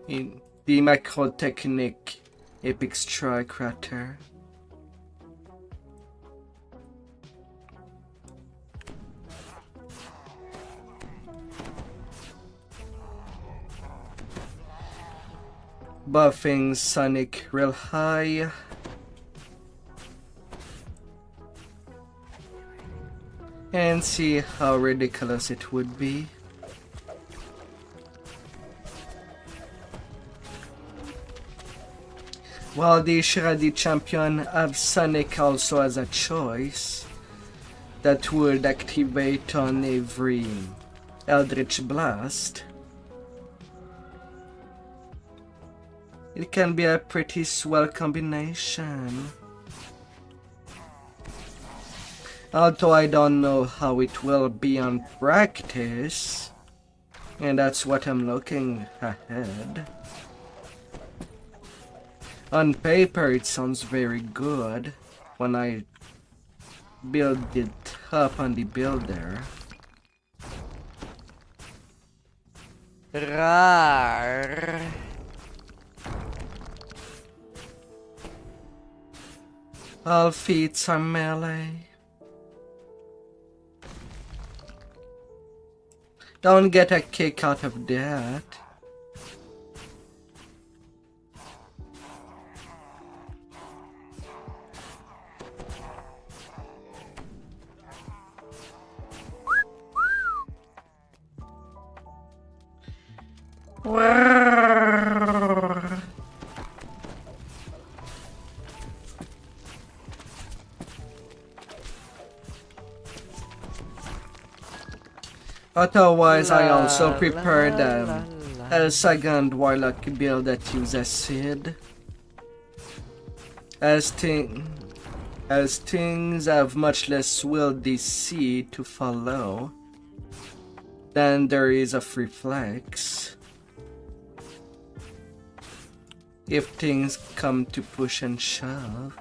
[SPEAKER 1] In the macro technique epic strike rather. Buffing Sonic real high. And see how ridiculous it would be. While the Shiradi champion have Sonic also as a choice that would activate on every Eldritch Blast. It can be a pretty swell combination. Although I don't know how it will be on practice, and that's what I'm looking ahead. On paper it sounds very good when I build it up on the builder.
[SPEAKER 5] Rar.
[SPEAKER 1] All feats are melee. Don't get a kick out of that. Otherwise, I also prepared a second Warlock build that uses Sid. As things have much less will DC to follow, then there is a free flex. If things come to push and shove.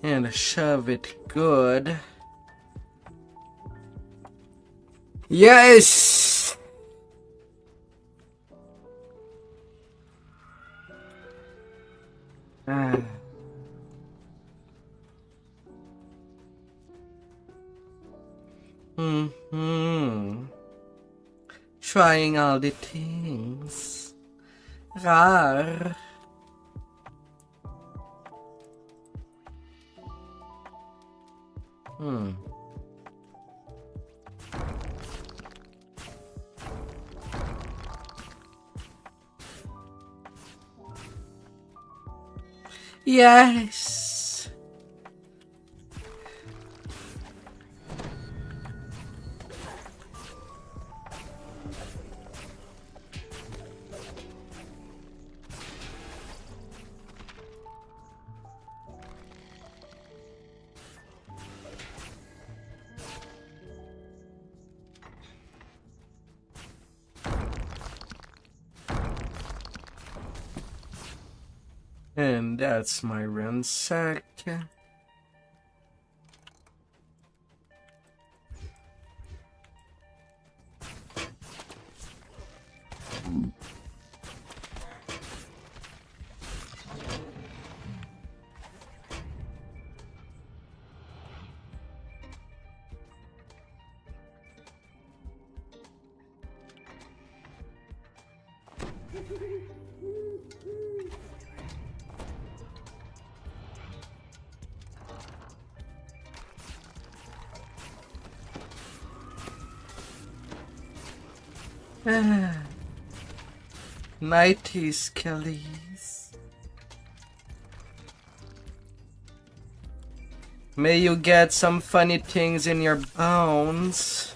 [SPEAKER 1] And shove it good. Yes! Trying all the things. Rar. Yes. And that's my ransack. Nighty skellies. May you get some funny things in your bones.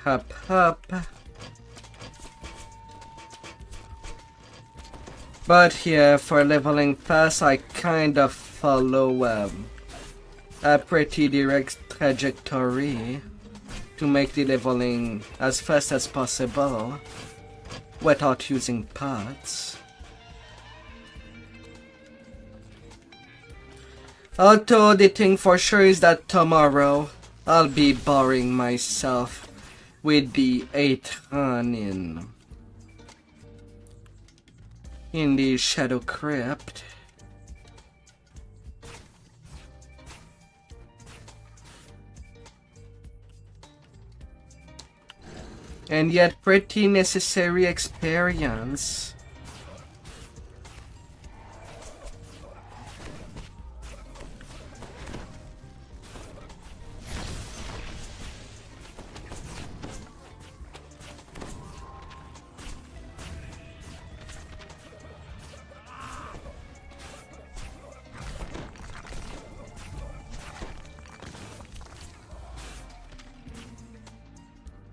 [SPEAKER 1] Hop, hop. But yeah, for leveling fast, I kind of follow a pretty direct trajectory to make the leveling as fast as possible without using pots. Although the thing for sure is that tomorrow I'll be boring myself with the 8 run in the Shadow Crypt. And yet pretty necessary experience.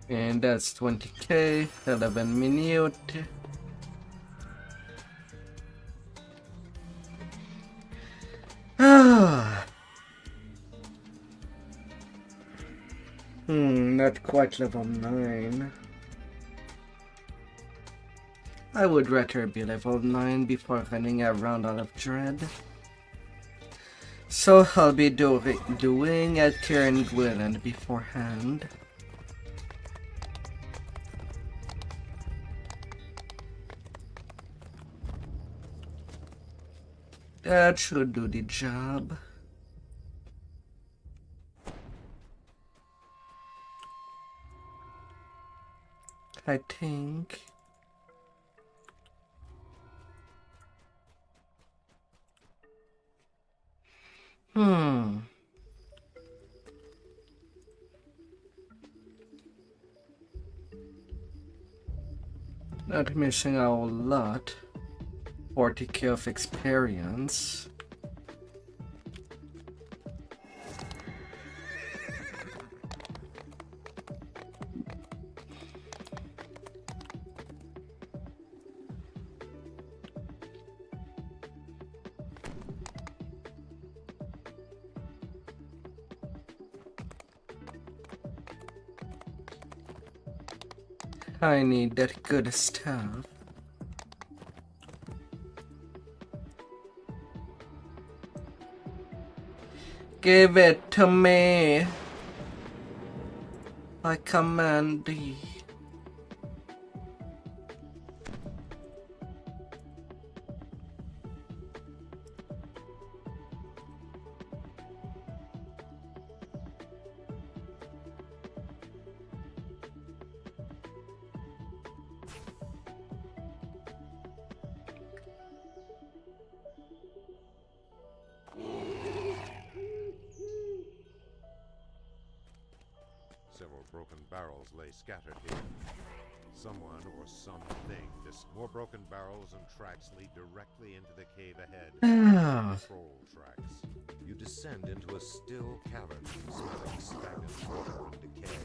[SPEAKER 1] And that's 20k, 11 minute. Not quite level 9. I would rather be level 9 before running around out of dread. So I'll be doing a Kieran Gwilland beforehand. That should do the job. I think. Not missing a whole lot. 40k of experience. I need that good stuff. Give it to me. I command thee.
[SPEAKER 4] Several broken barrels lay scattered here. Someone or something. More broken barrels and tracks lead directly into the cave ahead. Troll tracks. You descend into a still cavern, smelling stagnant water and decay.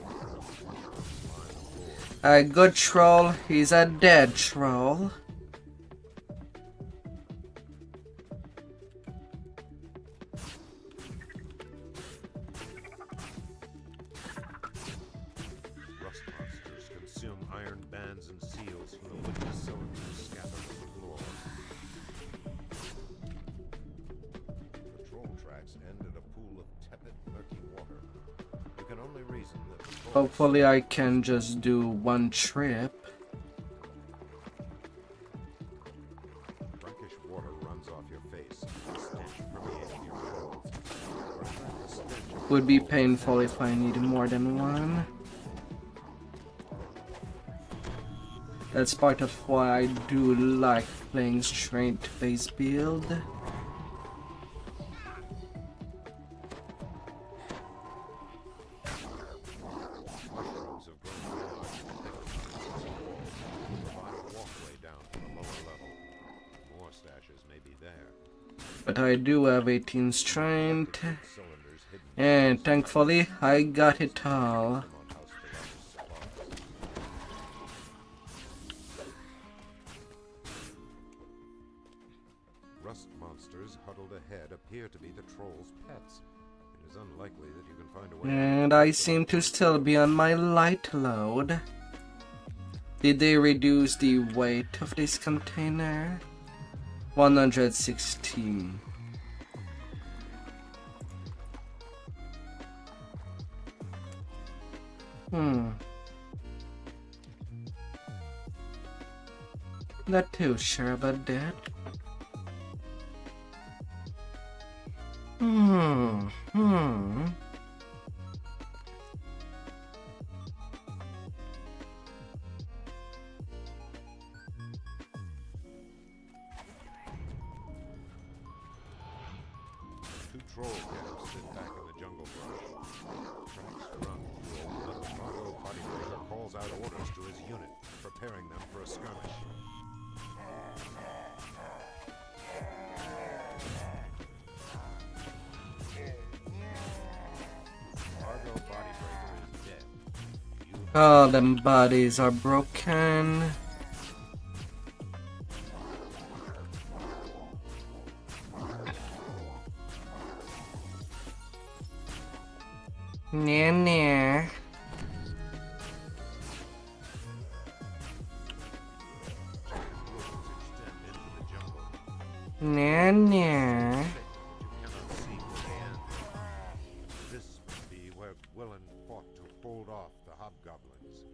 [SPEAKER 1] A good troll, he's a dead troll.
[SPEAKER 4] Rust monsters consume iron bands and seals from the wooden cylinders scattered on the floor. The troll tracks end at a pool of tepid, murky water. You can only reason that the trolls
[SPEAKER 1] Hopefully I can just do one trip.
[SPEAKER 4] brackish water runs off your face. The stench permeating your clothes. The stench of
[SPEAKER 1] Would be painful if I need more than one. That's part of why I do like playing straight base build.
[SPEAKER 4] mushrooms have grown large and thick to provide a walkway down to the lower level. More stashes may be there.
[SPEAKER 1] But I do have 18 strength.
[SPEAKER 4] Cylinders hidden
[SPEAKER 1] And thankfully I got it all.
[SPEAKER 4] on house the largest supplies. Rust monsters huddled ahead appear to be the troll's pets. It is unlikely that you can find a way.
[SPEAKER 1] And I seem to still be on my light load. Did they reduce the weight of this container? 116. Not too sure about that.
[SPEAKER 4] Two troll camps sit back in the jungle brush. Tracks run through a wood. Cargo bodybreaker calls out orders to his unit, preparing them for a skirmish. Cargo bodybreaker is dead.
[SPEAKER 1] All them bodies are broken. Nah, nah.
[SPEAKER 4] Extend into the jungle.
[SPEAKER 1] Nah, nah.
[SPEAKER 4] Thick, but you cannot see where they end. This must be where Gwilyn fought to hold off the hobgoblins.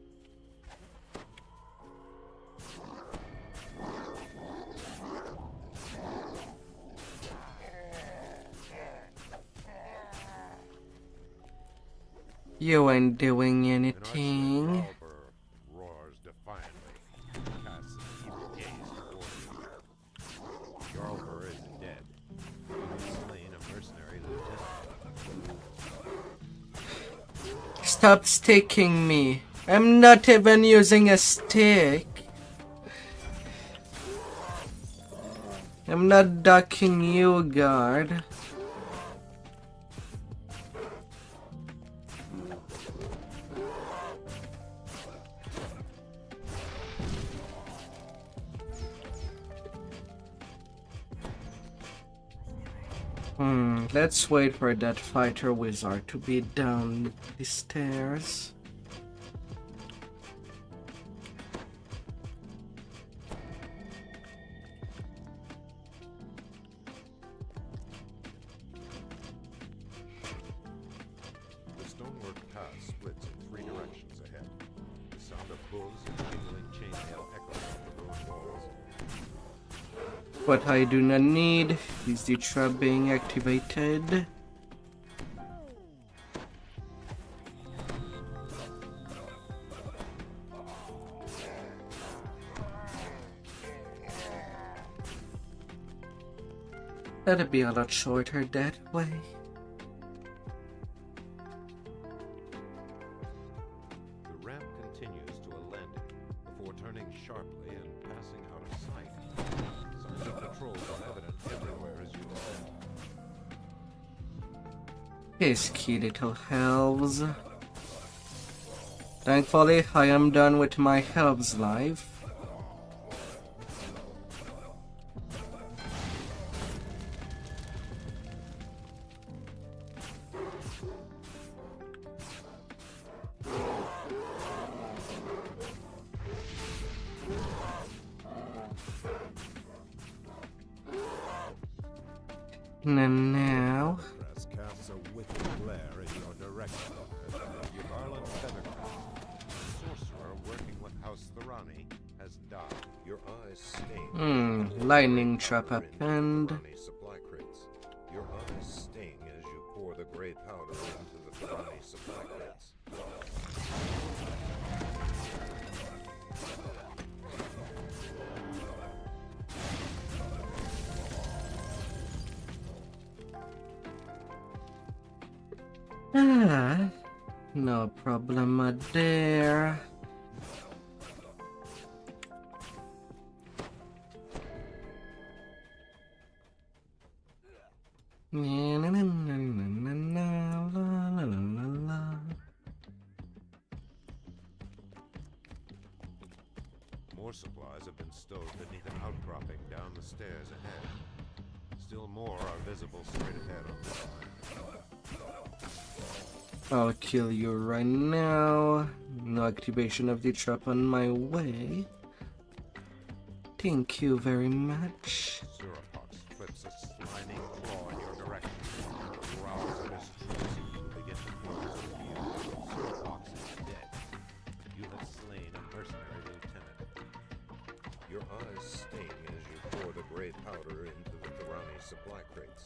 [SPEAKER 1] You ain't doing
[SPEAKER 4] An
[SPEAKER 1] anything.
[SPEAKER 4] archer roars defiantly, casts an evil gaze toward you. Jarlbur is dead. You have slain a mercenary lieutenant.
[SPEAKER 1] Stop sticking me. I'm not even using a stick. I'm not ducking you, guard. Let's wait for that fighter wizard to be down the stairs.
[SPEAKER 4] The stonework path splits in three directions ahead. The sound of hooves and jingling chainmail echoes off the ruined walls.
[SPEAKER 1] What I do not need is the trap being activated. That'd be a lot shorter that way.
[SPEAKER 4] continues to a landing before turning sharply and passing out of sight. Signs of patrols are evident everywhere as you descend.
[SPEAKER 1] Pesky little elves. Thankfully, I am done with my elves life. And now,
[SPEAKER 4] Grass casts a wicked glare in your direction. Your garland feathercraft, sorcerer working with House Thorani, has died. Your eyes sting.
[SPEAKER 1] lightning trap append.
[SPEAKER 4] Thorani supply crates. Your eyes sting as you pour the gray powder into the Thorani supply crates.
[SPEAKER 1] No problem there.
[SPEAKER 4] More supplies have been stowed beneath an outcropping down the stairs ahead. Still more are visible straight ahead on this line.
[SPEAKER 1] I'll kill you right now. No activation of the trap on my way. Thank you very much.
[SPEAKER 4] Surapox flips a slimy claw in your direction. Growls at his troops and you begin to close the field. Surapox is dead. You have slain a mercenary lieutenant. Your eyes sting as you pour the gray powder into the Thorani supply crates.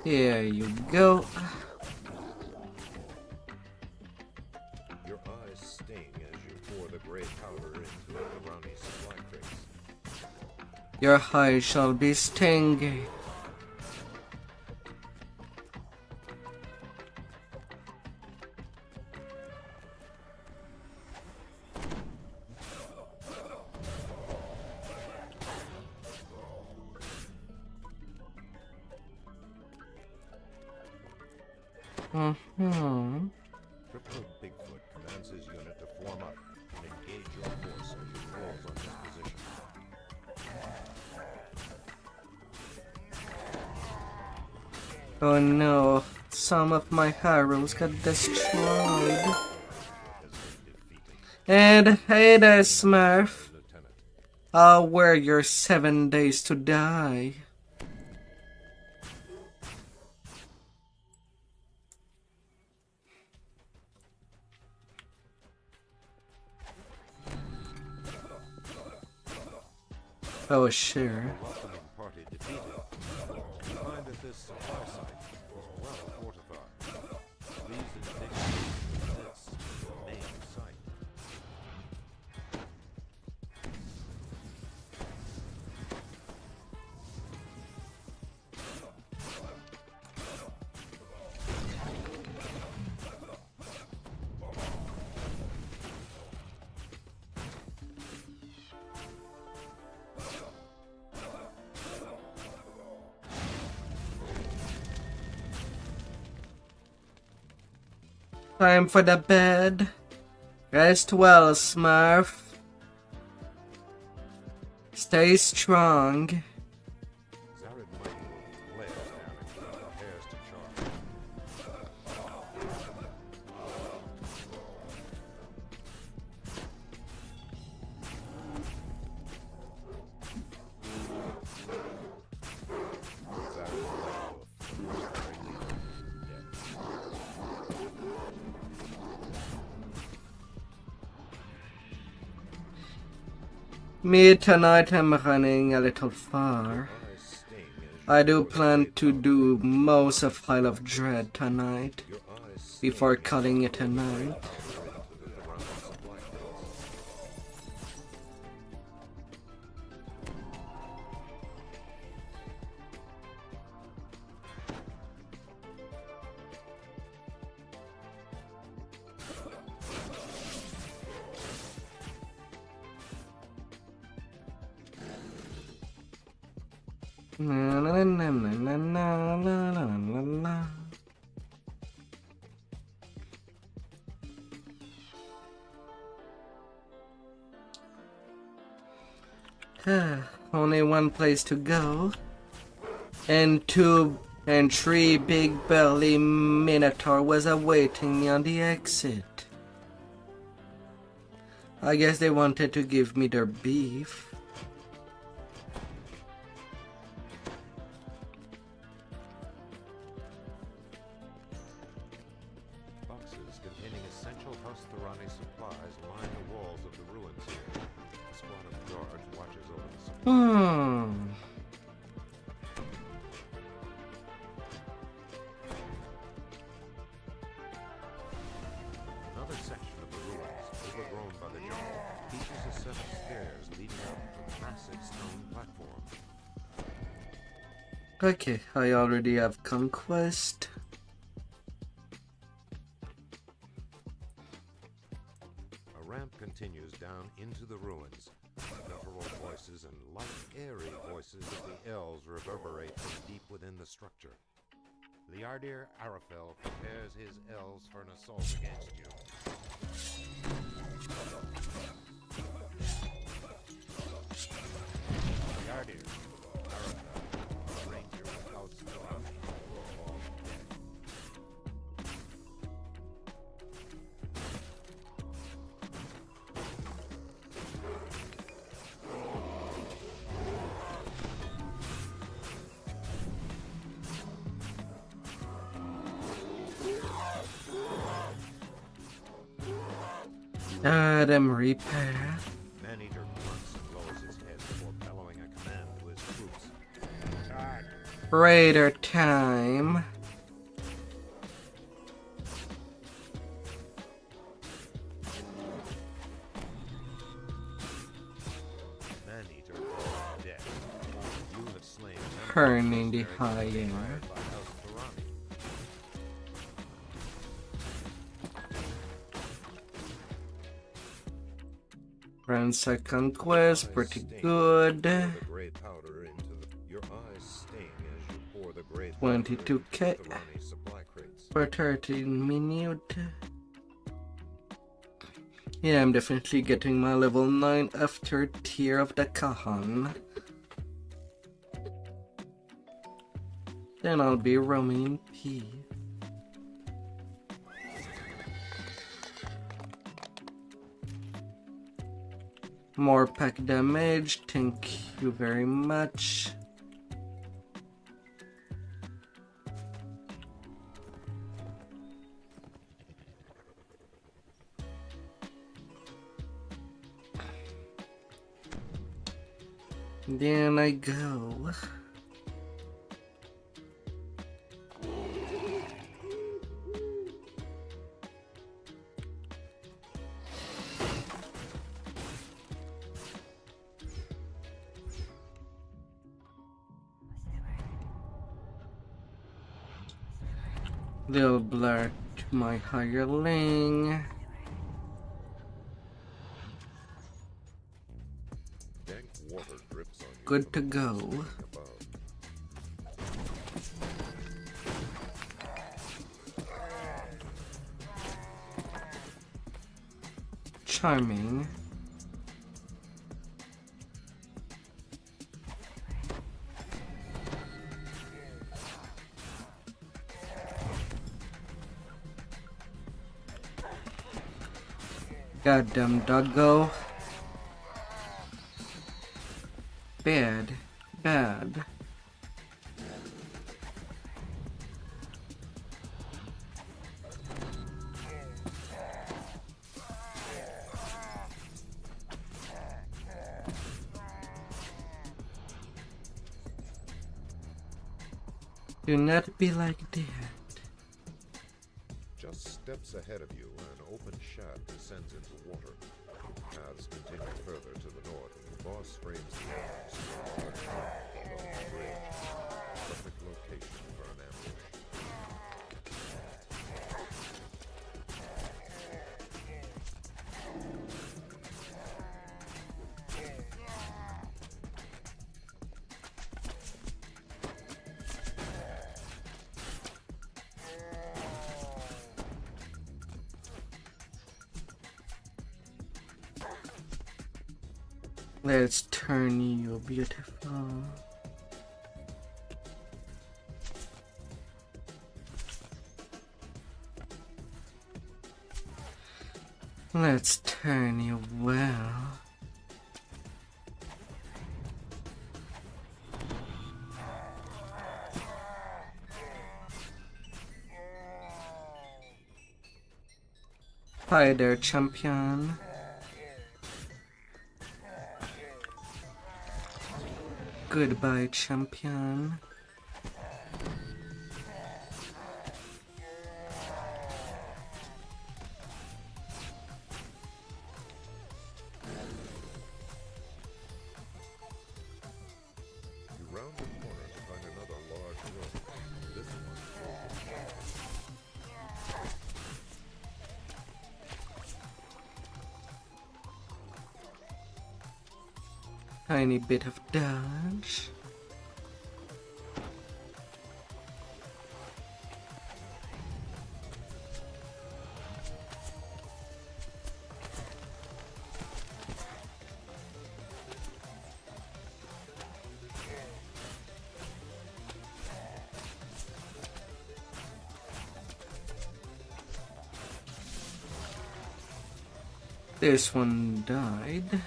[SPEAKER 1] Here you go.
[SPEAKER 4] Your eyes sting as you pour the gray powder into the Thorani supply crates.
[SPEAKER 1] Your eyes shall be stingy.
[SPEAKER 4] Crypto Bigfoot commands his unit to form up and engage your force as you close on his position.
[SPEAKER 1] Oh no, some of my arrows got destroyed. And hey there, Smurf. I'll wear your 7 days to die. Oh, sure.
[SPEAKER 4] Welcoming party defeated. You find that this supply site was well fortified. These indications that this is the main site.
[SPEAKER 1] Time for the bed. Rest well, Smurf. Stay strong.
[SPEAKER 4] Zared Mighty glares down at you and prepares to charge. Zared Lightwolf, dead.
[SPEAKER 1] Me tonight I'm running a little far. I do plan to do most of Isle of Dread tonight, before calling it a night. Na, na, na, na, na, na, na, na, na, na. Only one place to go. And 3 big belly minotaur was awaiting me on the exit. I guess they wanted to give me their beef.
[SPEAKER 4] Boxes containing essential Hostarani supplies line the walls of the ruins here. A squad of guards watches over the supplies. Another section of the ruins, overgrown by the jungle, features a set of stairs leading up to a massive stone platform.
[SPEAKER 1] Okay, I already have conquest.
[SPEAKER 4] A ramp continues down into the ruins. Guttural voices and light, airy voices of the elves reverberate from deep within the structure. Liardir Arafel prepares his elves for an assault against you. Liardir Arafel, a ranger without skill, all dead.
[SPEAKER 1] Them repair.
[SPEAKER 4] Man-eater grunts and lowers his head before bellowing a command to his troops. Attack!
[SPEAKER 1] Raider time.
[SPEAKER 4] Man-eater falls dead. You have slain
[SPEAKER 1] Turning the high air.
[SPEAKER 4] by House Tarani.
[SPEAKER 1] Ransack conquest, pretty good.
[SPEAKER 4] The gray powder into your eyes sting as you pour the gray powder
[SPEAKER 1] 22k
[SPEAKER 4] into Tarani supply crates.
[SPEAKER 1] for 13 minutes. Yeah, I'm definitely getting my level 9 after tier of the Kahan. Then I'll be roaming in peace. More pack damage, thank you very much. Then I go. Little blur to my hireling.
[SPEAKER 4] Dank water drips on you
[SPEAKER 1] Good
[SPEAKER 4] from
[SPEAKER 1] to
[SPEAKER 4] the
[SPEAKER 1] go.
[SPEAKER 4] ceiling above.
[SPEAKER 1] Charming. Goddamn doggo. Bad. Bad. Do not be like that.
[SPEAKER 4] Just steps ahead of you, an open shaft descends into water. Paths continue further to the north, and the boss frames the elves along the top of the bridge. Perfect location for an ambush.
[SPEAKER 1] Let's turn you beautiful. Let's turn you well. Hi there, champion. Goodbye, champion.
[SPEAKER 4] You round the corner to find another large room. This one
[SPEAKER 1] Tiny bit of dodge. This one died.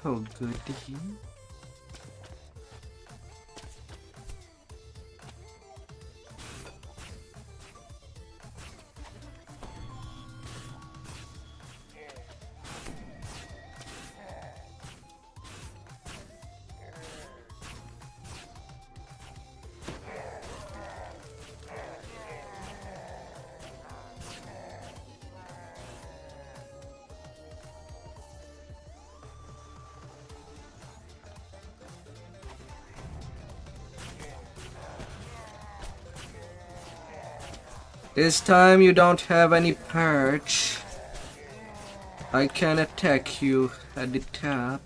[SPEAKER 1] Oh, goody. This time you don't have any perch. I can attack you at the top.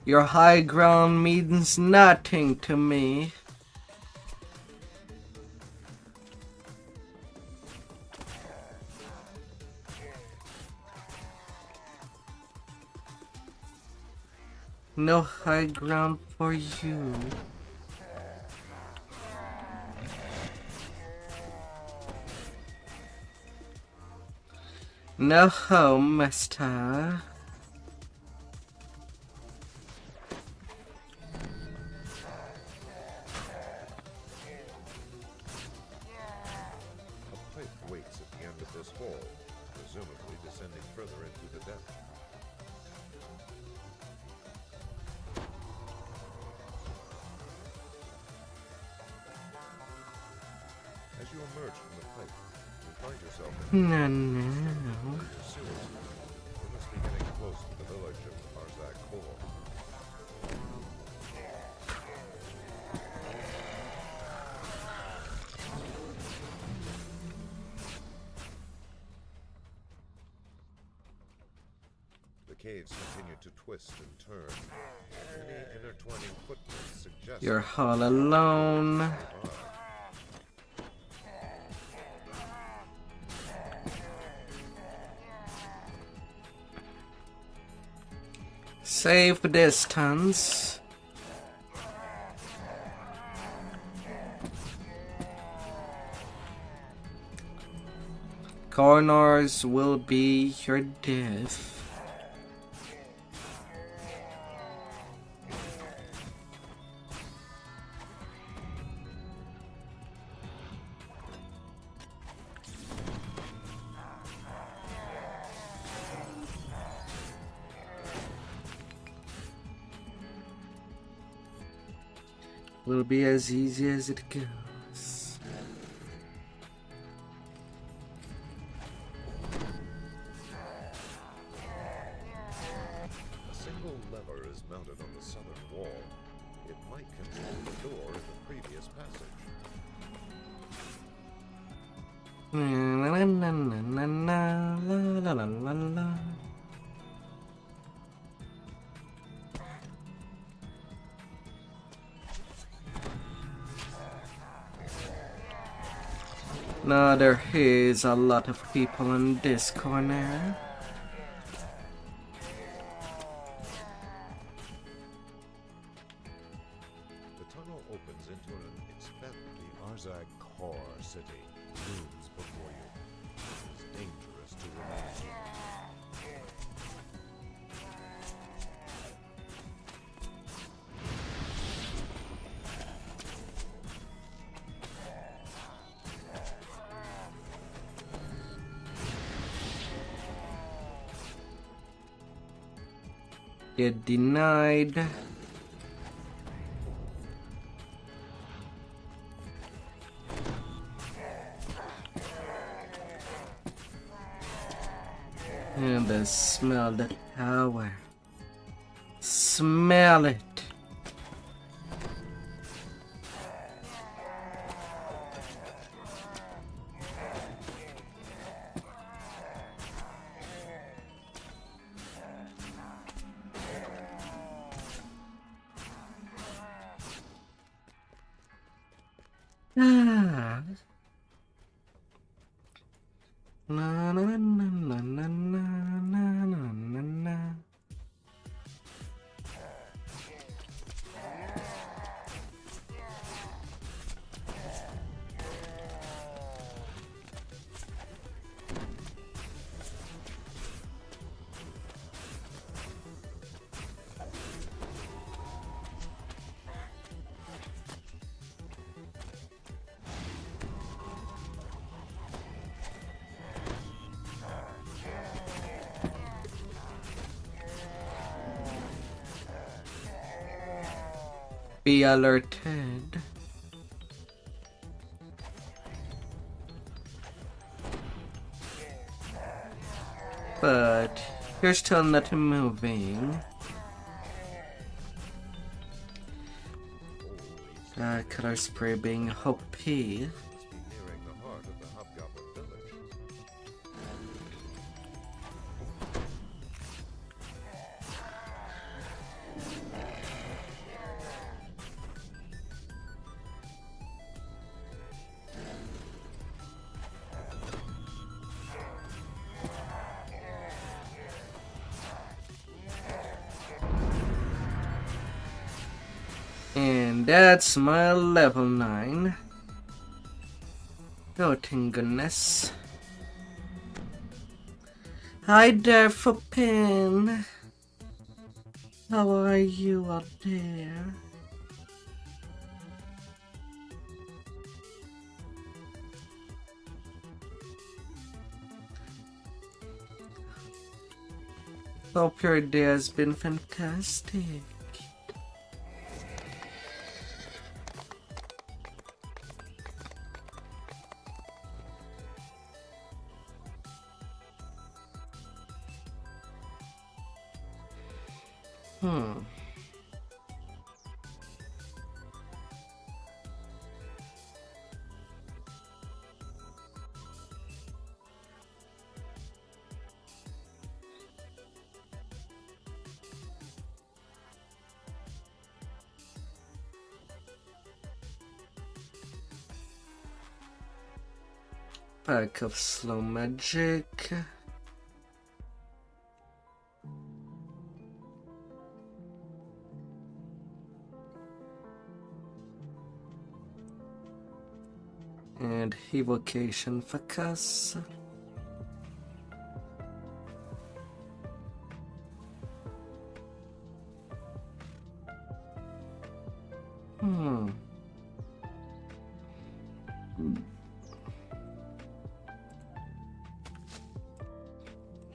[SPEAKER 1] Your high ground means nothing to me. No high ground for you. No home, master.
[SPEAKER 4] A pipe waits at the end of this hall, presumably descending further into the depth. As you emerge from the pipe, you find yourself in
[SPEAKER 1] No.
[SPEAKER 4] the sewers. You must be getting close to the village of Austrakear. The caves continue to twist and turn. Many intertwining footprints suggest
[SPEAKER 1] You're all alone. Safe distance. Corners will be your death. Will be as easy as it goes.
[SPEAKER 4] a single lever is mounted on the southern wall. It might control the door in the previous passage.
[SPEAKER 1] La la la la la la la la. Now there is a lot of people in this corner.
[SPEAKER 4] The tunnel opens into an the Austrakear city looms before you. It is dangerous to remain.
[SPEAKER 1] Get denied. And I smell the tower. Smell it. Ah. Na na na na na na na na na. Be alerted. But you're still not moving. Color spray being OP.
[SPEAKER 4] Must be nearing the heart of the Hobgoblin village.
[SPEAKER 1] And that's my level 9. Oh, thank goodness. Hi there, Fopin. How are you out there? Hope your day has been fantastic. Pack of slow magic. And evocation focus.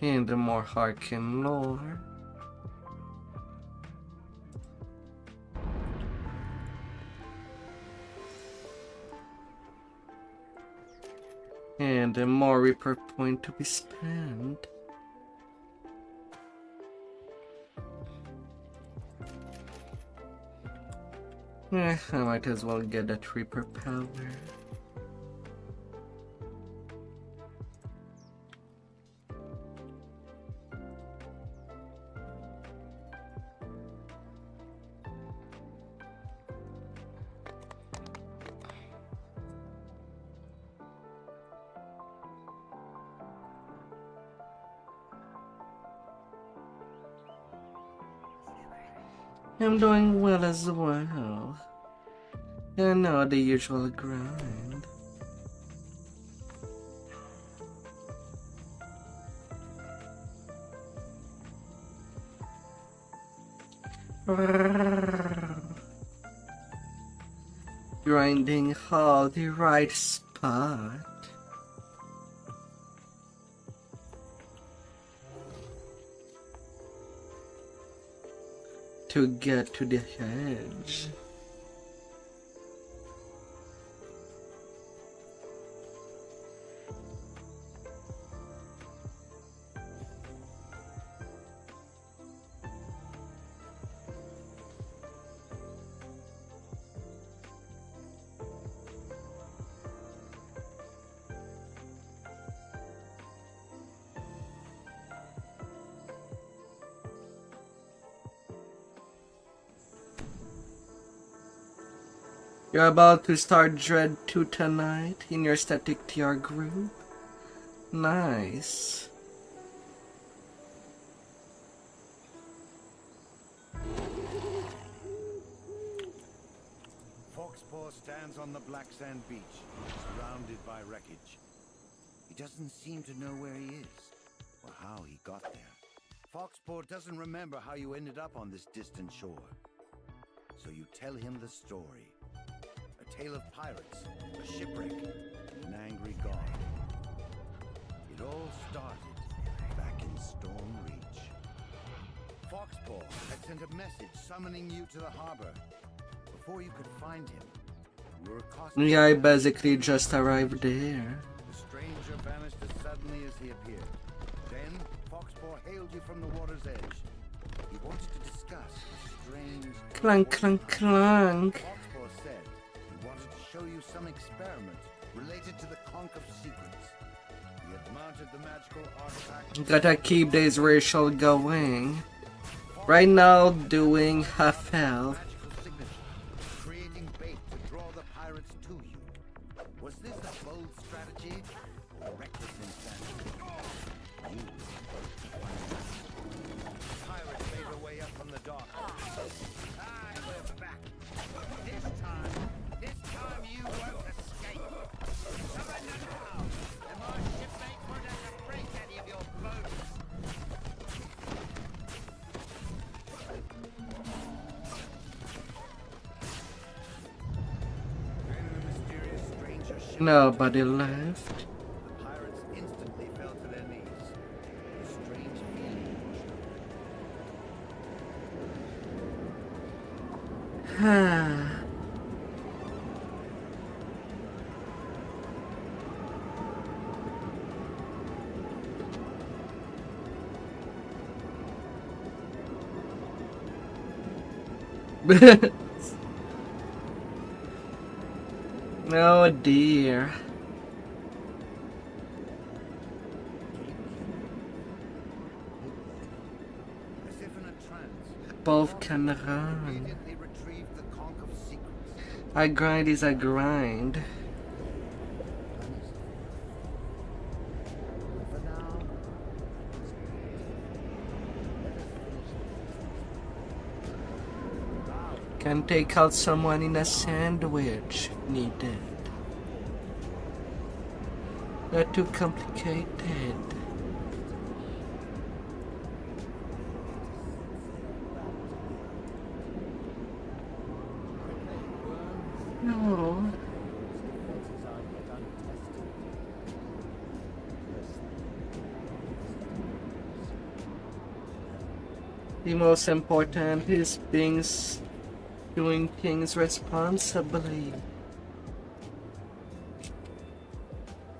[SPEAKER 1] And the more Harkin lore. And a more Reaper point to be spent. I might as well get that Reaper power. I'm doing well as well. I know the usual grind. Grinding all the right spot. To get to the edge. You're about to start Dread 2 tonight in your static TR group? Nice.
[SPEAKER 11] Foxpaw stands on the black sand beach, surrounded by wreckage. He doesn't seem to know where he is, or how he got there. Foxpaw doesn't remember how you ended up on this distant shore. So you tell him the story. A tale of pirates, a shipwreck, and an angry god. It all started back in Storm Reach. Foxpaw had sent a message summoning you to the harbor. Before you could find him, you were accosted.
[SPEAKER 1] Yeah, I basically just arrived there.
[SPEAKER 11] The stranger vanished as suddenly as he appeared. Then, Foxpaw hailed you from the water's edge. He wanted to discuss a strange...
[SPEAKER 1] Clunk, clunk, clunk.
[SPEAKER 11] Foxpaw said he wanted to show you some experiment related to the conch of secrets. He had mounted the magical artifact...
[SPEAKER 1] Gotta keep this racial going. Right now, doing half health.
[SPEAKER 11] Creating bait to draw the pirates to you. Was this a bold strategy or reckless insanity? Pirates made their way up from the dock. Ah, we're back. This time you won't escape. Surrender now, and my shipmates won't have to break any of your bones.
[SPEAKER 1] Nobody left.
[SPEAKER 11] The pirates instantly fell to their knees. A strange feeling washed over.
[SPEAKER 1] Oh dear.
[SPEAKER 11] As if in a trance,
[SPEAKER 1] Both can run.
[SPEAKER 11] immediately retrieved the conch of secrets.
[SPEAKER 1] A grind is a grind.
[SPEAKER 11] For now,
[SPEAKER 1] Can take out someone in a sandwich if needed. Not too complicated. No. The most important is doing things responsibly.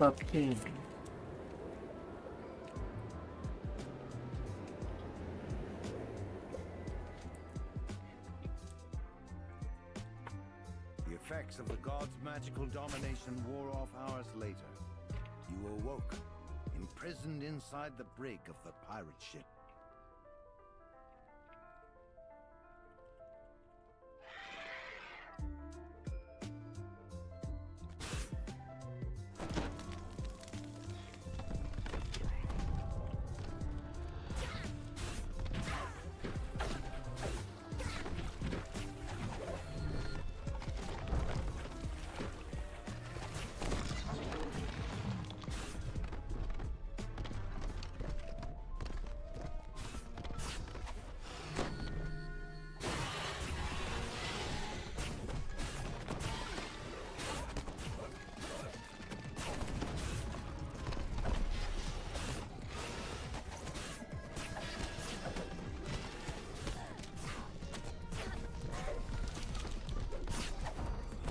[SPEAKER 1] Okay.
[SPEAKER 11] the effects of the god's magical domination wore off hours later. You awoke, imprisoned inside the brig of the pirate ship.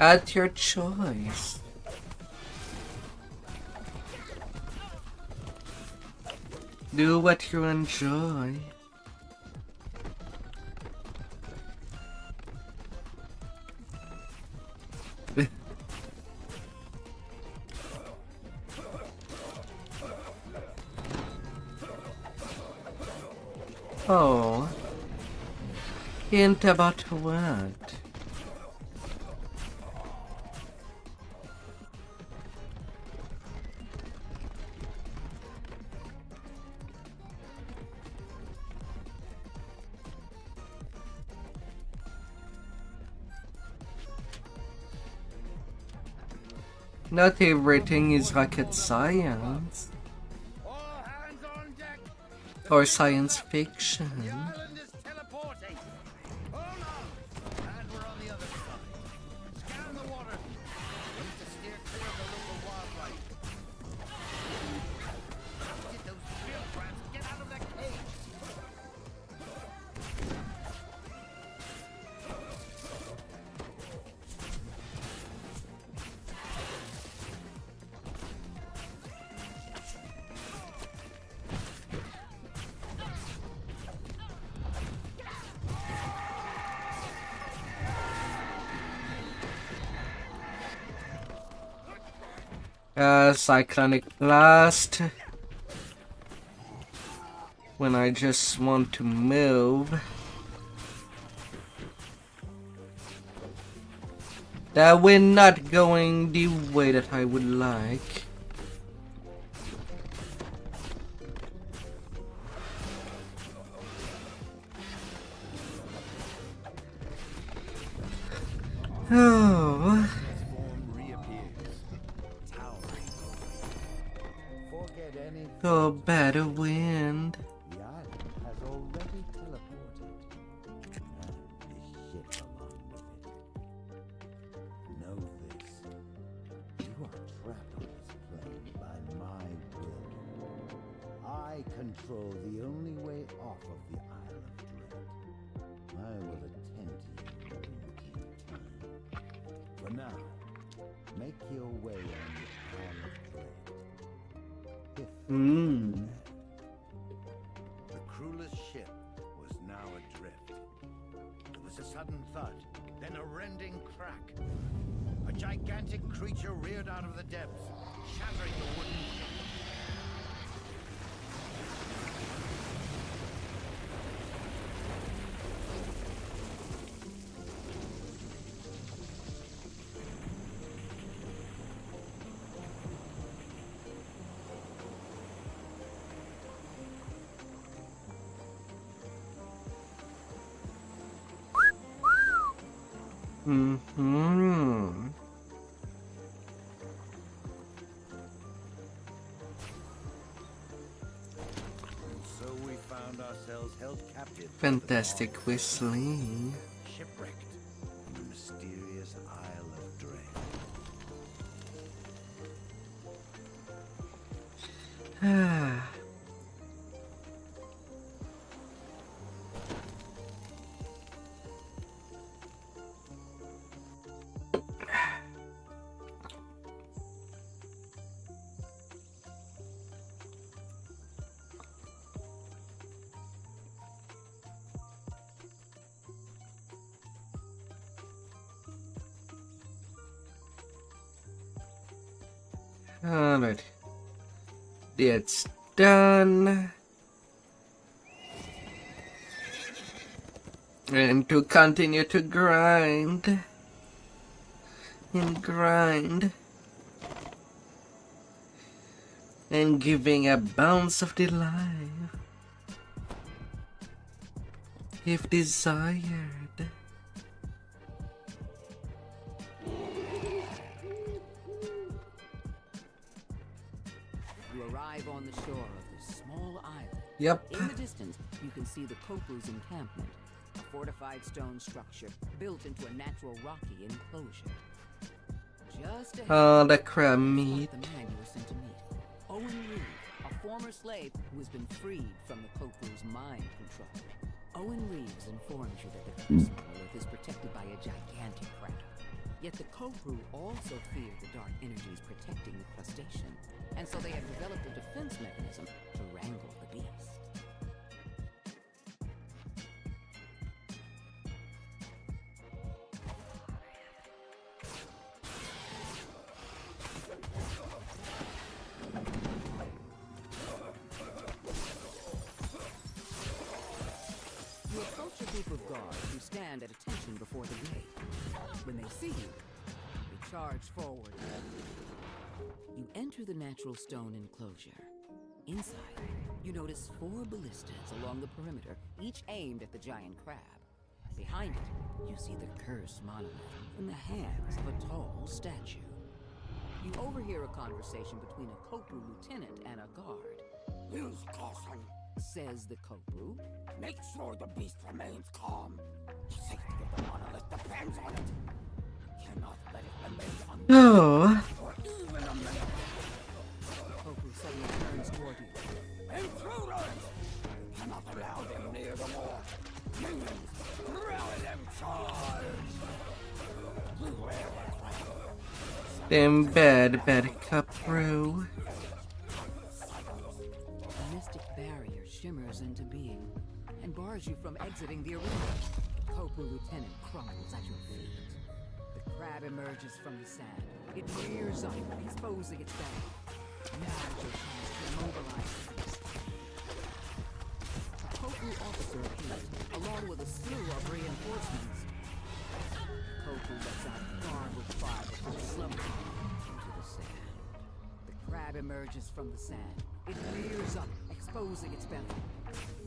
[SPEAKER 1] At your choice. Do what you enjoy. Oh. Hint about what? Not everything is rocket science. Or science fiction. Cyclonic blast. When I just want to move. That we're not going the way that I would like. Oh. Oh, better wind.
[SPEAKER 11] The island has already teleported. And the ship along with it. Know this. You are trapped on this plane by my will. I control the only way off of the Isle of Dread. I will attend to you in due time. For now, make your way on the Isle of Dread.
[SPEAKER 1] Mm.
[SPEAKER 11] The crewless ship was now adrift. There was a sudden thud, then a rending crack. A gigantic creature reared out of the depths, shattering the wooden ship.
[SPEAKER 1] Mm-hmm.
[SPEAKER 11] So we found ourselves held captive.
[SPEAKER 1] Fantastic whistling.
[SPEAKER 11] Shipwrecked on the mysterious Isle of Dread.
[SPEAKER 1] Ah. Alright. It's done. And to continue to grind. And grind. And giving a bounce of the life. If desired.
[SPEAKER 6] On the shore of this small island.
[SPEAKER 1] Yep.
[SPEAKER 6] In the distance, you can see the Kopu's encampment, a fortified stone structure built into a natural rocky enclosure. Just ahead,
[SPEAKER 1] Oh, the crab meat.
[SPEAKER 6] the man you were sent to meet, Owen Reed, a former slave who has been freed from the Kopu's mind control. Owen Reeves informs you that the curse monolith is protected by a gigantic crater.
[SPEAKER 13] Yet the Cobru also fear the dark energies protecting the crustacean, and so they have developed a defense mechanism to wrangle the beast. You approach a group of guards who stand at attention before the gate. When they see you, they charge forward. You enter the natural stone enclosure. Inside, you notice 4 ballistas along the perimeter, each aimed at the giant crab. Behind it, you see the cursed monolith in the hands of a tall statue. You overhear a conversation between a Cobru lieutenant and a guard.
[SPEAKER 3] Use caution.
[SPEAKER 13] Says the Cobru.
[SPEAKER 3] Make sure the beast remains calm. The safety of the monolith depends on it. Cannot let it remain
[SPEAKER 1] Oh.
[SPEAKER 3] or even a minute.
[SPEAKER 13] The Cobru suddenly turns toward you.
[SPEAKER 3] Intruders! Cannot allow them near the wall. Minions, rally them, charge! Beware the crowd.
[SPEAKER 1] Them bad Cobru.
[SPEAKER 13] A mystic barrier shimmers into being and bars you from exiting the arena. The Cobru lieutenant crumbles at your feet. The crab emerges from the sand. It rears up, exposing its belly. Now's your chance to immobilize the beast. A Cobru officer appears, along with a slew of reinforcements. Cobru lets out a garbled fire before slumping into the sand. The crab emerges from the sand. It rears up, exposing its belly.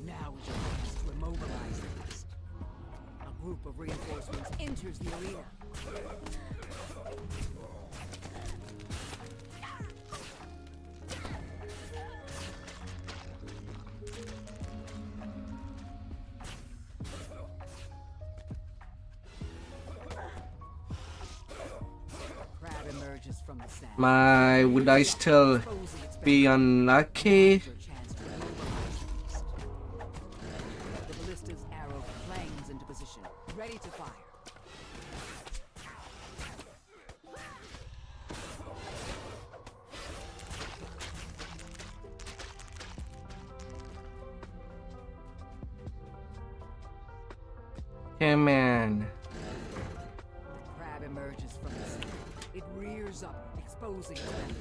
[SPEAKER 13] Now is your chance to immobilize the beast. A group of reinforcements enters the arena. Crab emerges from the sand.
[SPEAKER 1] Would I still be unlucky?
[SPEAKER 13] Your chance to immobilize the beast. The ballista's arrow flangs into position, ready to fire.
[SPEAKER 1] Come on.
[SPEAKER 13] The crab emerges from the sand. It rears up, exposing its belly.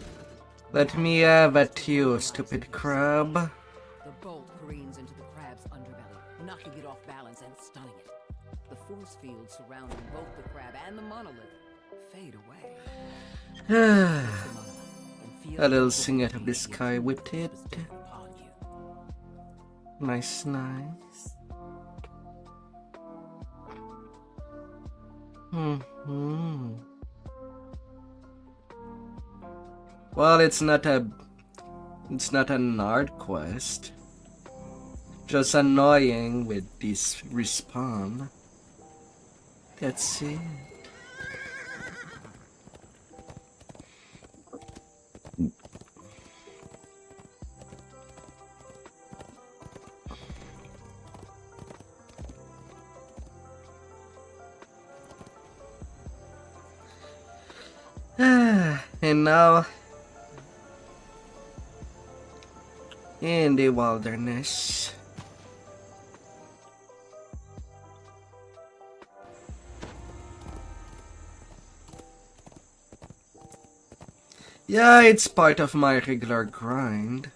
[SPEAKER 1] Let me have at you, stupid crab.
[SPEAKER 13] The bolt careens into the crab's underbelly, knocking it off balance and stunning it. The force field surrounding both the crab and the monolith fade away.
[SPEAKER 1] A little sing out of the sky with it. Nice, nice. Well, it's not an hard quest. Just annoying with this respawn. That's it. And now, in the wilderness. Yeah, it's part of my regular grind.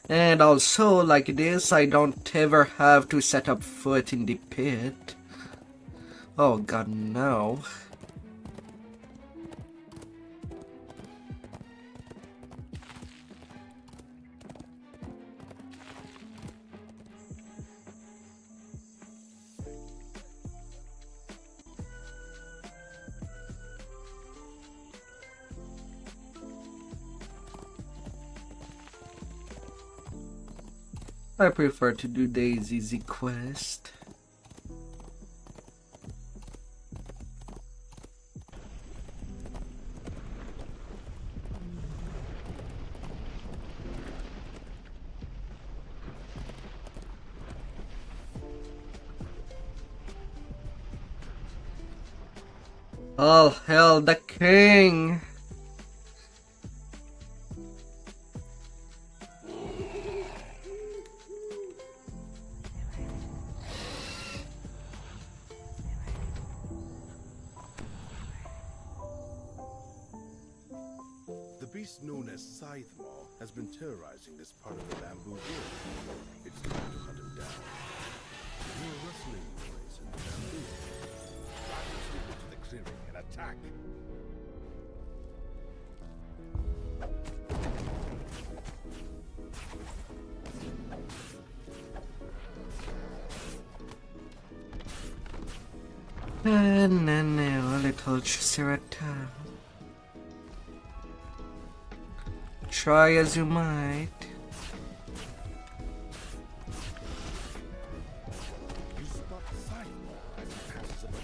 [SPEAKER 1] And also, like this, I don't ever have to set up foot in the pit. Oh god, no. I prefer to do Daisy's easy quest. All hail the king!
[SPEAKER 2] The beast known as Scythemaw has been terrorizing this part of the bamboo wood. It's time to hunt him down. More rustling noise in the bamboo. Let's get into the clearing and attack.
[SPEAKER 1] No, little Triceratops. Try as you might.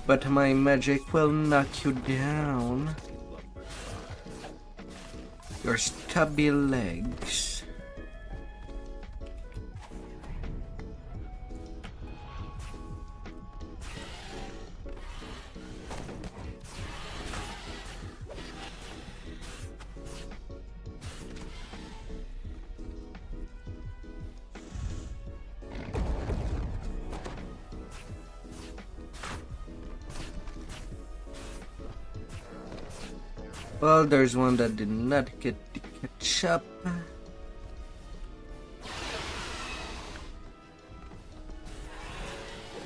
[SPEAKER 1] But my magic will knock you down. Your stubby legs. Well, there's one that did not get to catch up.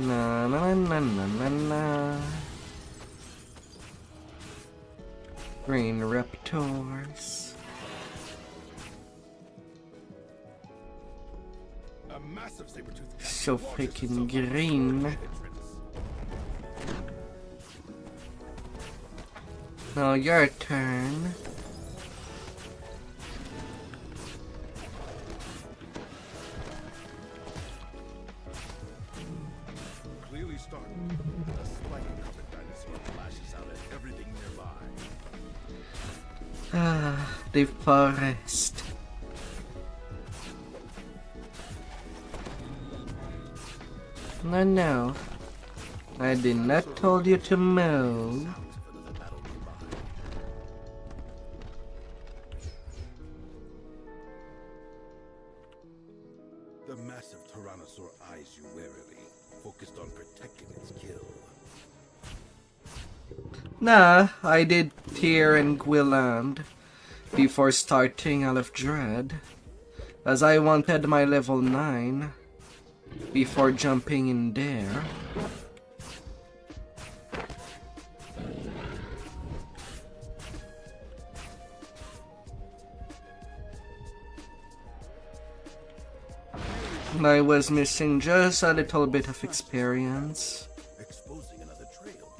[SPEAKER 1] Na na na na na na. Green raptors.
[SPEAKER 2] A massive saber-toothed cat.
[SPEAKER 1] So freaking green. Now your turn.
[SPEAKER 2] Clearly startled, a spike-covered dinosaur flashes out at everything nearby.
[SPEAKER 1] Ah, the forest. No. I did not told you to move.
[SPEAKER 2] The massive tyrannosaur eyes you warily, focused on protecting its kill.
[SPEAKER 1] Nah, I did Tear and Gwilland before starting Isle of Dread, as I wanted my level 9 before jumping in there. I was missing just a little bit of experience.
[SPEAKER 2] Exposing another trail.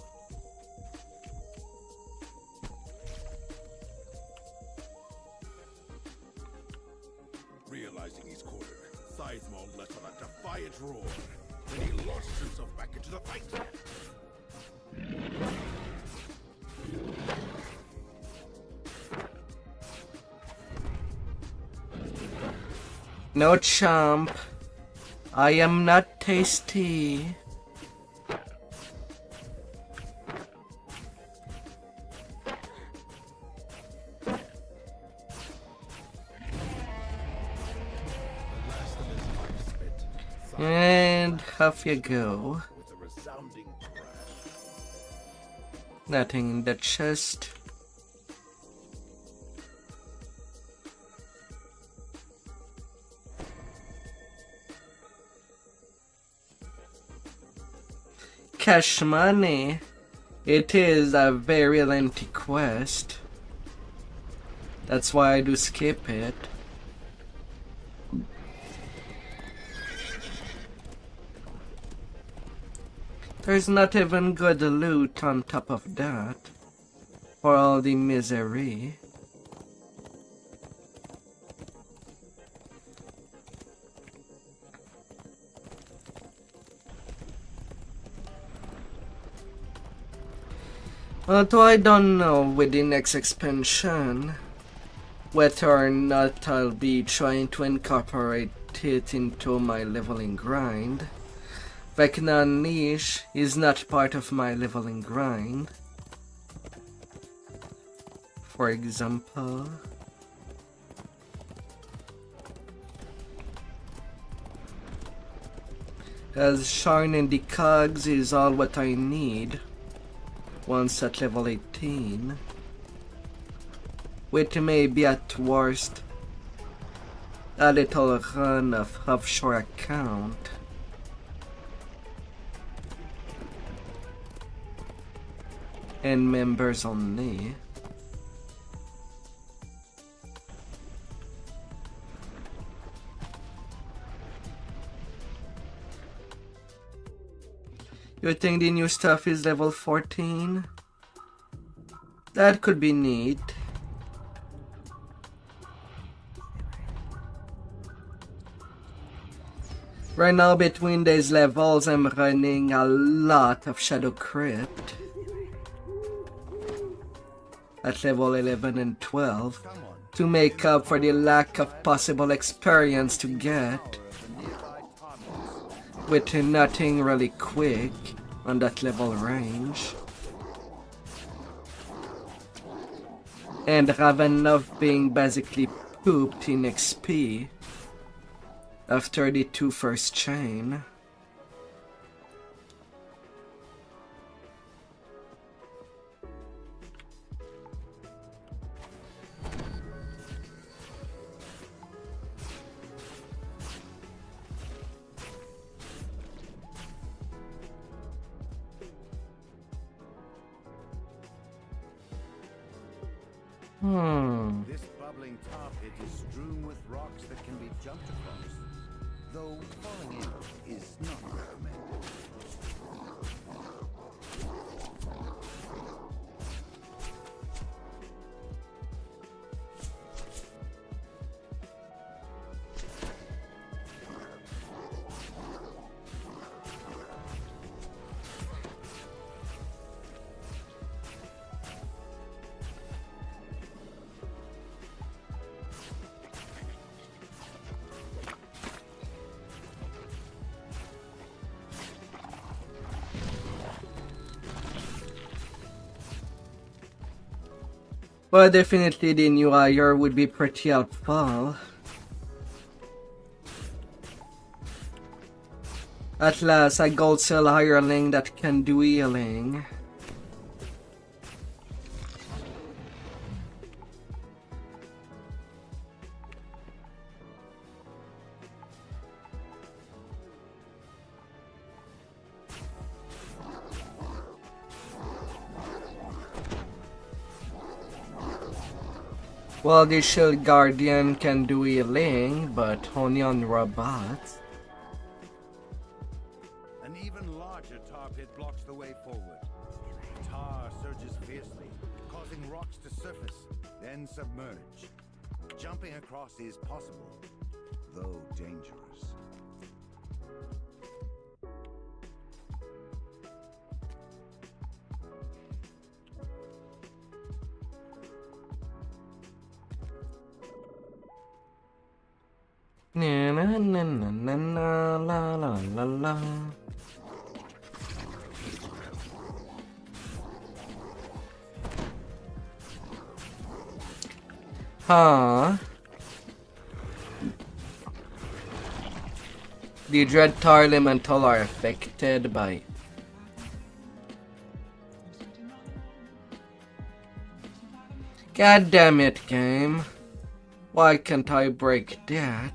[SPEAKER 2] Realizing he's cornered, Scythemaw lets out a defiant roar. Then he launches himself back into the fight.
[SPEAKER 1] No chomp. I am not tasty. And off you go.
[SPEAKER 2] With a resounding crash.
[SPEAKER 1] Nothing in the chest. Cash money. It is a very lengthy quest. That's why I do skip it. There's not even good loot on top of that. For all the misery. Although I don't know with the next expansion whether or not I'll be trying to incorporate it into my leveling grind. Vecna Niche is not part of my leveling grind. for example. As sharpening the cogs is all what I need once at level 18. With maybe at worst a little run of offshore account. And members only. You think the new stuff is level 14? That could be neat. Right now between these levels I'm running a lot of Shadow Crypt. At level 11 and 12. To make up for the lack of possible experience to get. With nothing really quick on that level range. And have enough being basically pooped in XP after the 2 first chain.
[SPEAKER 11] This bubbling top pit is strewn with rocks that can be jumped across, though falling in is not recommended.
[SPEAKER 1] Well, definitely the new IR would be pretty helpful. At last, a gold cell hireling that can do healing. Well, the Shield Guardian can do healing, but only on robots.
[SPEAKER 11] An even larger tar pit blocks the way forward. Tar surges fiercely, causing rocks to surface, then submerge. Jumping across is possible, though dangerous.
[SPEAKER 1] Na na na na na na la la la la. Huh? The Dread Tar Elemental are affected by... God damn it, game. Why can't I break that?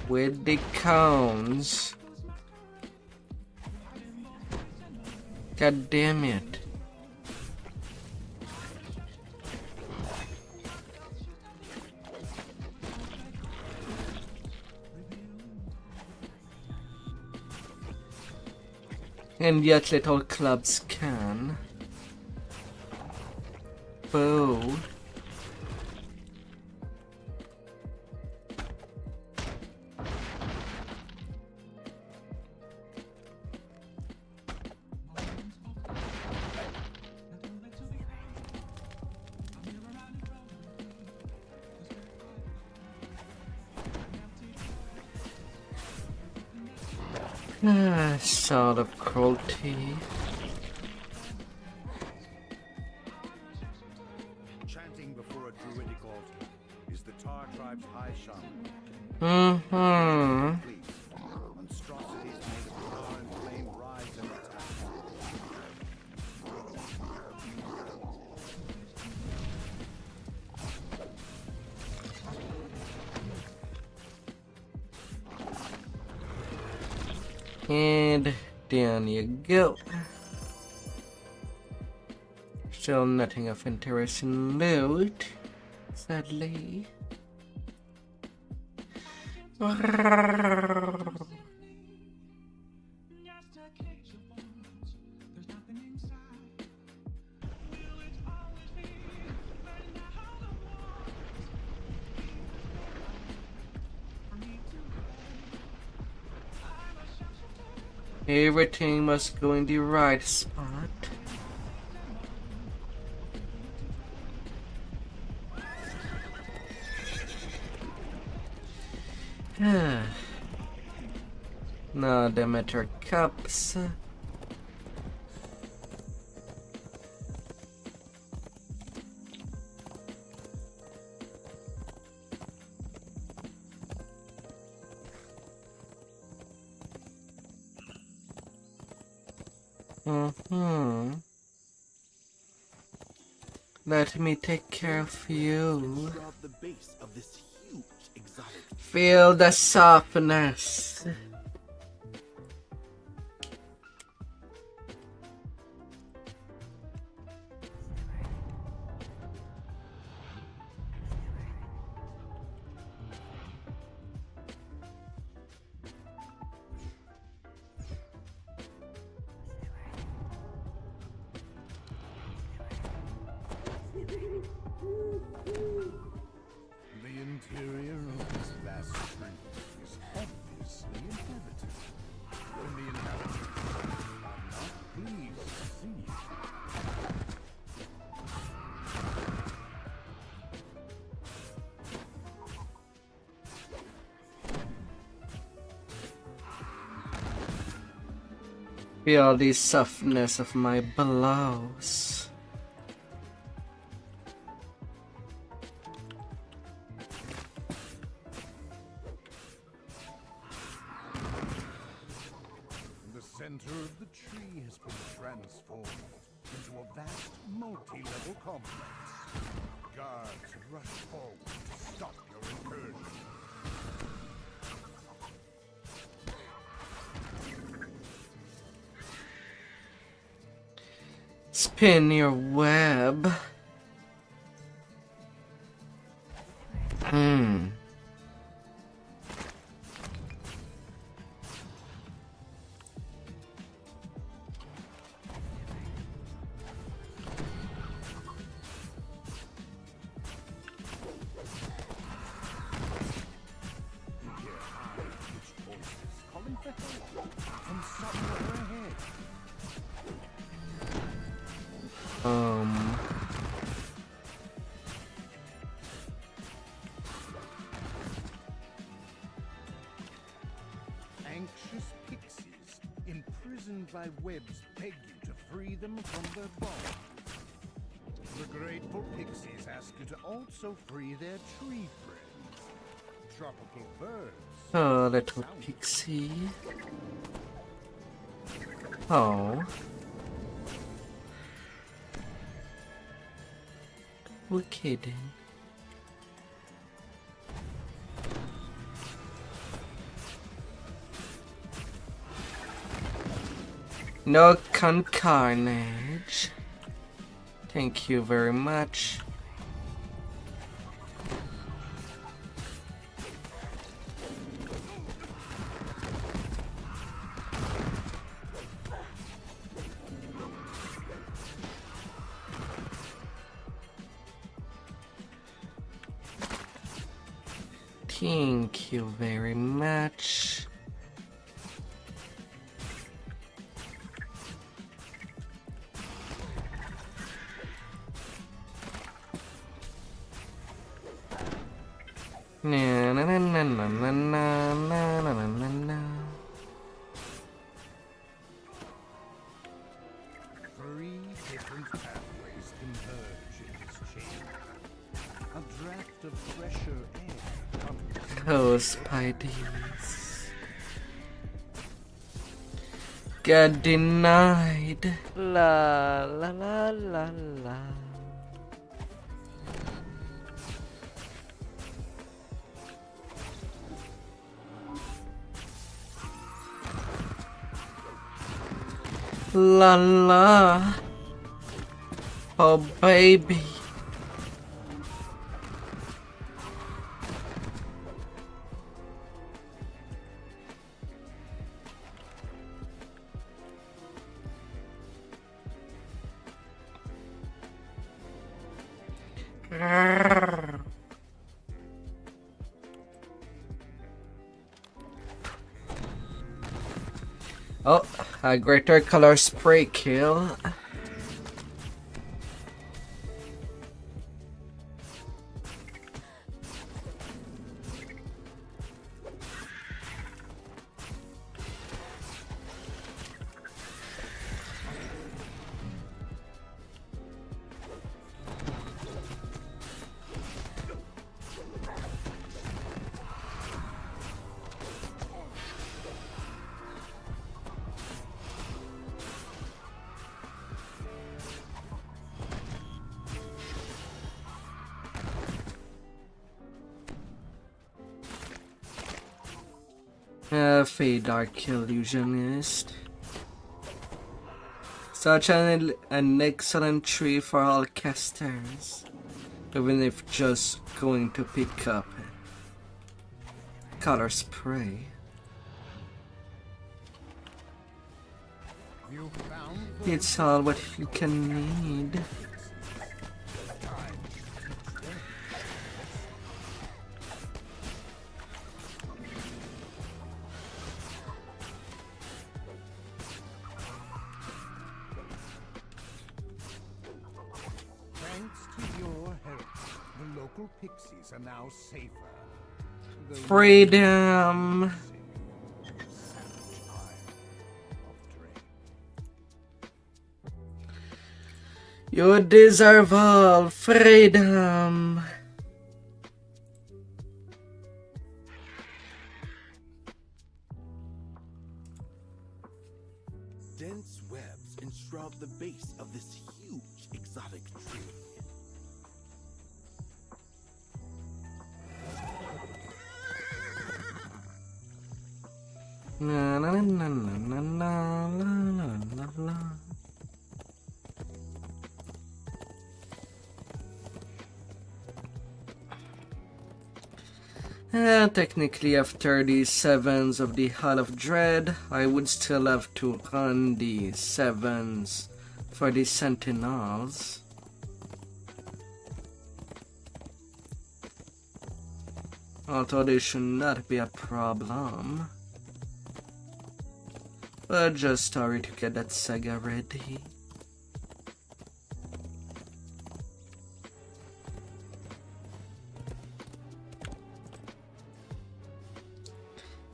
[SPEAKER 1] With the cones. God damn it. And yet little clubs can. Boo. Sort of cruelty.
[SPEAKER 11] Chanting before a druidic altar is the Tar tribe's high shaman.
[SPEAKER 1] Mm-hmm.
[SPEAKER 11] Please, monstrosities made of tar and flame rise and attack.
[SPEAKER 1] And down you go. Still nothing of interest in loot, sadly. Everything must go in the right spot. Now the matter cups. Let me take care of you. Feel the softness.
[SPEAKER 2] The interior of this vast stream is obviously inhabited. When the inhabitants are not pleased to see you.
[SPEAKER 1] Feel the softness of my blows.
[SPEAKER 2] The center of the tree has been transformed into a vast multi-level complex. Guards rush forward to stop your incursion.
[SPEAKER 1] Spin your web.
[SPEAKER 2] Calling for help from somewhere ahead. Anxious pixies, imprisoned by webs, beg you to free them from their bonds. The grateful pixies ask you to also free their tree friends, tropical birds.
[SPEAKER 1] Oh, little pixie. Oh. Okay then. No carnage. Thank you very much. Thank you very much. Na na na na na na na na na na. those spideys. Get denied.
[SPEAKER 5] La la la la la.
[SPEAKER 1] La la. Oh baby. Oh, a greater color spray kill. Fade Dark Illusionist. Such an excellent tree for all casters, even if just going to pick up color spray. It's all what you can need.
[SPEAKER 2] Pixies are now safer.
[SPEAKER 1] Freedom. You deserve all freedom.
[SPEAKER 10] Dense webs enshroud the base of this huge exotic tree.
[SPEAKER 1] Na na na na na na na na na. Technically, after the 7s of the Hall of Dread, I would still have to run the 7s for the Sentinels. Although they should not be a problem. But just hurry to get that saga ready.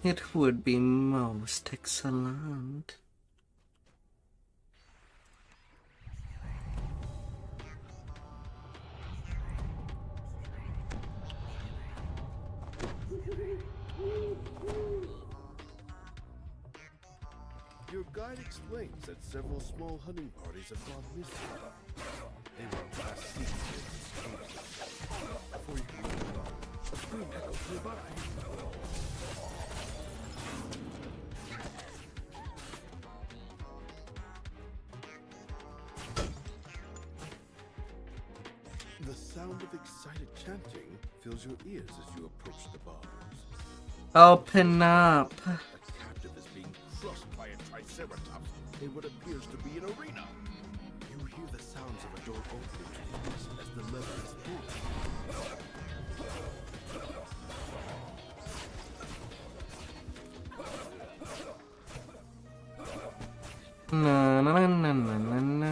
[SPEAKER 1] It would be most excellent.
[SPEAKER 10] Your guide explains that several small hunting parties have gone missing. They were last seen before you can move on. A scream echoes nearby. The sound of excited chanting fills your ears as you approach the bars.
[SPEAKER 1] Open up.
[SPEAKER 10] A captive is being crushed by a triceratops in what appears to be an arena. You hear the sounds of a door opening as the lever is pulled.
[SPEAKER 1] Na na na na na na na.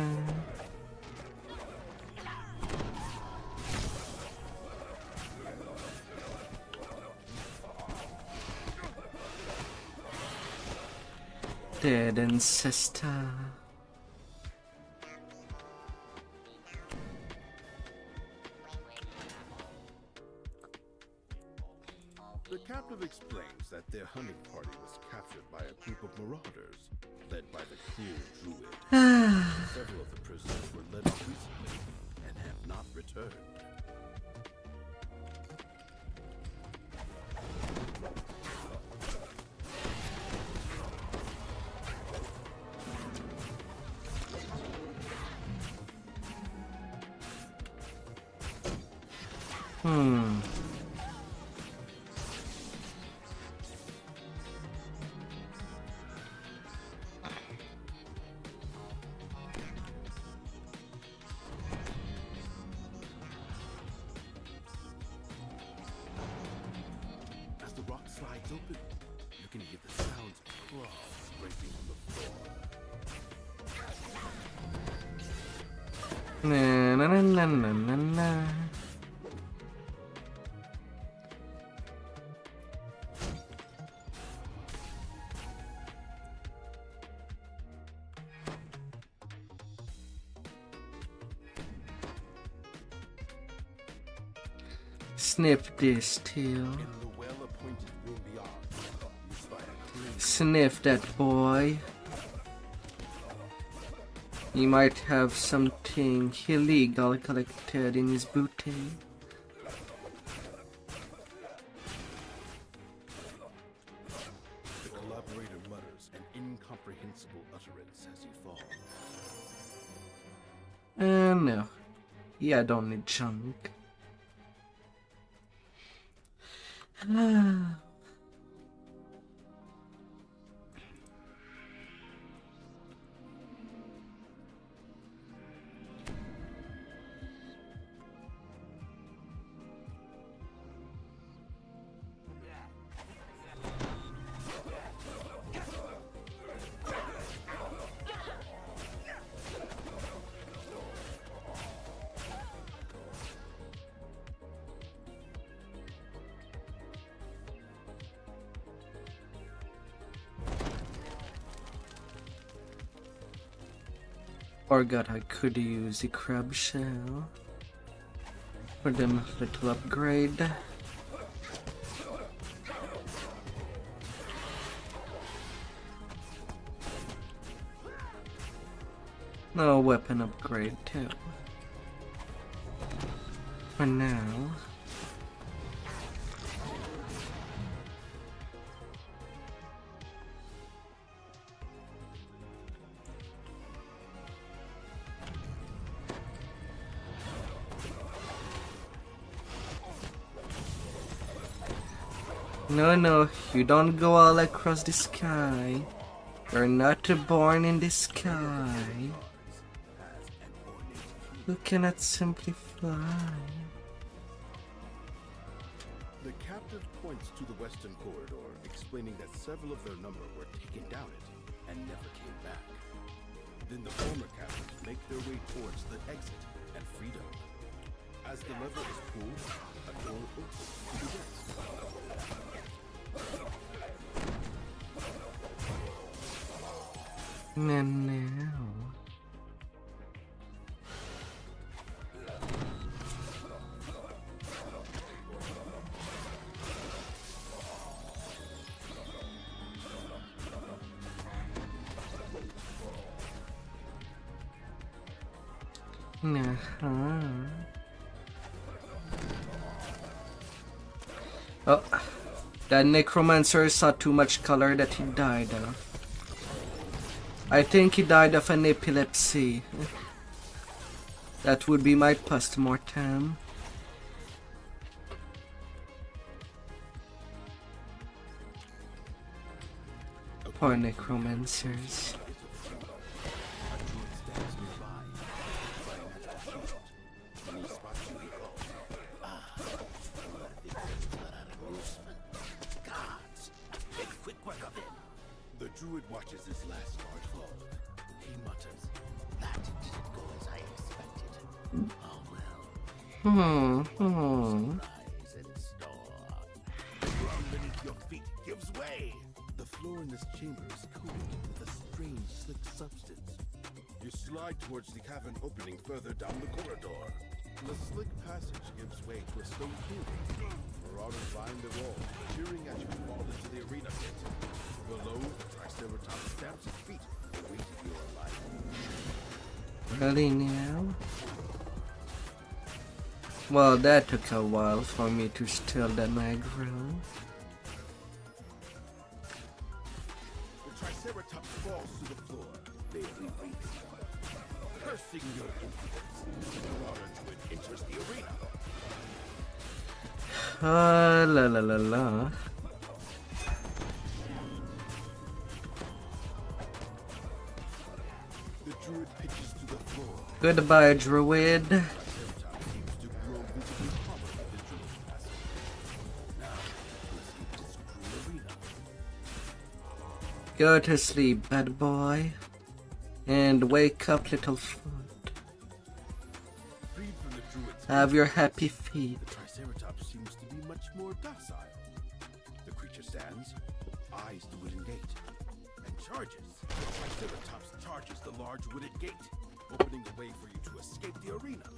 [SPEAKER 1] Dead ancestor.
[SPEAKER 10] The captive
[SPEAKER 4] hunting party was captured by a group of marauders, led by the cruel druid. Several of the prisoners were let off recently and have not returned. As the rock slides open, you can hear the sounds of claws scraping on the floor.
[SPEAKER 1] Na na na na na na na. Sniff this tail.
[SPEAKER 4] In the well-appointed room beyond, you spy a clean
[SPEAKER 1] Sniff that boy. He might have something illegal collected in his booty.
[SPEAKER 4] The collaborator mutters an incomprehensible utterance as you fall.
[SPEAKER 1] No. Yeah, I don't need junk. Forgot I could use the crab shell for them little upgrade. No weapon upgrade too. For now. No, you don't go all across the sky. You're not born in the sky. You cannot simply fly.
[SPEAKER 4] The captive points to the western corridor, explaining that several of their number were taken down it and never came back. Then the former captives make their way towards the exit and freedom. As the lever is pulled, a door opens to the west.
[SPEAKER 1] No. Oh, that necromancer saw too much color that he died of. I think he died of an epilepsy. That would be my post-mortem. Poor necromancers.
[SPEAKER 4] The druid watches his last large fall. He mutters, "That didn't go as I expected. Oh well. Rise and store. The ground beneath your feet gives way. The floor in this chamber is coated with a strange, slick substance. You slide towards the cavern opening further down the corridor. The slick passage gives way to a stone ceiling.
[SPEAKER 2] Marauders lined the wall, cheering as you fall into the arena pit. Below, Triceratops stamps his feet, waiting your life.
[SPEAKER 1] Really now? Well, that took a while for me to steal that aggro.
[SPEAKER 2] The Triceratops falls to the floor, barely breathing. Cursing your impudence, the Marauder Druid enters the arena.
[SPEAKER 1] La la la la.
[SPEAKER 2] The Druid pitches to the floor.
[SPEAKER 1] Goodbye, Druid.
[SPEAKER 2] Triceratops seems to grow visibly calmer with the Druid passing. Now, let's leave this cruel arena.
[SPEAKER 1] Go to sleep, bad boy. And wake up, little foot.
[SPEAKER 2] Freed from the Druid's
[SPEAKER 1] Have your happy feet.
[SPEAKER 2] the Triceratops seems to be much more docile. The creature stands, eyes the wooden gate, and charges. The Triceratops charges the large wooden gate, opening a way for you to escape the arena.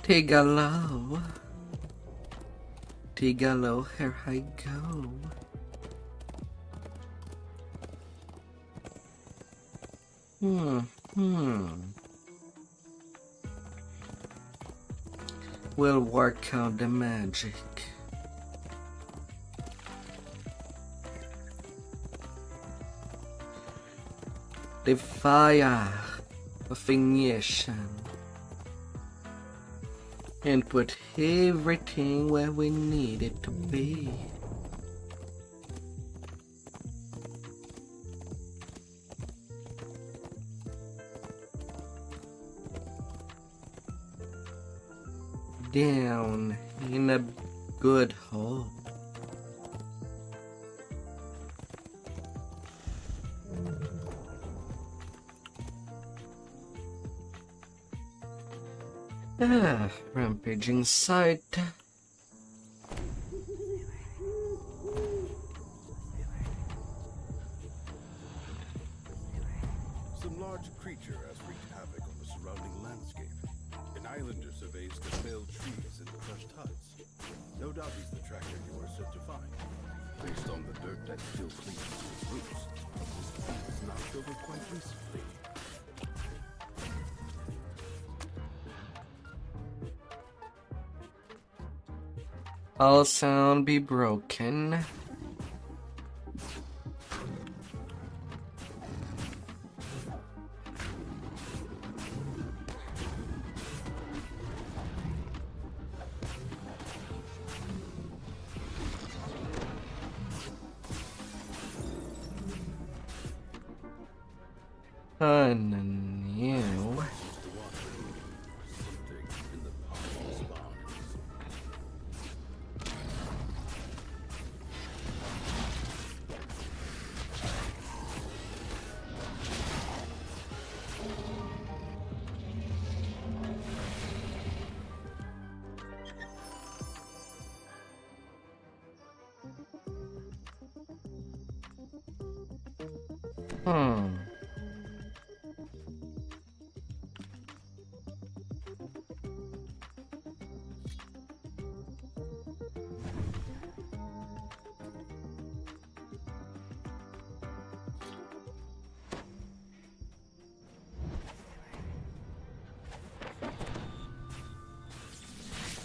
[SPEAKER 1] Tigalo. Tigalo, here I go. We'll work out the magic. The fire of ignition. And put everything where we need it to be. Down in a good hole. Rampaging sight.
[SPEAKER 2] Some large creature has wreaked havoc on the surrounding landscape. An islander surveys the felled trees and the crushed huts. No doubt he's the tracker you are set to find. Based on the dirt that still clings to its roots, this tree was knocked over quite recently.
[SPEAKER 1] All sound be broken. New.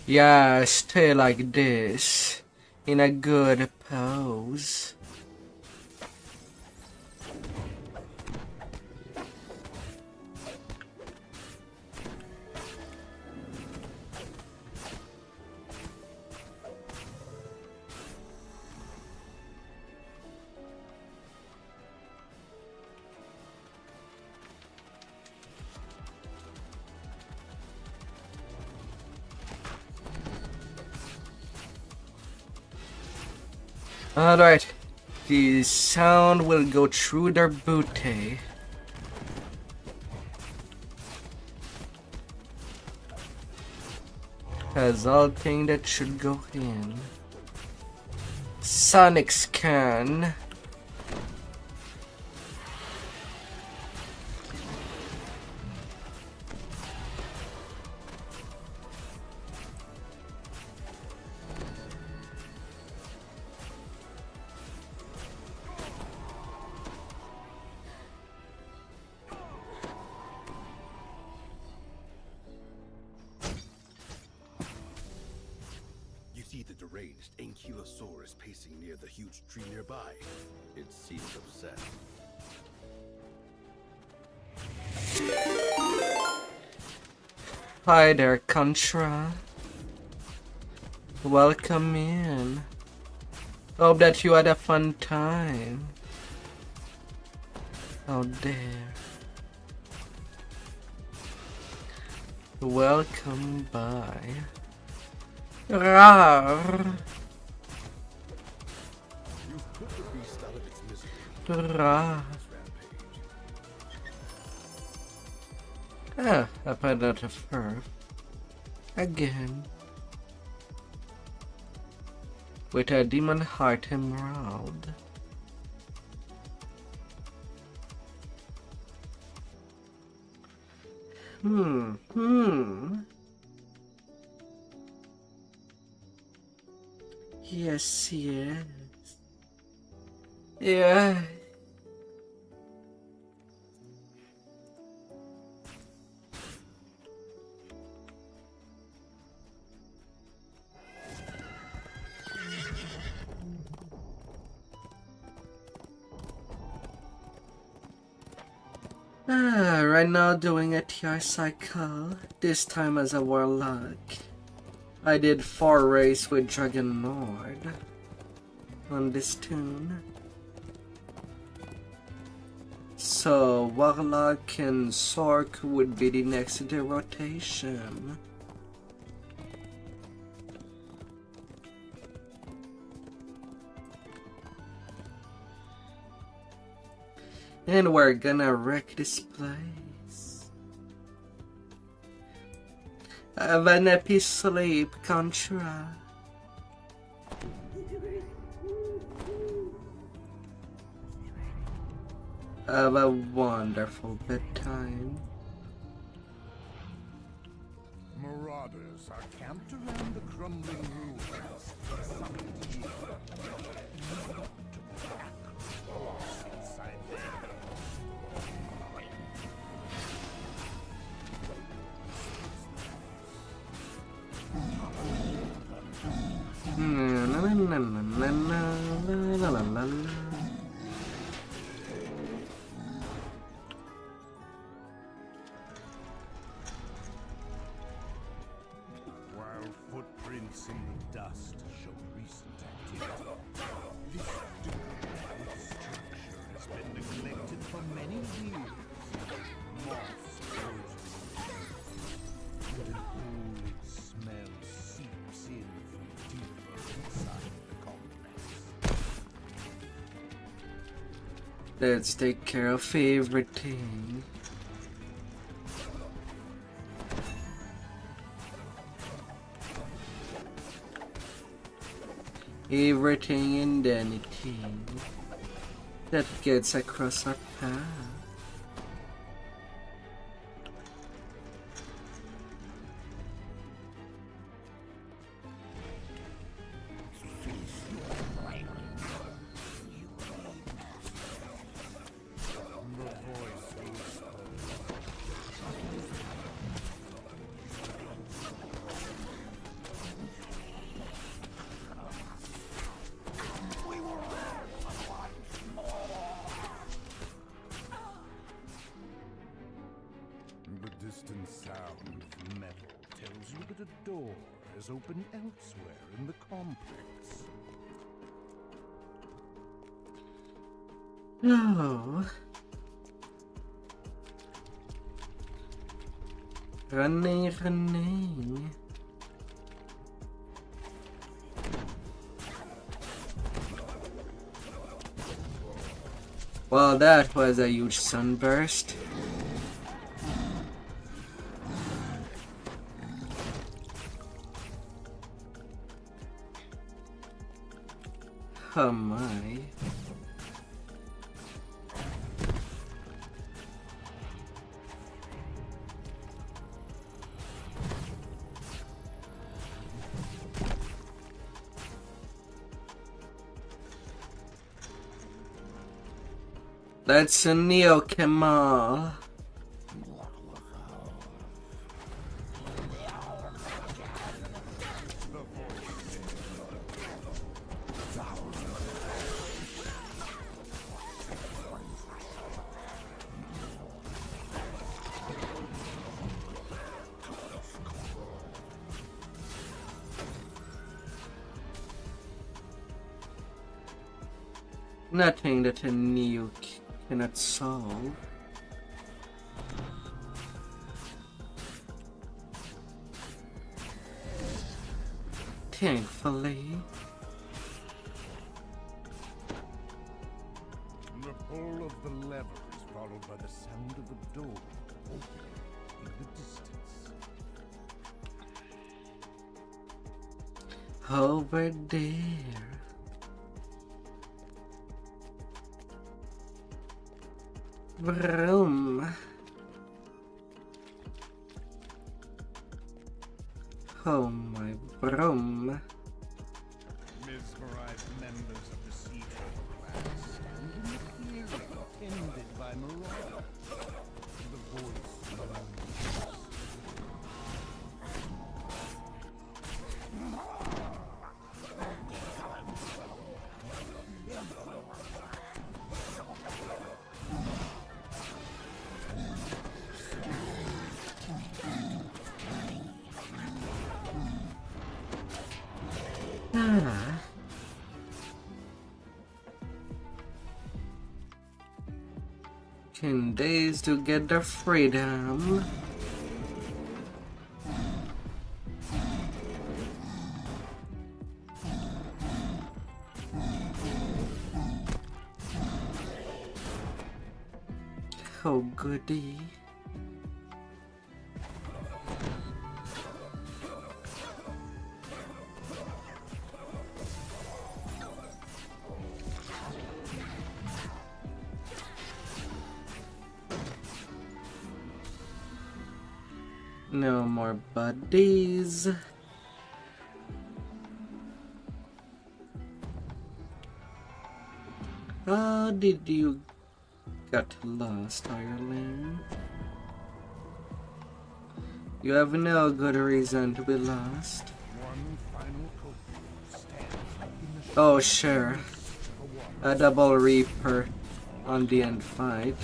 [SPEAKER 1] Yeah, stay like this, in a good pose. Alright, the sound will go through their booty. Has all thing that should go in. Sonic scan.
[SPEAKER 14] The deranged Ankylosaurus pacing near the huge tree nearby. It seems upset.
[SPEAKER 1] Hi there, Contra. Welcome in. Hope that you had a fun time out there. Welcome by. Rawr.
[SPEAKER 14] You've put the beast out of its misery.
[SPEAKER 1] Rawr. Ah, I found out a fur. Again. With a demon heart emerald. Yes, yes. Yeah. Right now doing a TR cycle, this time as a Warlock. I did 4 races with Dragon Lord on this tune. So Warlock and Sork would be the next in the rotation. And we're gonna wreck this place. Have an happy sleep, Contra. Have a wonderful bedtime.
[SPEAKER 2] Marauders are camped around the crumbling ruins. Inside there. While footprints in the dust show recent activity, this duplicate structure has been neglected for many years. Moss grows and an old smell seeps in from deeper inside the complex.
[SPEAKER 1] Let's take care of everything. Everything and anything that gets across our path.
[SPEAKER 2] The distant sound of metal tells you that a door has opened elsewhere in the complex.
[SPEAKER 1] Oh. Running. Well, that was a huge sunburst. Oh my. That's a Neo Kemal. Nothing that a Neo cannot solve. Thankfully.
[SPEAKER 2] The pull of the lever is followed by the sound of a door opening in the distance.
[SPEAKER 1] Over there. Vroom. Oh my vroom.
[SPEAKER 2] Mesmerized members of the Seafarer class stand in the clearing tended by marauders. The voice of unknowns.
[SPEAKER 1] Ah. 10 days to get their freedom. Oh goody. No more buddies. How did you get lost, Ireland? You have no good reason to be lost.
[SPEAKER 2] One final coat stands in the
[SPEAKER 1] Oh sure. A double reaper on the end fight.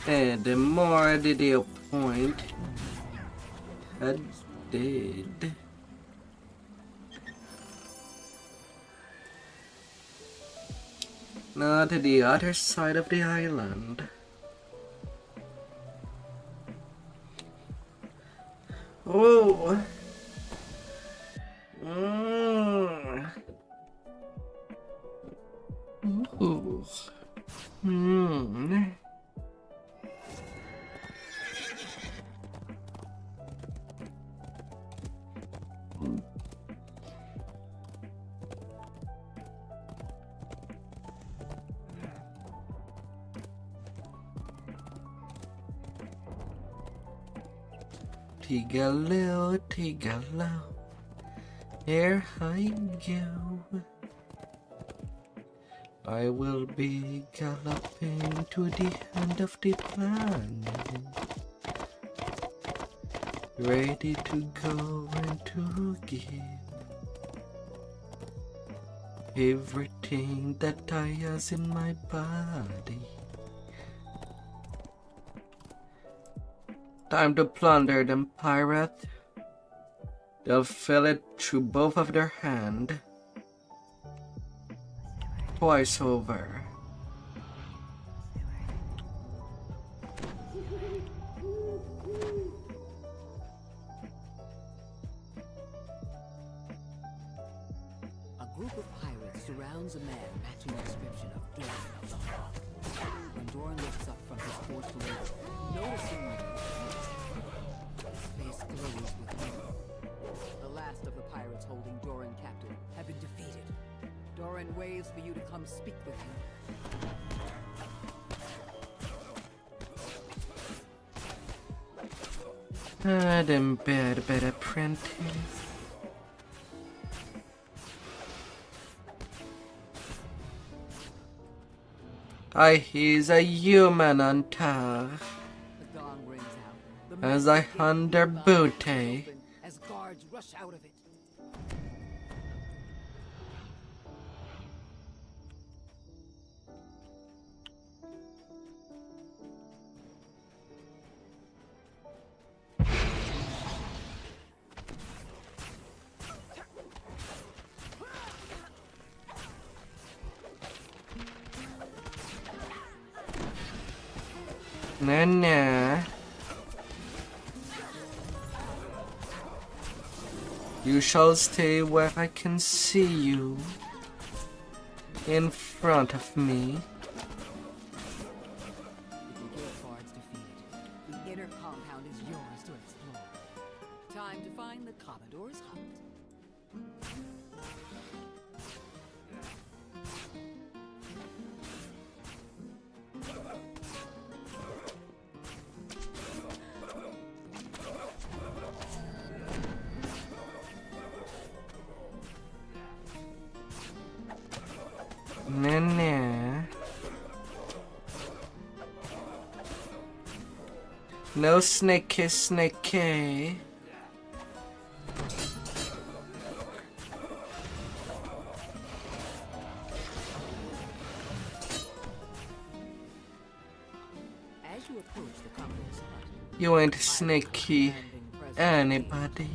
[SPEAKER 1] And the more DDO point I did. Now to the other side of the island. Oh. Ooh. Tigalo, here I go. I will be galloping to the end of the planet, ready to go and to give everything that I has in my body. Time to plunder them, pirate. They'll feel it through both of their hand. Twice over.
[SPEAKER 13] A group of pirates surrounds a man matching the description of Doran of the Hawk. When Doran looks up from his forced labor, noticing his face glows with horror. The last of the pirates holding Doran captive have been defeated. Doran waves for you to come speak with him.
[SPEAKER 1] Them bad apprentice. He's a human hunter.
[SPEAKER 13] The gong rings out.
[SPEAKER 1] As I hunt their booty.
[SPEAKER 13] As guards rush out of it.
[SPEAKER 1] Nah. You shall stay where I can see you. In front of me.
[SPEAKER 13] With the guild guards defeated, the inner compound is yours to explore. Time to find the Commodore's hut.
[SPEAKER 1] Nah. No snakey.
[SPEAKER 13] As you approach the Commodore's hut,
[SPEAKER 1] You ain't snaky anybody.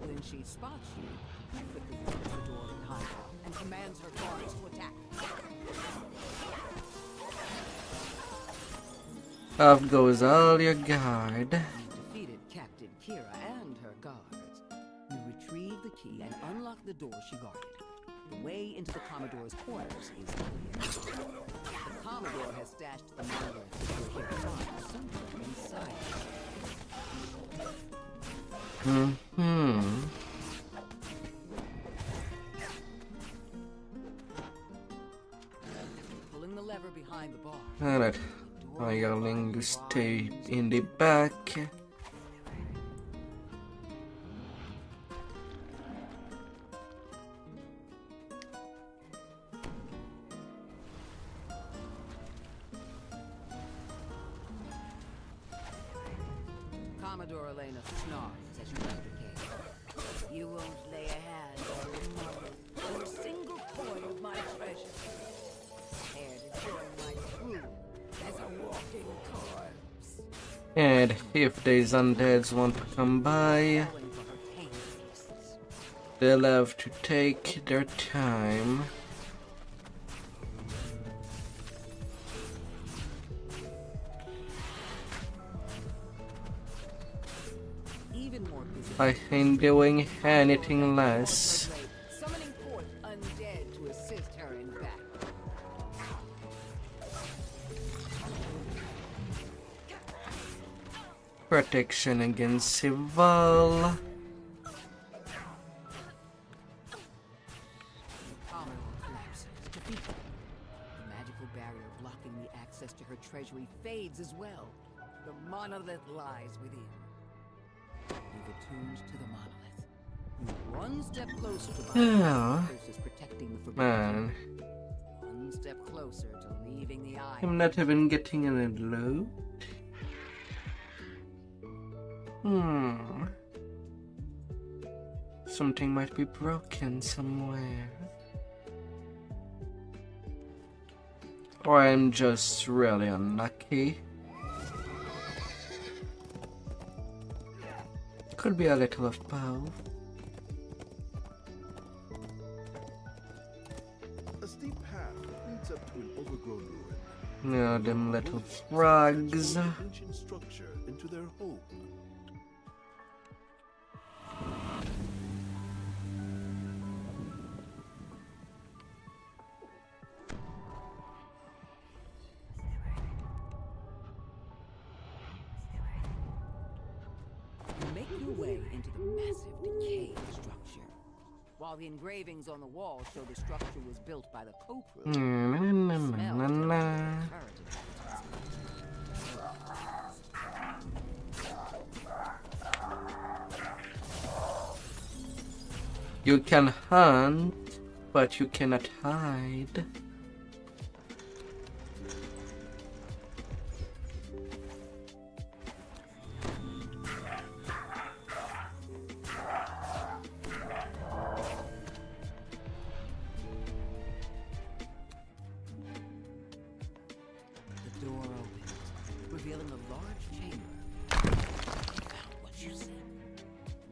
[SPEAKER 13] when she spots you, she quickly closes the door behind her and commands her guards to attack.
[SPEAKER 1] Off goes all your guard.
[SPEAKER 13] You defeated Captain Kira and her guards. You retrieve the key and unlock the door she guarded. The way into the Commodore's quarters is clear. The Commodore has stashed the monolith that you're here to find somewhere inside. Pulling the lever behind the bar.
[SPEAKER 1] Alright. I'm going to stay in the back.
[SPEAKER 13] Commodore Elena snarls as you enter the cave. You won't lay a hand on the monolith or a single coin of my treasure. Prepare to join my crew as a walking corpse.
[SPEAKER 1] And if these undeads want to come by,
[SPEAKER 13] Calling for her tame beasts.
[SPEAKER 1] they'll have to take their time.
[SPEAKER 13] Even more busy.
[SPEAKER 1] I ain't doing anything less.
[SPEAKER 13] Summoning forth undead to assist her in battle.
[SPEAKER 1] Protection against civil.
[SPEAKER 13] Commodore collapses, defeated. The magical barrier blocking the access to her treasury fades as well. The monolith lies within. You've attuned to the monolith. You're one step closer to
[SPEAKER 1] Yeah.
[SPEAKER 13] versus protecting the forbidden.
[SPEAKER 1] Man,
[SPEAKER 13] One step closer to leaving the eye.
[SPEAKER 1] I'm not even getting any loot. Something might be broken somewhere. Or I'm just really unlucky. Could be a little of both.
[SPEAKER 14] A steep path leads up to an overgrown ruin.
[SPEAKER 1] No, them little frogs.
[SPEAKER 14] Ancient structure into their home.
[SPEAKER 13] Make your way into the massive decayed structure. While the engravings on the wall show the structure was built by the co-crew, the smell tells you the current
[SPEAKER 1] You can hunt, but you cannot hide.
[SPEAKER 13] The door opens, revealing a large chamber. Found what you seek.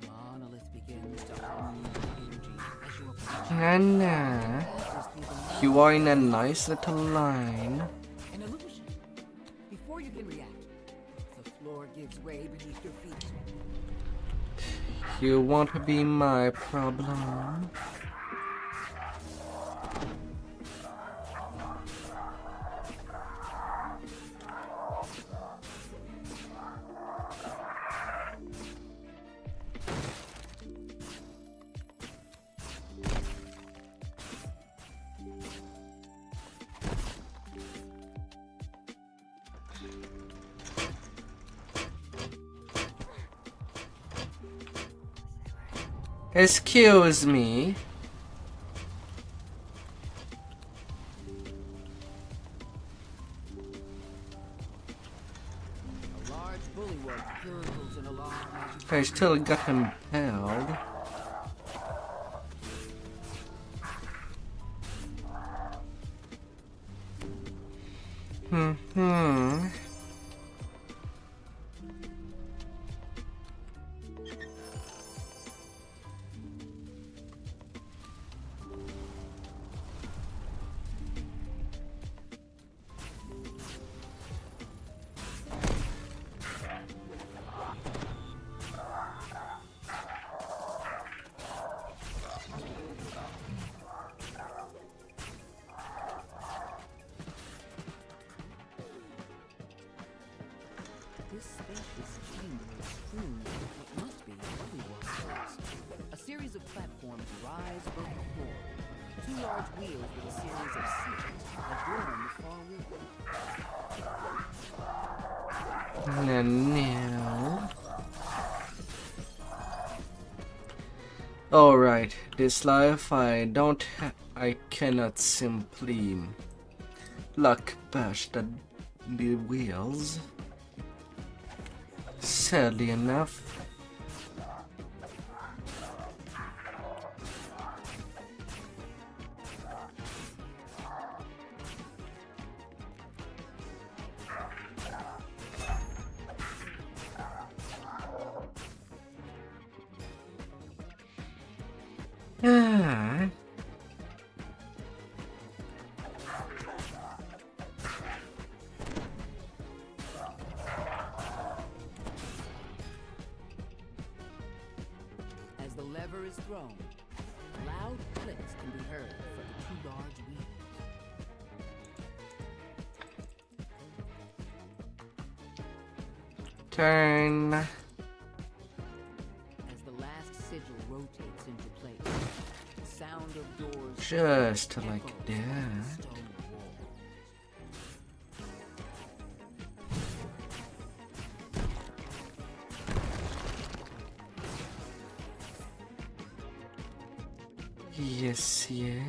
[SPEAKER 13] Monolith begins to hum energy as you approach.
[SPEAKER 1] Nana, you are in a nice little line.
[SPEAKER 13] An illusion. Before you can react, the floor gives way beneath your feet.
[SPEAKER 1] You won't be my problem. Excuse me.
[SPEAKER 13] A large bullywug gurgles in alarm as you
[SPEAKER 1] I still got him held.
[SPEAKER 13] This spacious chamber is strewn with what must be bullywugs. A series of platforms rise above the floor. Two large wheels with a series of seats adorn the far wheel.
[SPEAKER 1] No. Alright, this life I cannot simply luck bash the wheels. Sadly enough. Ah.
[SPEAKER 13] As the lever is thrown, loud clicks can be heard from the two large wheels.
[SPEAKER 1] Turn.
[SPEAKER 13] As the last sigil rotates into place, the sound of doors
[SPEAKER 1] Just
[SPEAKER 13] echoes
[SPEAKER 1] like
[SPEAKER 13] from
[SPEAKER 1] that.
[SPEAKER 13] the stone walls.
[SPEAKER 1] Yes, yes.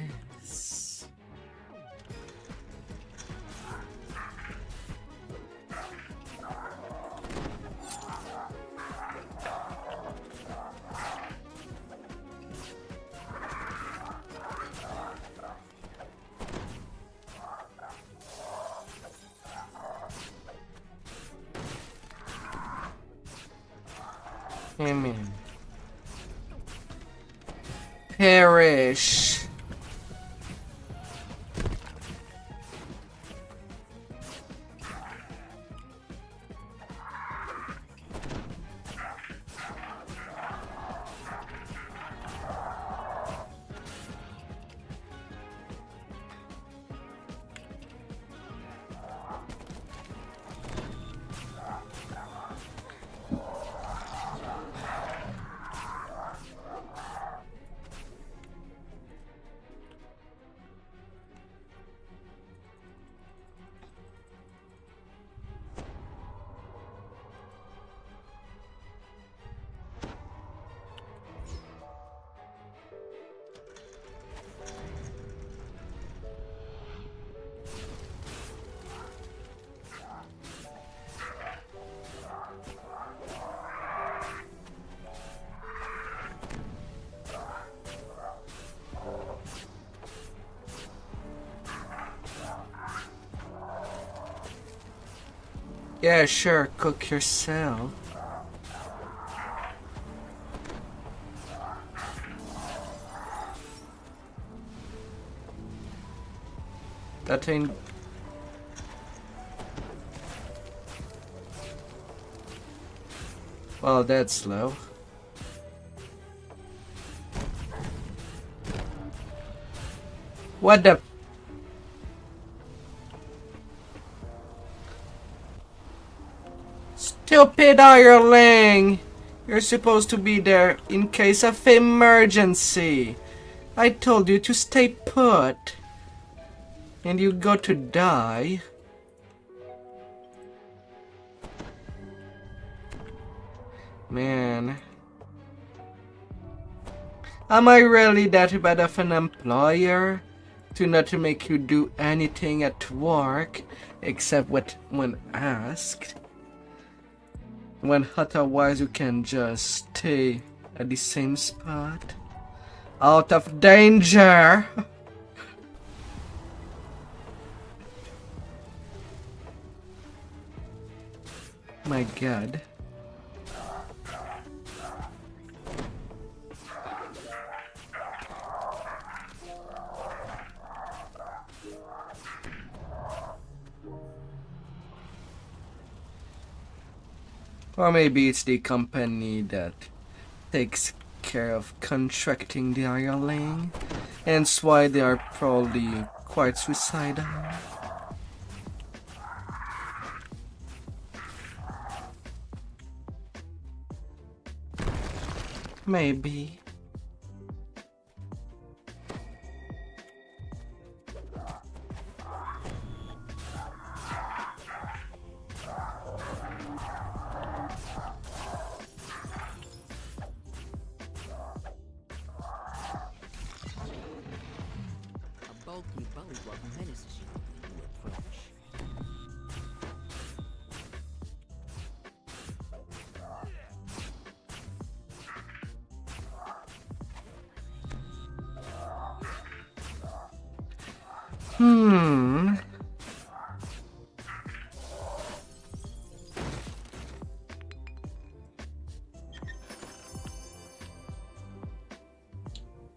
[SPEAKER 1] Amen. Perish. Yeah, sure, cook yourself. That ain't... Well, that's slow. What the... Stupid hireling! You're supposed to be there in case of emergency. I told you to stay put. And you got to die. Man. Am I really that bad of an employer? To not to make you do anything at work except when asked? When otherwise you can just stay at the same spot? Out of danger! My god. Or maybe it's the company that takes care of contracting the hireling, hence why they are probably quite suicidal. Maybe.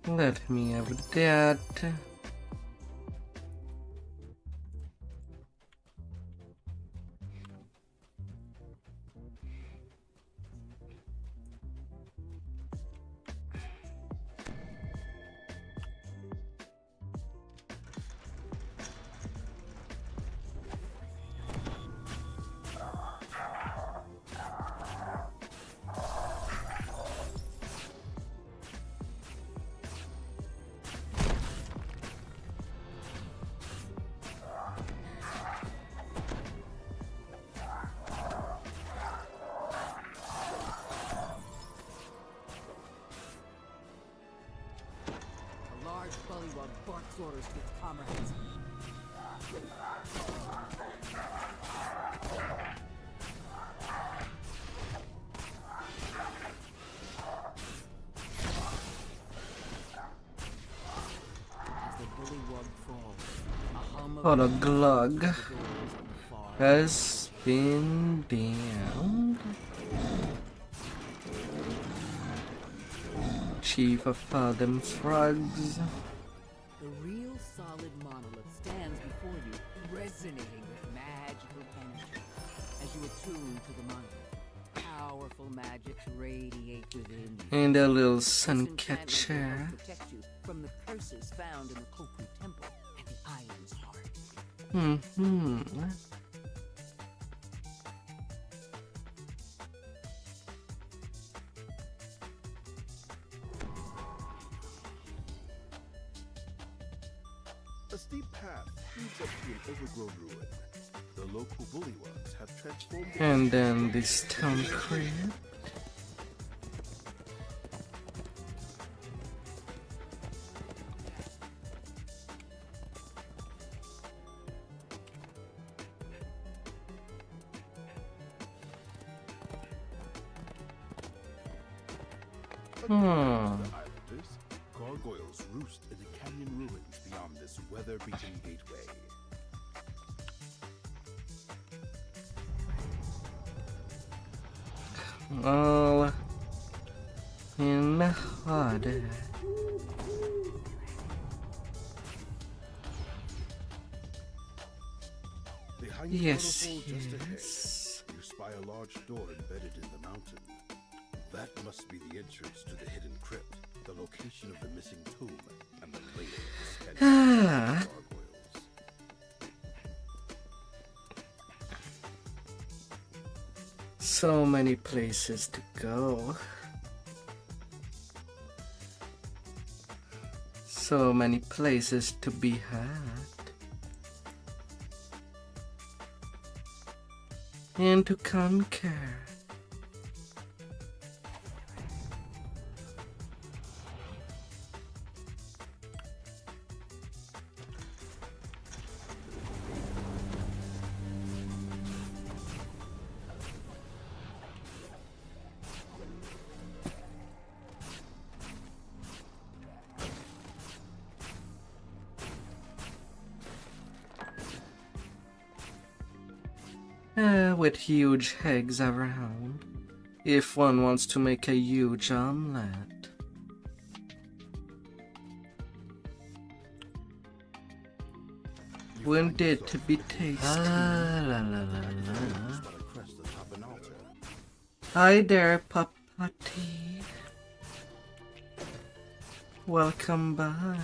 [SPEAKER 1] Let me have that.
[SPEAKER 13] Orders to its comrades. As the bullywug falls, a hum of
[SPEAKER 1] What a glug has been downed. Chief of all them frogs.
[SPEAKER 13] The real solid monolith stands before you, resonating with magical energy. As you attune to the monolith, powerful magics radiate within you.
[SPEAKER 1] And a little sun catcher.
[SPEAKER 13] Protect you from the curses found in the Koku Temple and the island's heart.
[SPEAKER 14] A steep path leads up to an overgrown ruin. The local bullywugs have transformed it.
[SPEAKER 1] And then this town crib.
[SPEAKER 14] Gargoyles roost in the canyon ruins beyond this weather-beaten gateway.
[SPEAKER 1] all in order.
[SPEAKER 14] Behind
[SPEAKER 1] Yes,
[SPEAKER 14] the waterfall just ahead,
[SPEAKER 1] yes.
[SPEAKER 14] you spy a large door embedded in the mountain. That must be the entrance to the hidden crypt, the location of the missing tomb, and the place of the gargoyles.
[SPEAKER 1] So many places to go. So many places to be had. And to conquer. With huge eggs around, if one wants to make a huge omelette. Wouldn't it to be tasty? La la la la. Hi there, Papati. Welcome by.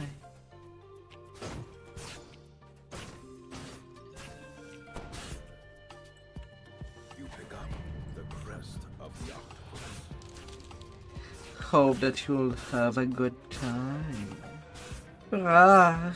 [SPEAKER 1] Hope that you'll have a good time. Ah.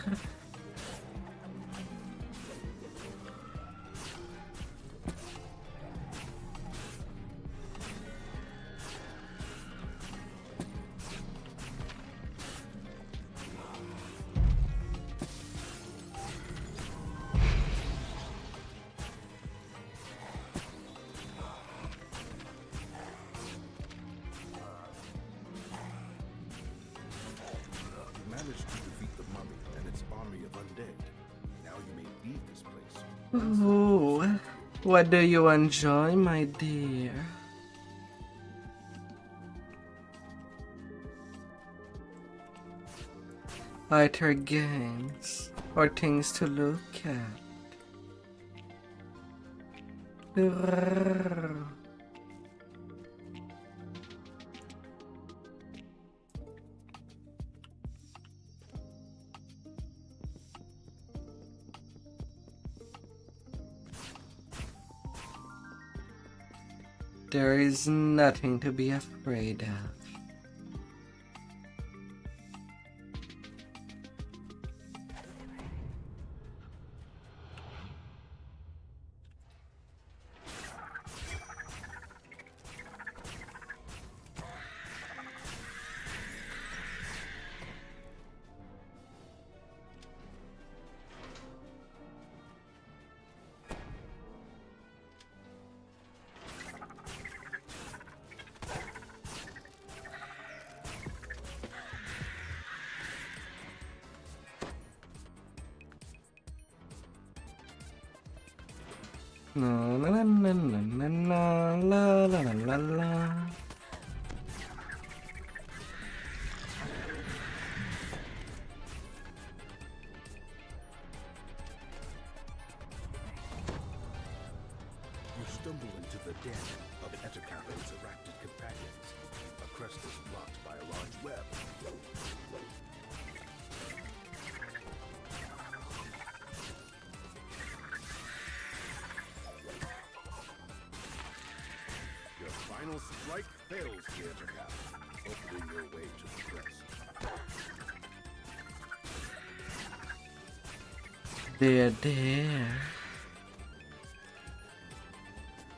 [SPEAKER 1] Oh, what do you enjoy, my dear? Either games or things to look at. There is nothing to be afraid of. La la la la la la la la la la.
[SPEAKER 14] You stumble into the den of Austrakear's arachnid companions. A crest is blocked by a large web. Your final strike fails, Austrakear, opening your way to the crest.
[SPEAKER 1] There.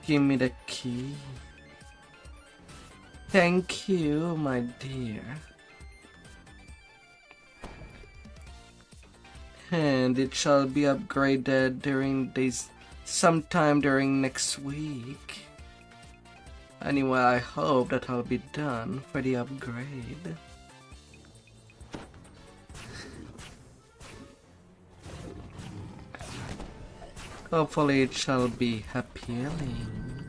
[SPEAKER 1] Give me the key. Thank you, my dear. And it shall be upgraded sometime during next week. Anyway, I hope that I'll be done for the upgrade. Hopefully it shall be appealing.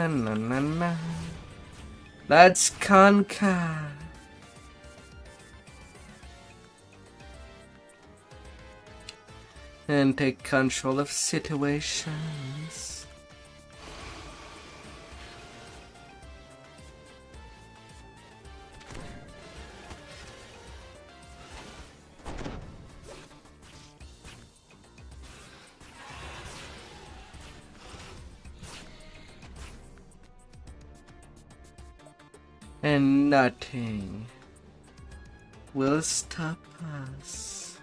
[SPEAKER 1] na na na. Let's conquer. And take control of situations. And nothing will stop us.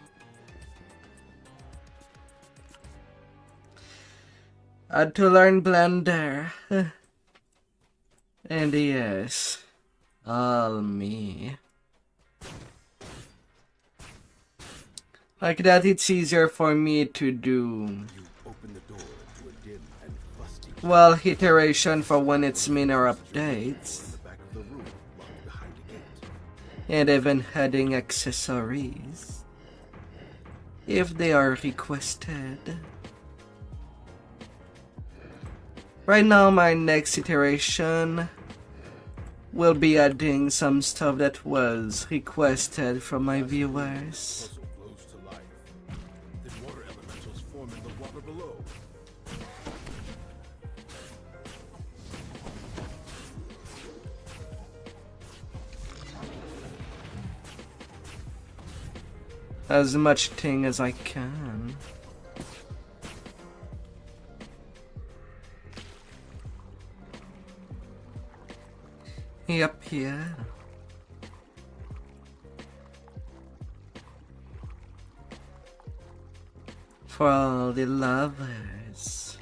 [SPEAKER 1] Had to learn Blender. And yes, all me. Like that, it's easier for me to do. Well, iteration for when it's minor updates. And even adding accessories if they are requested. Right now, my next iteration will be adding some stuff that was requested from my viewers. As much thing as I can. Yep, yeah. For all the lovers.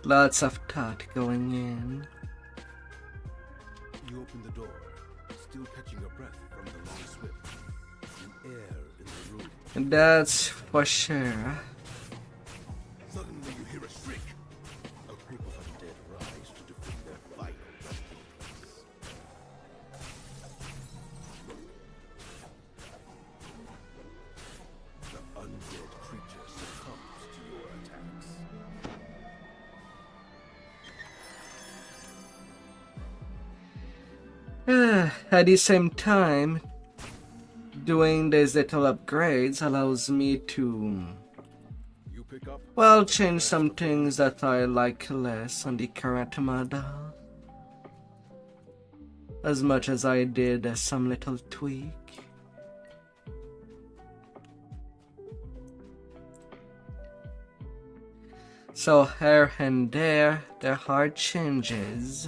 [SPEAKER 1] Lots of thought going in.
[SPEAKER 14] You open the door, still catching your breath from the long swim. You air in the room.
[SPEAKER 1] And that's for sure.
[SPEAKER 14] Suddenly you hear a shriek. A group of undead rise to defend their final resting place. The undead creature succumbs to your attacks.
[SPEAKER 1] At the same time, doing these little upgrades allows me to, well, change some things that I like less on the current model. As much as I did some little tweak. So here and there are changes.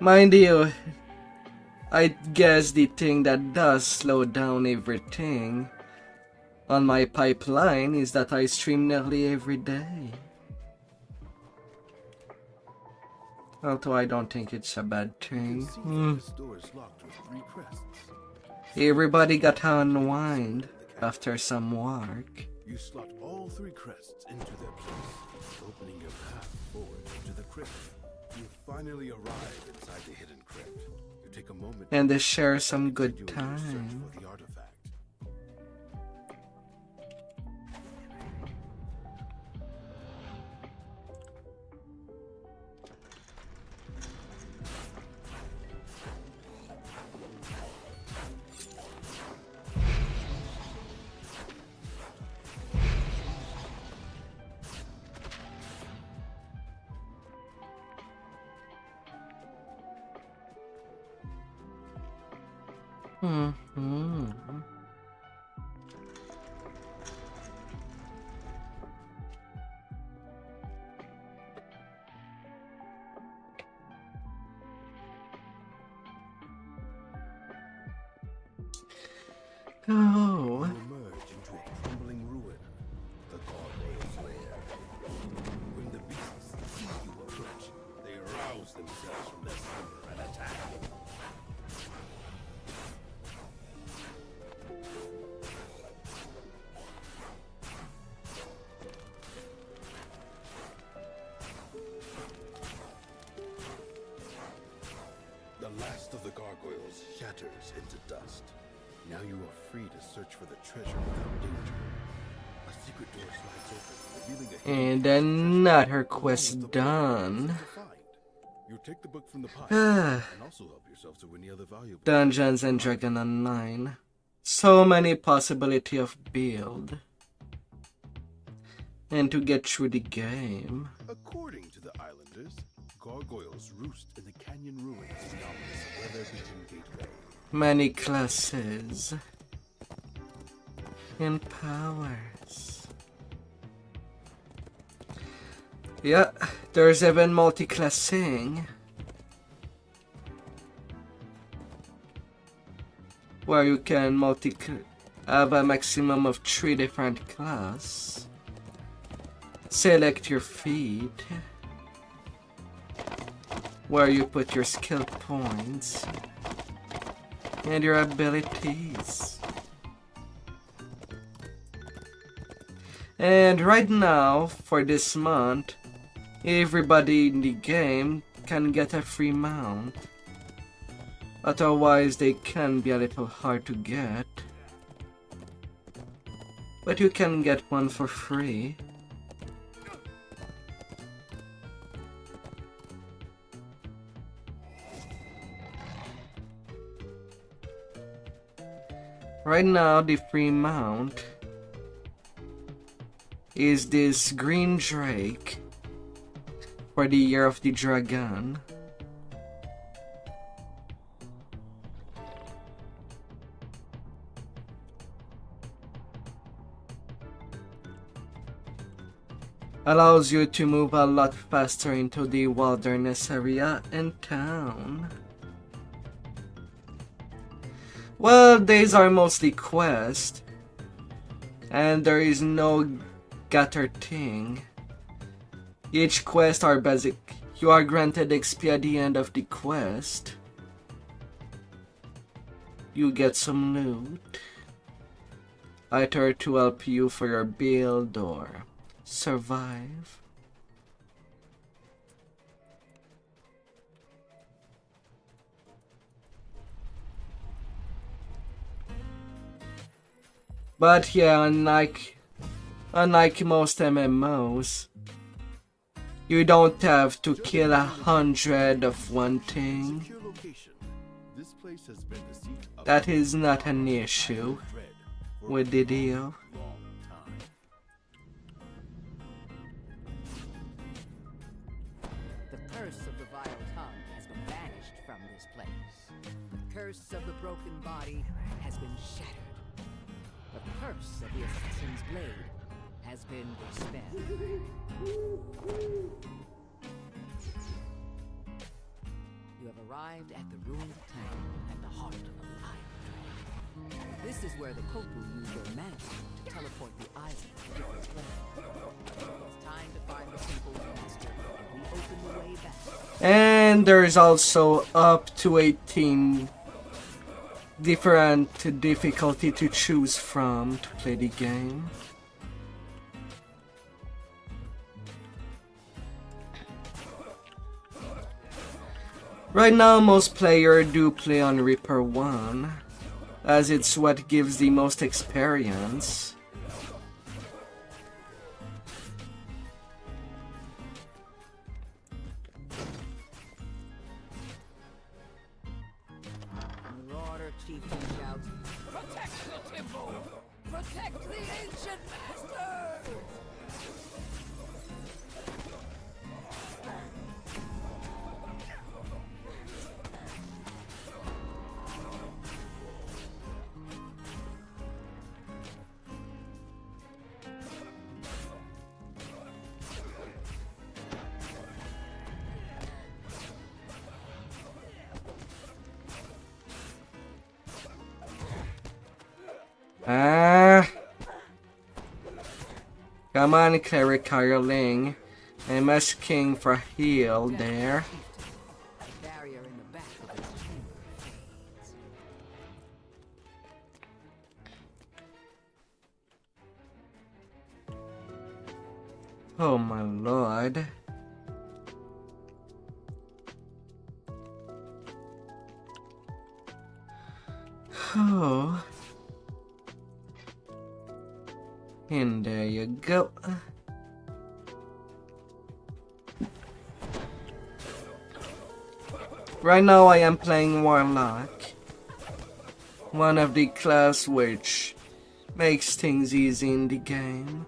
[SPEAKER 1] Mind you, I guess the thing that does slow down everything on my pipeline is that I stream nearly every day. Although I don't think it's a bad thing. Everybody got to unwind after some work.
[SPEAKER 14] You slot all 3 crests into their place, opening your path forward to the crypt. You finally arrive inside the hidden crypt. You take a moment
[SPEAKER 1] and they share some good time.
[SPEAKER 14] for the artifact.
[SPEAKER 1] Mm-hmm. Oh.
[SPEAKER 14] You emerge into a crumbling ruin, the gargoyle's lair. When the beasts see you approach, they rouse themselves from their slumber and attack. The last of the gargoyles shatters into dust. Now you are free to search for the treasure without danger. A secret door slides open, revealing a
[SPEAKER 1] And another quest done.
[SPEAKER 14] You take the book from the pile and also help yourself to any other valuable
[SPEAKER 1] Dungeons and Dragons Online. So many possibility of build. And to get through the game.
[SPEAKER 14] According to the islanders, gargoyles roost in the canyon ruins beyond this weather-beaten gateway.
[SPEAKER 1] Many classes and powers. Yeah, there's even multi-classing, where you can have a maximum of 3 different classes. Select your feat, where you put your skill points and your abilities. And right now, for this month, everybody in the game can get a free mount. Otherwise, they can be a little hard to get. But you can get one for free. Right now, the free mount is this green drake for the Year of the Dragon. Allows you to move a lot faster into the wilderness area and town. Well, these are mostly quests, and there is no gather thing. Each quest are basic. You are granted XP at the end of the quest. You get some loot, either to help you for your build or survive. But yeah, unlike most MMOs, you don't have to kill 100 of one thing. That is not an issue with DDO.
[SPEAKER 13] The curse of the vile tongue has been banished from this place. The curse of the broken body has been shattered. The curse of the assassin's blade has been dispelled. You have arrived at the ruined town at the heart of the island. This is where the Kopu use their magic to teleport the island to different places. It's time to find the simple master and reopen the way back.
[SPEAKER 1] And there's also up to 18 different difficulty to choose from to play the game. Right now, most players do play on Reaper 1, as it's what gives the most experience.
[SPEAKER 13] Marauder chieftain shouts, "Protect the temple! Protect the ancient masters!"
[SPEAKER 1] Ah. Come on, Cleric Caroling. I'm asking for heal there.
[SPEAKER 13] Barrier in the back of its chamber fades.
[SPEAKER 1] Oh my lord. Oh. And there you go. Right now I am playing Warlock. One of the class which makes things easy in the game.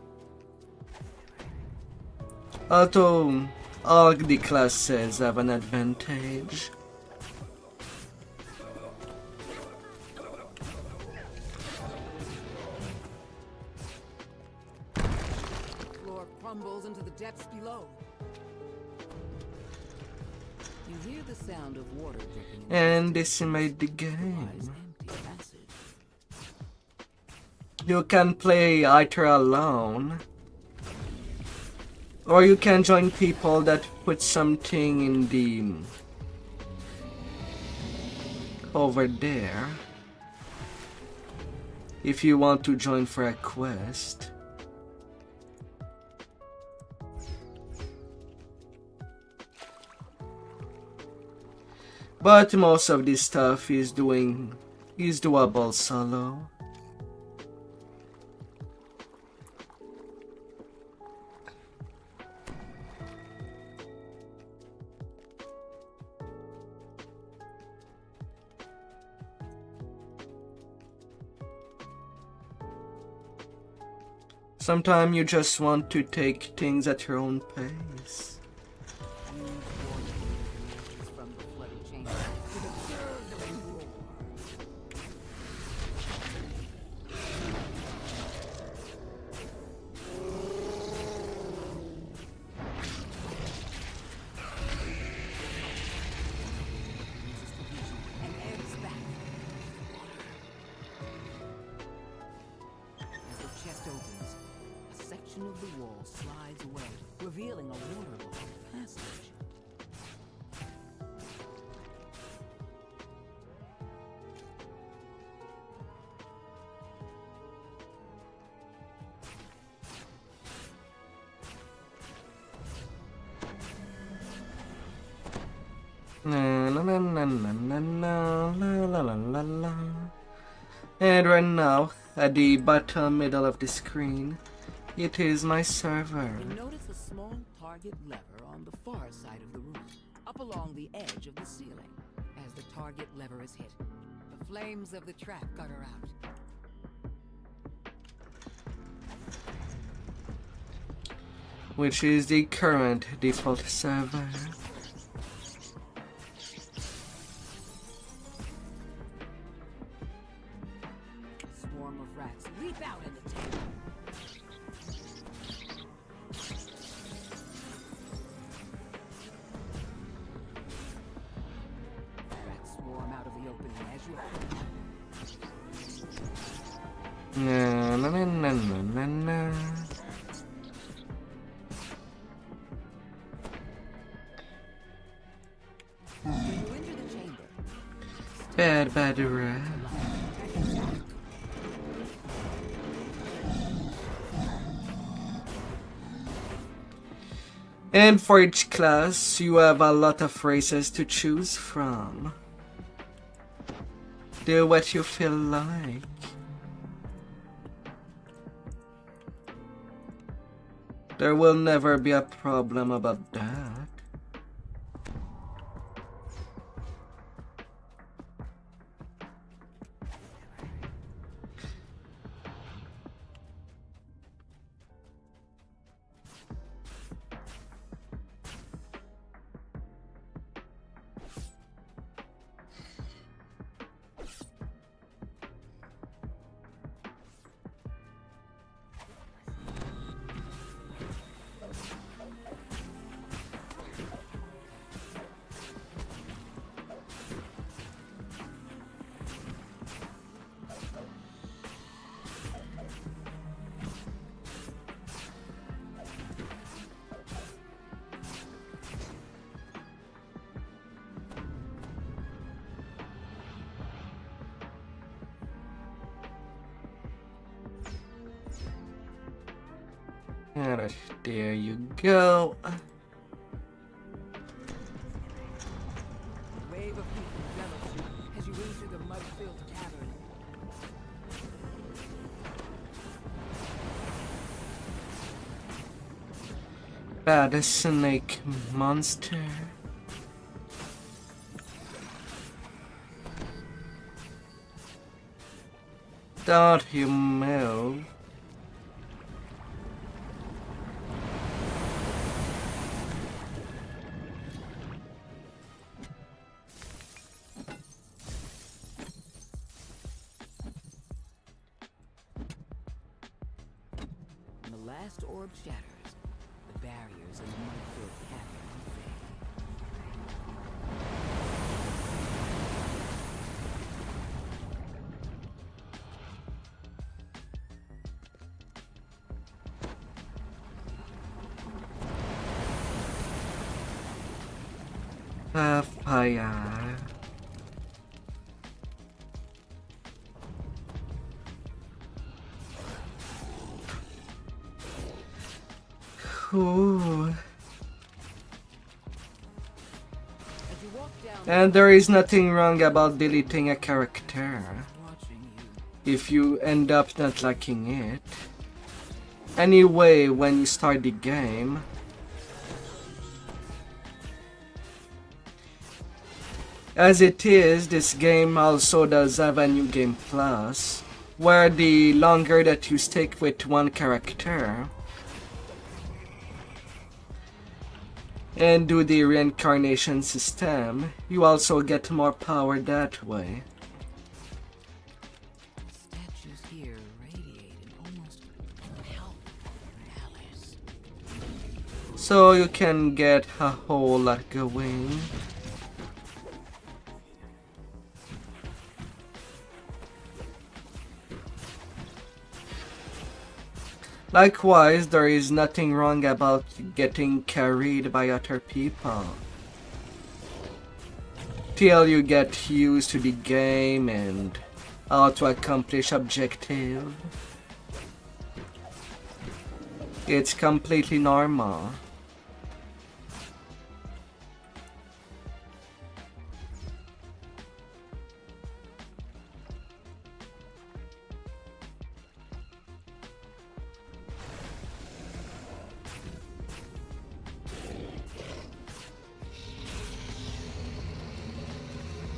[SPEAKER 1] Although all the classes have an advantage.
[SPEAKER 13] Floor crumbles into the depths below. You hear the sound of water dripping
[SPEAKER 1] And decimate the game. You can play either alone, or you can join people that put something in the over there if you want to join for a quest. But most of this stuff is doable solo. Sometimes you just want to take things at your own pace.
[SPEAKER 13] from the flooded chamber with a gurgling roar. And ebbs back. As the chest opens, a section of the wall slides away, revealing a waterlogged passage.
[SPEAKER 1] Na, na, na, na, na, na, na, la, la, la, la. And right now, at the bottom middle of the screen, it is my server.
[SPEAKER 13] You notice a small target lever on the far side of the room, up along the edge of the ceiling. As the target lever is hit, the flames of the trap gutter out.
[SPEAKER 1] Which is the current default server.
[SPEAKER 13] A swarm of rats leap out in the tank. Rats swarm out of the opening as you
[SPEAKER 1] Na, na, na, na, na, na, na.
[SPEAKER 13] When you enter the chamber,
[SPEAKER 1] Bad rat. And for each class, you have a lot of races to choose from. Do what you feel like. There will never be a problem about that. And there you go.
[SPEAKER 13] Wave of heat envelops you as you enter the mud-filled cavern.
[SPEAKER 1] Bad snake monster. Don't you move.
[SPEAKER 13] When the last orb shatters, the barriers in the mud-filled cavern fade.
[SPEAKER 1] Fire. Ooh. And there is nothing wrong about deleting a character if you end up not liking it. Anyway, when you start the game, as it is, this game also does have a new game plus, where the longer that you stick with one character and do the reincarnation system, you also get more power that way.
[SPEAKER 13] Statues here radiate an almost palpable malice.
[SPEAKER 1] So you can get a whole lot going. Likewise, there is nothing wrong about getting carried by other people till you get used to the game and how to accomplish objective. It's completely normal.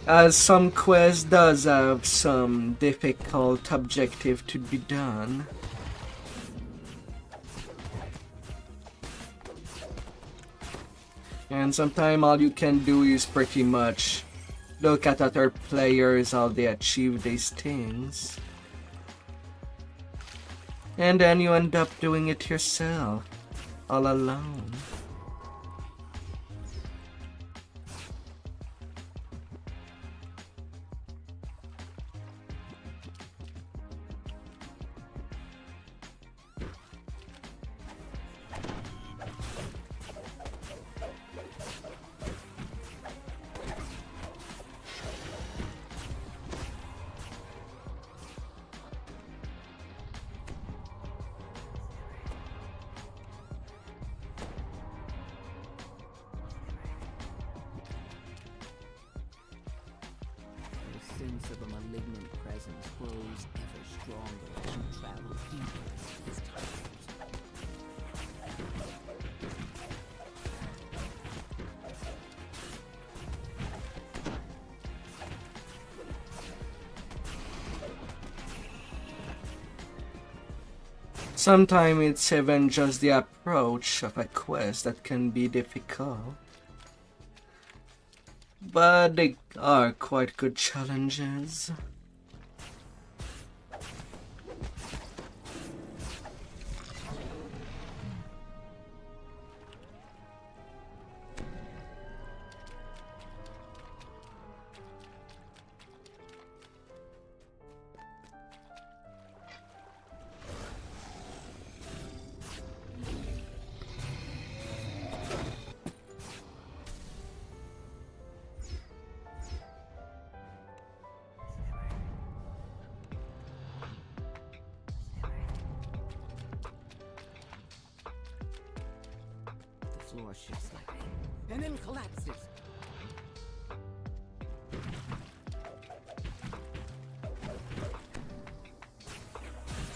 [SPEAKER 1] As some quest does have some difficult objective to be done. And sometimes all you can do is pretty much look at other players, how they achieve these things. And then you end up doing it yourself, all alone.
[SPEAKER 13] The sense of a malignant presence grows ever stronger as you travel deeper into these tunnels.
[SPEAKER 1] Sometimes it's even just the approach of a quest that can be difficult. But they are quite good challenges.
[SPEAKER 13] floor shifts slightly, and then collapses.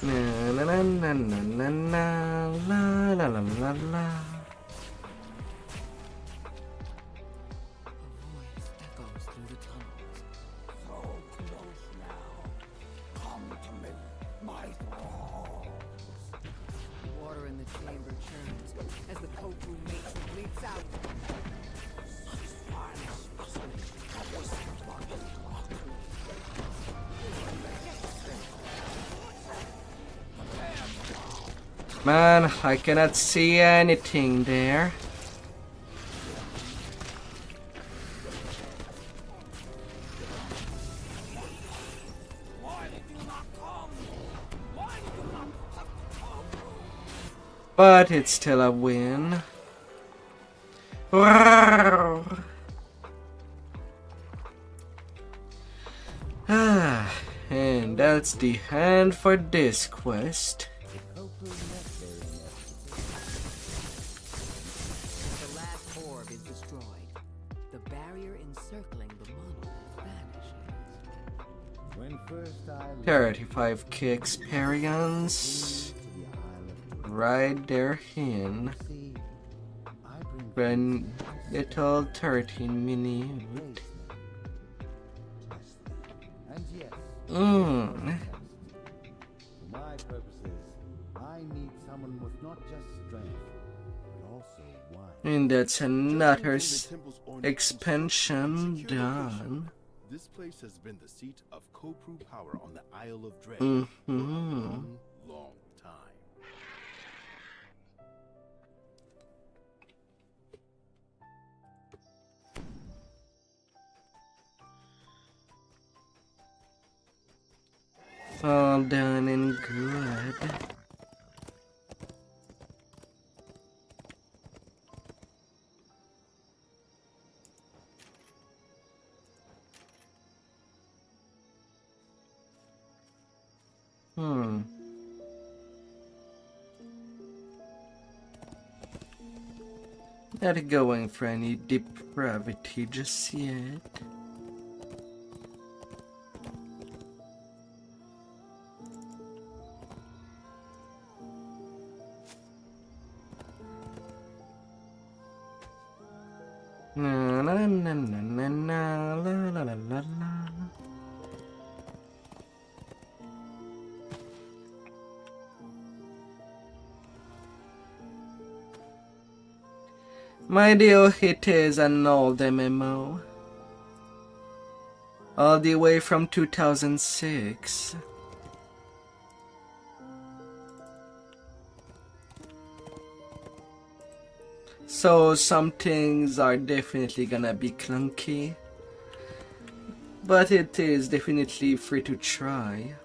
[SPEAKER 1] Na na na na na na la la la la la.
[SPEAKER 13] A voice echoes through the tunnels.
[SPEAKER 3] So close now. Come to me, my thralls.
[SPEAKER 13] Water in the chamber churns as the Koku matron leaps out.
[SPEAKER 3] Such fine specimens of whispered about this clock.
[SPEAKER 1] Man, I cannot see anything there. But it's still a win. And that's the end for this quest.
[SPEAKER 13] The last orb is destroyed. The barrier encircling the monolith vanishes.
[SPEAKER 11] When first I
[SPEAKER 1] 35 key experience. Right there in. When little 13 minute.
[SPEAKER 11] And yes,
[SPEAKER 1] Mm.
[SPEAKER 11] for my purposes, I need someone with not just strength, but also wine.
[SPEAKER 1] And that's another expansion done.
[SPEAKER 14] This place has been the seat of Kopru power on the Isle of Dread
[SPEAKER 1] Mm-hmm.
[SPEAKER 14] for a long, long time.
[SPEAKER 1] All done and good. Not going for any depravity just yet. Na na na na na na la la la la la. My dear, it is an old MMO. All the way from 2006. So some things are definitely gonna be clunky. But it is definitely free to try.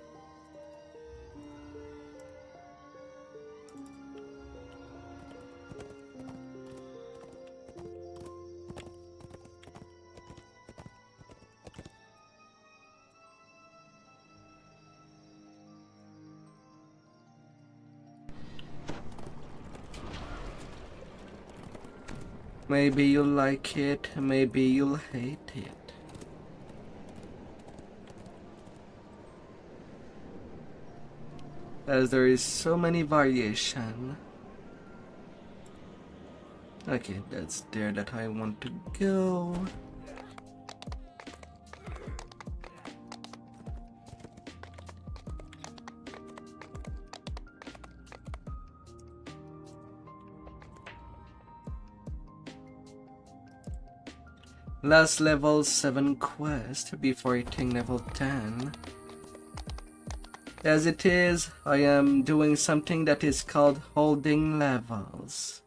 [SPEAKER 1] Maybe you'll like it, maybe you'll hate it. As there is so many variation. Okay, that's there that I want to go. Last level 7 quest before hitting level 10. As it is, I am doing something that is called holding levels.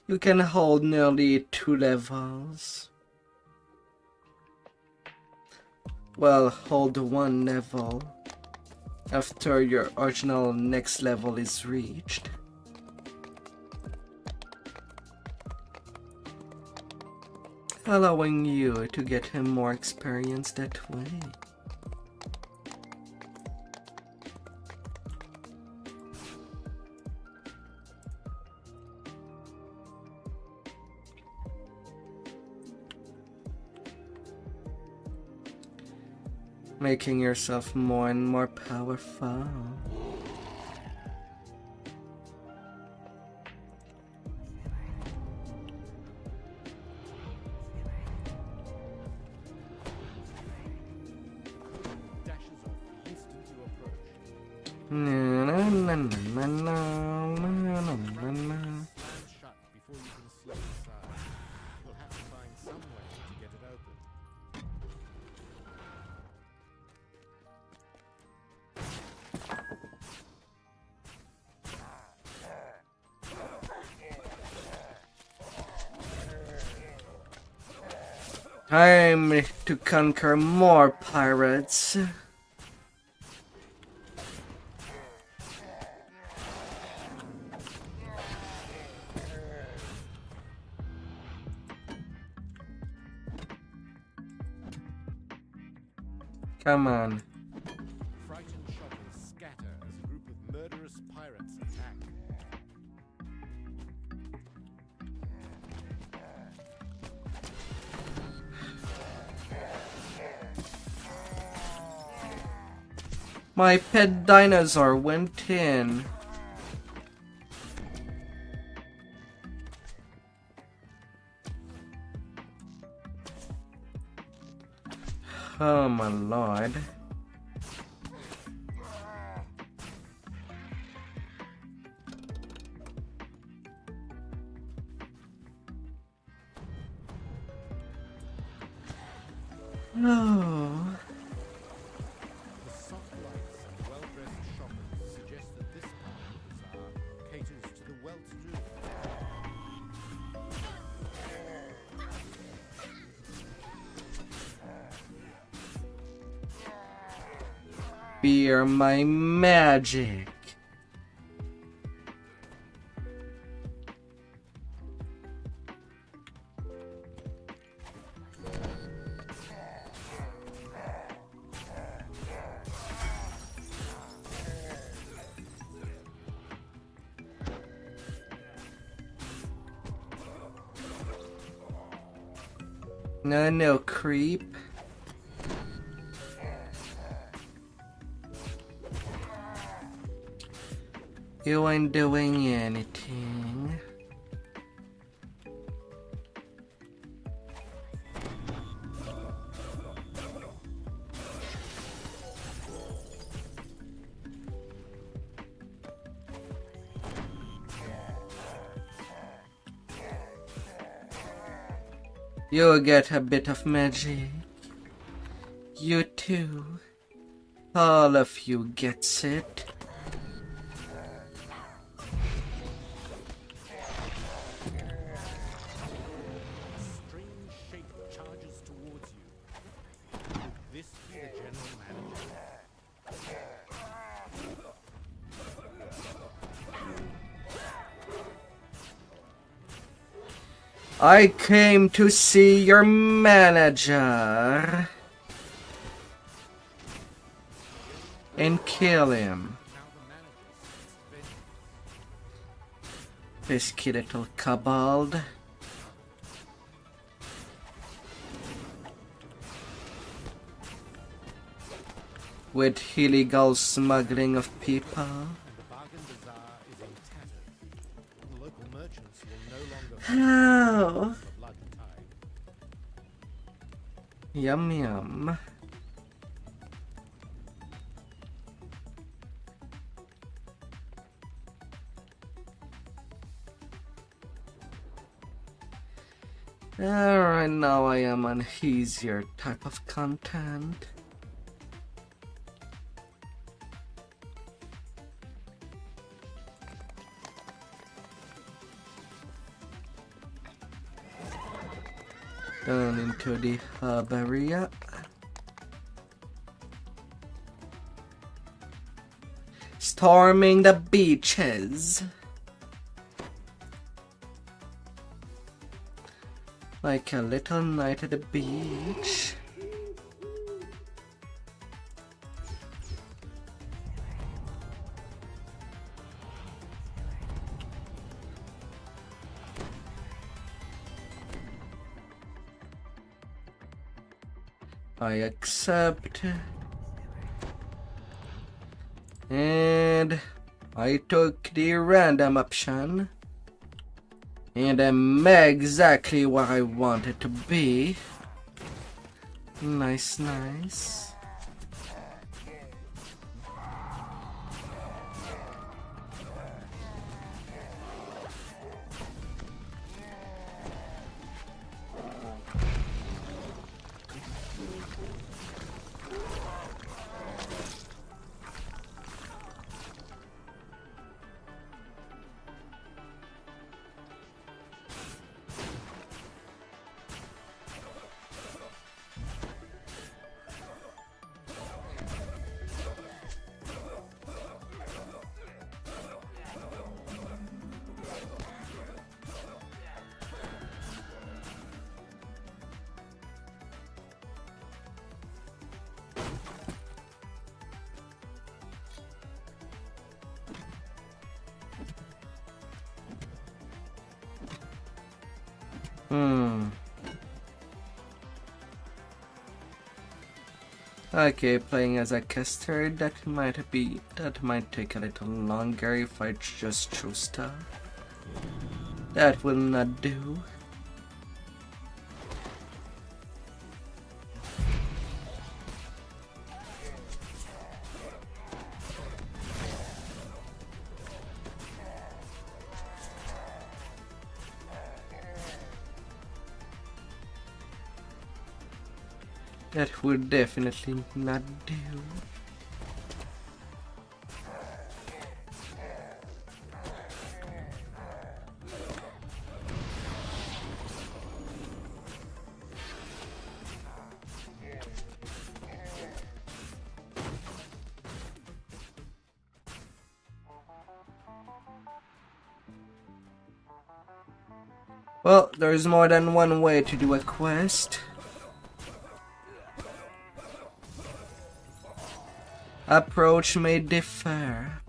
[SPEAKER 1] You can hold nearly 2 levels. Well, hold 1 level after your original next level is reached. Allowing you to get him more experience that way. making yourself more and more powerful. Na, na, na, na, na, na, na, na, na.
[SPEAKER 4] Shut before you can slip inside. You'll have to find some way to get it open.
[SPEAKER 1] Time to conquer more pirates. Come on.
[SPEAKER 4] Frightened shoppers scatter as a group of murderous pirates attack.
[SPEAKER 1] My pet dinosaur went in. Oh my lord. Oh.
[SPEAKER 4] The soft lights and well-dressed shoppers suggest that this part of the bazaar caters to the well-to-do.
[SPEAKER 1] Fear my magic. No, creep. You ain't doing anything. You'll get a bit of magic. You too. All of you gets it.
[SPEAKER 4] Strange shape charges towards you. Could this be the general manager?
[SPEAKER 1] I came to see your manager and kill him. Pesky little kobold. With illegal smuggling of people.
[SPEAKER 4] The bargain bazaar is in tatters. The local merchants will no longer
[SPEAKER 1] Oh.
[SPEAKER 4] the blood tide.
[SPEAKER 1] Yum yum. Alright, now I am on easier type of content. Down into the hub area. Storming the beaches. Like a little night at the beach. I accept. And I took the random option. And I'm exactly where I want it to be. Nice, nice. Okay, playing as a caster, that might take a little longer if I just choose stuff. That will not do. That would definitely not do. Well, there's more than one way to do a quest. Approach may differ.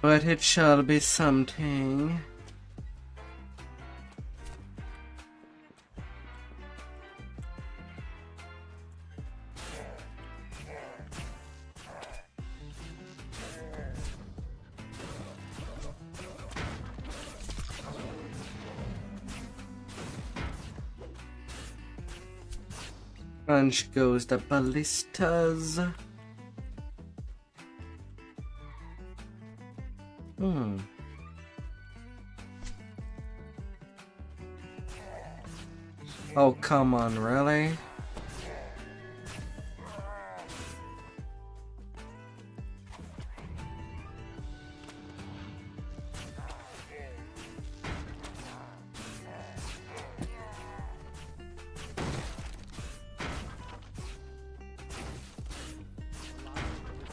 [SPEAKER 1] But it shall be something. Punch goes the ballistas. Oh, come on, really?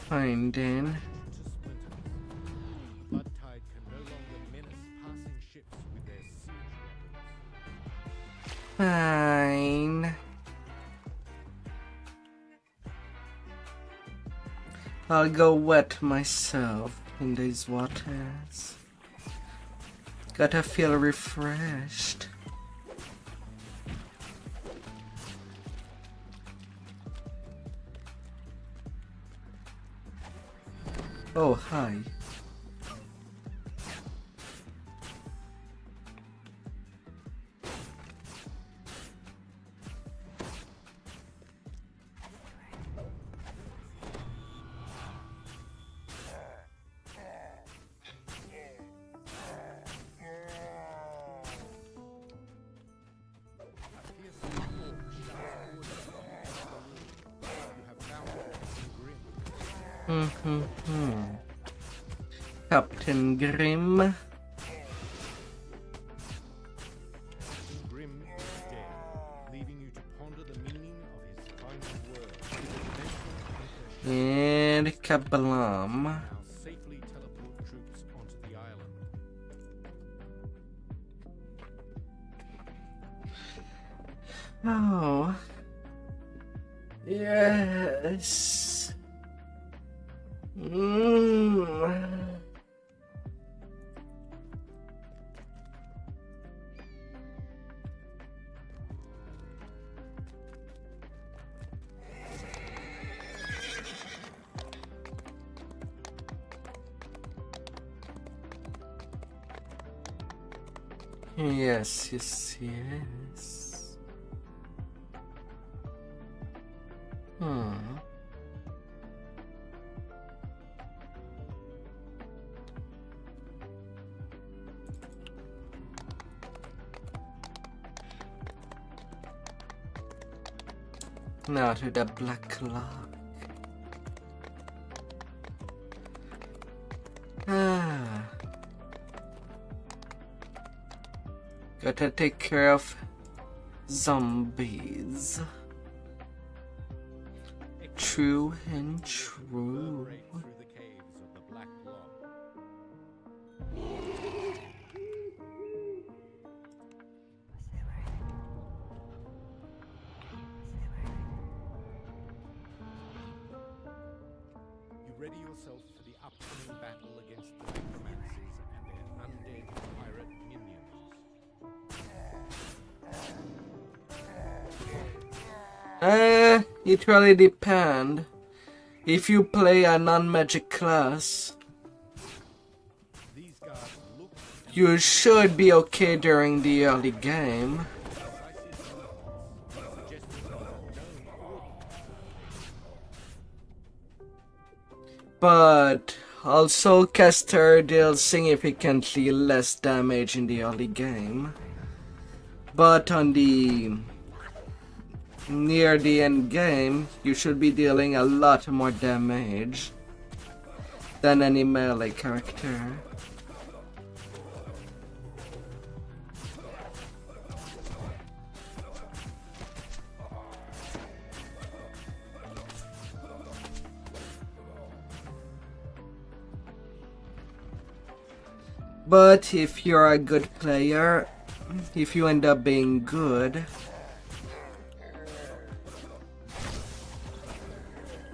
[SPEAKER 1] Fine, then. Fine. I'll go wet myself in these waters. Gotta feel refreshed. Oh, hi. Captain Grimm.
[SPEAKER 4] Grimm is dead, leaving you to ponder the meaning of his final words.
[SPEAKER 1] And kablam.
[SPEAKER 4] Now safely teleport troops onto the island.
[SPEAKER 1] Oh. Yes. Yes, yes, yes. Now to the black lock. Gotta take care of zombies. True and true.
[SPEAKER 4] Through the caves of the Black Lock. You ready yourselves for the upcoming battle against the necromancers and their undead pirate minions.
[SPEAKER 1] It really depends. If you play a non-magic class, you should be okay during the early game. But also caster deals significantly less damage in the early game. But on the near the end game, you should be dealing a lot more damage than any melee character. But if you're a good player, if you end up being good,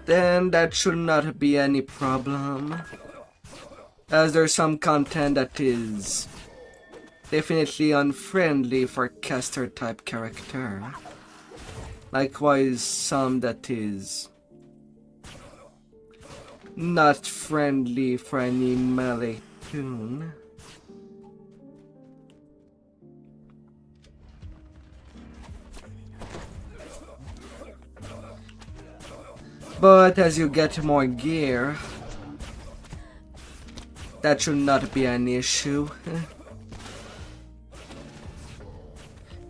[SPEAKER 1] then that should not be any problem, as there's some content that is definitely unfriendly for caster type character, likewise some that is not friendly for any melee tune. But as you get more gear, that should not be an issue.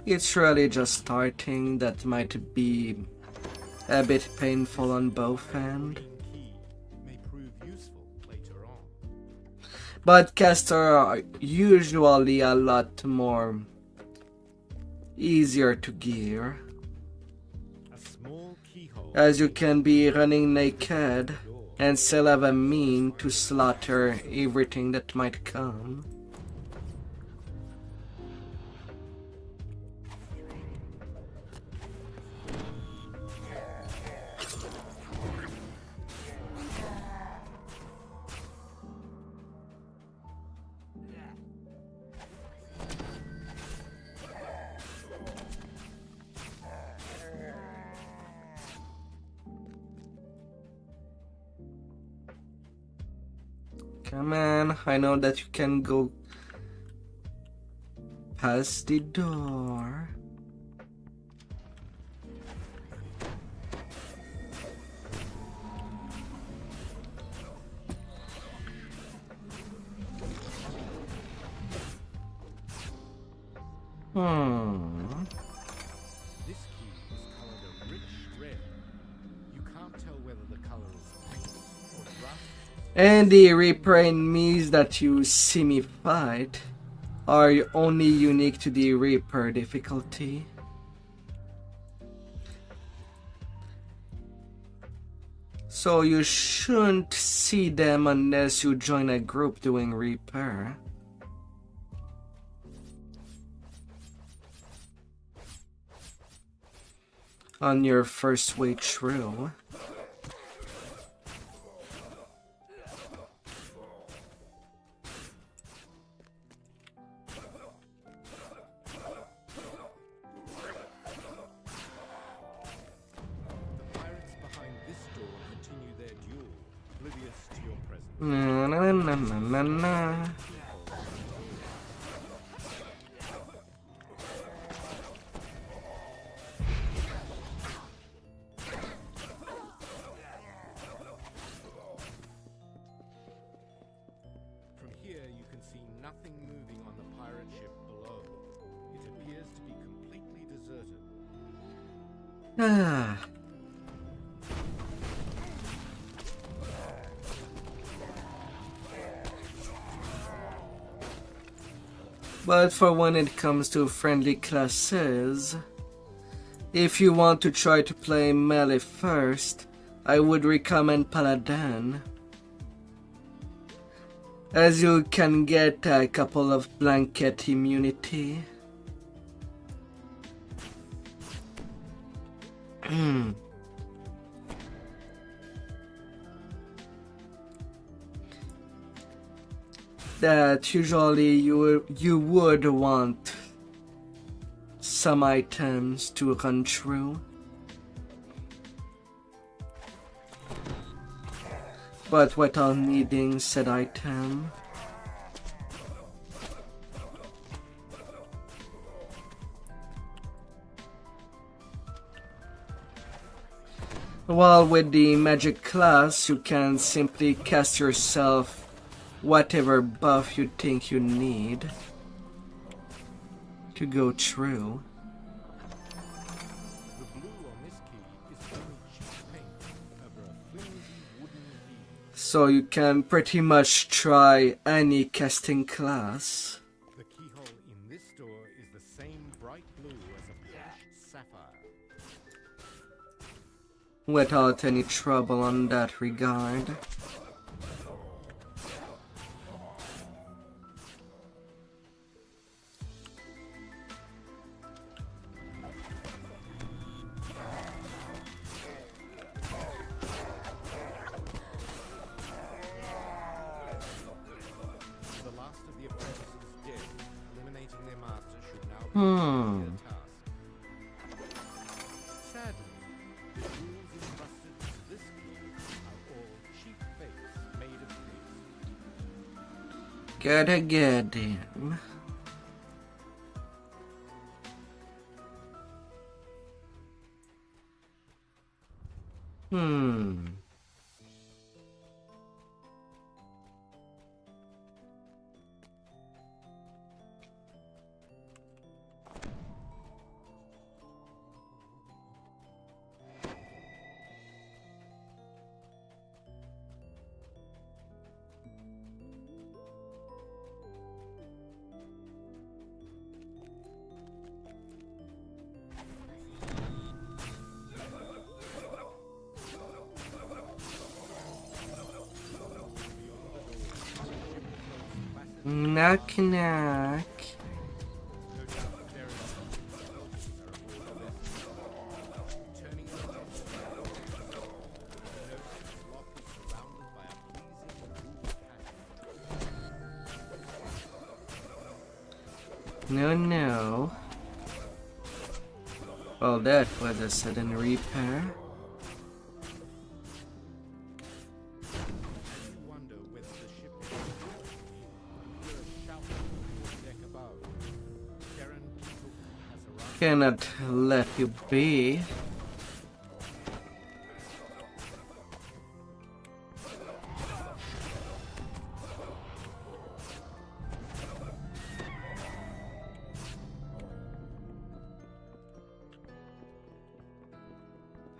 [SPEAKER 1] It's really just starting that might be a bit painful on both ends. But casters are usually a lot more easier to gear, as you can be running naked and still have a mean to slaughter everything that might come. Come on, I know that you can go past the door.
[SPEAKER 4] This key is colored a rich red. You can't tell whether the color is paint or rust.
[SPEAKER 1] And the Reaper enemies that you see me fight are only unique to the Reaper difficulty. So you shouldn't see them unless you join a group doing Reaper. on your first way through. Na na na na na na.
[SPEAKER 4] From here, you can see nothing moving on the pirate ship below. It appears to be completely deserted.
[SPEAKER 1] Ah. But for when it comes to friendly classes, if you want to try to play melee first, I would recommend Paladin, as you can get a couple of blanket immunity. That usually you would want some items to run through, but without needing said item. While with the magic class, you can simply cast yourself whatever buff you think you need to go through.
[SPEAKER 4] The blue on this key is only cheap paint over a flimsy wooden key.
[SPEAKER 1] So you can pretty much try any casting class.
[SPEAKER 4] The keyhole in this door is the same bright blue as a polished sapphire.
[SPEAKER 1] Without any trouble on that regard.
[SPEAKER 4] Sadly, the jewels entrusted to this key are all cheap fakes made of grease.
[SPEAKER 1] Gotta get him. Knock knock. No, no. Well, that was a sudden repair. Cannot let you be.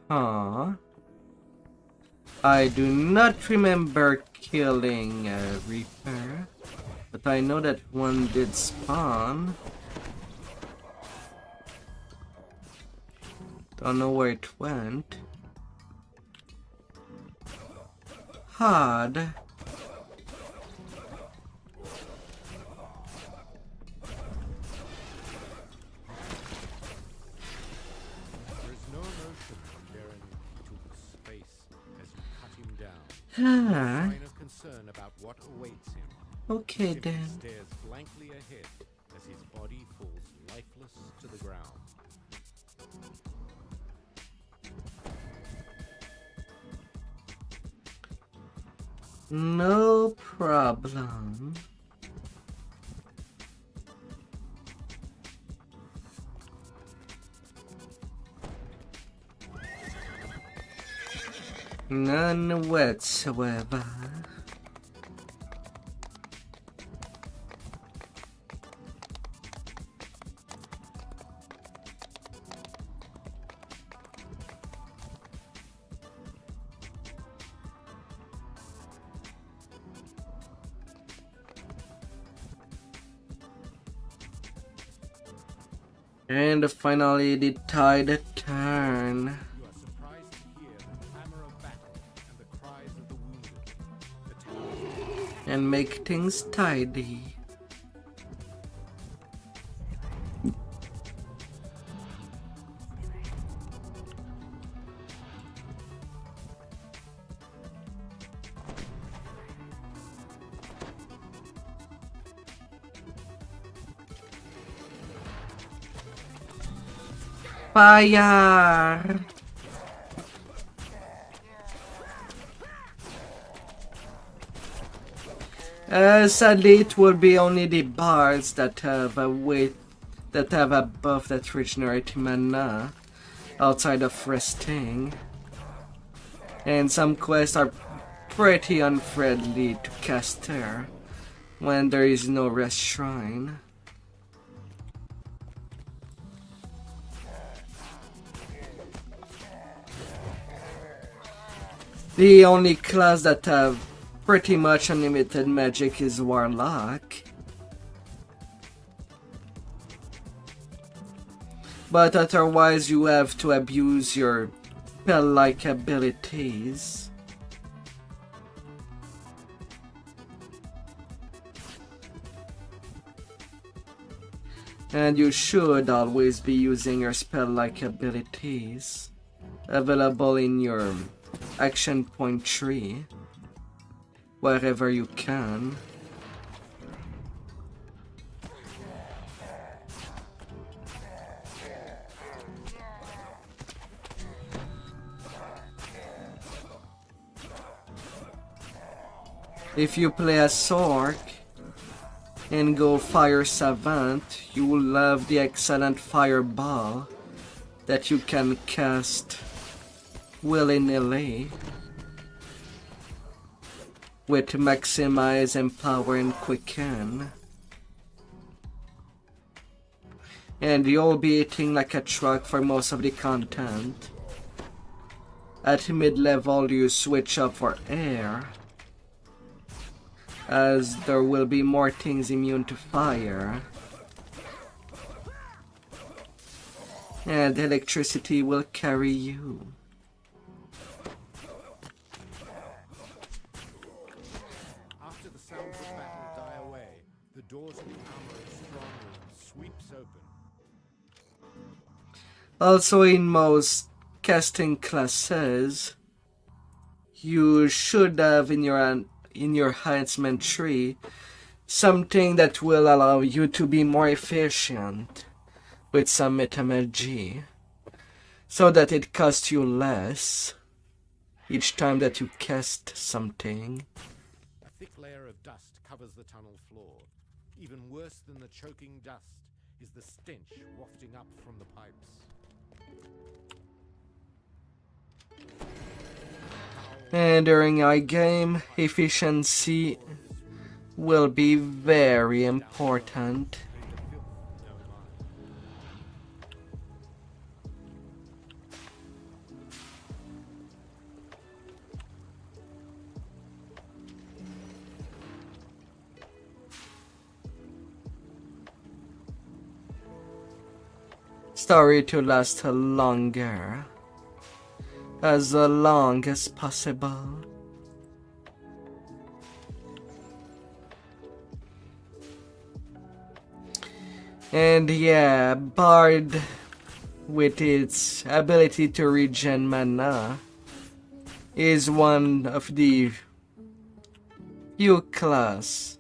[SPEAKER 1] Huh? I do not remember killing a Reaper, but I know that one did spawn. Don't know where it went. Hard. Ah,
[SPEAKER 4] sign of concern about what awaits him.
[SPEAKER 1] okay
[SPEAKER 4] Simply
[SPEAKER 1] then.
[SPEAKER 4] stares blankly ahead as his body falls lifeless to the ground.
[SPEAKER 1] No problem. None whatsoever. And finally the tide turn.
[SPEAKER 4] You are surprised to hear the clamor of battle and the cries of the wounded. The towers
[SPEAKER 1] And make things tidy. Fire! Sadly, it will be only the bards that have a buff that regenerate mana outside of resting. And some quests are pretty unfriendly to caster when there is no rest shrine. The only class that have pretty much unlimited magic is Warlock. But otherwise you have to abuse your spell-like abilities. And you should always be using your spell-like abilities available in your action point tree wherever you can. If you play as Sork and go Fire Savant, you will have the excellent Fireball that you can cast willy-nilly with Maximize, Empower, and Quicken. And you'll be eating like a truck for most of the content. At mid-level you switch up for Air, as there will be more things immune to fire. And electricity will carry you.
[SPEAKER 4] After the sounds of battle die away, the doors of the armorer's strong room sweeps open.
[SPEAKER 1] Also, in most casting classes, you should have in your enhancement tree something that will allow you to be more efficient with some metamagy, so that it costs you less each time that you cast something.
[SPEAKER 4] A thick layer of dust covers the tunnel floor. Even worse than the choking dust is the stench wafting up from the pipes.
[SPEAKER 1] And during our game, efficiency will be very important. Story to last longer, as long as possible. And yeah, Bard, with its ability to regen mana, is one of the few class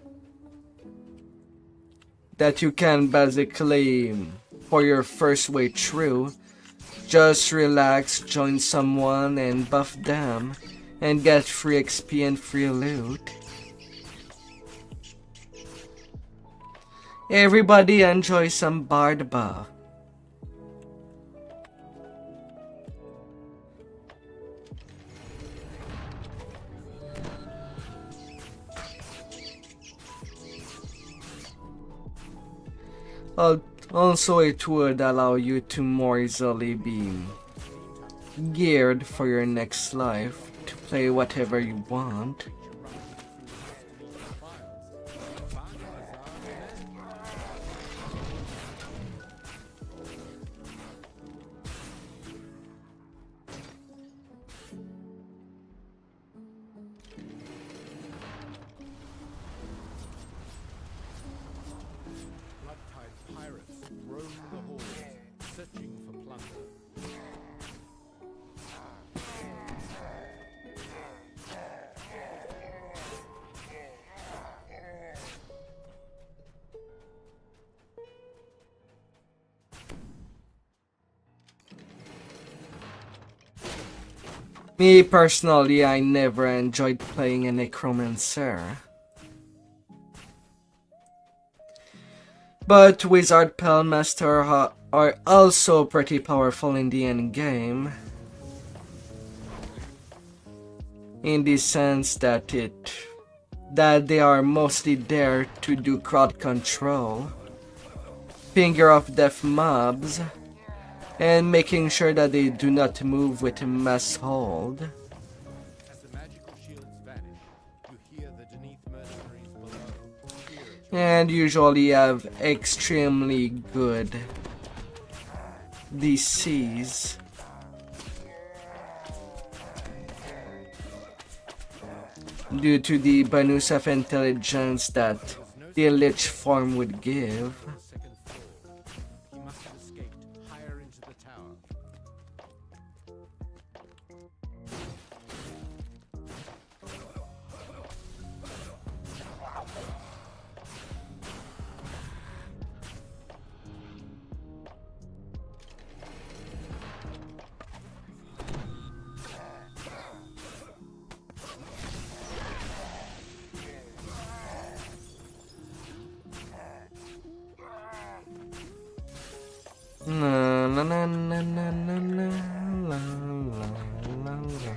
[SPEAKER 1] that you can basically, for your first way through, just relax, join someone and buff them, and get free XP and free loot. Everybody enjoy some bard buff. Also, it would allow you to more easily be geared for your next life to play whatever you want. Me personally, I never enjoyed playing a necromancer. But Wizard Pellmaster are also pretty powerful in the end game. In the sense that they are mostly there to do crowd control, finger of death mobs, and making sure that they do not move with a mass hold.
[SPEAKER 4] As the magical shields vanish, you hear the Deneath mercenaries below.
[SPEAKER 1] And usually have extremely good DCs. Due to the bonus of intelligence that the Lich form would give.
[SPEAKER 4] He must have escaped higher into the tower.
[SPEAKER 1] Na na na na na na na la la la la.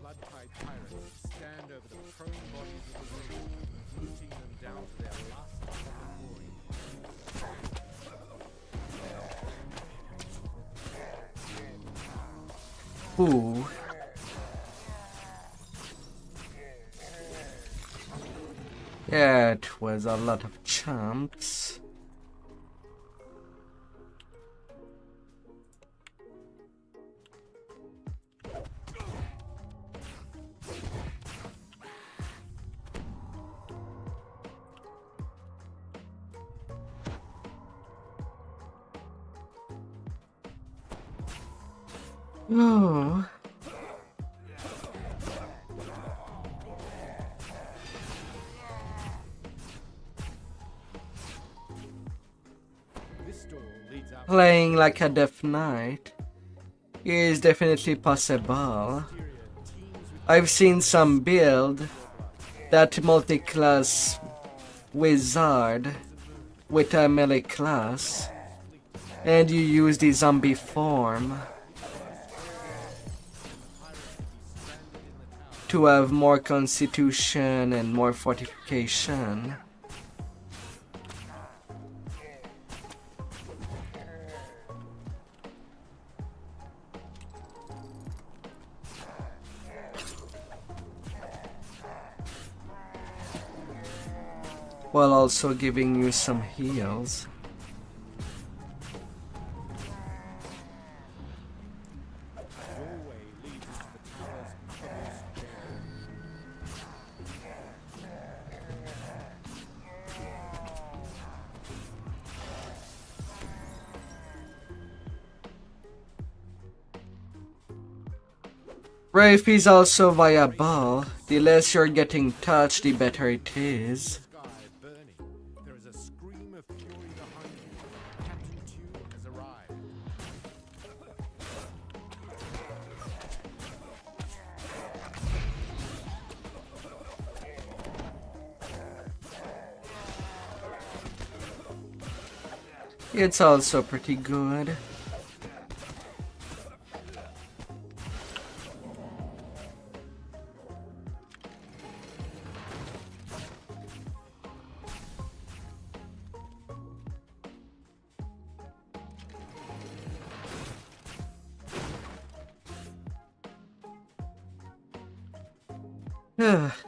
[SPEAKER 4] Blood-tide pirates stand over the prone bodies of the wounded, looting them down to their last copper coin.
[SPEAKER 1] Ooh. Yeah, it was a lot of chumps. Oh.
[SPEAKER 4] This door leads out.
[SPEAKER 1] Playing like a Death Knight is definitely possible. I've seen some build that multi-class wizard with a melee class, and you use the zombie form to have more constitution and more fortification. While also giving you some heals. Wraith is also viable. The less you're getting touched, the better it is.
[SPEAKER 14] Sky burning. There is a scream of fury behind you. Captain Tube has arrived.
[SPEAKER 1] It's also pretty good.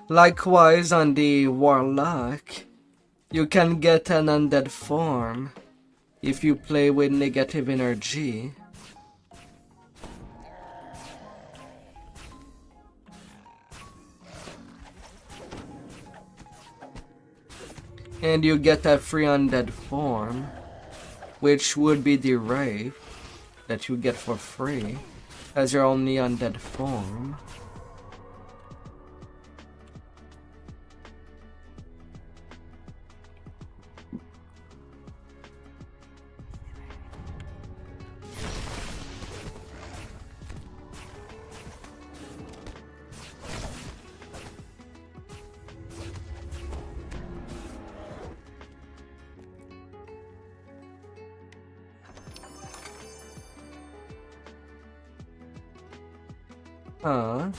[SPEAKER 1] Likewise, on the Warlock, you can get an undead form if you play with negative energy. And you get a free undead form, which would be the Wraith that you get for free as your only undead form. Huh?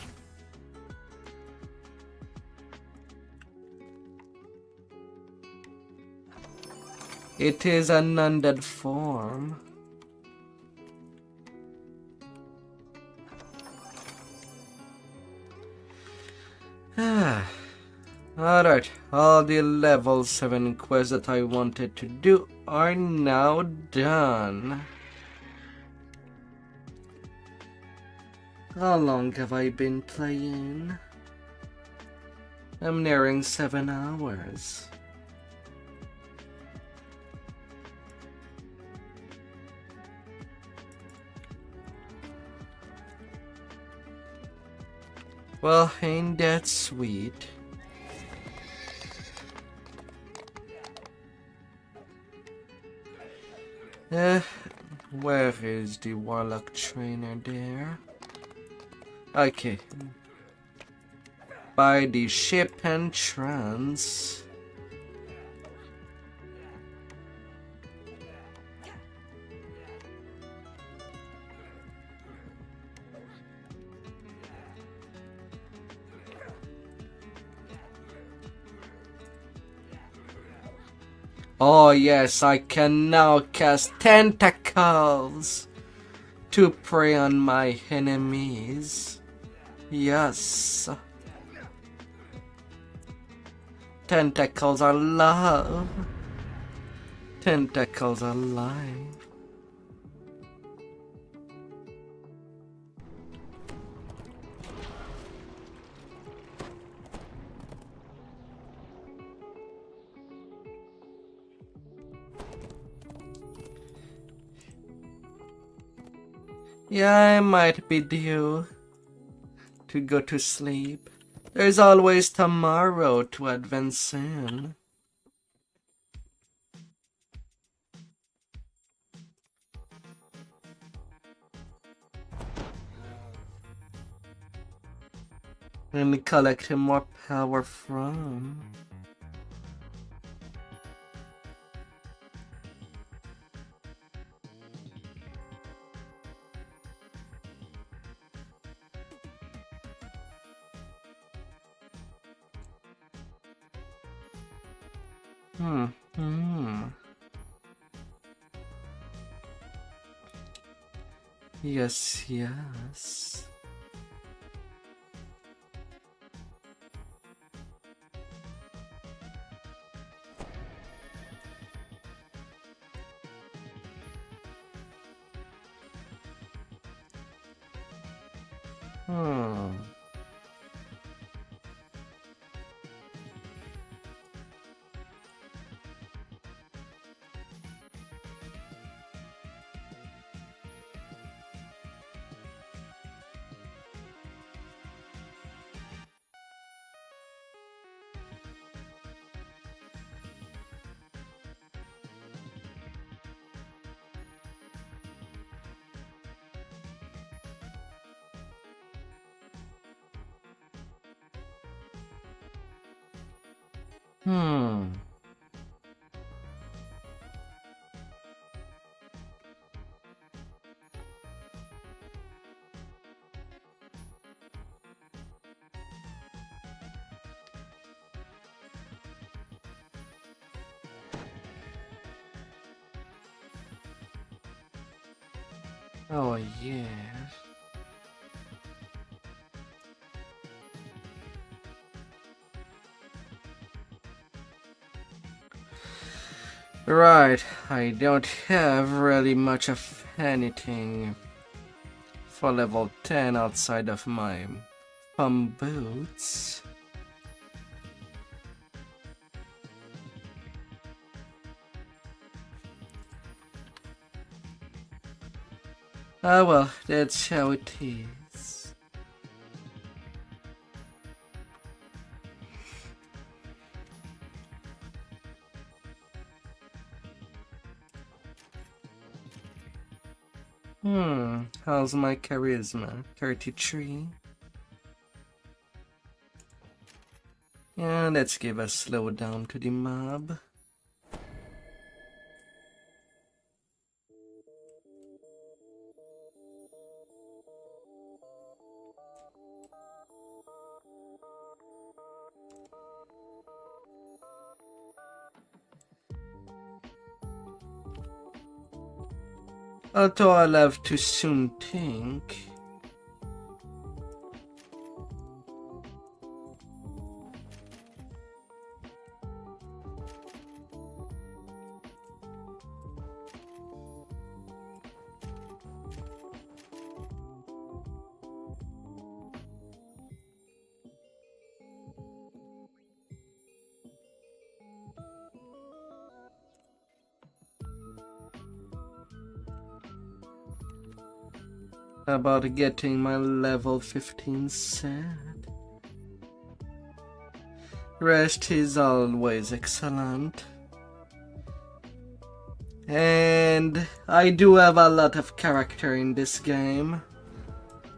[SPEAKER 1] It is an undead form. Alright, all the level 7 quests that I wanted to do are now done. How long have I been playing? I'm nearing 7 hours. Well, ain't that sweet? Where is the Warlock trainer there? Okay. By the ship entrance. Oh yes, I can now cast tentacles to prey on my enemies. Yes. Tentacles are love. Tentacles are life. Yeah, I might be due to go to sleep. There's always tomorrow to advance in. And collect more power from. Yes, yes. Hmm. Oh, yeah. Right, I don't have really much of anything for level 10 outside of my pump boots. Ah well, that's how it is. How's my charisma? 33. Yeah, let's give a slowdown to the mob. Although I'll have to soon think. About getting my level 15 set. Rest is always excellent. And I do have a lot of character in this game.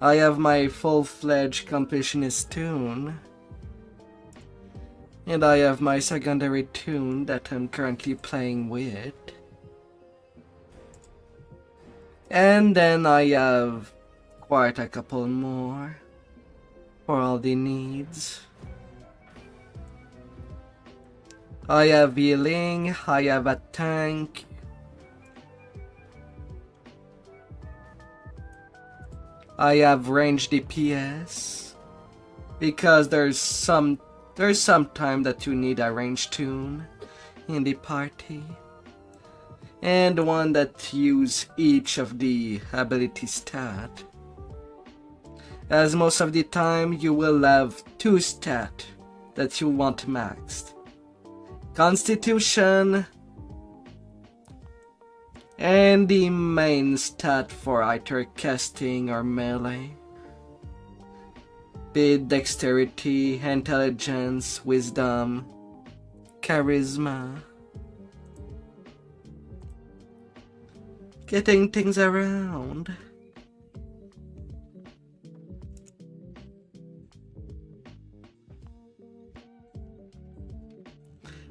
[SPEAKER 1] I have my full-fledged completionist toon. And I have my secondary toon that I'm currently playing with. And then I have quite a couple more for all the needs. I have healing, I have a tank, I have range DPS, because there's some time that you need a range toon in the party. And one that use each of the ability stat. As most of the time you will have 2 stat that you want maxed. Constitution and the main stat for either casting or melee. Be it dexterity, intelligence, wisdom, charisma. Getting things around.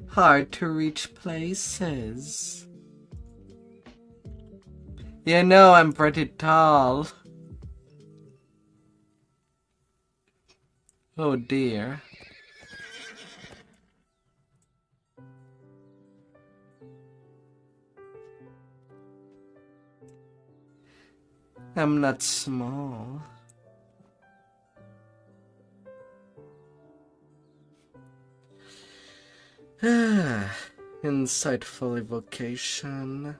[SPEAKER 1] Hard to reach places. You know I'm pretty tall. Oh dear. I'm not small. Insightful evocation.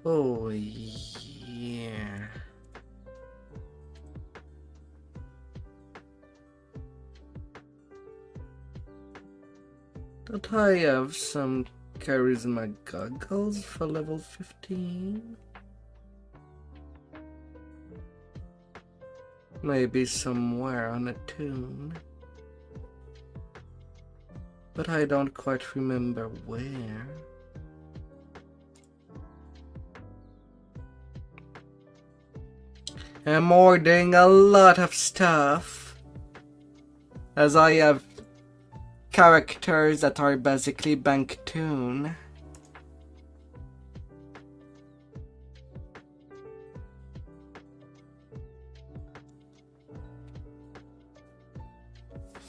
[SPEAKER 1] Oh yeah. But I have some Charisma goggles for level 15. Maybe somewhere on a tune. But I don't quite remember where. I'm ordering a lot of stuff, as I have characters that are basically bank tune.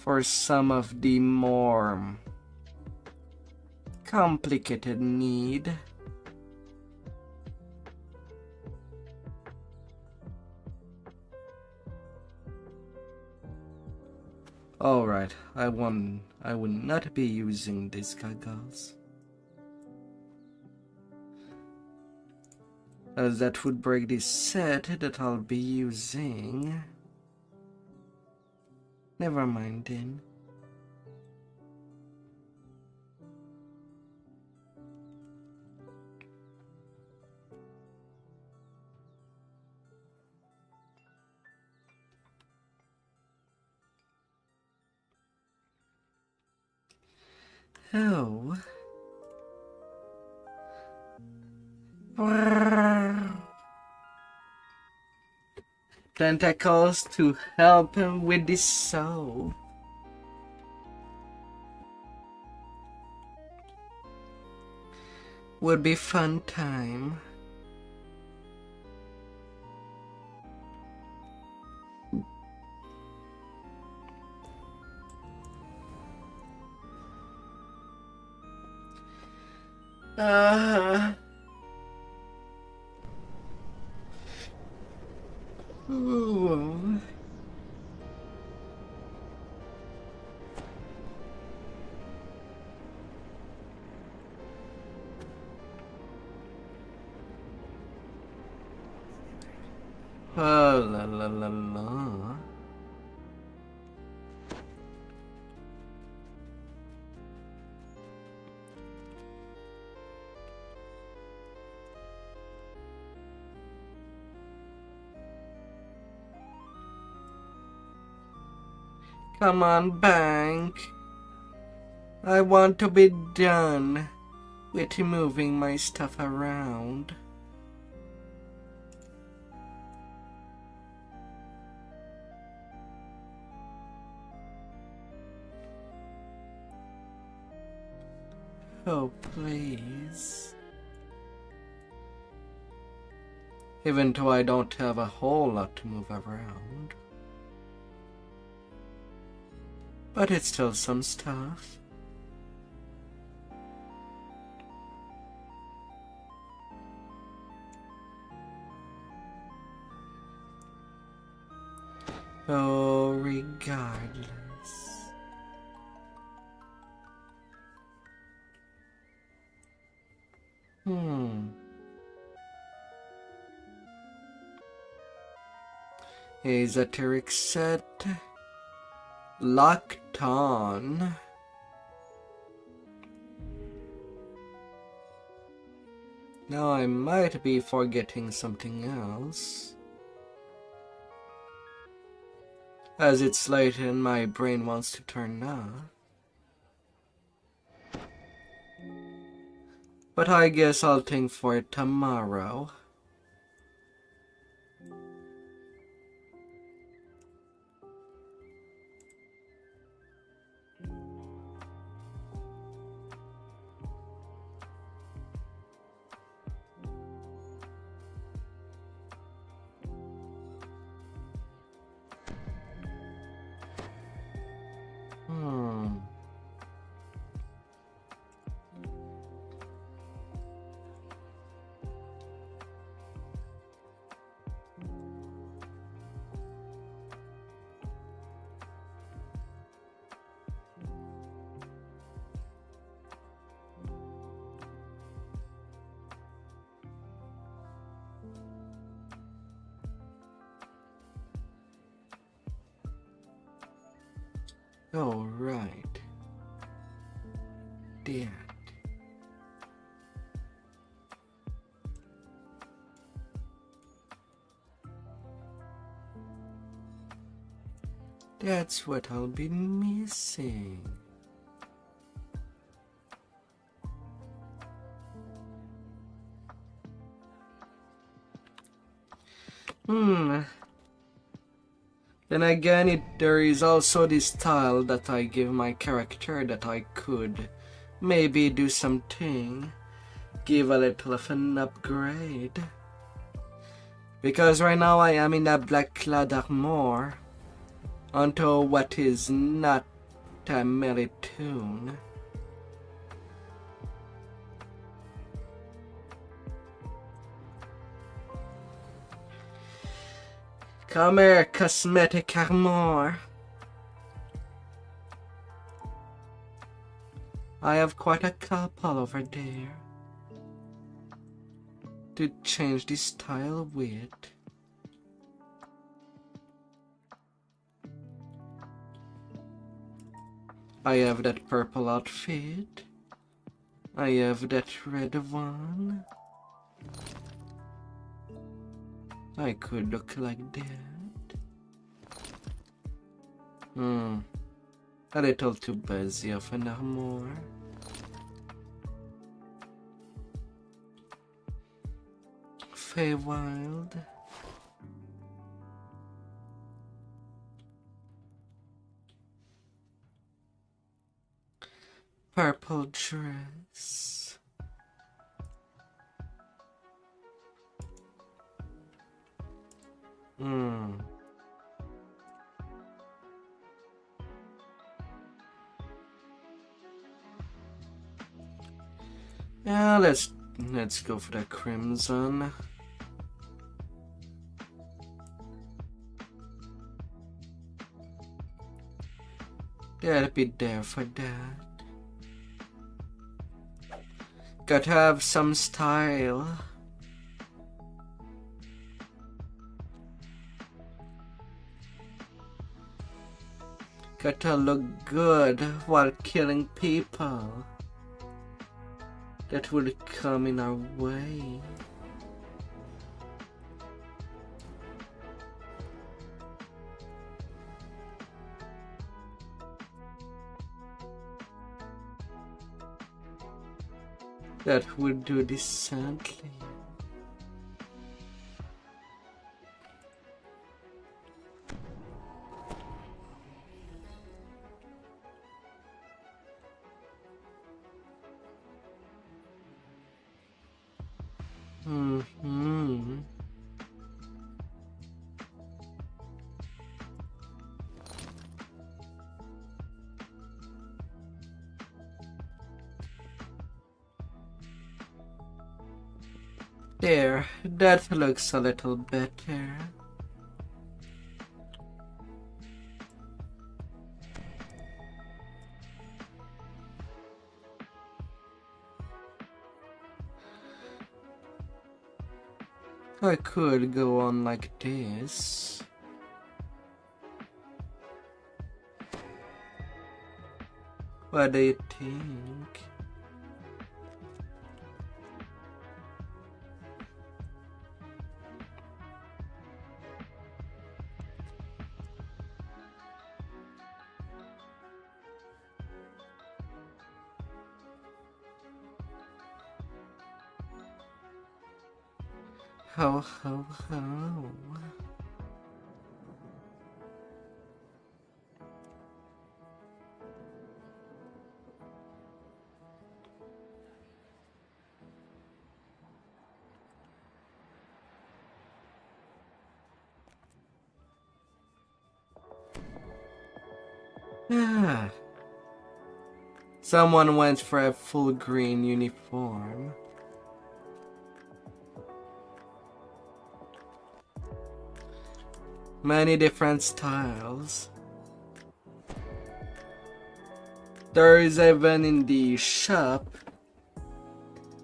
[SPEAKER 1] For some of the more complicated need. Alright, I will not be using these goggles, as that would break the set that I'll be using. Never mind then. Oh. Tentacles to help him with the soul. Would be fun time. Ooh. Oh, la la la la. Come on, bank. I want to be done with moving my stuff around. Oh, please. Even though I don't have a whole lot to move around. But it's still some stuff. Oh, regardless. Esoteric set. Locked on. Now I might be forgetting something else. As it's late and my brain wants to turn off. But I guess I'll think for it tomorrow. All right. That. That's what I'll be missing. Then again, there is also this style that I give my character that I could maybe do something, give a little of an upgrade. Because right now I am in a black clad armor onto what is not a melee tune. Come here, cosmetic armor. I have quite a couple over there to change the style with. I have that purple outfit. I have that red one. I could look like that. A little too busy of an armor. Feywild. Purple dress. Yeah, let's go for the crimson. Gotta be there for that. Gotta have some style. Gotta look good while killing people that would come in our way. That would do decently. There, that looks a little better. I could go on like this. What do you think? Ho, ho, ho. Ah. Someone went for a full green uniform. Many different styles. There is even in the shop.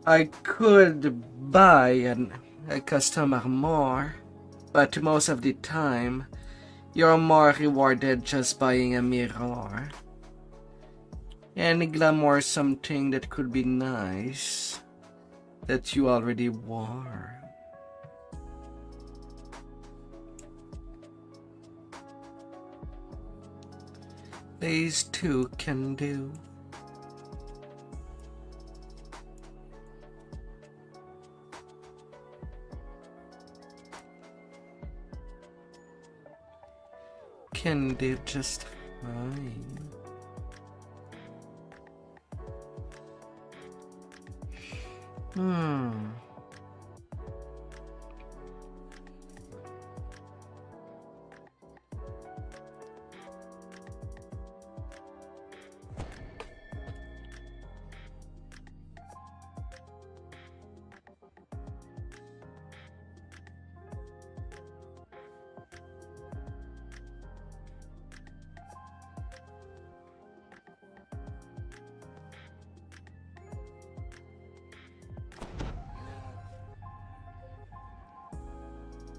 [SPEAKER 1] I could buy a custom armor, but most of the time, you're more rewarded just buying a mirror. And glamour something that could be nice that you already wore. these two can do. Can do just fine.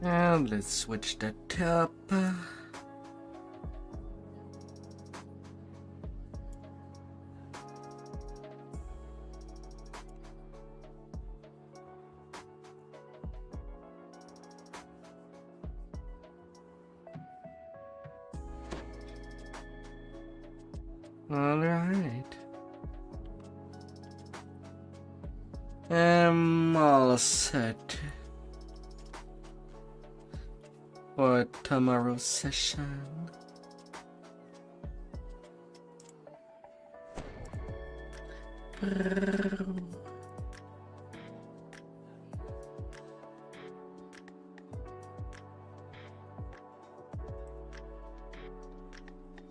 [SPEAKER 1] And let's switch that up. All right. I'm all set for tomorrow's session.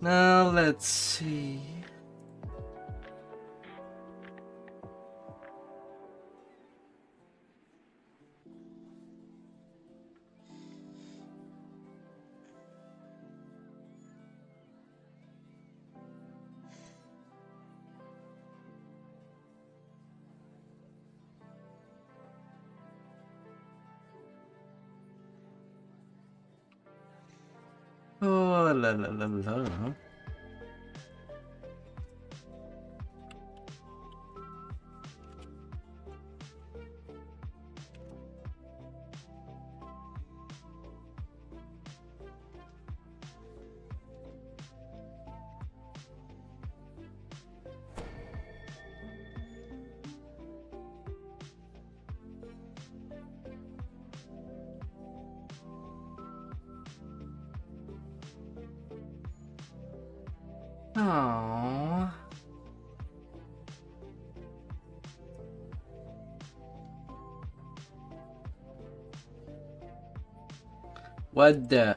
[SPEAKER 1] Now let's see. Oh, la la la la. Aww. What the?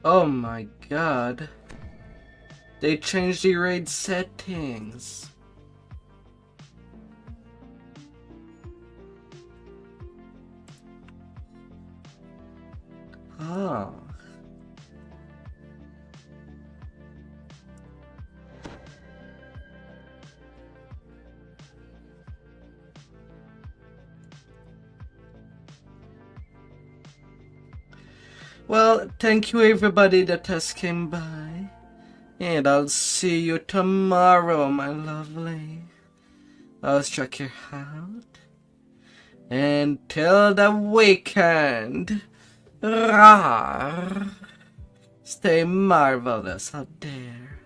[SPEAKER 1] Oh my god. They changed the raid settings. Oh. Well, thank you everybody that has came by. And I'll see you tomorrow, my lovely. Austrakear out. Until the weekend. Rawr. Stay marvelous out there.